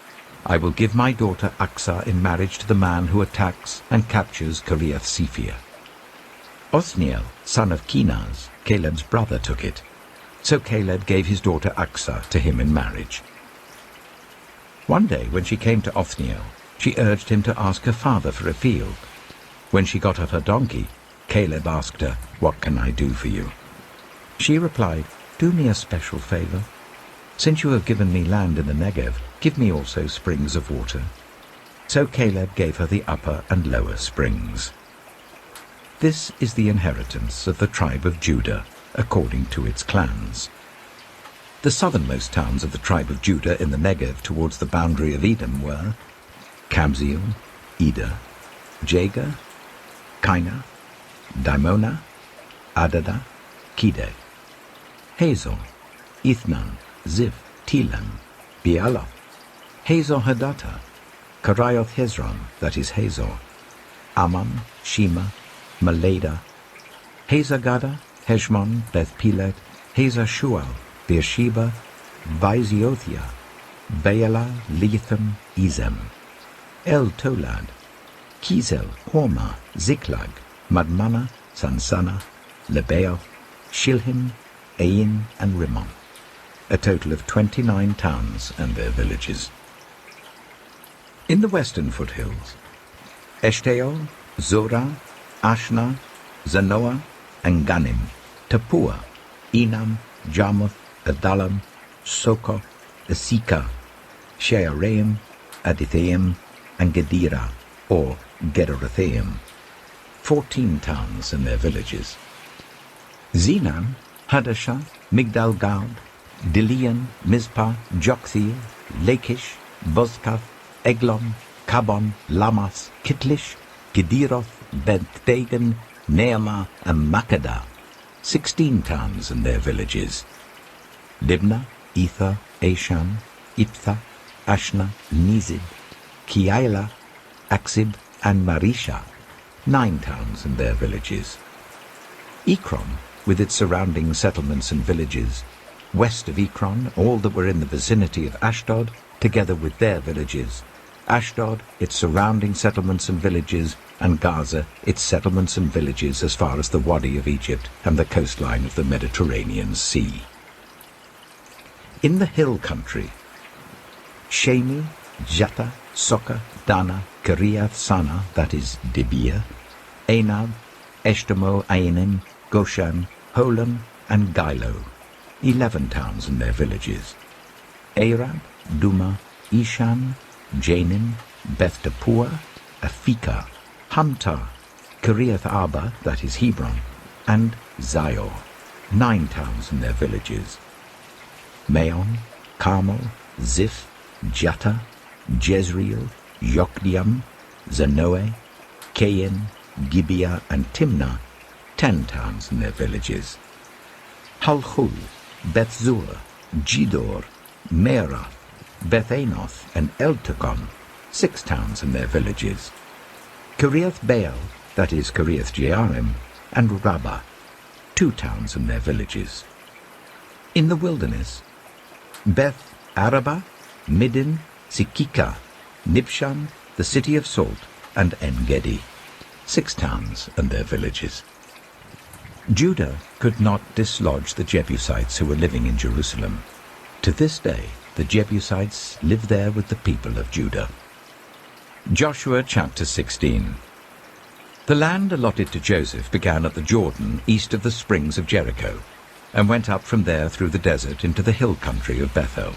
I will give my daughter Aksah in marriage to the man who attacks and captures Kiriath Sephir. Othniel, son of Kenaz, Caleb's brother, took it. So Caleb gave his daughter Aksah to him in marriage. One day when she came to Othniel, she urged him to ask her father for a field. When she got off her donkey, Caleb asked her, What can I do for you? She replied, Do me a special favor. Since you have given me land in the Negev, give me also springs of water. So Caleb gave her the upper and lower springs. This is the inheritance of the tribe of Judah, according to its clans. The southernmost towns of the tribe of Judah in the Negev towards the boundary of Edom were Kabzeel, Eder, Jagar, Kaina, Dimona, Adada, Kideh, Hazor, Ithnan, Ziph, Telem, Bealoth, Hazor Hadattah, Karaioth Hezron, that is Hazor, Ammon, Shema, Malada, Hazar-Gada, Heshmon, Beth-Pelet, Hazar-Shual, Beersheba, Vaiziothia, Baalah, Lethem, Ezem, El-Tolad, Kizel, Hormah, Ziklag, Madmannah, Sansannah, Lebaoth, Shilhim, Ain, and Rimmon, a total of 29 towns and their villages. In the western foothills, Eshtaol, Zorah, Ashna, Zanoah, and Ganim, Tapua, Enam, Jarmuth, Adullam, Sokoh, Esika, Shearaim, Adithaim, and Gedera, or Gederothaim, 14 towns and their villages. Zenan, Hadashah, Migdal-Gad, Dilian, Mizpah, Joktheel, Lachish, Bozkath, Eglon, Kabon, Lamas, Kitlish, Gederoth, Beth-Dagon, Neamah, and Makkedah, 16 towns and their villages. Libnah, Ether, Ashan, Iptha, Ashna, Nizib, Keilah, Aksib, and Marisha, 9 towns and their villages. Ekron, with its surrounding settlements and villages. West of Ekron, all that were in the vicinity of Ashdod, together with their villages. Ashdod, its surrounding settlements and villages, and Gaza, its settlements and villages as far as the Wadi of Egypt and the coastline of the Mediterranean Sea. In the hill country, Shemi, Jatta, Soka, Dana, Kiriath Sana, that is Debir, Anab, Eshtemoh, Ainim, Goshan, Holon, and Gilo, 11 towns and their villages. Arab, Duma, Ishan, Janin, Beth Tappuah, Aphekah, Hamtar, Kiriath Arba, that is Hebron, and Zior, 9 towns and their villages. Maon, Carmel, Ziph, Jatta, Jezreel, Yokdeam, Zanoah, Kain, Gibeah, and Timnah, 10 towns and their villages. Halchul, Beth-zur, Jidor, Meerath, Beth-Anoth, and Eltekon, 6 towns and their villages. Kiriath Baal, that is Kiriath Jearim, and Rabbah, 2 towns and their villages. In the wilderness, Beth Arabah, Middin, Sikika, Nibshan, the city of salt, and En-Gedi, 6 towns and their villages. Judah could not dislodge the Jebusites who were living in Jerusalem. To this day, the Jebusites live there with the people of Judah. Joshua chapter 16. The land allotted to Joseph began at the Jordan east of the springs of Jericho, and went up from there through the desert into the hill country of Bethel.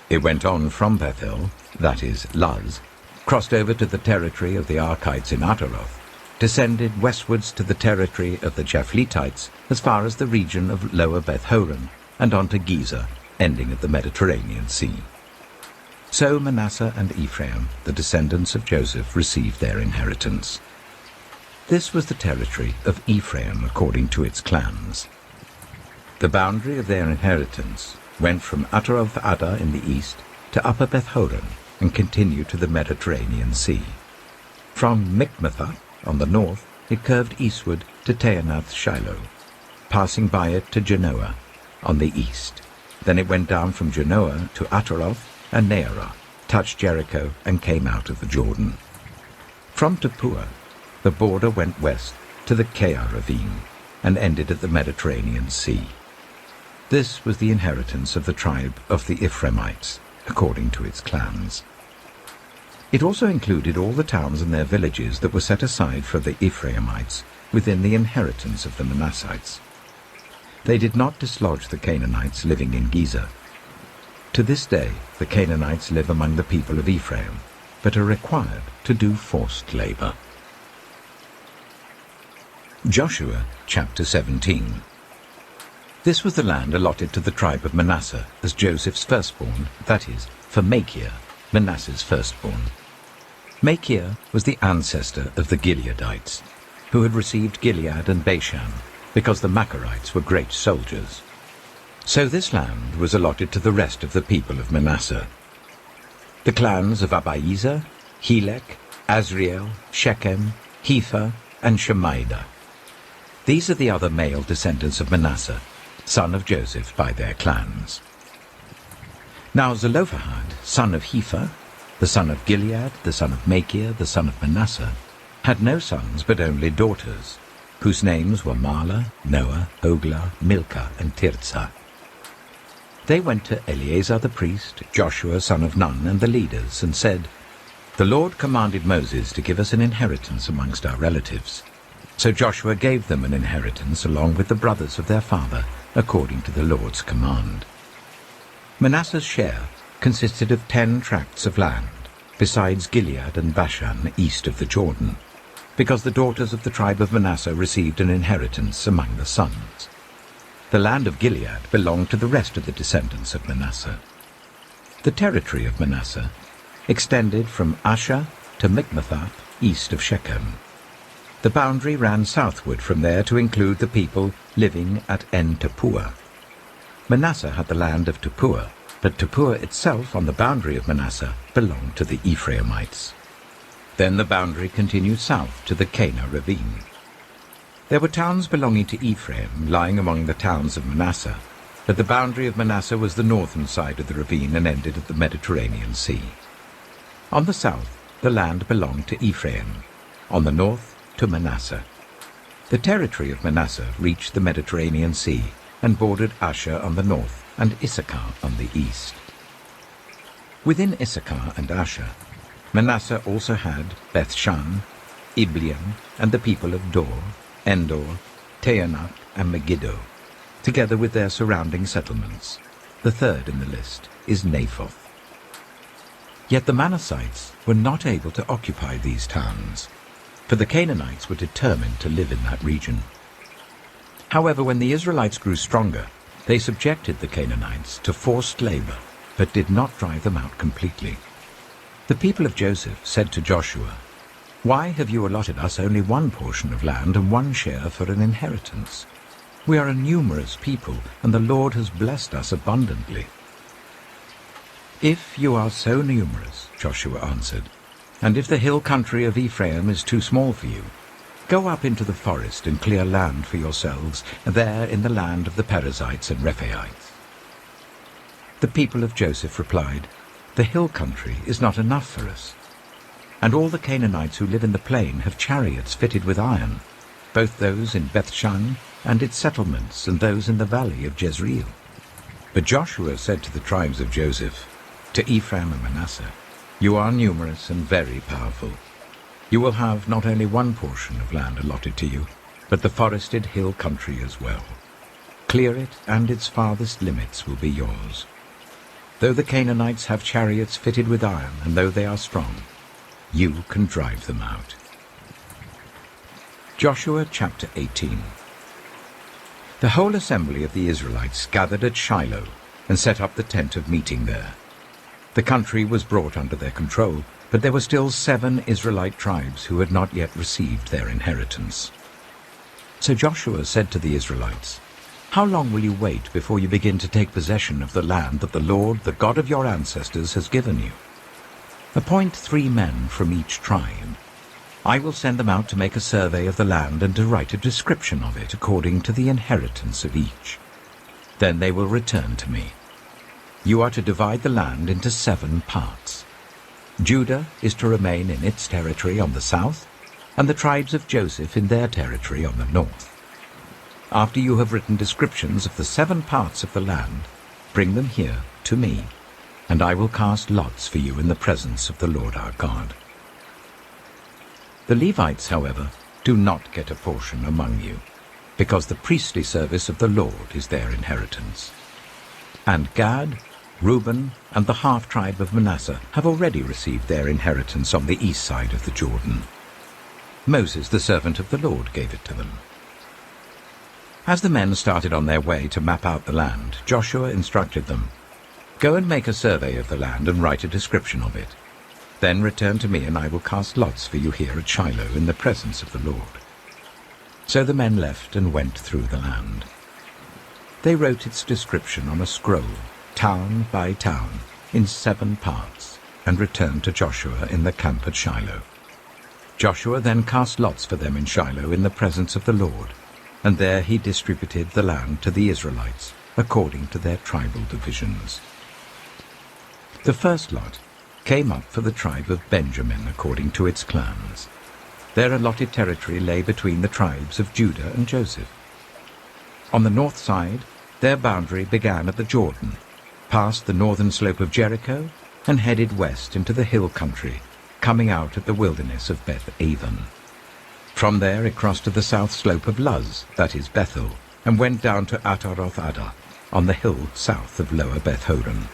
It went on from Bethel, that is, Luz, crossed over to the territory of the Arkites in Ataroth, descended westwards to the territory of the Japhletites as far as the region of Lower Beth-horon and on to Gezer, ending at the Mediterranean Sea. So Manasseh and Ephraim, the descendants of Joseph, received their inheritance. This was the territory of Ephraim according to its clans. The boundary of their inheritance went from Ataroth-addar in the east to Upper Beth-horon and continued to the Mediterranean Sea. From Michmethath on the north, it curved eastward to Taanath-shiloh, passing by it to Genoa on the east. Then it went down from Genoa to Ataroth and Nearah, touched Jericho, and came out of the Jordan. From Tappuah, the border went west to the Keah ravine and ended at the Mediterranean Sea. This was the inheritance of the tribe of the Ephraimites, according to its clans. It also included all the towns and their villages that were set aside for the Ephraimites within the inheritance of the Manassites. They did not dislodge the Canaanites living in Gezer. To this day, the Canaanites live among the people of Ephraim, but are required to do forced labor. Joshua chapter 17. This was the land allotted to the tribe of Manasseh as Joseph's firstborn, that is, for Machir, Manasseh's firstborn. Machir was the ancestor of the Gileadites, who had received Gilead and Bashan, because the Machirites were great soldiers. So this land was allotted to the rest of the people of Manasseh. The clans of Abiezer, Helek, Asriel, Shechem, Hepher, and Shemaiah. These are the other male descendants of Manasseh, son of Joseph by their clans. Now Zelophehad, son of Hepher, the son of Gilead, the son of Machir, the son of Manasseh, had no sons but only daughters, whose names were Mahlah, Noah, Hoglah, Milcah, and Tirzah. They went to Eleazar the priest, Joshua son of Nun, and the leaders, and said, "The Lord commanded Moses to give us an inheritance amongst our relatives." So Joshua gave them an inheritance along with the brothers of their father, according to the Lord's command. Manasseh's share consisted of 10 tracts of land, besides Gilead and Bashan east of the Jordan, because the daughters of the tribe of Manasseh received an inheritance among the sons. The land of Gilead belonged to the rest of the descendants of Manasseh. The territory of Manasseh extended from Asher to Michmethath east of Shechem. The boundary ran southward from there to include the people living at En-Tappuah. Manasseh had the land of Tappuah, but Tappuah itself on the boundary of Manasseh belonged to the Ephraimites. Then the boundary continued south to the Keah ravine. There were towns belonging to Ephraim lying among the towns of Manasseh, but the boundary of Manasseh was the northern side of the ravine and ended at the Mediterranean Sea. On the south, the land belonged to Ephraim, on the north to Manasseh. The territory of Manasseh reached the Mediterranean Sea and bordered Asher on the north and Issachar on the east. Within Issachar and Asher, Manasseh also had Bethshan, Ibleam, and the people of Dor, Endor, Taanach, and Megiddo, together with their surrounding settlements. The third in the list is Naphoth. Yet the Manassites were not able to occupy these towns, for the Canaanites were determined to live in that region. However, when the Israelites grew stronger, they subjected the Canaanites to forced labor, but did not drive them out completely. The people of Joseph said to Joshua, "Why have you allotted us only one portion of land and one share for an inheritance? We are a numerous people, and the Lord has blessed us abundantly." "If you are so numerous," Joshua answered, "and if the hill country of Ephraim is too small for you, go up into the forest and clear land for yourselves there in the land of the Perizzites and Rephaites." The people of Joseph replied, "The hill country is not enough for us, and all the Canaanites who live in the plain have chariots fitted with iron, both those in Bethshan and its settlements and those in the valley of Jezreel." But Joshua said to the tribes of Joseph, to Ephraim and Manasseh, "You are numerous and very powerful. You will have not only one portion of land allotted to you, but the forested hill country as well. Clear it, and its farthest limits will be yours. Though the Canaanites have chariots fitted with iron, and though they are strong, you can drive them out." Joshua chapter 18. The whole assembly of the Israelites gathered at Shiloh and set up the tent of meeting there. The country was brought under their control, but there were still 7 Israelite tribes who had not yet received their inheritance. So Joshua said to the Israelites, "How long will you wait before you begin to take possession of the land that the Lord, the God of your ancestors, has given you? Appoint 3 men from each tribe. I will send them out to make a survey of the land and to write a description of it according to the inheritance of each. Then they will return to me. You are to divide the land into 7 parts. Judah is to remain in its territory on the south, and the tribes of Joseph in their territory on the north. After you have written descriptions of the 7 parts of the land, bring them here to me, and I will cast lots for you in the presence of the Lord our God. The Levites, however, do not get a portion among you, because the priestly service of the Lord is their inheritance. And Gad, Reuben, and the half-tribe of Manasseh have already received their inheritance on the east side of the Jordan. Moses, the servant of the Lord, gave it to them." As the men started on their way to map out the land, Joshua instructed them, "Go and make a survey of the land and write a description of it. Then return to me, and I will cast lots for you here at Shiloh in the presence of the Lord." So the men left and went through the land. They wrote its description on a scroll, town by town, in 7 parts, and returned to Joshua in the camp at Shiloh. Joshua then cast lots for them in Shiloh in the presence of the Lord, and there he distributed the land to the Israelites according to their tribal divisions. The first lot came up for the tribe of Benjamin according to its clans. Their allotted territory lay between the tribes of Judah and Joseph. On the north side, their boundary began at the Jordan, passed the northern slope of Jericho, and headed west into the hill country, coming out at the wilderness of Beth-aven. From there it crossed to the south slope of Luz, that is Bethel, and went down to Ataroth-adah, on the hill south of Lower Beth-horon.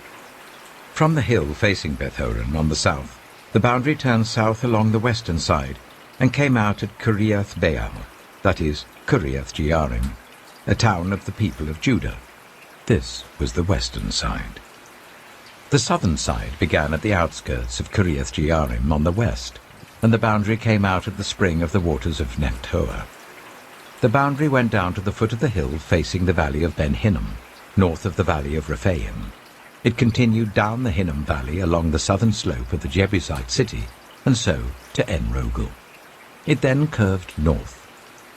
From the hill facing Beth-horon on the south, the boundary turned south along the western side and came out at Kiriath-baal, that is Kiriath-jearim, a town of the people of Judah. This was the western side. The southern side began at the outskirts of Kiriath-jearim on the west, and the boundary came out at the spring of the waters of Nephtoah. The boundary went down to the foot of the hill facing the valley of Ben-Hinnom, north of the valley of Rephaim. It continued down the Hinnom Valley along the southern slope of the Jebusite city, and so to En-rogel. It then curved north,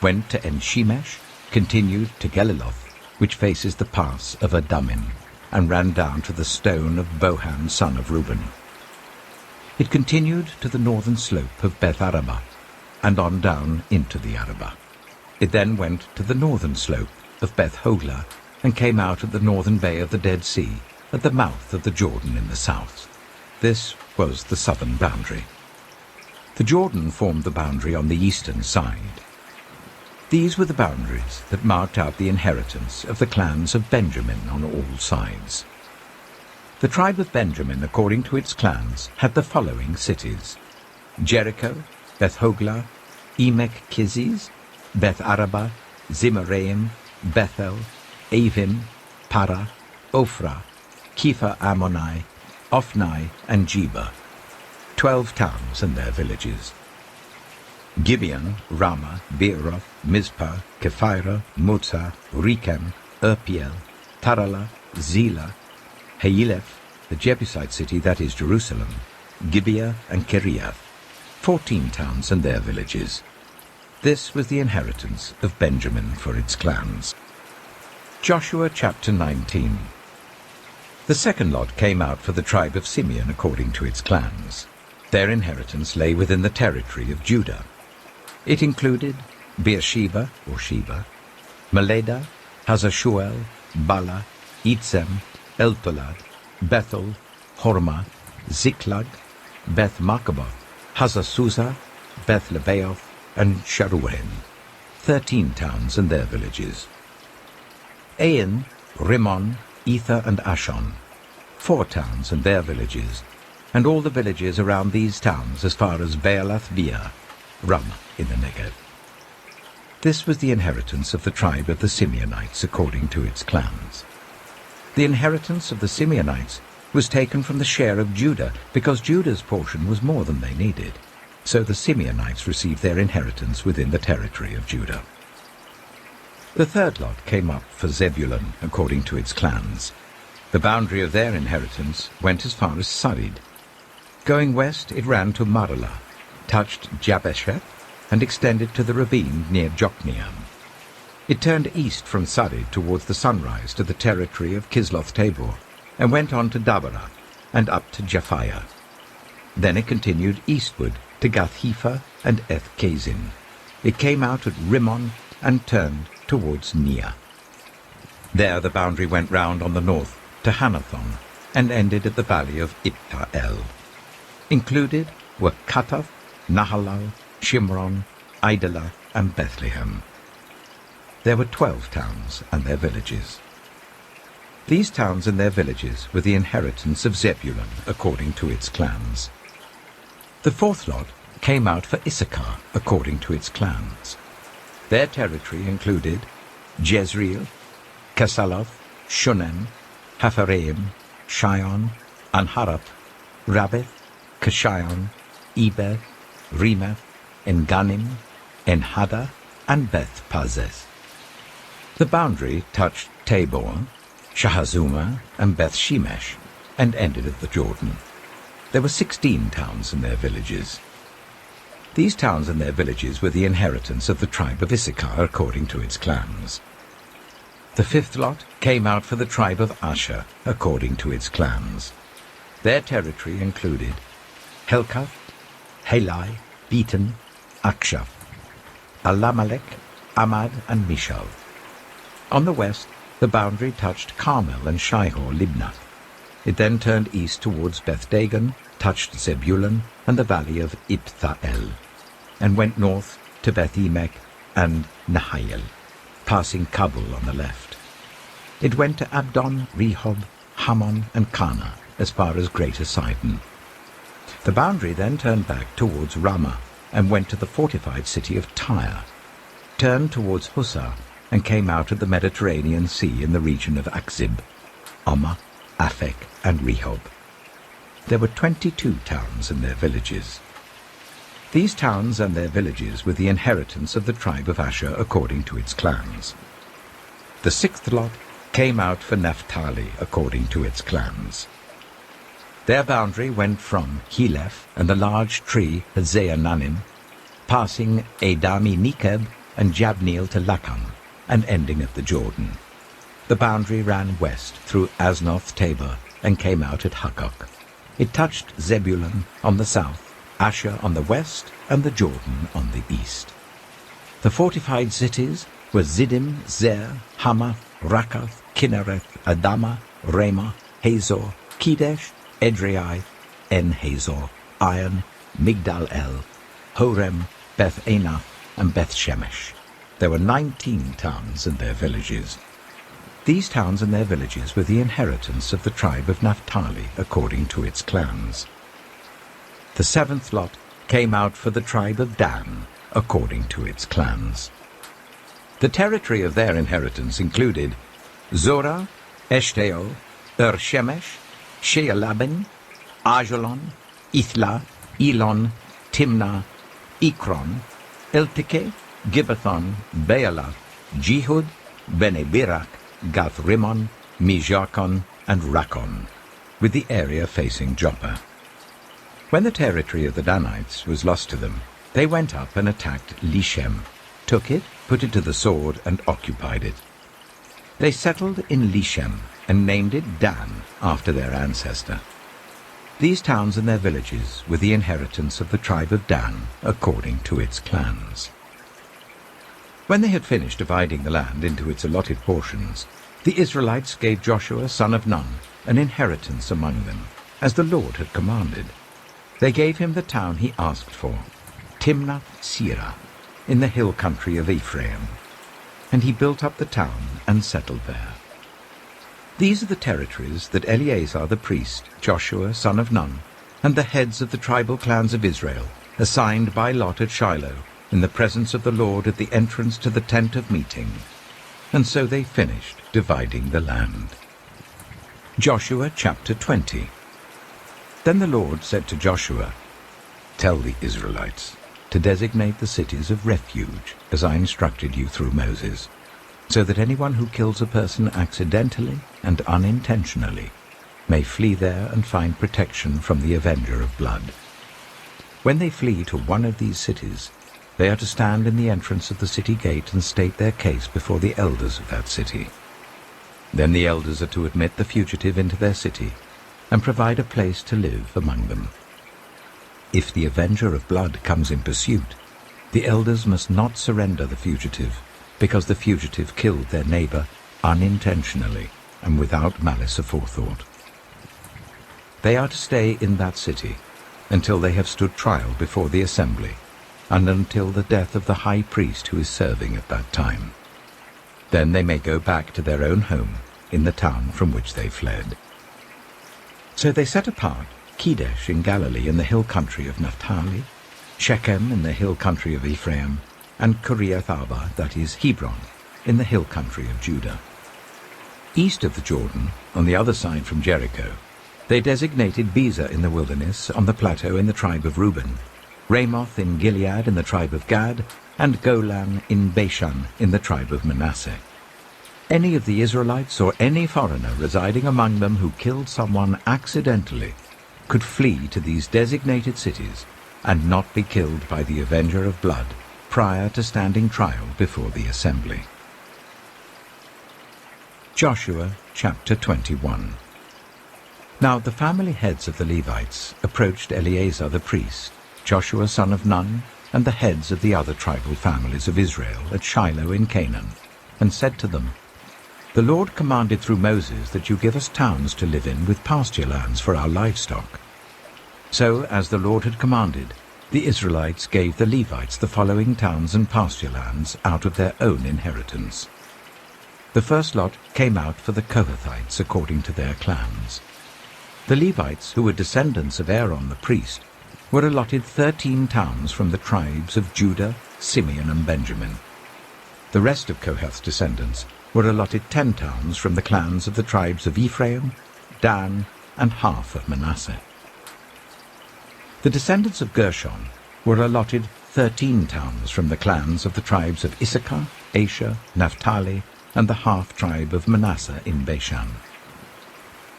went to En-shemesh, continued to Geliloth, which faces the pass of Adumim, and ran down to the stone of Bohan son of Reuben. It continued to the northern slope of Beth-arabah, and on down into the Arabah. It then went to the northern slope of Beth-hoglah, and came out at the northern bay of the Dead Sea, at the mouth of the Jordan in the south. This was the southern boundary. The Jordan formed the boundary on the eastern side. These were the boundaries that marked out the inheritance of the clans of Benjamin on all sides. The tribe of Benjamin, according to its clans, had the following cities: Jericho, Beth-hoglah, Emek-keziz, Beth-arabah, Zimraim, Bethel, Avim, Parah, Ophrah, Kepha-ammoni, Ophni, and Geba, 12 towns and their villages. Gibeon, Ramah, Beeroth, Mizpah, Kephirah, Motzah, Rechem, Irpeel, Taralah, Zelah, Haeleph, the Jebusite city, that is Jerusalem, Gibeah, and Kiriath, 14 towns and their villages. This was the inheritance of Benjamin for its clans. Joshua chapter 19. The second lot came out for the tribe of Simeon according to its clans. Their inheritance lay within the territory of Judah. It included Beersheba, or Sheba, Meleda, Hazar-shual, Bala, Itzem, Eltolad, Bethel, Hormah, Ziklag, Beth-markaboth, Hazar-susah, Beth-lebaoth, and Sharuhen, 13 towns and their villages. Ain, Rimmon, Ether, and Ashon, 4 towns and their villages, and all the villages around these towns as far as Baalath-beer, Ramah in the Negev. This was the inheritance of the tribe of the Simeonites according to its clans. The inheritance of the Simeonites was taken from the share of Judah, because Judah's portion was more than they needed. So the Simeonites received their inheritance within the territory of Judah. The third lot came up for Zebulun according to its clans. The boundary of their inheritance went as far as Sarid. Going west, it ran to Maralah, touched Jabesheth, and extended to the ravine near Jokneam. It turned east from Sarid towards the sunrise to the territory of Kisloth-Tabor, and went on to Dabarah and up to Japhiah. Then it continued eastward to Gath-Hepher and Eth-Kazin. It came out at Rimmon and turned towards Neah. There the boundary went round on the north to Hanathon and ended at the valley of Ipta-El. Included were Katath, Nahalal, Shimron, Idalah, and Bethlehem. There were 12 towns and their villages. These towns and their villages were the inheritance of Zebulun according to its clans. The fourth lot came out for Issachar according to its clans. Their territory included Jezreel, Kesaloth, Shunem, Hapharaim, Shion, Anharath, Rabbith, Kishion, Eber, Remeth, En-Ganim, En-Haddah, and Beth-Pazez. The boundary touched Tabor, Shahazuma, and Beth-Shemesh, and ended at the Jordan. There were 16 towns and their villages. These towns and their villages were the inheritance of the tribe of Issachar according to its clans. The fifth lot came out for the tribe of Asher according to its clans. Their territory included Helkath, Halai, Beaton, Akshaph, Alamelech, Amad, and Mishal. On the west, the boundary touched Carmel and Shihor-Libnath. It then turned east towards Beth-Dagon, touched Zebulun and the valley of Iptha-El, and went north to Beth-Emek and Nahayel, passing Kabul on the left. It went to Abdon, Rehob, Hammon, and Kana, as far as Greater Sidon. The boundary then turned back towards Ramah and went to the fortified city of Tyre, turned towards Hussah, and came out at the Mediterranean Sea in the region of Akzib, Ammah, Aphek, and Rehob. There were 22 towns and their villages. These towns and their villages were the inheritance of the tribe of Asher according to its clans. The sixth lot came out for Naphtali according to its clans. Their boundary went from Heleph and the large tree Hazeananim, passing Adami Nekeb and Jabneel to Lakham, and ending at the Jordan. The boundary ran west through Aznoth-Tabor and came out at Hukkok. It touched Zebulun on the south, Asher on the west, and the Jordan on the east. The fortified cities were Ziddim, Zer, Hamath, Rakath, Kinnereth, Adama, Ramah, Hazor, Kedesh, Edrei, En-Hazor, Iron, Migdal-El, Horem, Beth-Anath, and Beth-Shemesh. There were 19 towns and their villages. These towns and their villages were the inheritance of the tribe of Naphtali according to its clans. The seventh lot came out for the tribe of Dan according to its clans. The territory of their inheritance included Zorah, Eshtaol, Shemesh, Shealabin, Ajalon, Ithla, Elon, Timnah, Ekron, Elteke, Gibbethon, Baalath, Jehud, Bene-Berak, Gath-Rimmon, Mijarkon, and Rakon, with the area facing Joppa. When the territory of the Danites was lost to them, they went up and attacked Lishem, took it, put it to the sword, and occupied it. They settled in Lishem and named it Dan after their ancestor. These towns and their villages were the inheritance of the tribe of Dan according to its clans. When they had finished dividing the land into its allotted portions, the Israelites gave Joshua son of Nun an inheritance among them, as the Lord had commanded. They gave him the town he asked for, Timnath-Serah, in the hill country of Ephraim, and he built up the town and settled there. These are the territories that Eleazar the priest, Joshua son of Nun, and the heads of the tribal clans of Israel assigned by lot at Shiloh in the presence of the Lord at the entrance to the tent of meeting. And so they finished dividing the land. Joshua chapter 20. Then the Lord said to Joshua, "Tell the Israelites to designate the cities of refuge, as I instructed you through Moses, so that anyone who kills a person accidentally and unintentionally may flee there and find protection from the avenger of blood. When they flee to one of these cities, they are to stand in the entrance of the city gate and state their case before the elders of that city. Then the elders are to admit the fugitive into their city and provide a place to live among them. If the avenger of blood comes in pursuit, the elders must not surrender the fugitive, because the fugitive killed their neighbor unintentionally and without malice aforethought. They are to stay in that city until they have stood trial before the assembly, and until the death of the high priest who is serving at that time. Then they may go back to their own home in the town from which they fled." So they set apart Kedesh in Galilee in the hill country of Naphtali, Shechem in the hill country of Ephraim, and Kiriath-arba, that is Hebron, in the hill country of Judah. East of the Jordan, on the other side from Jericho, they designated Bezer in the wilderness on the plateau in the tribe of Reuben, Ramoth in Gilead in the tribe of Gad, and Golan in Bashan in the tribe of Manasseh. Any of the Israelites or any foreigner residing among them who killed someone accidentally could flee to these designated cities and not be killed by the avenger of blood prior to standing trial before the assembly. Joshua chapter 21. Now the family heads of the Levites approached Eleazar the priest, Joshua son of Nun, and the heads of the other tribal families of Israel at Shiloh in Canaan, and said to them, "The Lord commanded through Moses that you give us towns to live in with pasture lands for our livestock." So, as the Lord had commanded, the Israelites gave the Levites the following towns and pasture lands out of their own inheritance. The first lot came out for the Kohathites according to their clans. The Levites, who were descendants of Aaron the priest, were allotted 13 towns from the tribes of Judah, Simeon, and Benjamin. The rest of Kohath's descendants were allotted 10 towns from the clans of the tribes of Ephraim, Dan, and half of Manasseh. The descendants of Gershon were allotted 13 towns from the clans of the tribes of Issachar, Asher, Naphtali, and the half-tribe of Manasseh in Bashan.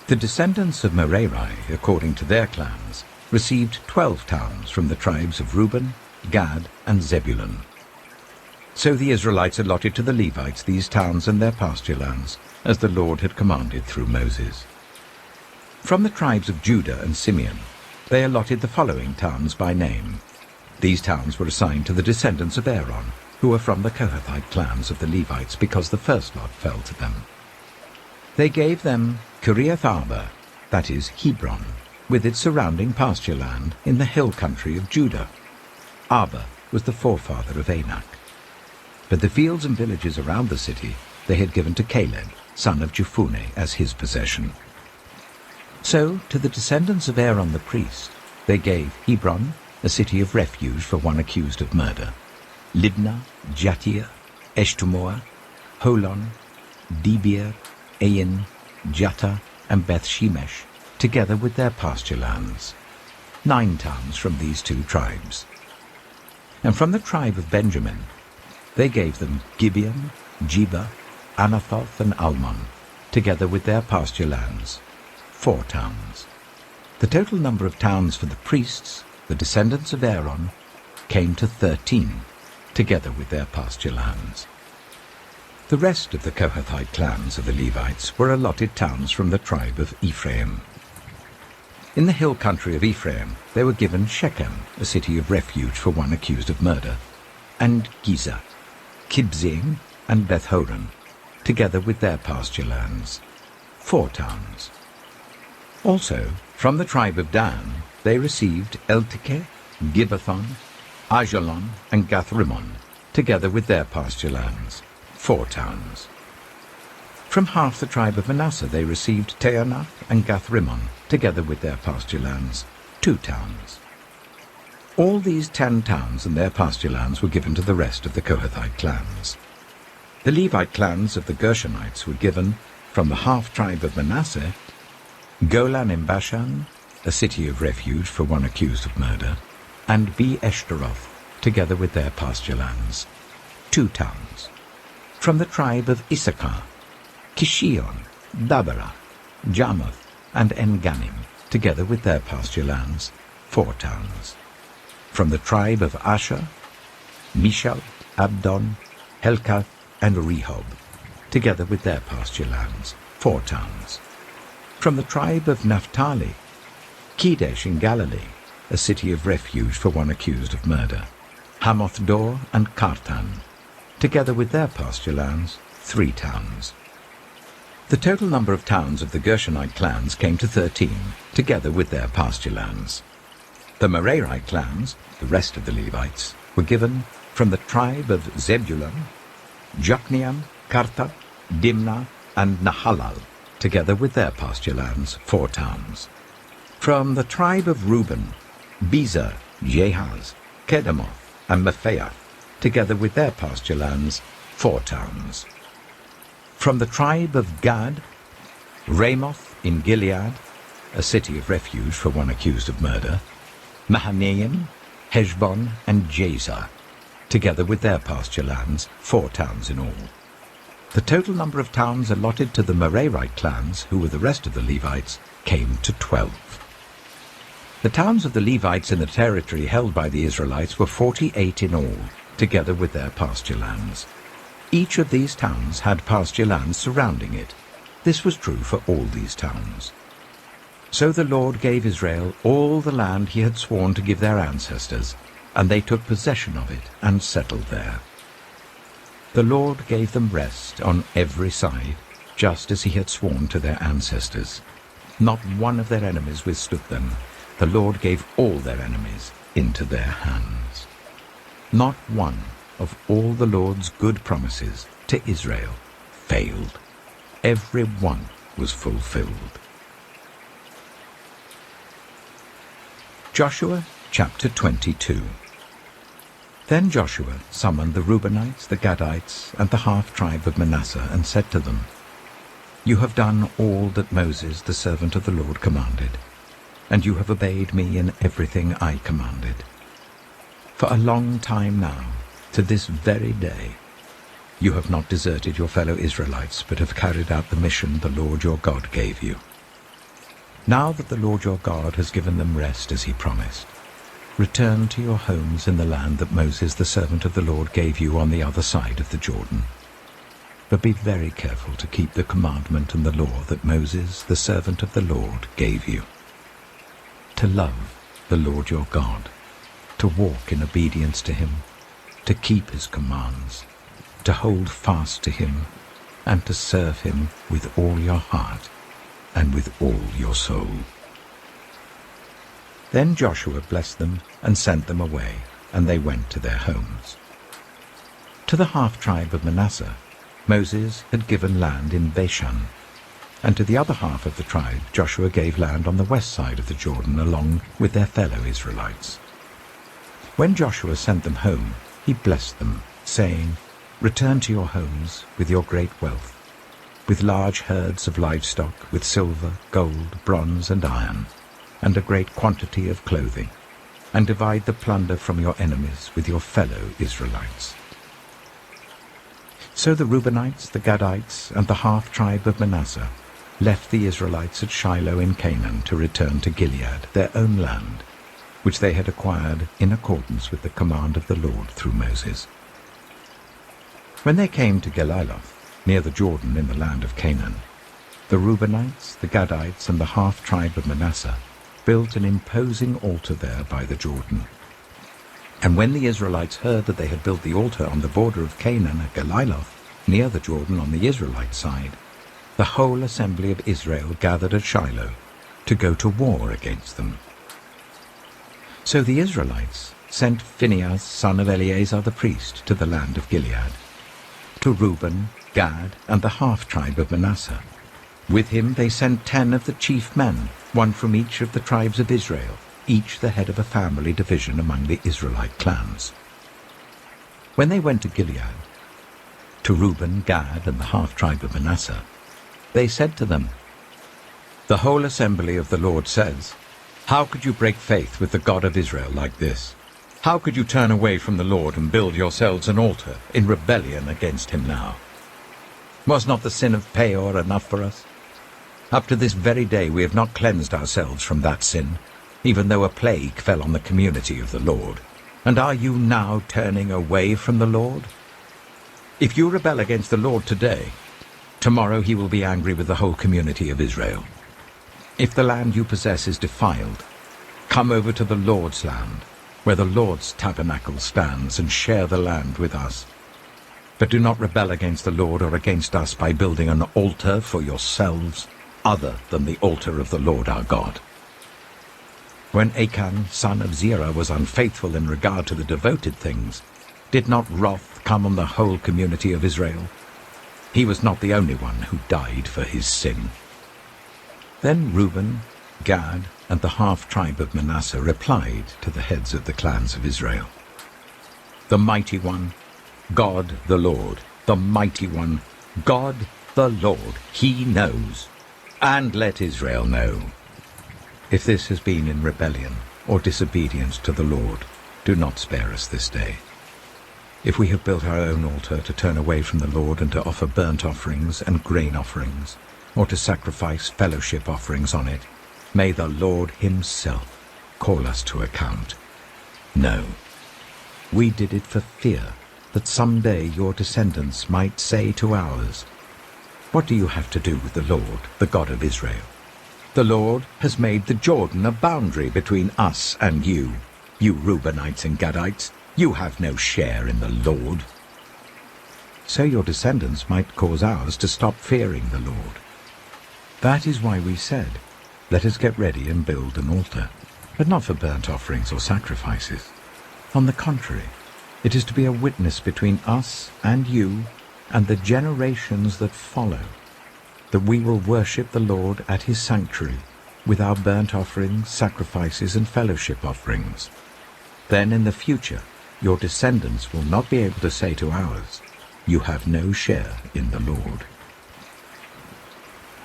The descendants of Merari, according to their clans, received 12 towns from the tribes of Reuben, Gad, and Zebulun. So the Israelites allotted to the Levites these towns and their pasture lands, as the Lord had commanded through Moses. From the tribes of Judah and Simeon, they allotted the following towns by name. These towns were assigned to the descendants of Aaron, who were from the Kohathite clans of the Levites, because the first lot fell to them. They gave them Kiriath-arba, that is Hebron, with its surrounding pasture land in the hill country of Judah. Arba was the forefather of Anak. But the fields and villages around the city they had given to Caleb, son of Jephunneh, as his possession. So to the descendants of Aaron the priest they gave Hebron, a city of refuge for one accused of murder, Libnah, Jattir, Eshtemoa, Holon, Debir, Ain, Jattah, and Beth-shemesh, together with their pasture lands. 9 towns from these 2 tribes. And from the tribe of Benjamin they gave them Gibeon, Jeba, Anathoth, and Almon, together with their pasture lands, 4 towns. The total number of towns for the priests, the descendants of Aaron, came to 13, together with their pasture lands. The rest of the Kohathite clans of the Levites were allotted towns from the tribe of Ephraim. In the hill country of Ephraim they were given Shechem, a city of refuge for one accused of murder, and Giza, Kibzaim, and Beth-horon, together with their pasture lands, 4 towns. Also, from the tribe of Dan they received Eltekeh, Gibbethon, Ajalon, and Gath-rimmon, together with their pasture lands, 4 towns. From half the tribe of Manasseh they received Taanath and Gath-rimmon, together with their pasture lands, 2 towns. All these 10 towns and their pasture lands were given to the rest of the Kohathite clans. The Levite clans of the Gershonites were given, from the half-tribe of Manasseh, Golan in Bashan, a city of refuge for one accused of murder, and Be-Eshtaroth, together with their pasture lands, 2 towns. From the tribe of Issachar, Kishion, Dabara, Jarmuth, and En-Ganim, together with their pasture lands, 4 towns. From the tribe of Asher, Mishal, Abdon, Helkath, and Rehob, together with their pasture lands, 4 towns. From the tribe of Naphtali, Kedesh in Galilee, a city of refuge for one accused of murder, Hamoth-Dor and Kartan, together with their pasture lands, 3 towns. The total number of towns of the Gershonite clans came to 13, together with their pasture lands. The Merarite clans, the rest of the Levites, were given from the tribe of Zebulun, Jokneam, Karta, Dimnah, and Nahalal, together with their pasture lands, 4 towns. From the tribe of Reuben, Bezer, Jehaz, Kedemoth, and Mephaeth, together with their pasture lands, 4 towns. From the tribe of Gad, Ramoth in Gilead, a city of refuge for one accused of murder, Mahanaim, Heshbon, and Jazer, together with their pasture lands, 4 towns in all. The total number of towns allotted to the Merarite clans, who were the rest of the Levites, came to 12. The towns of the Levites in the territory held by the Israelites were 48 in all, together with their pasture lands. Each of these towns had pasture lands surrounding it. This was true for all these towns. So the Lord gave Israel all the land he had sworn to give their ancestors, and they took possession of it and settled there. The Lord gave them rest on every side, just as he had sworn to their ancestors. Not one of their enemies withstood them. The Lord gave all their enemies into their hands. Not one of all the Lord's good promises to Israel failed. Every one was fulfilled. Joshua chapter 22. Then Joshua summoned the Reubenites, the Gadites, and the half-tribe of Manasseh, and said to them, You have done all that Moses, the servant of the Lord, commanded, and you have obeyed me in everything I commanded. For a long time now, to this very day, you have not deserted your fellow Israelites, but have carried out the mission the Lord your God gave you. Now that the Lord your God has given them rest as he promised, return to your homes in the land that Moses, the servant of the Lord, gave you on the other side of the Jordan. But be very careful to keep the commandment and the law that Moses, the servant of the Lord, gave you. To love the Lord your God, to walk in obedience to him, to keep his commands, to hold fast to him, and to serve him with all your heart and with all your soul. Then Joshua blessed them and sent them away, and they went to their homes. To the half-tribe of Manasseh, Moses had given land in Bashan, and to the other half of the tribe Joshua gave land on the west side of the Jordan along with their fellow Israelites. When Joshua sent them home, he blessed them, saying, Return to your homes with your great wealth, with large herds of livestock, with silver, gold, bronze, and iron, and a great quantity of clothing, and divide the plunder from your enemies with your fellow Israelites. So the Reubenites, the Gadites, and the half-tribe of Manasseh left the Israelites at Shiloh in Canaan to return to Gilead, their own land, which they had acquired in accordance with the command of the Lord through Moses. When they came to Geliloth, near the Jordan in the land of Canaan, the Reubenites, the Gadites, and the half-tribe of Manasseh built an imposing altar there by the Jordan. And when the Israelites heard that they had built the altar on the border of Canaan at Geliloth, near the Jordan on the Israelite side, the whole assembly of Israel gathered at Shiloh to go to war against them. So the Israelites sent Phinehas, son of Eleazar the priest, to the land of Gilead, to Reuben, Gad, and the half-tribe of Manasseh. With him they sent 10 of the chief men, one from each of the tribes of Israel, each the head of a family division among the Israelite clans. When they went to Gilead, to Reuben, Gad, and the half-tribe of Manasseh, they said to them, "The whole assembly of the Lord says, how could you break faith with the God of Israel like this? How could you turn away from the Lord and build yourselves an altar in rebellion against him now? Was not the sin of Peor enough for us? Up to this very day we have not cleansed ourselves from that sin, even though a plague fell on the community of the Lord. And are you now turning away from the Lord? If you rebel against the Lord today, tomorrow he will be angry with the whole community of Israel. If the land you possess is defiled, come over to the Lord's land, where the Lord's tabernacle stands, and share the land with us. But do not rebel against the Lord or against us by building an altar for yourselves, other than the altar of the Lord our God." When Achan, son of Zerah, was unfaithful in regard to the devoted things, did not wrath come on the whole community of Israel? He was not the only one who died for his sin. Then Reuben, Gad, and the half-tribe of Manasseh replied to the heads of the clans of Israel, "The mighty one, God the Lord, the mighty one, God the Lord, he knows, and let Israel know. If this has been in rebellion or disobedience to the Lord, do not spare us this day. If we have built our own altar to turn away from the Lord and to offer burnt offerings and grain offerings, or to sacrifice fellowship offerings on it, may the Lord himself call us to account. No, we did it for fear that someday your descendants might say to ours, 'What do you have to do with the Lord, the God of Israel? The Lord has made the Jordan a boundary between us and you. You Reubenites and Gadites, you have no share in the Lord.' So your descendants might cause ours to stop fearing the Lord. That is why we said, 'Let us get ready and build an altar,' but not for burnt offerings or sacrifices. On the contrary, it is to be a witness between us and you and the generations that follow, that we will worship the Lord at his sanctuary with our burnt offerings, sacrifices, and fellowship offerings. Then in the future your descendants will not be able to say to ours, 'You have no share in the Lord.'"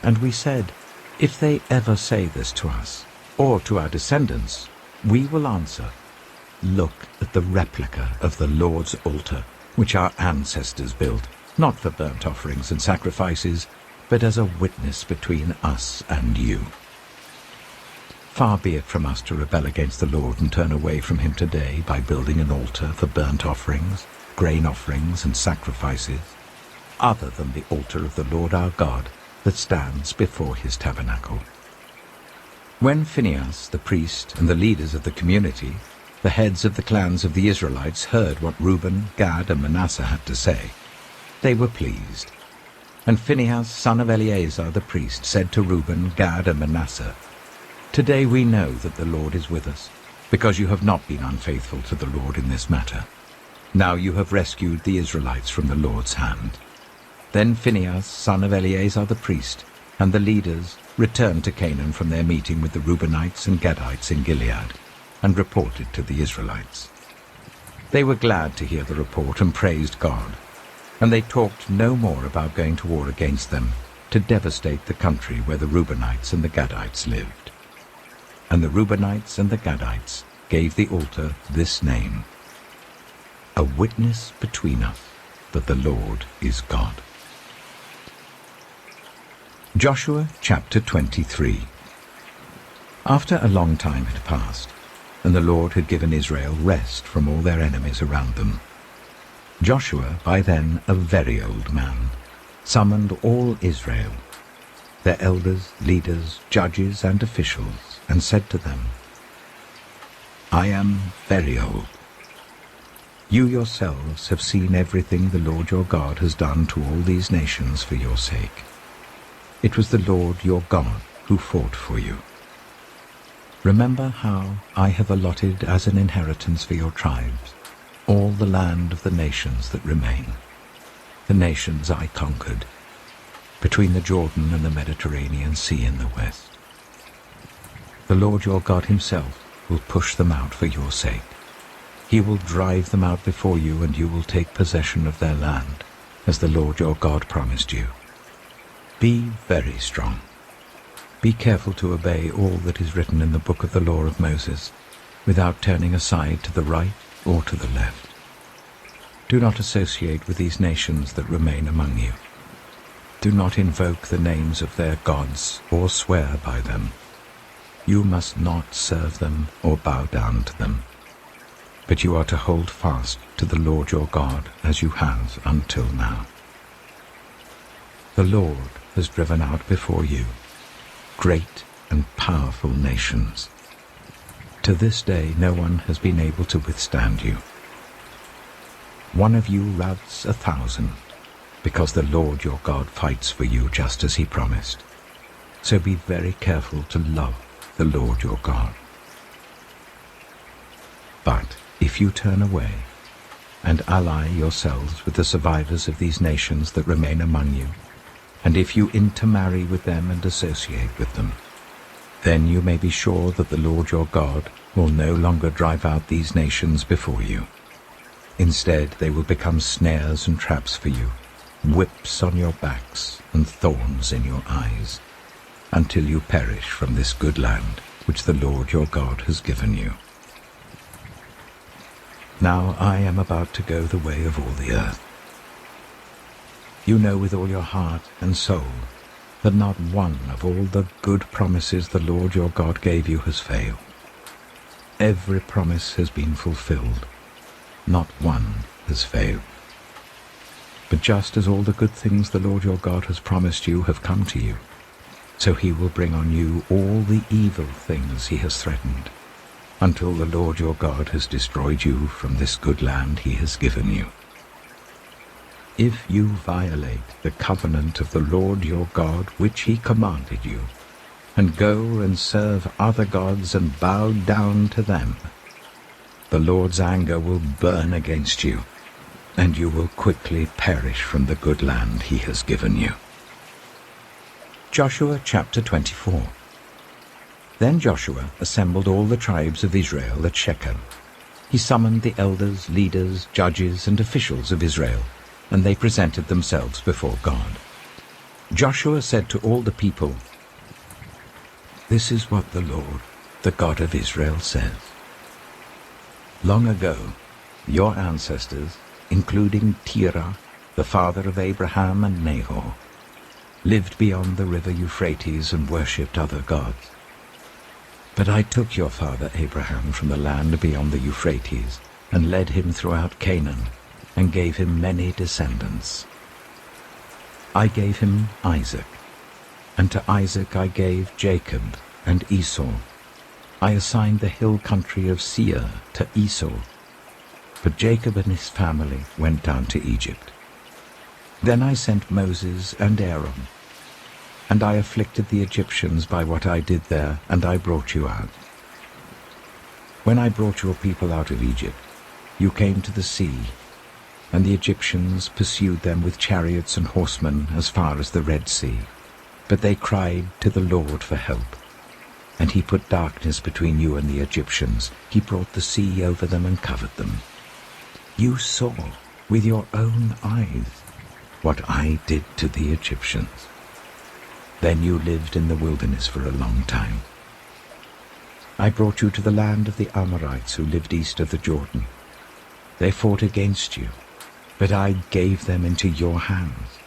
And we said, "If they ever say this to us, or to our descendants, we will answer, 'Look at the replica of the Lord's altar, which our ancestors built, not for burnt offerings and sacrifices, but as a witness between us and you.' Far be it from us to rebel against the Lord and turn away from him today by building an altar for burnt offerings, grain offerings, and sacrifices, other than the altar of the Lord our God that stands before his tabernacle." When Phinehas, the priest, and the leaders of the community, the heads of the clans of the Israelites, heard what Reuben, Gad, and Manasseh had to say, they were pleased. And Phinehas, son of Eleazar the priest, said to Reuben, Gad, and Manasseh, "Today we know that the Lord is with us, because you have not been unfaithful to the Lord in this matter. Now you have rescued the Israelites from the Lord's hand." Then Phinehas, son of Eleazar the priest, and the leaders returned to Canaan from their meeting with the Reubenites and Gadites in Gilead, and reported to the Israelites. They were glad to hear the report and praised God, and they talked no more about going to war against them to devastate the country where the Reubenites and the Gadites lived. And the Reubenites and the Gadites gave the altar this name: "A witness between us that the Lord is God." Joshua chapter 23. After a long time had passed, and the Lord had given Israel rest from all their enemies around them, Joshua, by then a very old man, summoned all Israel, their elders, leaders, judges, and officials, and said to them, "I am very old. You yourselves have seen everything the Lord your God has done to all these nations for your sake. It was the Lord your God who fought for you. Remember how I have allotted as an inheritance for your tribes all the land of the nations that remain, the nations I conquered, between the Jordan and the Mediterranean Sea in the west. The Lord your God himself will push them out for your sake. He will drive them out before you, and you will take possession of their land, as the Lord your God promised you. Be very strong. Be careful to obey all that is written in the book of the law of Moses, without turning aside to the right or to the left. Do not associate with these nations that remain among you. Do not invoke the names of their gods or swear by them. You must not serve them or bow down to them. But you are to hold fast to the Lord your God as you have until now. The Lord has driven out before you great and powerful nations. To this day no one has been able to withstand you. One of you routs 1,000, because the Lord your God fights for you just as he promised. So be very careful to love the Lord your God. But if you turn away and ally yourselves with the survivors of these nations that remain among you, and if you intermarry with them and associate with them, then you may be sure that the Lord your God will no longer drive out these nations before you. Instead, they will become snares and traps for you, whips on your backs and thorns in your eyes, until you perish from this good land which the Lord your God has given you. Now I am about to go the way of all the earth. You know with all your heart and soul that not one of all the good promises the Lord your God gave you has failed. Every promise has been fulfilled. Not one has failed. But just as all the good things the Lord your God has promised you have come to you, so he will bring on you all the evil things he has threatened, until the Lord your God has destroyed you from this good land he has given you. If you violate the covenant of the Lord your God which he commanded you, and go and serve other gods and bow down to them, the Lord's anger will burn against you, and you will quickly perish from the good land he has given you. Joshua chapter 24. Then Joshua assembled all the tribes of Israel at Shechem. He summoned the elders, leaders, judges, and officials of Israel, and they presented themselves before God. Joshua said to all the people, "This is what the Lord, the God of Israel, says. Long ago, your ancestors, including Terah, the father of Abraham and Nahor, lived beyond the river Euphrates and worshipped other gods. But I took your father Abraham from the land beyond the Euphrates and led him throughout Canaan and gave him many descendants. I gave him Isaac, and to Isaac I gave Jacob and Esau. I assigned the hill country of Seir to Esau, but Jacob and his family went down to Egypt. Then I sent Moses and Aaron, and I afflicted the Egyptians by what I did there, and I brought you out. When I brought your people out of Egypt, you came to the sea, and the Egyptians pursued them with chariots and horsemen as far as the Red Sea. But they cried to the Lord for help, and he put darkness between you and the Egyptians. He brought the sea over them and covered them. You saw with your own eyes what I did to the Egyptians. Then you lived in the wilderness for a long time. I brought you to the land of the Amorites who lived east of the Jordan. They fought against you, but I gave them into your hands.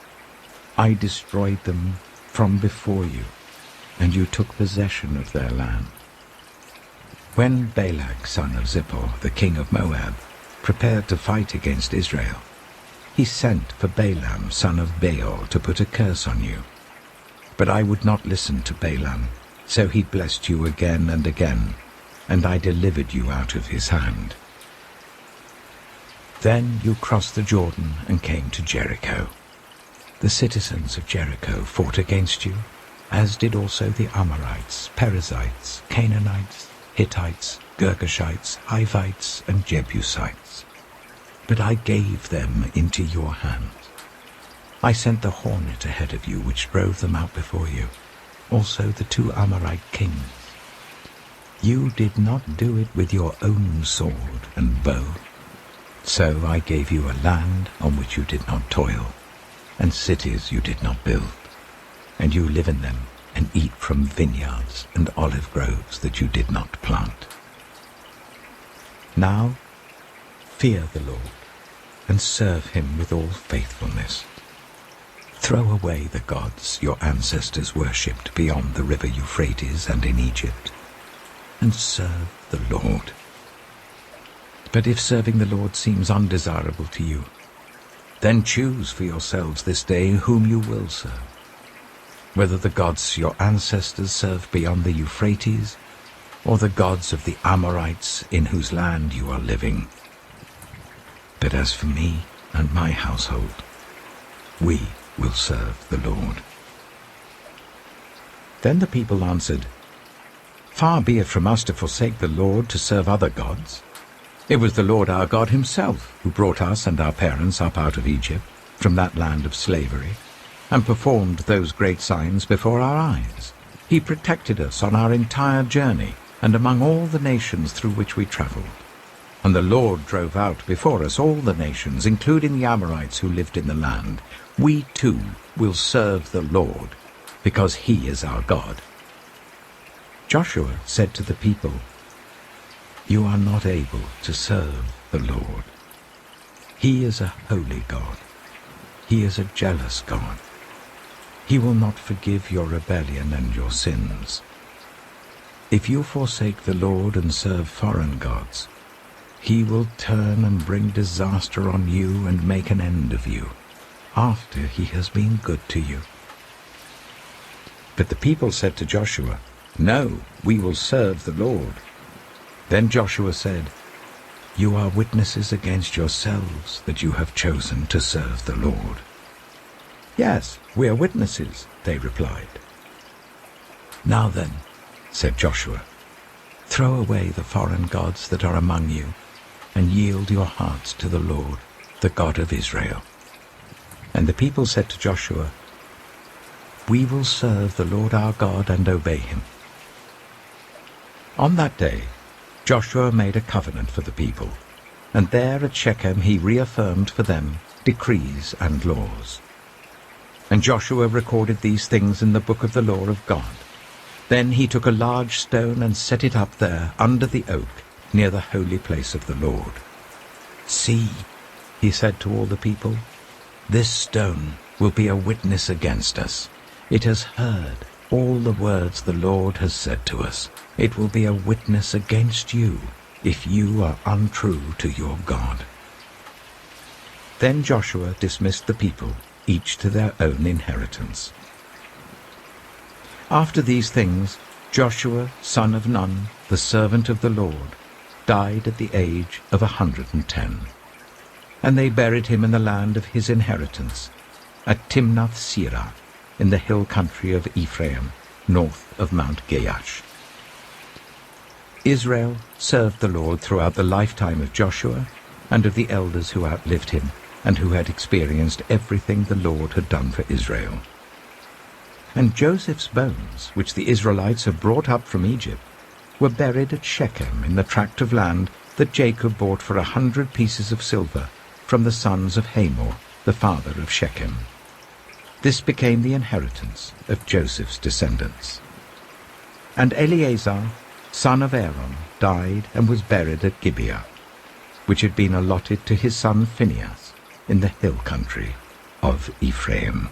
I destroyed them from before you, and you took possession of their land. When Balak, son of Zippor, the king of Moab, prepared to fight against Israel, he sent for Balaam, son of Beor, to put a curse on you. But I would not listen to Balaam, so he blessed you again and again, and I delivered you out of his hand. Then you crossed the Jordan and came to Jericho. The citizens of Jericho fought against you, as did also the Amorites, Perizzites, Canaanites, Hittites, Girgashites, Hivites, and Jebusites. But I gave them into your hands. I sent the hornet ahead of you, which drove them out before you, also the 2 Amorite kings. You did not do it with your own sword and bow. So I gave you a land on which you did not toil, and cities you did not build, and you live in them and eat from vineyards and olive groves that you did not plant. Now fear the Lord and serve him with all faithfulness. Throw away the gods your ancestors worshipped beyond the river Euphrates and in Egypt, and serve the Lord. But if serving the Lord seems undesirable to you, then choose for yourselves this day whom you will serve, whether the gods your ancestors served beyond the Euphrates, or the gods of the Amorites in whose land you are living. But as for me and my household, we will serve the Lord." Then the people answered, "Far be it from us to forsake the Lord to serve other gods. It was the Lord our God himself who brought us and our parents up out of Egypt, from that land of slavery, and performed those great signs before our eyes. He protected us on our entire journey and among all the nations through which we traveled. And the Lord drove out before us all the nations, including the Amorites who lived in the land. We too will serve the Lord, because he is our God." Joshua said to the people, "You are not able to serve the Lord. He is a holy God. He is a jealous God. He will not forgive your rebellion and your sins. If you forsake the Lord and serve foreign gods, he will turn and bring disaster on you and make an end of you, after he has been good to you." But the people said to Joshua, "No, we will serve the Lord." Then Joshua said, "You are witnesses against yourselves that you have chosen to serve the Lord." "Yes, we are witnesses," they replied. "Now then," said Joshua, "throw away the foreign gods that are among you, and yield your hearts to the Lord, the God of Israel." And the people said to Joshua, "We will serve the Lord our God and obey him." On that day Joshua made a covenant for the people, and there at Shechem he reaffirmed for them decrees and laws. And Joshua recorded these things in the book of the law of God. Then he took a large stone and set it up there under the oak near the holy place of the Lord. "See," he said to all the people, "this stone will be a witness against us. It has heard all the words the Lord has said to us. It will be a witness against you if you are untrue to your God." Then Joshua dismissed the people, each to their own inheritance. After these things, Joshua, son of Nun, the servant of the Lord, died at the age of 110. And they buried him in the land of his inheritance, at Timnath-Serah, in the hill country of Ephraim, north of Mount Gaash. Israel served the Lord throughout the lifetime of Joshua and of the elders who outlived him and who had experienced everything the Lord had done for Israel. And Joseph's bones, which the Israelites had brought up from Egypt, were buried at Shechem in the tract of land that Jacob bought for 100 pieces of silver from the sons of Hamor, the father of Shechem. This became the inheritance of Joseph's descendants. And Eleazar, son of Aaron, died and was buried at Gibeah, which had been allotted to his son Phinehas in the hill country of Ephraim.